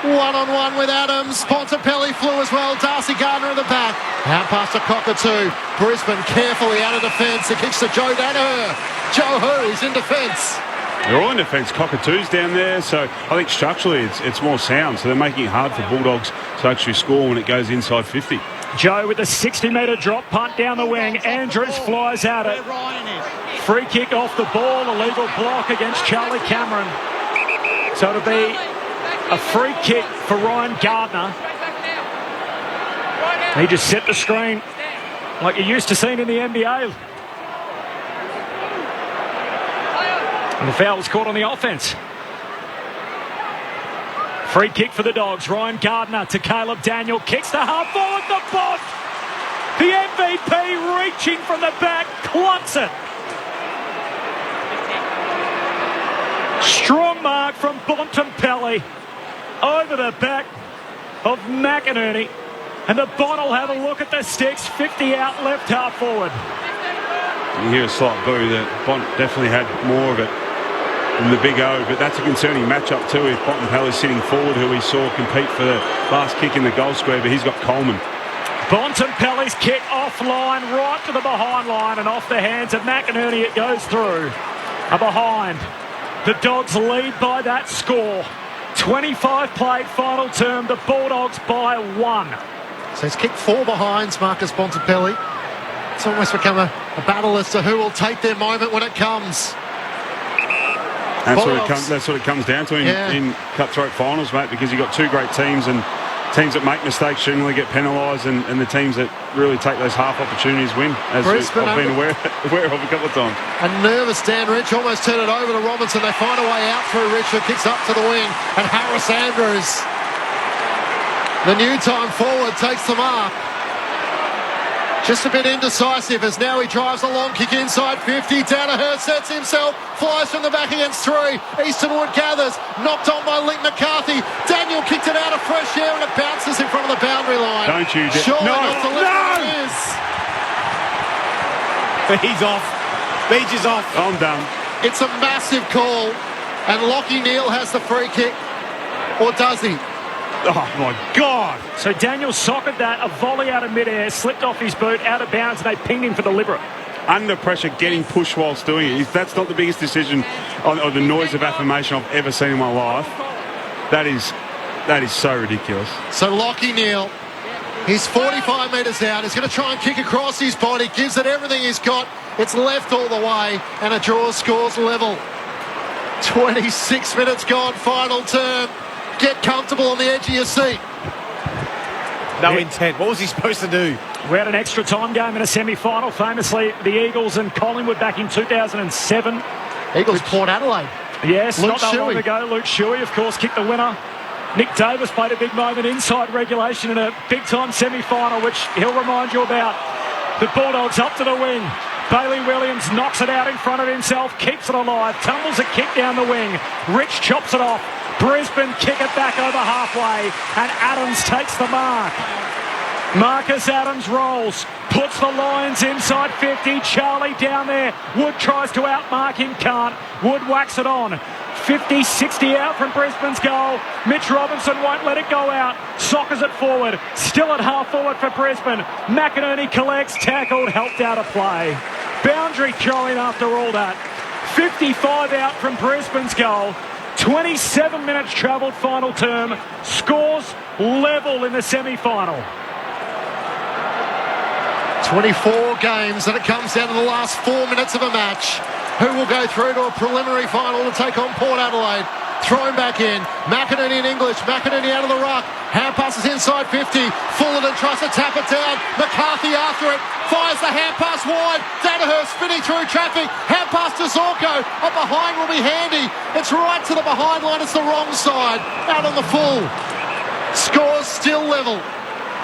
S3: One-on-one with Adams. Bontempelli flew as well. Darcy Gardner in the back. Out past the Cockatoo. Brisbane carefully out of defence. It kicks to Joe Danaher. Joe Who is in defence.
S5: They're all in defence. Cockatoos down there. So I think structurally it's more sound. So they're making it hard for Bulldogs to actually score when it goes inside 50.
S1: Joe with a 60-metre drop punt down the wing. Andrews flies at it. Free kick off the ball. Illegal block against Charlie Cameron. So it'll be a free kick for Ryan Gardner. He just set the screen like you're used to seeing in the NBA. And the foul was caught on the offence. Free kick for the Dogs. Ryan Gardner to Caleb Daniel. Kicks to half forward. The Bont. The MVP reaching from the back. Clunks it. Strong mark from Bontempelli. Over the back of McInerney. And the Bont will have a look at the sticks. 50 out left half forward.
S5: You hear a slight boo that Bont definitely had more of it than the big O, but that's a concerning matchup too with Bontempelli sitting forward, who we saw compete for the last kick in the goal square, but he's got Coleman.
S1: Bontempelli's kick offline, right to the behind line, and off the hands of McInerney it goes through. A behind. The Dogs lead by that score. 25 played final term, the Bulldogs by 1.
S3: So he's kicked 4 behinds, Marcus Bontempelli. It's almost become a battle as to who will take their moment when it comes.
S5: That's what it comes down to in cutthroat finals, mate, because you've got two great teams, and teams that make mistakes generally get penalised, and the teams that really take those half opportunities win, as I've been aware of a couple of times.
S3: A nervous Dan Rich almost turned it over to Robinson. They find a way out through Richard, kicks up to the wing, and Harris Andrews, the new time forward, takes the mark. Just a bit indecisive as now he drives a long kick inside 50. Danaher sets himself, flies from the back against 3. Eastonwood gathers, knocked on by Link McCarthy. Daniel kicked it out of fresh air and it bounces in front of the boundary line.
S5: Don't you
S3: surely not to lift it is.
S4: He's off. Beach is off.
S5: I'm done.
S3: It's a massive call, and Lachie Neale has the free kick. Or does he?
S5: Oh, my God.
S1: So Daniel socketed that, a volley out of midair, slipped off his boot, out of bounds, and they pinged him for deliberate.
S5: Under pressure, getting pushed whilst doing it. That's not the biggest decision or the noise of affirmation I've ever seen in my life. That is so ridiculous.
S3: So Lachie Neale, he's 45 metres out. He's going to try and kick across his body, gives it everything he's got. It's left all the way, and a draw scores level. 26 minutes gone, final term. Get comfortable on the edge of your seat.
S4: No intent. What was he supposed to do?
S1: We had an extra time game in a semi-final. Famously, the Eagles and Collingwood back in 2007.
S3: Eagles Port Adelaide.
S1: Yes,
S3: Luke
S1: not that long
S3: Shuey.
S1: ago. Luke Shuey, of course, kicked the winner. Nick Davis played a big moment inside regulation in a big-time semi-final, which he'll remind you about. The Bulldogs up to the wing. Bailey Williams knocks it out in front of himself, keeps it alive, tumbles a kick down the wing. Rich chops it off. Brisbane kick it back over halfway, and Adams takes the mark. Marcus Adams rolls, puts the Lions inside 50. Charlie down there. Wood tries to outmark him, can't. Wood whacks it on. 50-60 out from Brisbane's goal. Mitch Robinson won't let it go out. Sockers it forward. Still at half forward for Brisbane. McInerney collects, tackled, helped out of play. Boundary throw in after all that. 55 out from Brisbane's goal. 27 minutes travelled final term. Scores level in the semi-final.
S3: 24 games, and it comes down to the last 4 minutes of a match. Who will go through to a preliminary final to take on Port Adelaide? Thrown back in. McInerney and English. McInerney out of the ruck. Hand passes inside 50. Fullerton tries to tap it down. McCarthy after it. Fires the hand pass wide. Danaher spinning through traffic. Hand pass to Zorko. Up behind will be handy. It's right to the behind line. It's the wrong side. Out on the full. Scores still level.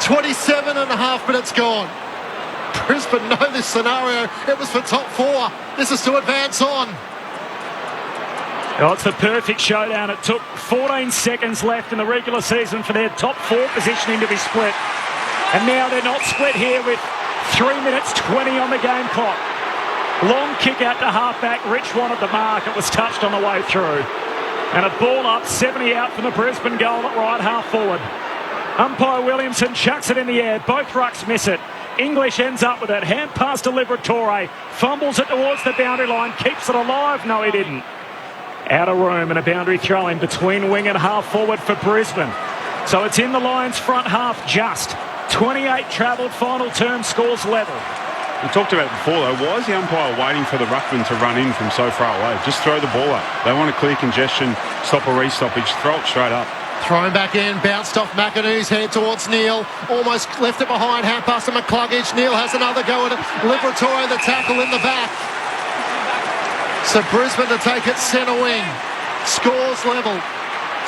S3: 27 and a half minutes gone. Brisbane know this scenario. It was for top four. This is to advance on.
S1: Oh, it's the perfect showdown. It took 14 seconds left in the regular season for their top four positioning to be split. And now they're not split here with 3 minutes 20 on the game clock. Long kick out to halfback. Rich wanted the mark. It was touched on the way through. And a ball up, 70 out from the Brisbane goal at right half forward. Umpire Williamson chucks it in the air. Both rucks miss it. English ends up with it. Hand pass to Liberatore. Fumbles it towards the boundary line. Keeps it alive. No, he didn't. Out of room and a boundary throw in between wing and half forward for Brisbane. So it's in the Lions front half just. 28 travelled, final term, scores level.
S5: We talked about it before though, why is the umpire waiting for the ruckman to run in from so far away? Just throw the ball up. They want to clear congestion, stop a restoppage, throw it straight up.
S3: Thrown back in, bounced off McInerney's head towards Neil. Almost left it behind, hand pass to McCluggage. Neil has another go at it. Liberatore, the tackle in the back. So Brisbane to take it centre wing. Scores level.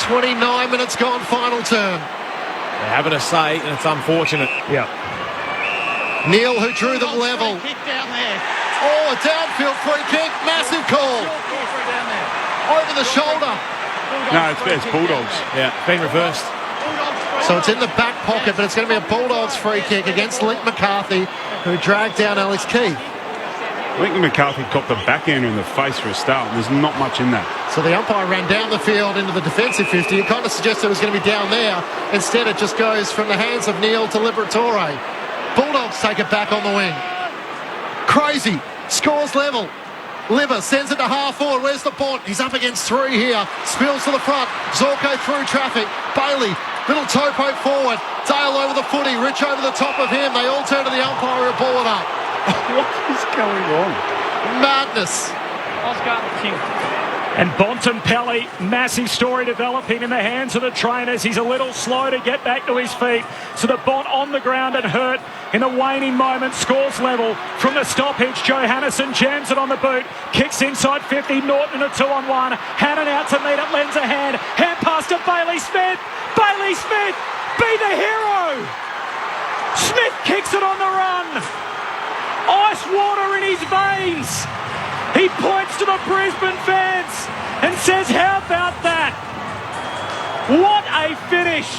S3: 29 minutes gone, final term.
S4: They're having a say, and it's unfortunate.
S1: Yeah.
S3: Neil, who drew them level. Oh, a downfield free kick. Massive call. Over the shoulder.
S5: No, it's Bulldogs.
S4: Yeah, been reversed.
S3: So it's in the back pocket, but it's going to be a Bulldogs free kick against Link McCarthy, who dragged down Alex Keith.
S5: Link McCarthy copped the backhander in the face for a start, and there's not much in that.
S3: So the umpire ran down the field into the defensive 50. It kind of suggested it was going to be down there. Instead, it just goes from the hands of Neil to Liberatore. Bulldogs take it back on the wing. Crazy. Scores level. Liver sends it to half forward. Where's the Bont? He's up against three here. Spills to the front. Zorko through traffic. Bailey, little toe poke forward. Dale over the footy. Rich over the top of him. They all turn to the umpire and ball it up.
S5: What is going on?
S3: Madness.
S16: Oscar King.
S1: And Bontempelli, massive story developing in the hands of the trainers. He's a little slow to get back to his feet. So the Bont on the ground and hurt in a waning moment. Scores level from the stoppage. Johannesson jams it on the boot. Kicks inside 50. Norton in a 2-on-1. Hannon out to meet it. Lends a hand. Hand pass to Bailey Smith. Bailey Smith, be the hero. Smith kicks it on the run. Ice water in his veins. He points to the Brisbane fans and says, how about that? What a finish.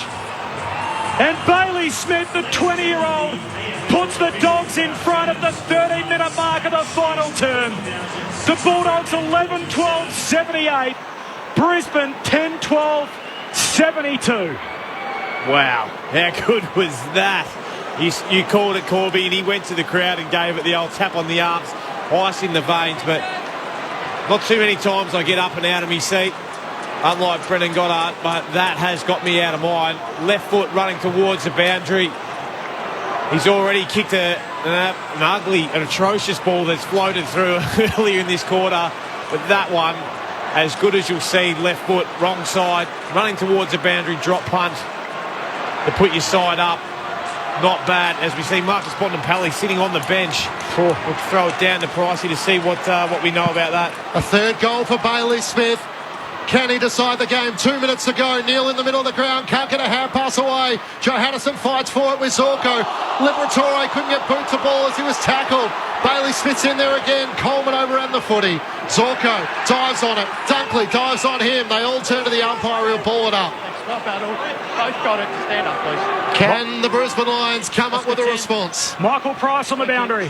S1: And Bailey Smith, the 20-year-old, puts the Dogs in front at the 13-minute mark of the final term. The Bulldogs 11-12, 78. Brisbane 10-12, 72.
S4: Wow, how good was that? You called it, Corby, and he went to the crowd and gave it the old tap on the arms. Ice in the veins, but not too many times I get up and out of my seat, unlike Brendan Goddard, but that has got me out of mine. Left foot running towards the boundary. He's already kicked an ugly, an atrocious ball that's floated through earlier in this quarter, but that one, as good as you'll see, left foot, wrong side, running towards the boundary, drop punt to put your side up. Not bad, as we see Marcus Bontempelli sitting on the bench. We'll throw it down to Pricey to see what we know about that.
S3: A third goal for Bailey Smith. Can he decide the game? 2 minutes to go. Neil in the middle of the ground. Can't get a hand pass away. Johannesson fights for it with Zorko. Liberatore couldn't get boot to ball as he was tackled. Bailey Smith's in there again. Coleman overran the footy. Zorko dives on it. Dunkley dives on him. They all turn to the umpire. He'll ball it up.
S16: Stop battle. Both got it. Stand up, please.
S3: Can the Brisbane Lions come up with a response?
S1: Michael Price on the boundary.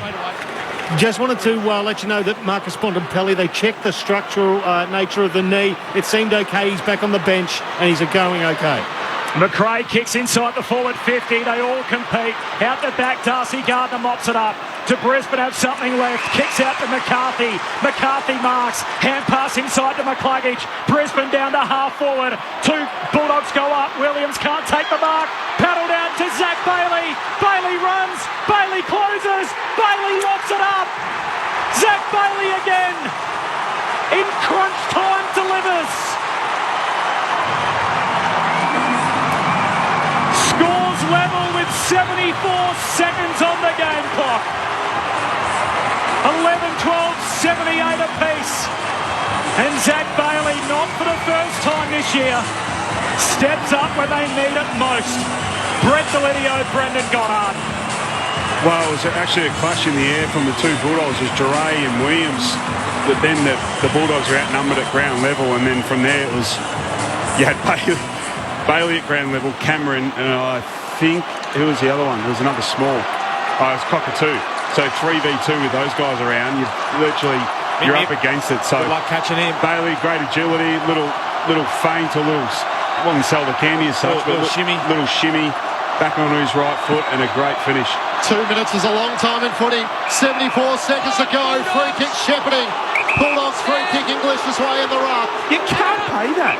S13: Just wanted to let you know that Marcus Bontempelli, they checked the structural nature of the knee. It seemed okay. He's back on the bench and he's going okay.
S1: McRae kicks inside the forward 50. They all compete. Out the back, Darcy Gardner mops it up. To Brisbane have something left. Kicks out to McCarthy. McCarthy marks. Hand pass inside to McCluggage. Brisbane down to half forward. Two Bulldogs go up. Williams can't take the mark. Paddled out to Zach Bailey. Bailey runs. Bailey closes. Bailey locks it up. Zach Bailey again. In crunch time delivers. level with 74 seconds on the game clock. 11, 12, 78 apiece. And Zach Bailey, not for the first time this year, steps up when they need it most. Brett Delidio, Brendan Goddard.
S5: Well, it was actually a clash in the air from the two Bulldogs. It was Duray and Williams. But then the Bulldogs were outnumbered at ground level, and then from there it was, you had Bailey at ground level, Cameron, and I think, who was the other one? There was another small. Oh, it was Cockatoo. So 3v2 with those guys around, you're up against it. So
S4: good luck catching him.
S5: Bailey, great agility, little feint, or little, I wouldn't sell the candy as such, but little shimmy, back on his right foot, and a great finish.
S3: 2 minutes is a long time in footy. 74 seconds to go. Free kick shepherding. Bulldogs free kick English's way in the rough.
S5: You can't pay that.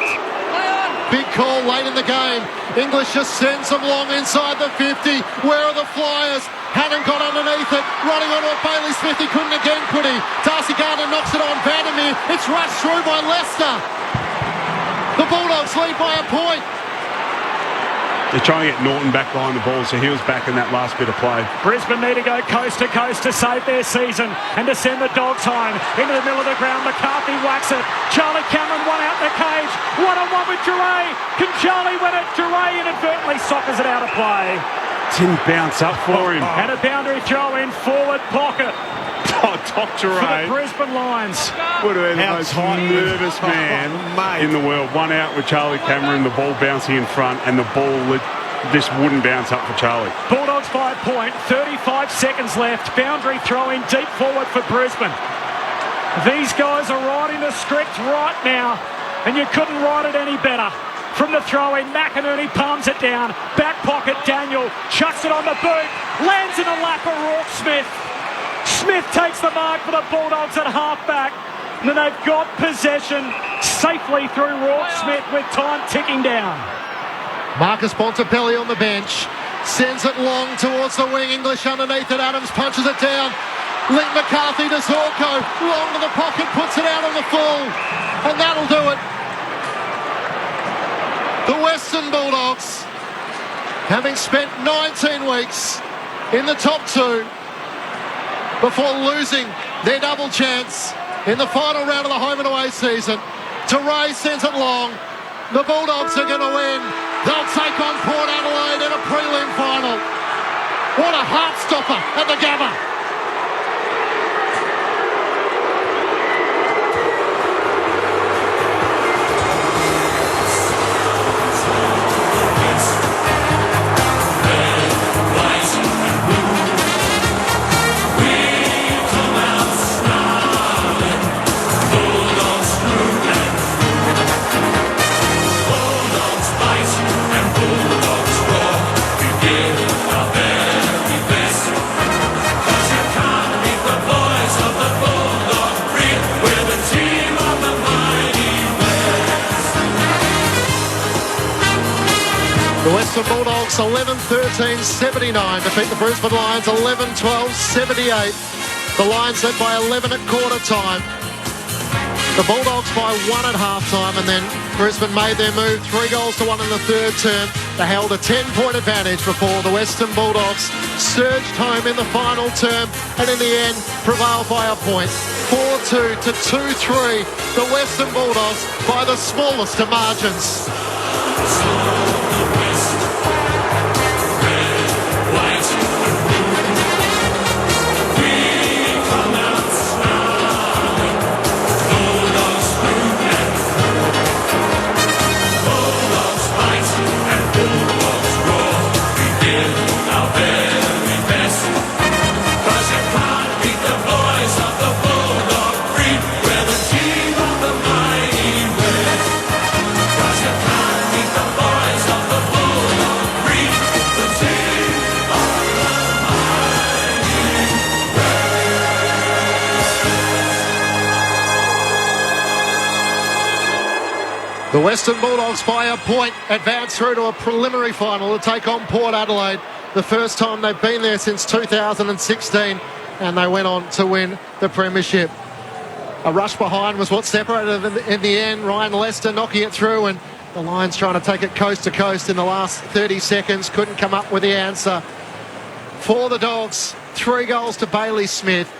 S3: Big call late in the game. English just sends them long inside the 50. Where are the Flyers? Hadn't got underneath it. Running onto a Bailey Smith. He couldn't again, could he? Darcy Gardner knocks it on Vandermeer. It's rushed through by Leicester. The Bulldogs lead by a point.
S5: They're trying to get Norton back behind the ball, so he was back in that last bit of play.
S1: Brisbane need to go coast to coast to save their season and to send the Dogs home. Into the middle of the ground, McCarthy whacks it. Charlie Cameron one out the cage. One-on-one with Duray. Can Charlie win it? Duray inadvertently soccers it out of play.
S5: Didn't bounce up for him.
S1: And a boundary throw in forward pocket.
S5: Dr.
S1: For
S5: Ray
S1: the Brisbane Lions.
S5: would have been the most nervous man in the world. One out with Charlie Cameron, the ball bouncing in front, and the ball just wouldn't bounce up for Charlie.
S1: Bulldogs by a point, 35 seconds left. Boundary throw in deep forward for Brisbane. These guys are riding the script right now, and you couldn't ride it any better. From the throw in, McInerney palms it down. Back pocket, Daniel chucks it on the boot. Lands in the lap of Rourke Smith. Smith takes the mark for the Bulldogs at halfback. And then they've got possession safely through Rourke Smith with time ticking down.
S3: Marcus Bontempelli on the bench. Sends it long towards the wing. English underneath it. Adams punches it down. Link McCarthy to Zorko. Long to the pocket. Puts it out on the full. And that'll do it. The Western Bulldogs, having spent 19 weeks in the top two before losing their double chance in the final round of the home and away season. Duray sends it long. The Bulldogs are going to win. They'll take on Port Adelaide in a prelim final. What a heart-stopper at the Gabba. The Western Bulldogs 11-13-79 defeat the Brisbane Lions 11-12-78. The Lions led by 11 at quarter time. The Bulldogs by 1 at half time, and then Brisbane made their move 3-1 in the third term. They held a 10-point advantage before the Western Bulldogs surged home in the final term and in the end prevailed by a point. 4-2 to 2-3. The Western Bulldogs by the smallest of margins. The Western Bulldogs by a point advance through to a preliminary final to take on Port Adelaide. The first time they've been there since 2016, and they went on to win the premiership. A rush behind was what separated them in the end. Ryan Lester knocking it through, and The Lions trying to take it coast to coast in the last 30 seconds. Couldn't come up with the answer. For the Dogs, 3 goals to Bailey Smith,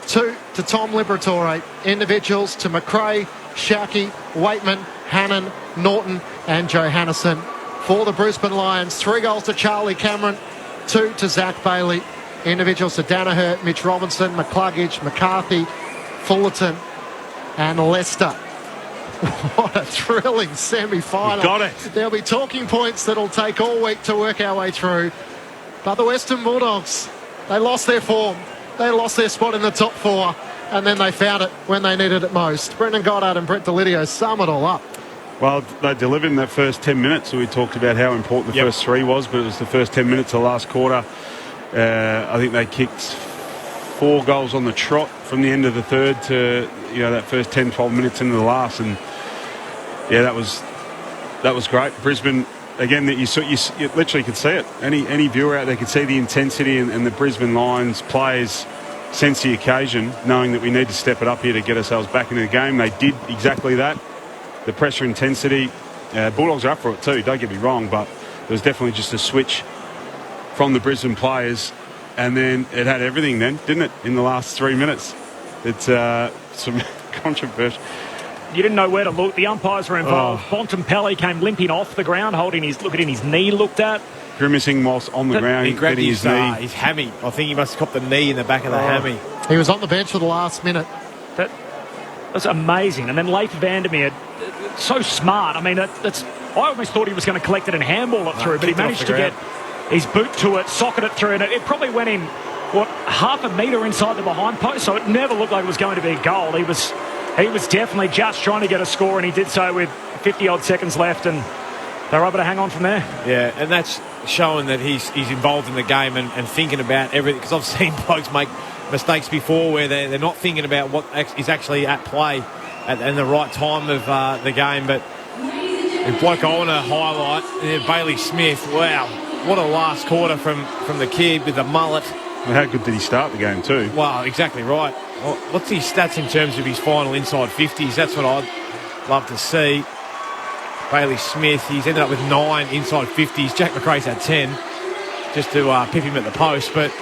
S3: 2 to Tom Liberatore. Individuals to McRae, Sharkey, Waitman, Hannon, Norton and Johannesson. For the Brisbane Lions, 3 goals to Charlie Cameron, 2 to Zach Bailey. Individuals to Danaher, Mitch Robinson, McCluggage, McCarthy, Fullerton and Lester. What a thrilling semi-final.
S5: Got it.
S3: There'll be talking points that'll take all week to work our way through. But the Western Bulldogs, they lost their form. They lost their spot in the top 4. And then they found it when they needed it most. Brendan Goddard and Brett Delidio sum it all up.
S5: Well, they delivered in that first 10 minutes. So we talked about how important the first 3 was, but it was the first 10 minutes of the last quarter. I think they kicked 4 goals on the trot from the end of the third to that first 10, 12 minutes into the last. And that was great. Brisbane, again, that you literally could see it. Any viewer out there could see the intensity and the Brisbane Lions players sense the occasion, knowing that we need to step it up here to get ourselves back into the game. They did exactly that. The pressure intensity, Bulldogs are up for it too, don't get me wrong, but there was definitely just a switch from the Brisbane players, and then it had everything then, didn't it, in the last 3 minutes? It's some controversial.
S1: You didn't know where to look. The umpires were involved. Bontempelli came limping off the ground, getting his knee looked at.
S5: Grimacing whilst on the ground,
S4: he grabbed
S5: getting his knee.
S4: His hammy. I think he must have copped the knee in the back of the hammy.
S3: He was on the bench for the last minute.
S1: That was amazing. And then Leif Vandermeer, so smart. I mean, I almost thought he was going to collect it and handball it through, but he managed to get his boot to it, socket it through, and it probably went in, half a metre inside the behind post, so it never looked like it was going to be a goal. He was definitely just trying to get a score, and he did so with 50-odd seconds left, and they were able to hang on from there.
S4: Yeah, and that's showing that he's involved in the game and thinking about everything, because I've seen blokes make mistakes before where they're not thinking about what is actually at play at the right time of the game. But the bloke I want to highlight, Bailey Smith, wow, what a last quarter from the kid with the mullet.
S5: Well, how good did he start the game too?
S4: Well, exactly right. Well, what's his stats in terms of his final inside 50s? That's what I'd love to see. Bailey Smith, he's ended up with 9 inside 50s. Jack McRae's had 10, just to pip him at the post. But,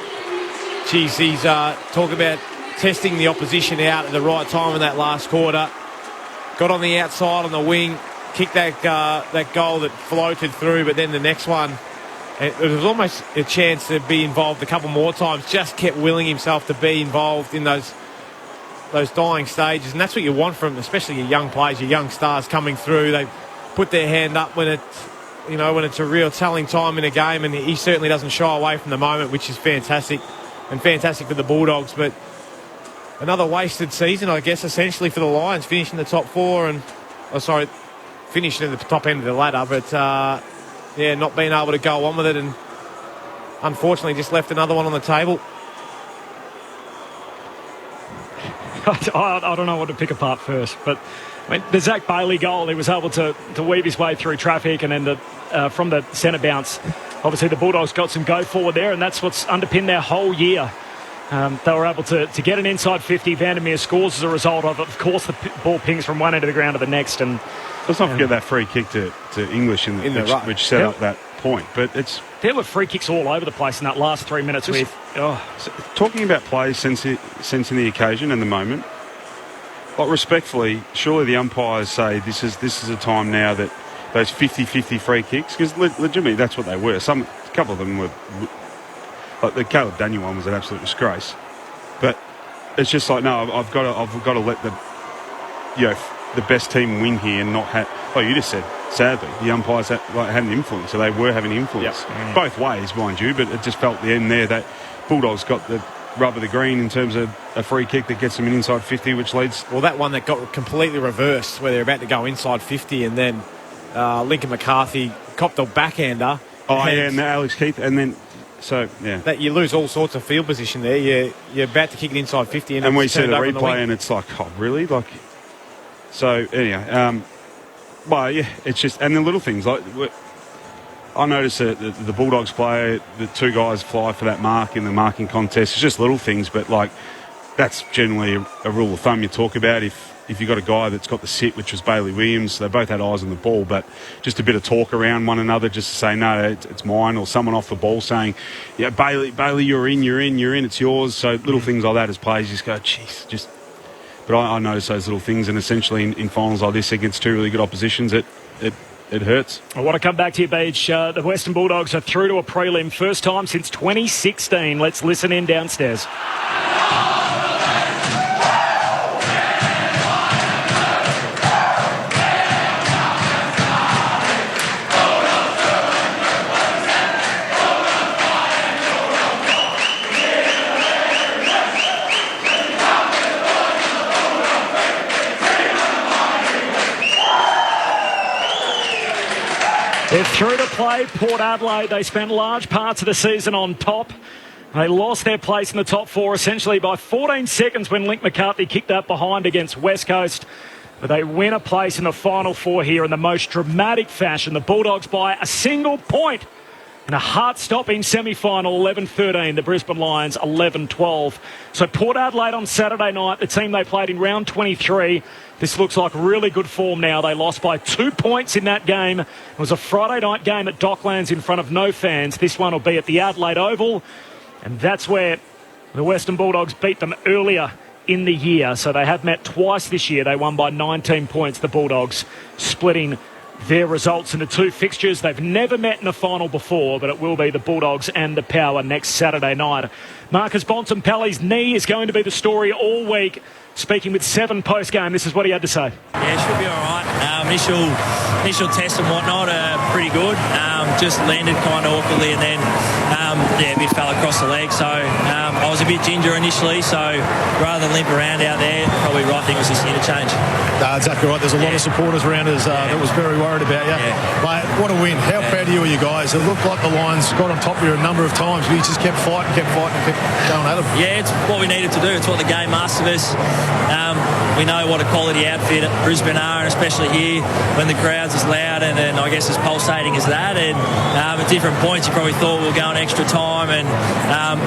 S4: geez, he's talking about testing the opposition out at the right time in that last quarter. Got on the outside on the wing, kicked that goal that floated through, but then the next one, it was almost a chance to be involved a couple more times. Just kept willing himself to be involved in those dying stages, and that's what you want from, especially your young players, your young stars coming through. They put their hand up when it's a real telling time in a game, and he certainly doesn't shy away from the moment, which is fantastic, and fantastic for the Bulldogs. But another wasted season, I guess, essentially for the Lions, finishing the top 4 and finishing at the top end of the ladder, but not being able to go on with it, and unfortunately just left another one on the table.
S1: I don't know what to pick apart first, but I mean, the Zach Bailey goal, he was able to weave his way through traffic, and then from the centre bounce, obviously the Bulldogs got some go forward there, and that's what's underpinned their whole year. They were able to get an inside 50. Vandermeer scores as a result of it. Of course, the ball pings from one end of the ground to the next. And
S5: let's not forget that free kick to English which set up that point. But
S1: there were free kicks all over the place in that last 3 minutes.
S5: Talking about players sensing the occasion and the moment. But respectfully, surely the umpires say this is a time now that those 50-50 free kicks, because legitimately that's what they were. A couple of them were, like the Caleb Daniel one was an absolute disgrace. But it's just like, no, I've got to let the best team win here and not have. Like you just said, sadly, the umpires had an influence, so they were having influence both ways, mind you. But it just felt at the end there that Bulldogs got the rub of the green in terms of a free kick that gets them an inside 50, which leads.
S4: Well, that one that got completely reversed, where they're about to go inside 50, and then Lincoln McCarthy copped a backhander.
S5: And Alex Keith, and then. So, yeah.
S4: That you lose all sorts of field position there. You're about to kick it inside 50.
S5: And we see the replay, and it's like, oh, really? So, anyway. It's just. And the little things. I noticed that the Bulldogs player, the 2 guys fly for that mark in the marking contest. It's just little things, but, that's generally a rule of thumb you talk about. If if you've got a guy that's got the sit, which was Bailey Williams, they both had eyes on the ball, but just a bit of talk around one another just to say, no, it's mine, or someone off the ball saying, yeah, Bailey, you're in, it's yours. So little things like that as players, you just go, jeez, just... But I notice those little things, and essentially in finals like this against two really good oppositions, it hurts.
S1: I want to come back to you, Beach. The Western Bulldogs are through to a prelim, first time since 2016. Let's listen in downstairs. They're through to play Port Adelaide. They spent large parts of the season on top. They lost their place in the top four essentially by 14 seconds when Link McCarthy kicked that behind against West Coast. But they win a place in the final four here in the most dramatic fashion. The Bulldogs by a single point in a heart-stopping semi-final, 11-13. The Brisbane Lions, 11-12. So Port Adelaide on Saturday night, the team they played in round 23. This looks like really good form now. They lost by 2 points in that game. It was a Friday night game at Docklands in front of no fans. This one will be at the Adelaide Oval. And that's where the Western Bulldogs beat them earlier in the year. So they have met twice this year. They won by 19 points, the Bulldogs, splitting their results into two fixtures. They've never met in a final before, but it will be the Bulldogs and the Power next Saturday night. Marcus Bontempelli's knee is going to be the story all week. Speaking with Seven post-game, this is what he had to say.
S2: Yeah, should be all right. Initial tests and whatnot are pretty good. Just landed kind of awkwardly and then, a bit fell across the leg. So I was a bit ginger initially, so rather than limp around out there, probably right thing was just interchange.
S10: Exactly right. There's a lot of supporters around us that was very worried about you.
S2: Yeah.
S10: Mate, what a win. How proud of you are you guys? It looked like the Lions got on top of you a number of times, but you just kept fighting, and kept going at them.
S2: Yeah, it's what we needed to do. It's what the game asked of us. We know what a quality outfit Brisbane are, and especially here when the crowd's as loud and I guess as pulsating as that. And at different points, you probably thought we'll go an extra time. And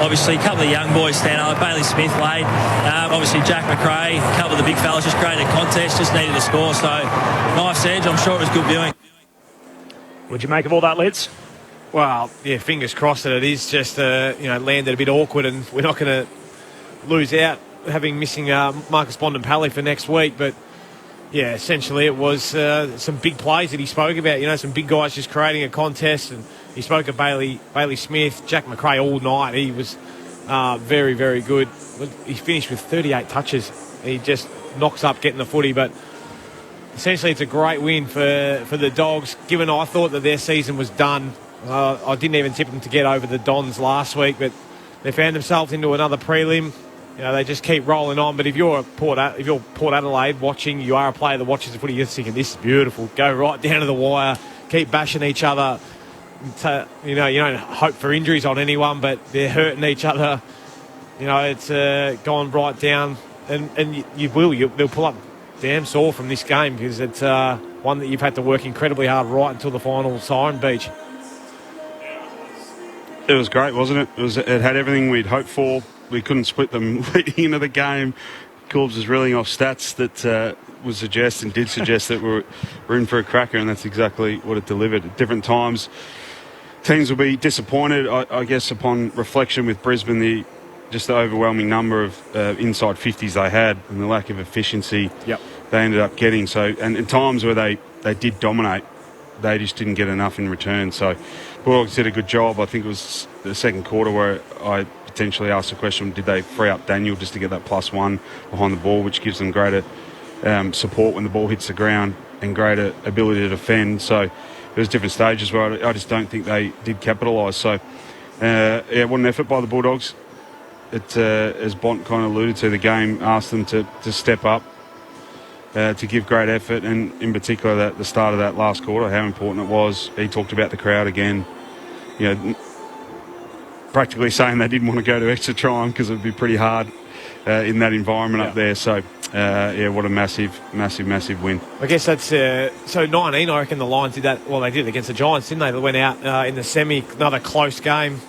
S2: obviously, a couple of young boys stand up. Bailey Smith late. Obviously, Jack McRae, a couple of the big fellas just created a contest, just needed a score. So, nice edge. I'm sure it was good viewing.
S1: What'd you make of all that, Lids?
S4: Well, yeah, fingers crossed that it is just, landed a bit awkward and we're not going to lose out having missing Marcus Bontempelli for next week. But, yeah, essentially it was some big plays that he spoke about, some big guys just creating a contest. And he spoke of Bailey Smith, Jack McRae all night. He was very, very good. He finished with 38 touches. He just knocks up getting the footy. But essentially it's a great win for the Dogs, given I thought that their season was done. I didn't even tip them to get over the Dons last week, but they found themselves into another prelim. They just keep rolling on. But if you're Port Adelaide watching, you are a player that watches the footy, you're thinking, this is beautiful. Go right down to the wire, keep bashing each other. You don't hope for injuries on anyone, but they're hurting each other. It's gone right down. And they'll pull up damn sore from this game because it's one that you've had to work incredibly hard right until the final siren, Beach.
S5: It was great, wasn't it? It had everything we'd hoped for. We couldn't split them leading into the game. Corbs was reeling off stats that did suggest that we're in for a cracker, and that's exactly what it delivered. At different times, teams will be disappointed, I guess, upon reflection with Brisbane, the overwhelming number of inside 50s they had and the lack of efficiency they ended up getting. So, and in times where they did dominate, they just didn't get enough in return. So Bulldogs did a good job. I think it was the second quarter where I potentially asked the question, did they free up Daniel just to get that +1 behind the ball, which gives them greater support when the ball hits the ground and greater ability to defend. So there's different stages where I just don't think they did capitalise. So, what an effort by the Bulldogs. As Bont kind of alluded to, the game asked them to step up, to give great effort, and in particular at the start of that last quarter, how important it was. He talked about the crowd again, practically saying they didn't want to go to extra time because it would be pretty hard in that environment up there. So, what a massive win.
S4: I guess that's so 19. I reckon the Lions did that. Well, they did against the Giants, didn't they? They went out in the semi, another close game.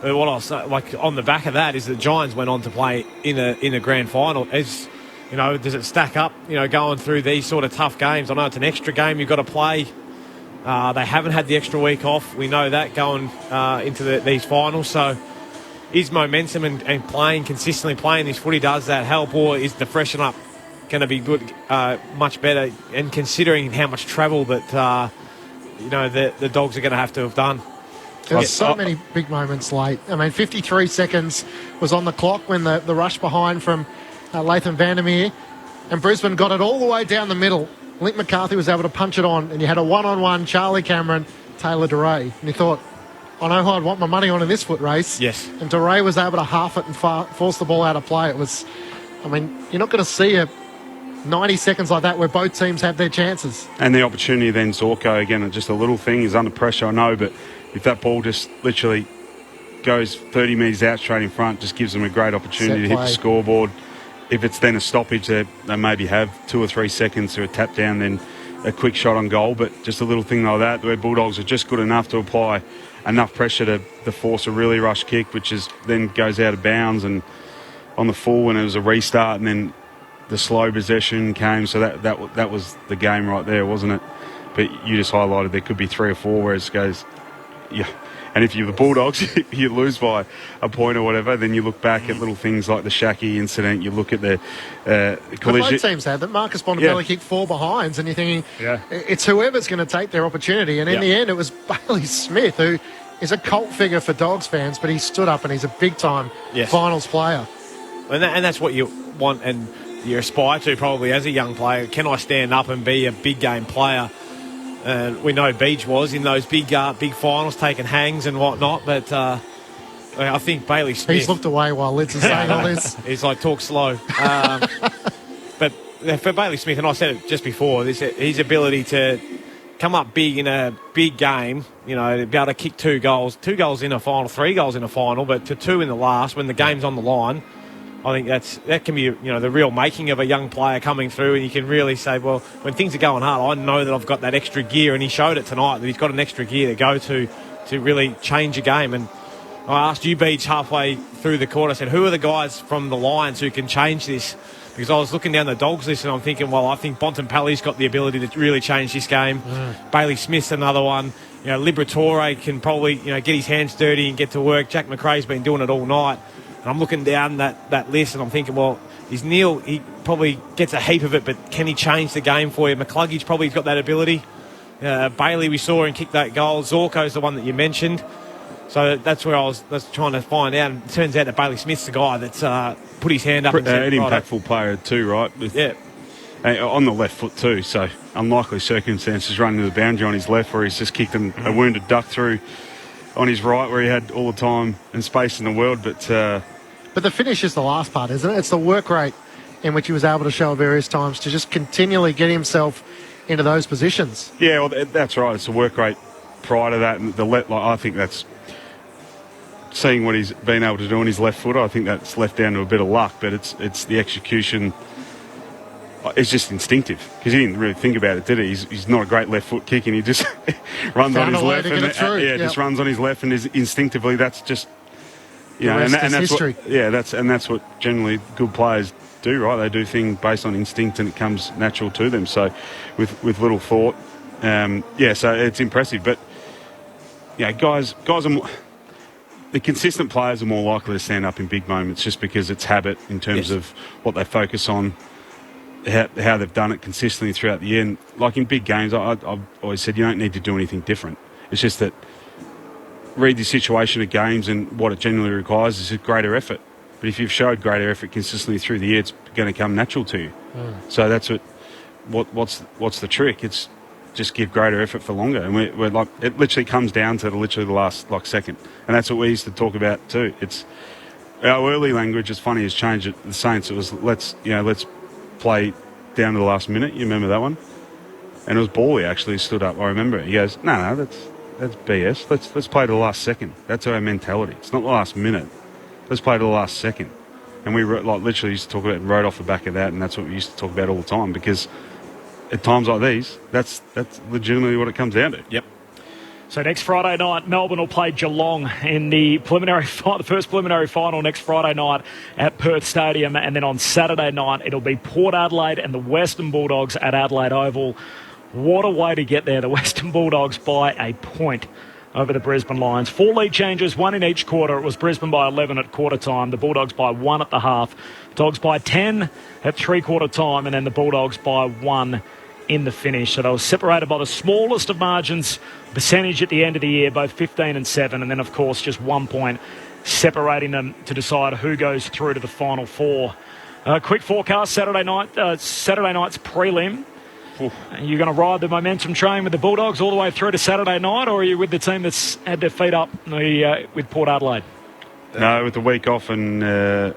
S4: But what I'll say, on the back of that, is the Giants went on to play in a grand final. As does it stack up, going through these sort of tough games? I know it's an extra game you've got to play. They haven't had the extra week off. We know that going into these finals. So is momentum and consistently playing this footy, does that help, or is the freshen up going to be good, much better? And considering how much travel that the Dogs are going to have done.
S3: There's so many big moments late. I mean, 53 seconds was on the clock when the rush behind from Latham Vandermeer, and Brisbane got it all the way down the middle. Link McCarthy was able to punch it on, and you had a one-on-one Charlie Cameron, Taylor DeRay. And you thought, I know who I'd want my money on in this foot race.
S4: Yes.
S3: And DeRay was able to half it and force the ball out of play. It was, you're not going to see a 90 seconds like that where both teams had their chances.
S5: And the opportunity then, Zorko, again, just a little thing, is under pressure, I know, but if that ball just literally goes 30 metres out straight in front, just gives them a great opportunity to hit the scoreboard. If it's then a stoppage, they maybe have 2 or 3 seconds to a tap down, then a quick shot on goal. But just a little thing like that, where Bulldogs are just good enough to apply enough pressure to force a really rush kick, which is then goes out of bounds and on the full, and it was a restart, and then the slow possession came. So that was the game right there, wasn't it? But you just highlighted there could be 3 or 4 where it goes, yeah. And if you're the Bulldogs, you lose by a point or whatever, then you look back at little things like the Shackey incident, you look at the collision.
S3: But both teams had that. Marcus Bontempelli kicked 4 behinds, and you're thinking, it's whoever's going to take their opportunity. And in the end, it was Bailey Smith, who is a cult figure for Dogs fans, but he stood up and he's a big-time finals player.
S4: And that's what you want and you aspire to probably as a young player. Can I stand up and be a big-game player? We know Beach was in those big finals, taking hangs and whatnot, but I think Bailey Smith...
S3: He's looked away while Lids is saying all this.
S4: He's like, talk slow. But for Bailey Smith, and I said it just before, his ability to come up big in a big game, to be able to kick 2 goals in a final, 3 goals in a final, but to 2 in the last when the game's on the line, I think that can be the real making of a young player coming through, and you can really say, well, when things are going hard, I know that I've got that extra gear, and he showed it tonight that he's got an extra gear to go to really change a game. And I asked you, Beach, halfway through the quarter, I said, who are the guys from the Lions who can change this? Because I was looking down the Dogs list and I'm thinking, well, I think Bontempelli's got the ability to really change this game. Bailey Smith's another one. Liberatore can probably get his hands dirty and get to work. Jack McRae's been doing it all night. And I'm looking down that list and I'm thinking, well, is Neil, he probably gets a heap of it, but can he change the game for you? McCluggage probably got that ability. Bailey we saw and kick that goal. Zorko's the one that you mentioned. So that's where I was trying to find out. And it turns out that Bailey Smith's the guy that's put his hand up. And
S5: an impactful player too, right? On the left foot too. So unlikely circumstances running to the boundary on his left where he's just kicked a wounded duck through on his right where he had all the time and space in the world.
S3: But the finish is the last part, isn't it? It's the work rate in which he was able to show at various times to just continually get himself into those positions.
S5: Yeah, well, that's right. It's the work rate prior to that. And I think that's seeing what he's been able to do on his left foot. I think that's left down to a bit of luck, but it's the execution. It's just instinctive because he didn't really think about it, did he? He's not a great left foot kick, and he just runs on his left and just runs on his left, and is instinctively that's just and that's history. That's what generally good players do, right? They do things based on instinct, and it comes natural to them. So with little thought, so it's impressive. But guys are more. The consistent players are more likely to stand up in big moments just because it's habit in terms of what they focus on, how they've done it consistently throughout the year. And like in big games, I've always said you don't need to do anything different. It's just that read the situation of games and what it generally requires is a greater effort. But if you've showed greater effort consistently through the year, it's going to come natural to you. So that's what's the trick? It's just give greater effort for longer, and we're like it literally comes down to literally the last second, and that's what we used to talk about too. It's our early language. It's funny, has changed at the Saints. It was let's play down to the last minute. You remember that one? And it was Bally actually stood up. I remember it. He goes, no, that's BS. Let's play to the last second. That's our mentality. It's not the last minute. Let's play to the last second. And we literally used to talk about it and wrote off the back of that, and that's what we used to talk about all the time because at times like these, that's legitimately what it comes down to.
S4: Yep.
S1: So next Friday night, Melbourne will play Geelong in the first preliminary final next Friday night at Perth Stadium. And then on Saturday night, it'll be Port Adelaide and the Western Bulldogs at Adelaide Oval. What a way to get there. The Western Bulldogs by a point over the Brisbane Lions. 4 lead changes, 1 in each quarter. It was Brisbane by 11 at quarter time, the Bulldogs by 1 at the half, Dogs by 10 at three-quarter time, and then the Bulldogs by 1 in the finish. So they were separated by the smallest of margins, percentage at the end of the year, both 15 and 7, and then, of course, just 1 point separating them to decide who goes through to the Final Four. Quick forecast, Saturday night's prelim. You're going to ride the momentum train with the Bulldogs all the way through to Saturday night, or are you with the team that's had their feet up with Port Adelaide?
S5: No, with the week off and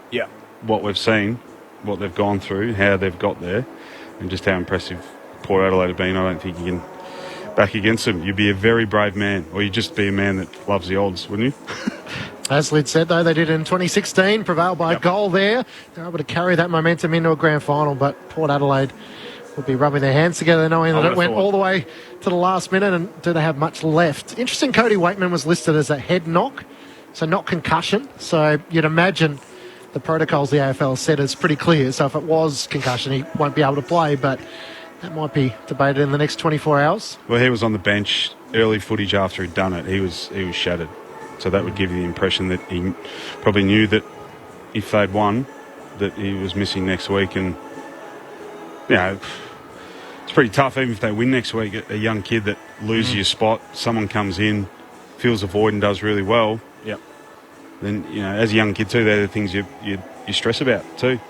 S5: what we've seen, what they've gone through, how they've got there, and just how impressive Port Adelaide have been, I don't think you can back against them. You'd be a very brave man, or you'd just be a man that loves the odds, wouldn't you?
S3: As Lyd said, though, they did in 2016, prevailed by a goal there. They're able to carry that momentum into a grand final, but Port Adelaide would be rubbing their hands together knowing that it went all the way to the last minute. And do they have much left? Interesting, Cody Wakeman was listed as a head knock, so not concussion. So you'd imagine the protocols the AFL said is pretty clear. So if it was concussion, he won't be able to play, but that might be debated in the next 24 hours.
S5: Well, he was on the bench, early footage after he'd done it. He was shattered. So that would give you the impression that he probably knew that if they'd won, that he was missing next week. And, you know, it's pretty tough even if they win next week. A young kid that loses your spot, someone comes in, fills the void and does really well.
S1: Yep.
S5: Then, you know, as a young kid too, they're the things you stress about too.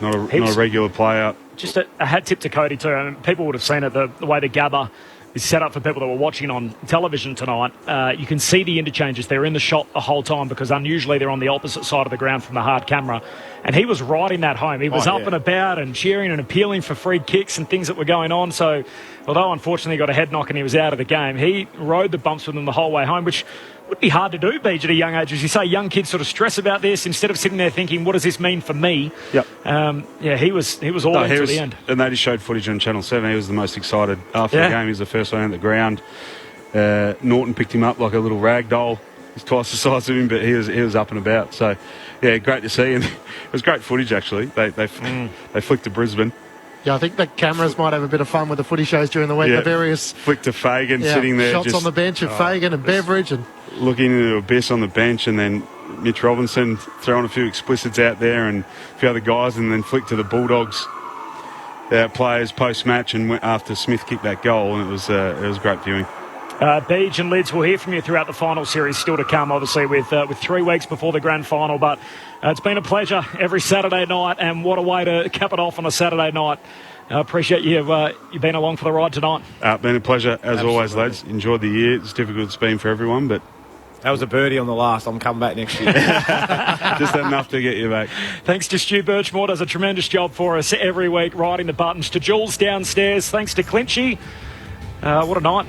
S5: Not a regular player.
S1: Just a hat tip to Cody too. I mean, people would have seen it, the way the Gabba is set up for people that were watching on television tonight. You can see the interchanges. They're in the shot the whole time because unusually they're on the opposite side of the ground from the hard camera. And he was riding that home. He was up and about and cheering and appealing for free kicks and things that were going on. So although unfortunately he got a head knock and he was out of the game, he rode the bumps with them the whole way home, which would be hard to do, Beej, at a young age. As you say, young kids sort of stress about this instead of sitting there thinking, what does this mean for me?
S5: Yep.
S1: He was all in to the end.
S5: And they just showed footage on Channel 7. He was the most excited after the game. He was the first one on the ground. Norton picked him up like a little rag doll. He's twice the size of him, but he was up and about. So, yeah, great to see. And it was great footage, actually. They flicked to Brisbane.
S3: Yeah, I think the cameras might have a bit of fun with the footy shows during the week. The various
S5: flick to Fagan sitting there,
S3: shots
S5: just
S3: on the bench of Fagan and Beveridge, and
S5: looking into the abyss on the bench, and then Mitch Robinson throwing a few explicits out there and a few other guys, and then flick to the Bulldogs players post match and went after Smith kicked that goal, and it was great viewing.
S1: Beej and Lids, we'll hear from you throughout the final series, still to come, obviously, with 3 weeks before the grand final. But it's been a pleasure every Saturday night, and what a way to cap it off on a Saturday night. I appreciate you've been along for the ride tonight.
S5: Been a pleasure, as always, lads. Enjoyed the year. It's difficult it's been for everyone, but
S4: that was a birdie on the last. I'm coming back next year.
S5: Just enough to get you back.
S1: Thanks to Stu Birchmore, does a tremendous job for us every week, riding the buttons. To Jules downstairs, thanks to Clinchy. What a night.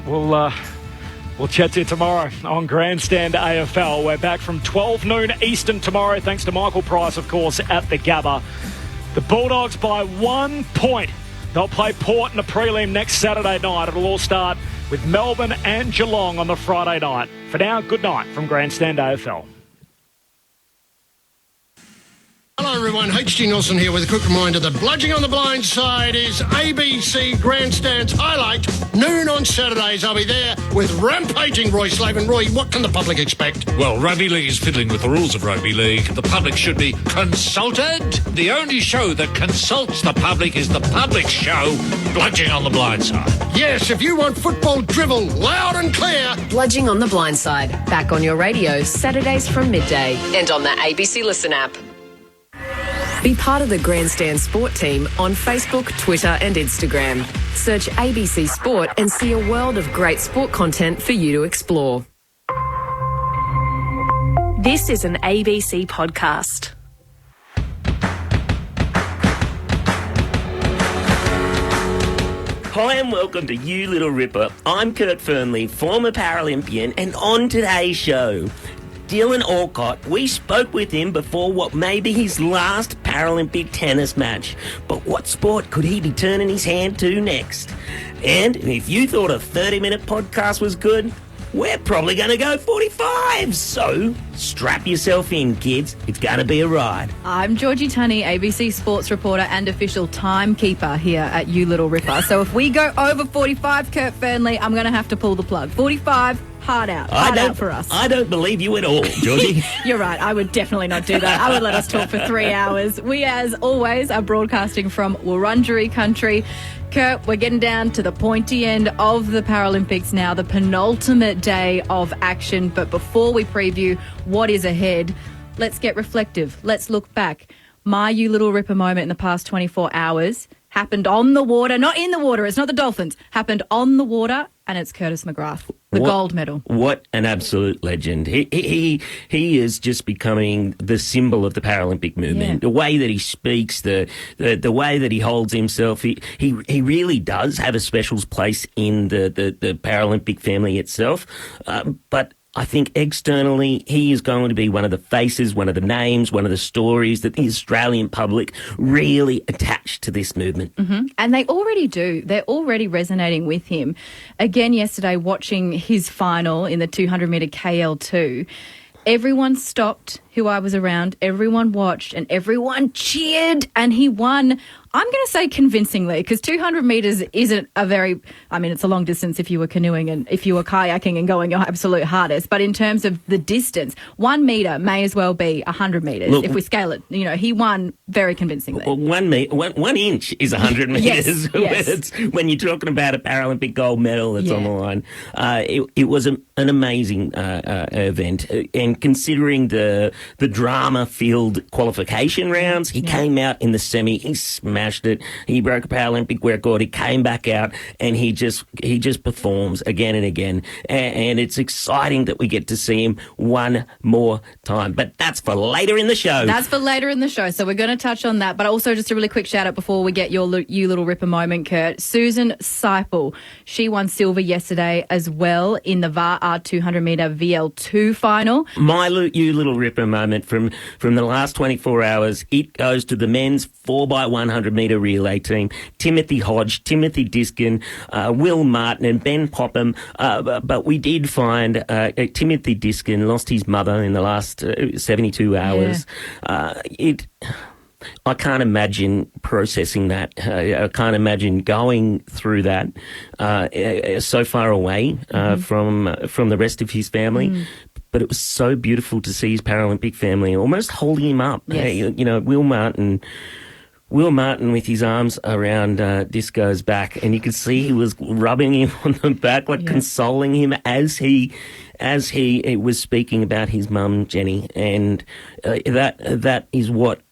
S1: We'll chat to you tomorrow on Grandstand AFL. We're back from 12 noon Eastern tomorrow, thanks to Michael Price, of course, at the Gabba. The Bulldogs by 1 point. They'll play Port in a prelim next Saturday night. It'll all start with Melbourne and Geelong on the Friday night. For now, good night from Grandstand AFL.
S11: Hello everyone, H.G. Nelson here with a quick reminder that Bludging on the Blind Side is ABC Grandstand's highlight. Noon on Saturdays, I'll be there with rampaging Roy Slaven. Roy, what can the public expect?
S12: Well, rugby league is fiddling with the rules of rugby league. The public should be consulted. The only show that consults the public is the public show, Bludging on the Blind Side.
S11: Yes, if you want football drivel loud and clear.
S8: Bludging on the Blind Side, back on your radio, Saturdays from midday and on the ABC Listen app. Be part of the Grandstand Sport team on Facebook, Twitter and Instagram. Search ABC Sport and see a world of great sport content for you to explore.
S23: This is an ABC podcast.
S7: Hi and welcome to You Little Ripper. I'm Kurt Fernley, former Paralympian, and on today's show, Dylan Alcott. We spoke with him before what may be his last Paralympic tennis match. But what sport could he be turning his hand to next? And if you thought a 30-minute podcast was good, we're probably going to go 45. So strap yourself in, kids. It's going to be a ride.
S6: I'm Georgie Tunney, ABC sports reporter and official timekeeper here at You Little Ripper. So if we go over 45, Kurt Fernley, I'm going to have to pull the plug. 45, hard out for us.
S7: I don't believe you at all, Georgie.
S6: You're right. I would definitely not do that. I would let us talk for 3 hours. We, as always, are broadcasting from Wurundjeri country. Kurt, we're getting down to the pointy end of the Paralympics now, the penultimate day of action. But before we preview what is ahead, let's get reflective. Let's look back. My You Little Ripper moment in the past 24 hours happened on the water, not in the water. It's not the Dolphins. Happened on the water, and it's Curtis McGrath, the gold medal.
S7: What an absolute legend. He is just becoming the symbol of the Paralympic movement. Yeah. The way that he speaks, the way that he holds himself, he really does have a special place in the Paralympic family itself. But I think externally he is going to be one of the faces, one of the names, one of the stories that the Australian public really attach to this movement.
S6: Mm-hmm. And they already do. They're already resonating with him. Again, yesterday, watching his final in the 200-metre KL2, everyone stopped who I was around, everyone watched and everyone cheered, and he won. I'm going to say convincingly, because 200 metres isn't it's a long distance if you were canoeing and if you were kayaking and going your absolute hardest. But in terms of the distance, 1 metre may as well be 100 metres. Look, if we scale it, he won very convincingly.
S7: Well, 1 inch is 100 metres.
S6: Yes.
S7: When you're talking about a Paralympic gold medal that's on the line. It was an amazing event. And considering the drama-filled qualification rounds, he came out in the semi, he smashed it. He broke a Paralympic record. He came back out and he just performs again and again. And it's exciting that we get to see him one more time. But that's for later in the show.
S6: That's for later in the show. So we're going to touch on that. But also just a really quick shout out before we get your You Little Ripper moment, Kurt. Susan Seipel. She won silver yesterday as well in the VAR 200-metre VL2 final.
S7: My You Little Ripper moment from the last 24 hours, it goes to the men's 4x100-metre relay team. Timothy Hodge, Timothy Diskin, Will Martin and Ben Popham. But we did find Timothy Diskin lost his mother in the last 72 hours. Yeah. I can't imagine processing that. I can't imagine going through that so far away from the rest of his family. But it was so beautiful to see his Paralympic family almost holding him up.
S6: Yes.
S7: Will Martin with his arms around Disco's back, and you could see he was rubbing him on the back, consoling him as he was speaking about his mum, Jenny. And that is what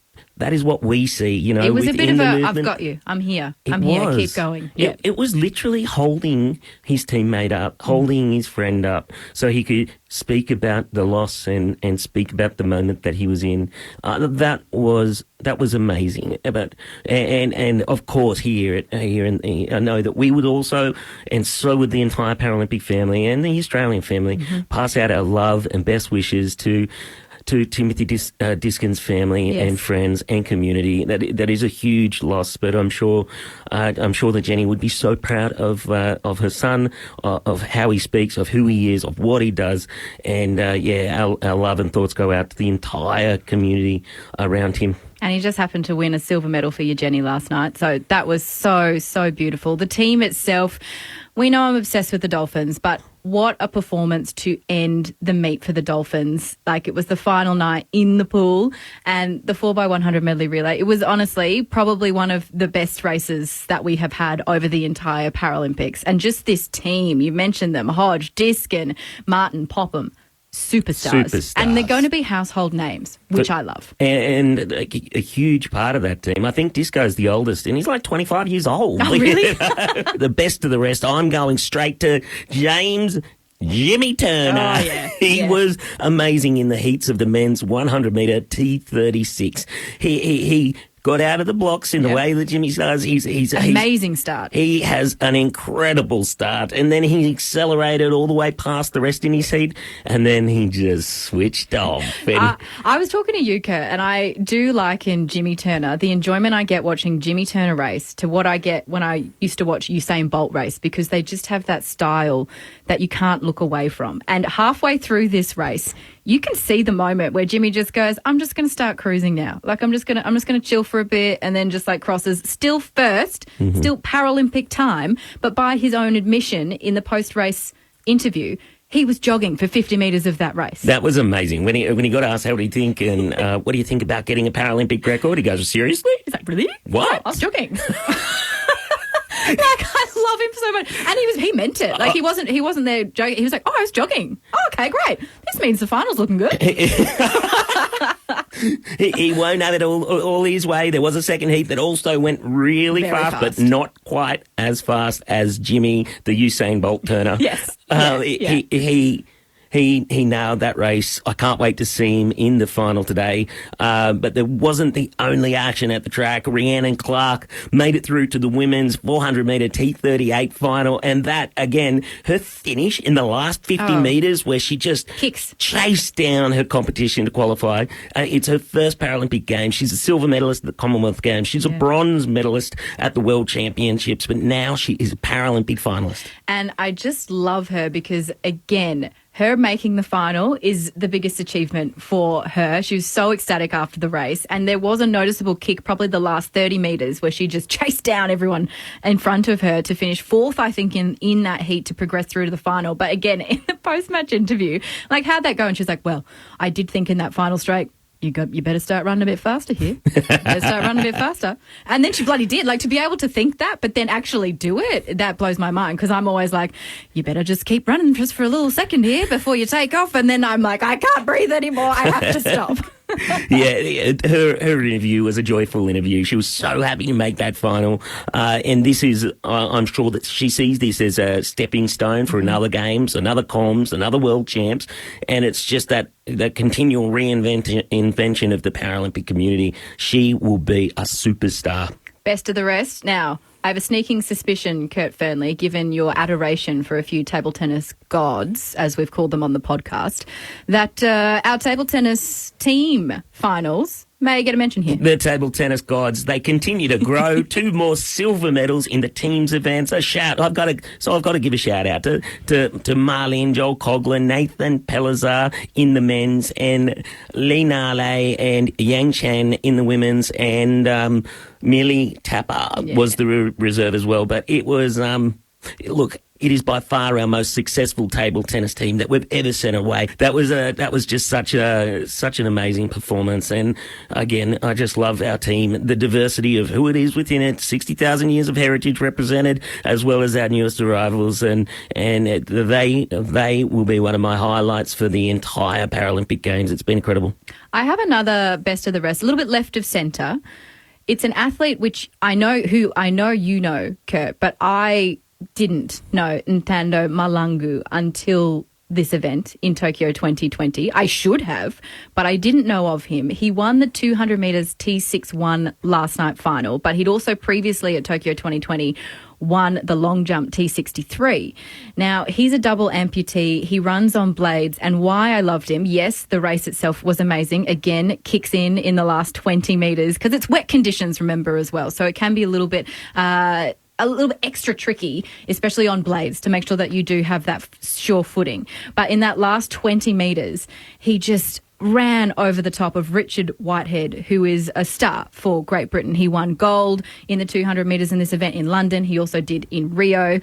S7: we see,
S6: It was a bit of
S7: movement.
S6: I've got you. I'm here. I'm here. Keep going. Yeah.
S7: It was literally holding his teammate up, holding his friend up, so he could speak about the loss and speak about the moment that he was in. That was amazing. And of course here I know that we would also, and so would the entire Paralympic family and the Australian family, pass out our love and best wishes to Timothy Diskin's family and friends and community. That is a huge loss, but I'm sure that Jenny would be so proud of her son, of how he speaks, of who he is, of what he does, and our love and thoughts go out to the entire community around him.
S6: And he just happened to win a silver medal for your Jenny last night. So that was so, so beautiful. The team itself, we know I'm obsessed with the Dolphins, but what a performance to end the meet for the Dolphins. Like, it was the final night in the pool and the 4x100 medley relay. It was honestly probably one of the best races that we have had over the entire Paralympics. And just this team, you mentioned them, Hodge, Diskin, Martin, Popham. Superstars. And they're going to be household names, which I love.
S7: And a huge part of that team, I think Disco's the oldest, and he's like 25 years old.
S6: Oh, really?
S7: The best of the rest. I'm going straight to James Jimmy Turner.
S6: Oh, yeah.
S7: He was amazing in the heats of the men's 100-metre T36. He got out of the blocks in the way that Jimmy does. He's
S6: amazing start.
S7: He has an incredible start, and then he accelerated all the way past the rest in his heat, and then he just switched off.
S6: I was talking to you, Kurt, and I do liken Jimmy Turner, the enjoyment I get watching Jimmy Turner race, to what I get when I used to watch Usain Bolt race, because they just have that style that you can't look away from. And halfway through this race, you can see the moment where Jimmy just goes, I'm just going to start cruising now. Like, I'm just going to chill for a bit, and then just like crosses, still first, still Paralympic time. But by his own admission in the post-race interview, he was jogging for 50 metres of that race.
S7: That was amazing. When he got asked how do you think and what do you think about getting a Paralympic record, he goes, seriously?
S6: He's like, really?
S7: What?
S6: Oh, I was jogging. Like, I love him so much, and he meant it. Like, he wasn't there joking. He was like, oh, I was jogging. Oh, okay, great. This means the final's looking good.
S7: He won't have it all his way. There was a second heat that also went really fast, but not quite as fast as Jimmy, the Usain Bolt Turner.
S6: Yes.
S7: He nailed that race. I can't wait to see him in the final today. But there wasn't the only action at the track. Rhiannon Clark made it through to the women's 400-metre T38 final. And that, again, her finish in the last 50 metres where she just chased down her competition to qualify. It's her first Paralympic Games. She's a silver medalist at the Commonwealth Games. She's a bronze medalist at the World Championships. But now she is a Paralympic finalist.
S6: And I just love her because, again, her making the final is the biggest achievement for her. She was so ecstatic after the race, and there was a noticeable kick, probably the last 30 metres, where she just chased down everyone in front of her to finish fourth, I think, in that heat to progress through to the final. But again, in the post-match interview, like, how'd that go? And she's like, well, I did think in that final straight, you better start running a bit faster here. Better start running a bit faster. And then she bloody did. Like, to be able to think that, but then actually do it, that blows my mind, because I'm always like, you better just keep running just for a little second here before you take off. And then I'm like, I can't breathe anymore. I have to stop.
S7: Yeah, her interview was a joyful interview. She was so happy to make that final. And this is, I'm sure that she sees this as a stepping stone for another Games, another Coms, another World Champs. And it's just that continual reinvention of the Paralympic community. She will be a superstar.
S6: Best of the rest. Now, I have a sneaking suspicion, Kurt Fernley, given your adoration for a few table tennis gods, as we've called them on the podcast, that our table tennis team finals may get a mention here.
S7: The table tennis gods, they continue to grow. 2 more silver medals in the teams events. I've got to give a shout out to Marlene, Joel Coughlin, Nathan Pelazar in the men's, and Lee Nale and Yang Chen in the women's, and Millie Tapper was the reserve as well. But it was, look, it is by far our most successful table tennis team that we've ever sent away. That was just such an amazing performance. And again, I just love our team, the diversity of who it is within it, 60,000 years of heritage represented, as well as our newest arrivals. And they will be one of my highlights for the entire Paralympic Games. It's been incredible.
S6: I have another best of the rest, a little bit left of centre. It's an athlete which I know you know, Kurt, but I didn't know Ntando Malangu until this event in Tokyo 2020. I should have, but I didn't know of him. He won the 200 metres T61 last night final, but he'd also previously at Tokyo 2020 won the long jump T63. Now, he's a double amputee. He runs on blades, and why I loved him, yes, the race itself was amazing. Again, kicks in the last 20 metres because it's wet conditions, remember, as well. So it can be a little bit extra tricky, especially on blades, to make sure that you do have that sure footing. But in that last 20 metres, he just ran over the top of Richard Whitehead, who is a star for Great Britain. He won gold in the 200 metres in this event in London. He also did in Rio.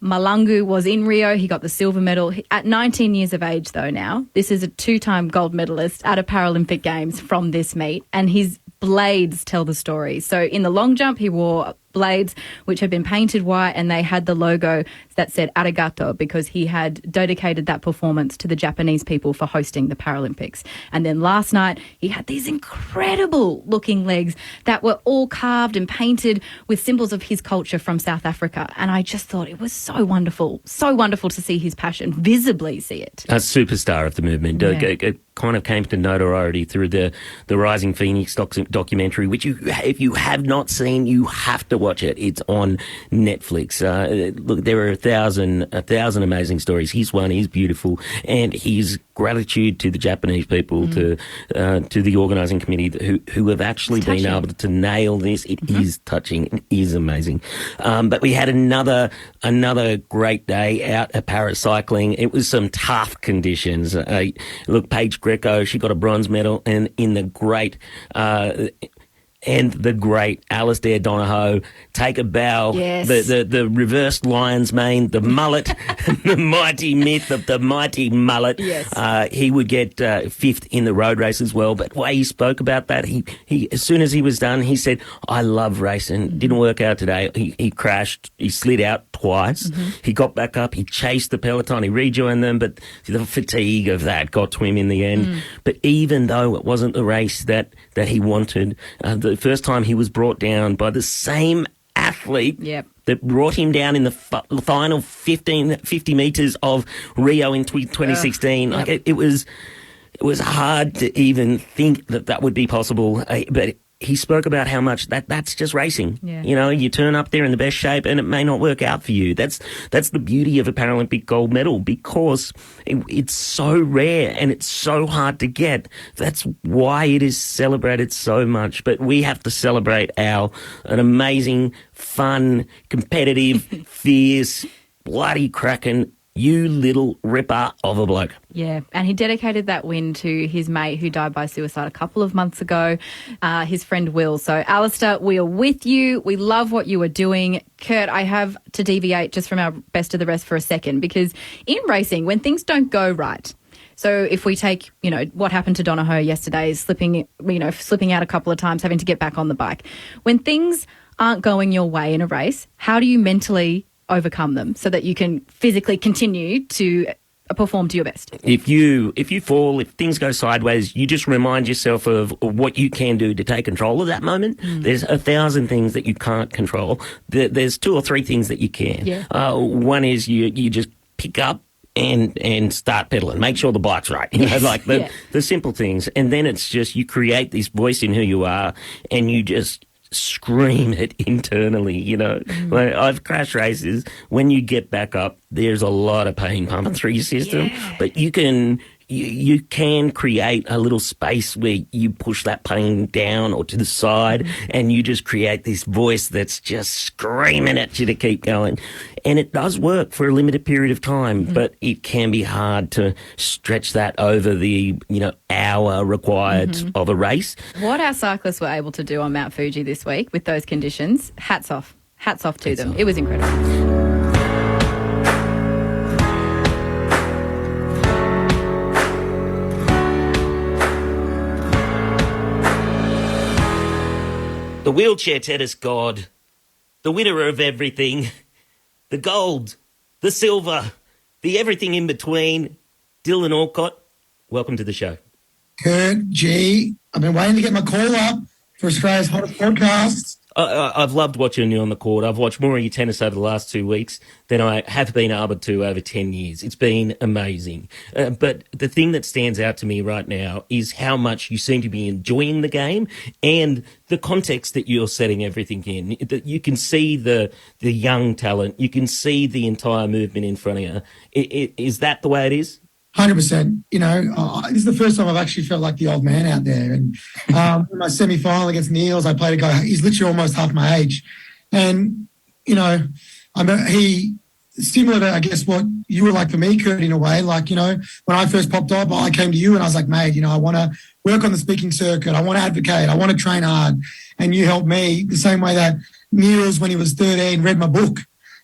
S6: Malangu was in Rio. He got the silver medal. At 19 years of age, though, now, this is a 2-time gold medalist at a Paralympic Games from this meet, and his blades tell the story. So in the long jump, he wore blades, which had been painted white, and they had the logo that said arigato, because he had dedicated that performance to the Japanese people for hosting the Paralympics. And then last night, he had these incredible looking legs that were all carved and painted with symbols of his culture from South Africa. And I just thought it was so wonderful to see his passion, visibly see it.
S7: A superstar of the movement.
S6: Yeah.
S7: It kind of came to notoriety through the Rising Phoenix documentary, which if you have not seen, you have to watch it. It's on Netflix. Look, there are a thousand amazing stories. He's one. He's beautiful, and his gratitude to the Japanese people, to the organising committee who have actually been able to nail this. It is touching. It is amazing. But we had another great day out at paracycling. It was some tough conditions. Look, Paige Greco, she got a bronze medal, and in the great Alistair Donohoe, take a bow.
S6: Yes.
S7: The reversed lion's mane, the mullet, the mighty myth of the mighty mullet.
S6: Yes.
S7: He would get fifth in the road race as well. But the way he spoke about that, he as soon as he was done, he said, "I love racing. Didn't work out today." He crashed. He slid out twice. He got back up. He chased the peloton. He rejoined them, but the fatigue of that got to him in the end. But even though it wasn't the race that he wanted, the first time he was brought down by the same athlete that brought him down in the final 50 metres of Rio in 2016. It was hard to even think that would be possible, but he spoke about how much that's just racing.
S6: Yeah.
S7: You know, you turn up there in the best shape and it may not work out for you. That's the beauty of a Paralympic gold medal, because it's so rare and it's so hard to get. That's why it is celebrated so much. But we have to celebrate an amazing, fun, competitive, fierce, bloody cracking, you little ripper of a bloke.
S6: Yeah, and he dedicated that win to his mate who died by suicide a couple of months ago, his friend Will. So, Alistair, we are with you. We love what you are doing. Kurt, I have to deviate just from our best of the rest for a second, because in racing, when things don't go right, so if we take, what happened to Donohoe yesterday, slipping out a couple of times, having to get back on the bike. When things aren't going your way in a race, how do you mentally overcome them so that you can physically continue to perform to your best?
S7: If you fall, if things go sideways, you just remind yourself of what you can do to take control of that moment. There's 1,000 things that you can't control. There's 2 or 3 things that you can.
S6: Yeah.
S7: One is you just pick up and start pedaling. Make sure the bike's right. The simple things. And then it's just you create this voice in who you are, and you just scream it internally, Like, I've crashed races. When you get back up, there's a lot of pain pumping through your system, but you can create a little space where you push that pain down or to the side, and you just create this voice that's just screaming at you to keep going. And it does work for a limited period of time, but it can be hard to stretch that over the, hour required of a race.
S6: What our cyclists were able to do on Mount Fuji this week with those conditions, hats off to them. It was incredible.
S7: The wheelchair tennis god, the winner of everything, the gold, the silver, the everything in between, Dylan Alcott, welcome to the show.
S15: Kurt, G, I've been waiting to get my call up for Australia's hottest podcast.
S7: I've loved watching you on the court. I've watched more of your tennis over the last 2 weeks than I have been able to over 10 years. It's been amazing. But the thing that stands out to me right now is how much you seem to be enjoying the game and the context that you're setting everything in. That you can see the young talent. You can see the entire movement in front of you. Is that the way it is?
S15: 100%. This is the first time I've actually felt like the old man out there. And in my semi-final against Niels, I played a guy, he's literally almost half my age. And, he, similar to, I guess, what you were like for me, Kurt, in a way. Like, when I first popped up, I came to you and I was like, mate, I want to work on the speaking circuit. I want to advocate. I want to train hard. And you helped me the same way that Niels, when he was 13, read my book.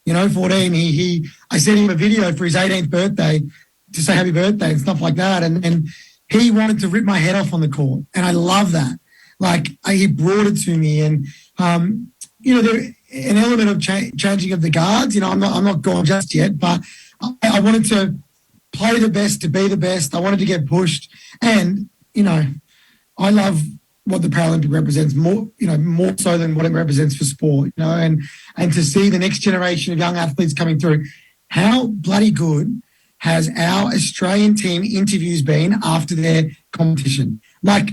S15: 14, I sent him a video for his 18th birthday to say happy birthday and stuff like that. And he wanted to rip my head off on the court. And I love that. Like, he brought it to me. And, an element of changing of the guards. I'm not gone just yet, but I wanted to play the best, to be the best. I wanted to get pushed, and I love what the Paralympic represents more so than what it represents for sport. And to see the next generation of young athletes coming through. How bloody good has our Australian team interviews been after their competition? Like,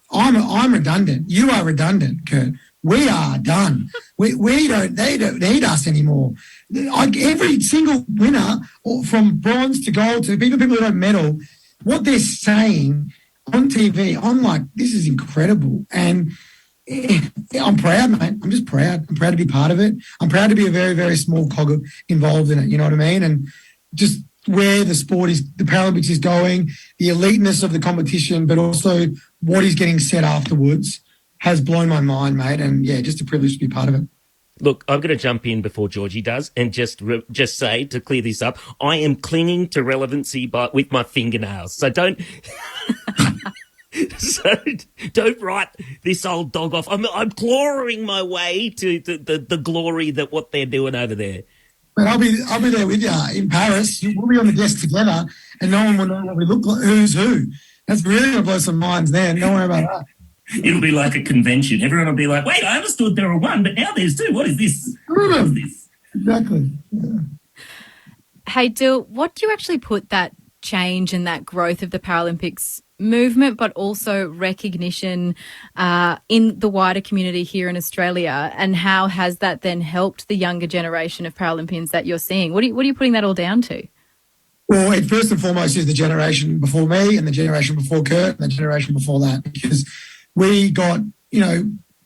S15: I'm redundant. You are redundant, Kurt. We are done. They don't need us anymore. Every single winner, from bronze to gold to people who don't medal, what they're saying on TV, I'm like, this is incredible. And I'm proud, mate. I'm just proud. I'm proud to be part of it. I'm proud to be a very, very small cog involved in it. You know what I mean? And just where the sport is, the Paralympics is going, the eliteness of the competition, but also what is getting said afterwards has blown my mind, mate. And yeah, just a privilege to be part of it.
S7: Look, I'm going to jump in before Georgie does and just say, to clear this up, I am clinging to relevancy with my fingernails. So don't write this old dog off. I'm clawing my way to the glory that what they're doing over there.
S15: But I'll be there with you in Paris. We'll be on the desk together, and no one will know what we look like. Who's who? That's really going to blow some minds. Then don't worry about that.
S7: It'll be like a convention. Everyone will be like, wait, I understood there were one, but now there's two. What is this? What is this?
S15: Exactly. Yeah.
S6: Hey, Dill, what do you actually put that change and that growth of the Paralympics movement, but also recognition in the wider community here in Australia, and how has that then helped the younger generation of Paralympians that you're seeing? What are you putting that all down to?
S15: Well, it first and foremost is the generation before me and the generation before Kurt and the generation before that, because we got,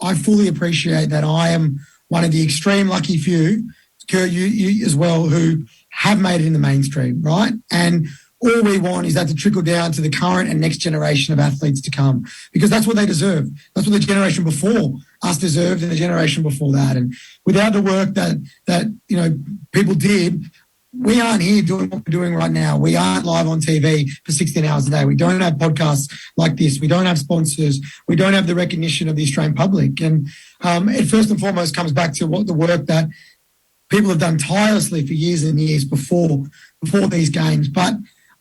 S15: I fully appreciate that I am one of the extreme lucky few, Kurt, you as well, who have made it in the mainstream, right? And all we want is that to trickle down to the current and next generation of athletes to come, because that's what they deserve. That's what the generation before us deserved and the generation before that. And without the work that people did, we aren't here doing what we're doing right now. We aren't live on TV for 16 hours a day. We don't have podcasts like this. We don't have sponsors. We don't have the recognition of the Australian public. And it first and foremost comes back to the work that people have done tirelessly for years and years before these games. But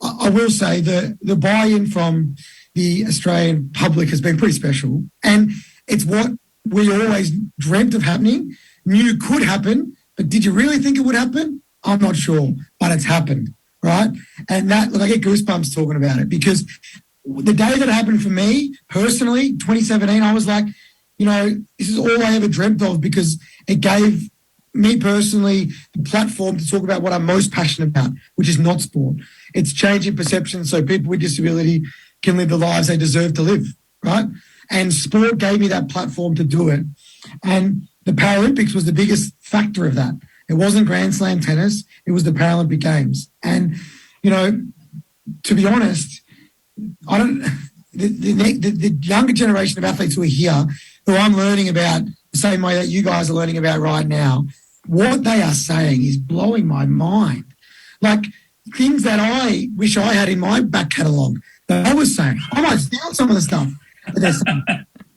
S15: I will say the buy-in from the Australian public has been pretty special. And it's what we always dreamt of happening, knew could happen, but did you really think it would happen? I'm not sure, but it's happened, right? And I get goosebumps talking about it, because the day that it happened for me personally, 2017, I was like, this is all I ever dreamt of, because it gave me personally the platform to talk about what I'm most passionate about, which is not sport. It's changing perceptions so people with disability can live the lives they deserve to live, right? And sport gave me that platform to do it. And the Paralympics was the biggest factor of that. It wasn't Grand Slam tennis. It was the Paralympic Games. And, to be honest, the younger generation of athletes who are here, who I'm learning about the same way that you guys are learning about right now, what they are saying is blowing my mind. Like things that I wish I had in my back catalogue that I was saying. I might steal some of the stuff that they're saying.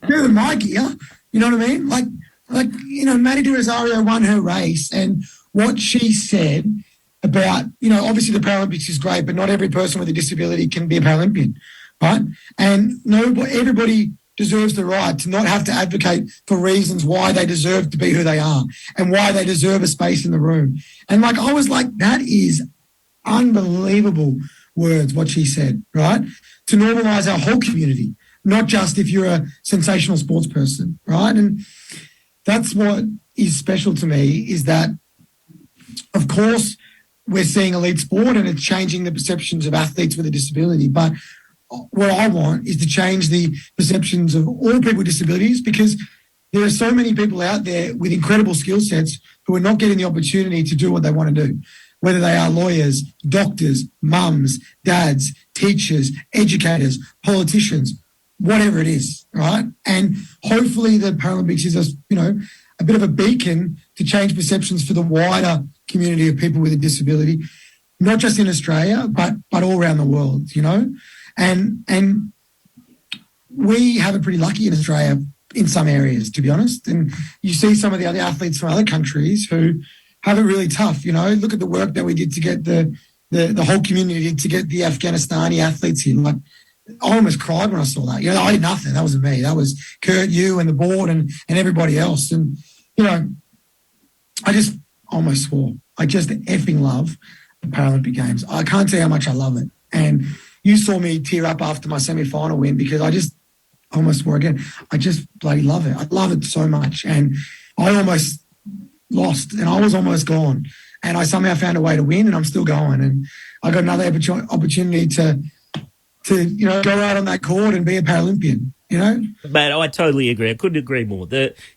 S15: Do my gear. You know what I mean? Like, Maddie De Rosario won her race, and what she said about, obviously the Paralympics is great, but not every person with a disability can be a Paralympian, right? And everybody deserves the right to not have to advocate for reasons why they deserve to be who they are and why they deserve a space in the room. And I was like, that is unbelievable words, what she said, right? To normalise our whole community, not just if you're a sensational sports person, right? And that's what is special to me, is that, of course, we're seeing elite sport and it's changing the perceptions of athletes with a disability. But what I want is to change the perceptions of all people with disabilities, because there are so many people out there with incredible skill sets who are not getting the opportunity to do what they want to do, whether they are lawyers, doctors, mums, dads, teachers, educators, politicians, whatever it is, right? And hopefully the Paralympics is a bit of a beacon to change perceptions for the wider community of people with a disability, not just in Australia, but all around the world, And we have it pretty lucky in Australia, in some areas, to be honest. And you see some of the other athletes from other countries who have it really tough. Look at the work that we did to get the whole community did to get the Afghanistani athletes here. Like, I almost cried when I saw that. I did nothing. That wasn't me. That was Kurt, you, and the board and everybody else. And, I just almost swore. I just effing love the Paralympic Games. I can't tell you how much I love it. And you saw me tear up after my semi-final win because I just almost swore again. I just bloody love it. I love it so much. And I almost lost and I was almost gone. And I somehow found a way to win and I'm still going. And I got another opportunity to go out on that court and be a Paralympian,
S7: But I totally agree. I couldn't agree more.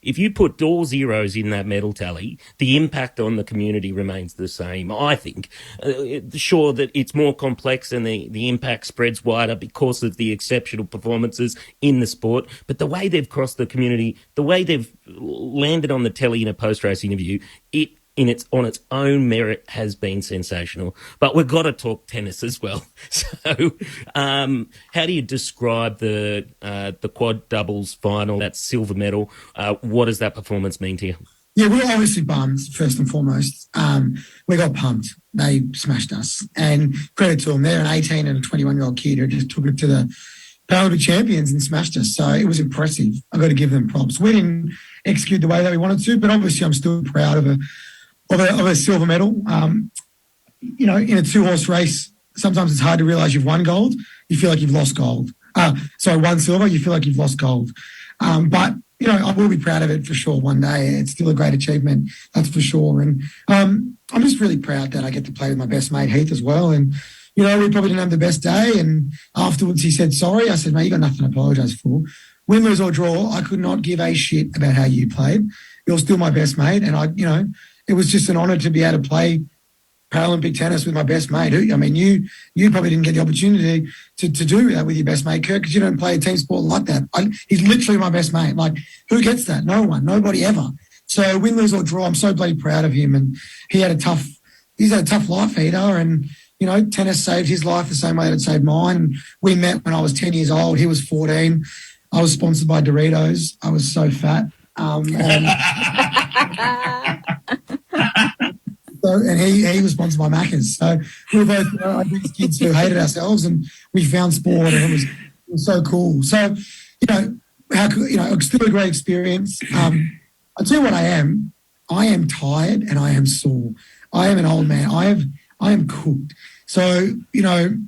S7: If you put all zeros in that medal tally, the impact on the community remains the same, I think. Sure that it's more complex and the impact spreads wider because of the exceptional performances in the sport, but the way they've crossed the community, the way they've landed on the telly in a post-race interview, on its own merit has been sensational. But we've got to talk tennis as well. So, how do you describe the quad doubles final, that silver medal? What does that performance mean to you?
S15: Yeah, we were obviously bummed, first and foremost. We got pumped. They smashed us. And credit to them. They're an 18 and 21-year-old kid who just took it to the Paralympic champions and smashed us. So it was impressive. I've got to give them props. We didn't execute the way that we wanted to, but obviously I'm still proud of a silver medal. In a two-horse race, sometimes it's hard to realise you've won gold. You feel like you've lost gold. Won silver, you feel like you've lost gold. But I will be proud of it for sure one day. It's still a great achievement, that's for sure. And I'm just really proud that I get to play with my best mate, Heath, as well. And, we probably didn't have the best day. And afterwards he said, sorry. I said, mate, you got nothing to apologise for. Win, lose or draw, I could not give a shit about how you played. You're still my best mate. And it was just an honour to be able to play Paralympic tennis with my best mate. You probably didn't get the opportunity to do that with your best mate, Kirk, because you don't play a team sport like that. He's literally my best mate. Like, who gets that? No one. Nobody ever. So win, lose or draw, I'm so bloody proud of him. And he's had a tough life, Peter. And, tennis saved his life the same way that it saved mine. We met when I was 10 years old. He was 14. I was sponsored by Doritos. I was so fat. And he was sponsored by Macca's. So we were both these kids who hated ourselves, and we found sport, and it was so cool. So, still a great experience. I'll tell you what I am. I am tired and I am sore. I am an old man. I am cooked. So, the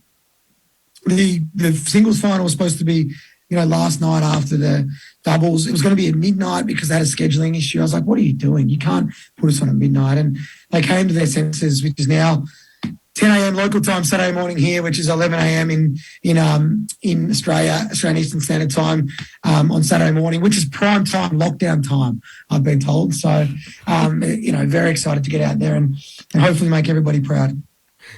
S15: singles final was supposed to be, last night after the doubles. It was going to be at midnight because they had a scheduling issue. I was like, what are you doing? You can't put us on at midnight. And they came to their senses, which is now 10 a.m. local time Saturday morning here, which is 11 a.m. in Australia, Australian Eastern Standard Time on Saturday morning, which is prime time, lockdown time, I've been told. So, very excited to get out there and hopefully make everybody proud.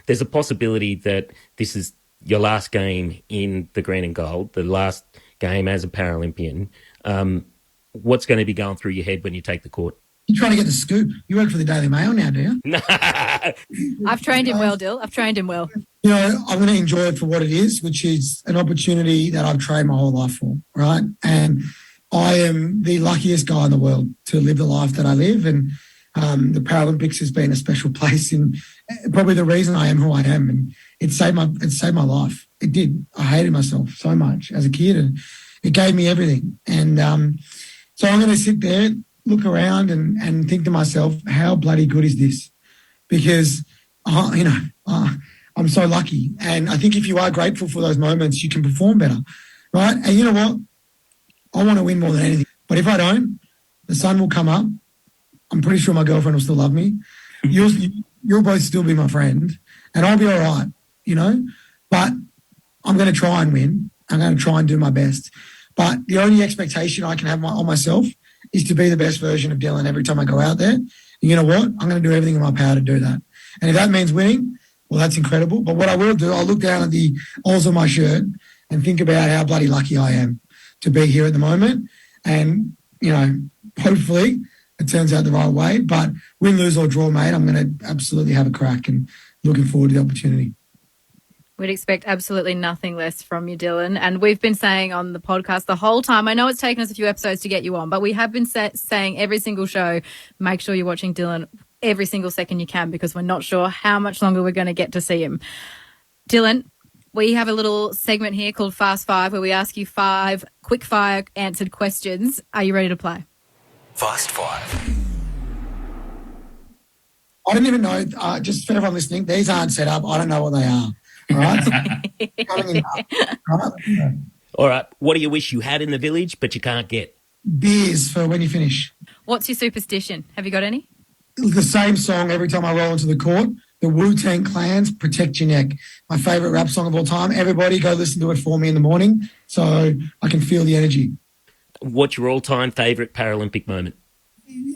S7: There's a possibility that this is your last game in the green and gold, the last game as a Paralympian. What's going to be going through your head when you take the court?
S15: You're trying to get the scoop. You work for the Daily Mail now, do you?
S6: I've trained him well, Dill. I've trained him well.
S15: I'm going to enjoy it for what it is, which is an opportunity that I've trained my whole life for, right? And I am the luckiest guy in the world to live the life that I live. And the Paralympics has been a special place in probably the reason I am who I am. And it saved my life. It did. I hated myself so much as a kid, and it gave me everything. And so I'm going to sit there, look around and think to myself, how bloody good is this? Because, I'm so lucky. And I think if you are grateful for those moments, you can perform better, right? And you know what? I want to win more than anything. But if I don't, the sun will come up. I'm pretty sure my girlfriend will still love me. You'll both still be my friend, and I'll be all right, But I'm going to try and win. I'm going to try and do my best. But the only expectation I can have on myself is to be the best version of Dylan every time I go out there. And you know what? I'm going to do everything in my power to do that. And if that means winning, well, that's incredible. But what I will do, I'll look down at the holes on my shirt and think about how bloody lucky I am to be here at the moment. And, hopefully it turns out the right way. But win, lose or draw, mate, I'm going to absolutely have a crack and looking forward to the opportunity.
S6: We'd expect absolutely nothing less from you, Dylan. And we've been saying on the podcast the whole time, I know it's taken us a few episodes to get you on, but we have been saying every single show, make sure you're watching Dylan every single second you can, because we're not sure how much longer we're going to get to see him. Dylan, we have a little segment here called Fast Five, where we ask you 5 quick-fire answered questions. Are you ready to play?
S9: Fast Five.
S15: I don't even know, just for everyone listening, these aren't set up. I don't know what they are. All right?
S7: All right. What do you wish you had in the village but you can't get?
S15: Beers for when you finish.
S6: What's your superstition? Have you got any?
S15: The same song every time I roll into the court. The Wu-Tang Clan's Protect Your Neck. My favourite rap song of all time. Everybody go listen to it for me in the morning so I can feel the energy.
S7: What's your all-time favourite Paralympic moment?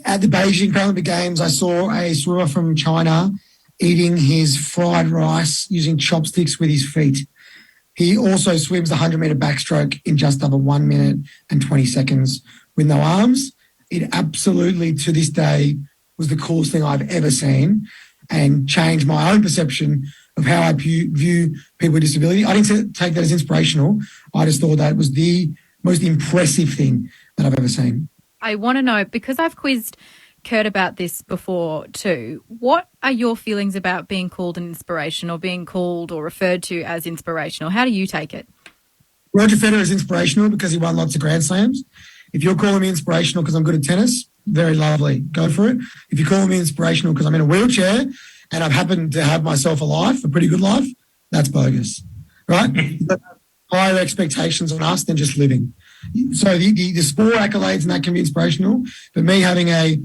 S15: At the Beijing Paralympic Games, I saw a swimmer from China eating his fried rice using chopsticks with his feet. He also swims the 100-metre backstroke in just over 1 minute and 20 seconds with no arms. It absolutely, to this day, was the coolest thing I've ever seen and changed my own perception of how I view people with disability. I didn't take that as inspirational. I just thought that it was the most impressive thing that I've ever seen.
S6: I want to know, because I've quizzed Kurt about this before too, what are your feelings about being called an inspiration or being called or referred to as inspirational? How do you take it?
S15: Roger Federer is inspirational because he won lots of Grand Slams. If you're calling me inspirational because I'm good at tennis, very lovely. Go for it. If you're calling me inspirational because I'm in a wheelchair and I've happened to have myself a life, a pretty good life, that's bogus, right? Higher expectations on us than just living. So the sport accolades and that can be inspirational, but me having a,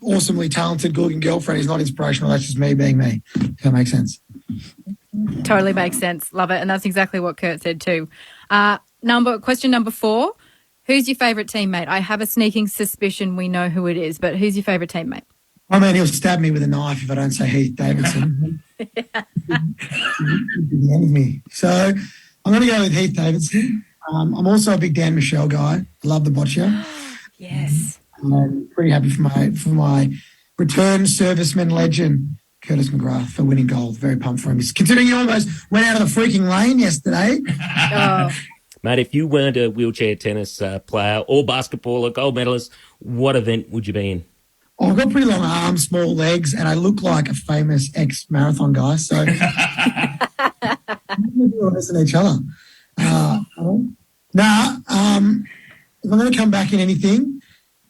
S15: awesomely talented, good-looking girlfriend is not inspirational. That's just me being me. If that makes sense.
S6: Totally makes sense. Love it. And that's exactly what Kurt said too. Question number 4. Who's your favourite teammate? I have a sneaking suspicion we know who it is, but who's your favourite teammate?
S15: I mean, he'll stab me with a knife if I don't say Heath Davidson. He'd be the end of me. So I'm going to go with Heath Davidson. I'm also a big Dan Michelle guy. I love the boccia.
S6: Yes.
S15: I'm pretty happy for my return serviceman legend, Curtis McGrath, for winning gold. Very pumped for him. Considering he almost went out of the freaking lane yesterday.
S7: Mate, if you weren't a wheelchair tennis player or basketball or gold medalist, what event would you be in?
S15: I've got pretty long arms, small legs, and I look like a famous ex-marathon guy. So we're missing each other. If I'm going to come back in anything,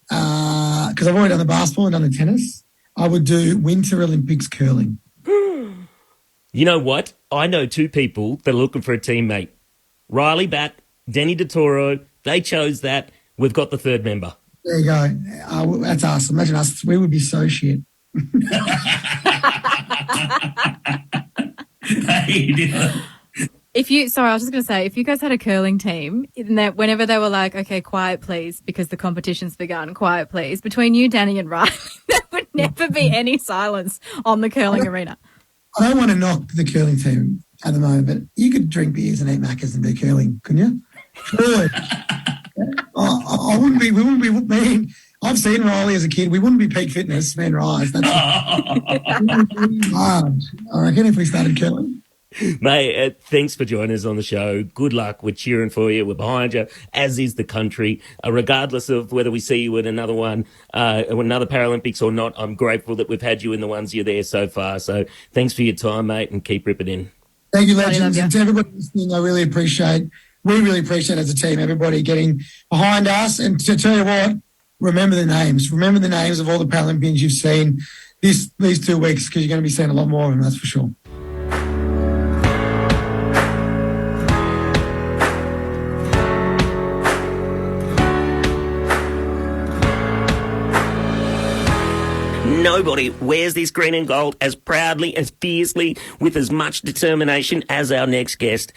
S15: because I've already done the basketball and done the tennis, I would do Winter Olympics curling.
S7: You know what? I know 2 people that are looking for a teammate. Riley Batt, Denny DeToro, they chose that. We've got the 3rd member.
S15: There you go. That's us. Imagine us. We would be so shit.
S6: I was just going to say, if you guys had a curling team, whenever they were like, okay, quiet please, because the competition's begun, quiet please, between you, Danny and Riley, there would never be any silence on the curling arena.
S15: I don't want to knock the curling team at the moment, but you could drink beers and eat macas and do curling, couldn't you? Surely. I wouldn't be, we wouldn't be, man, I've seen Riley as a kid. We wouldn't be peak fitness, man, rise. That's large. I reckon if we started curling.
S7: Mate, thanks for joining us on the show. Good luck. We're cheering for you. We're behind you, as is the country. Regardless of whether we see you in another one, another Paralympics or not, I'm grateful that we've had you in the ones you're there so far. So thanks for your time, mate, and keep ripping in.
S15: Thank you, legends. And to everybody listening, we really appreciate as a team, everybody getting behind us. And to tell you what, remember the names. Remember the names of all the Paralympians you've seen these 2 weeks, because you're going to be seeing a lot more of them, that's for sure.
S7: Nobody wears this green and gold as proudly, as fiercely, with as much determination as our next guest.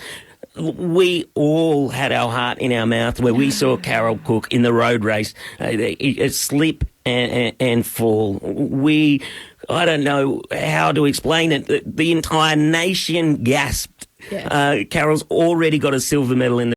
S7: We all had our heart in our mouth where we saw Carol Cook in the road race slip and fall. I don't know how to explain it. The entire nation gasped. Yes. Carol's already got a silver medal in the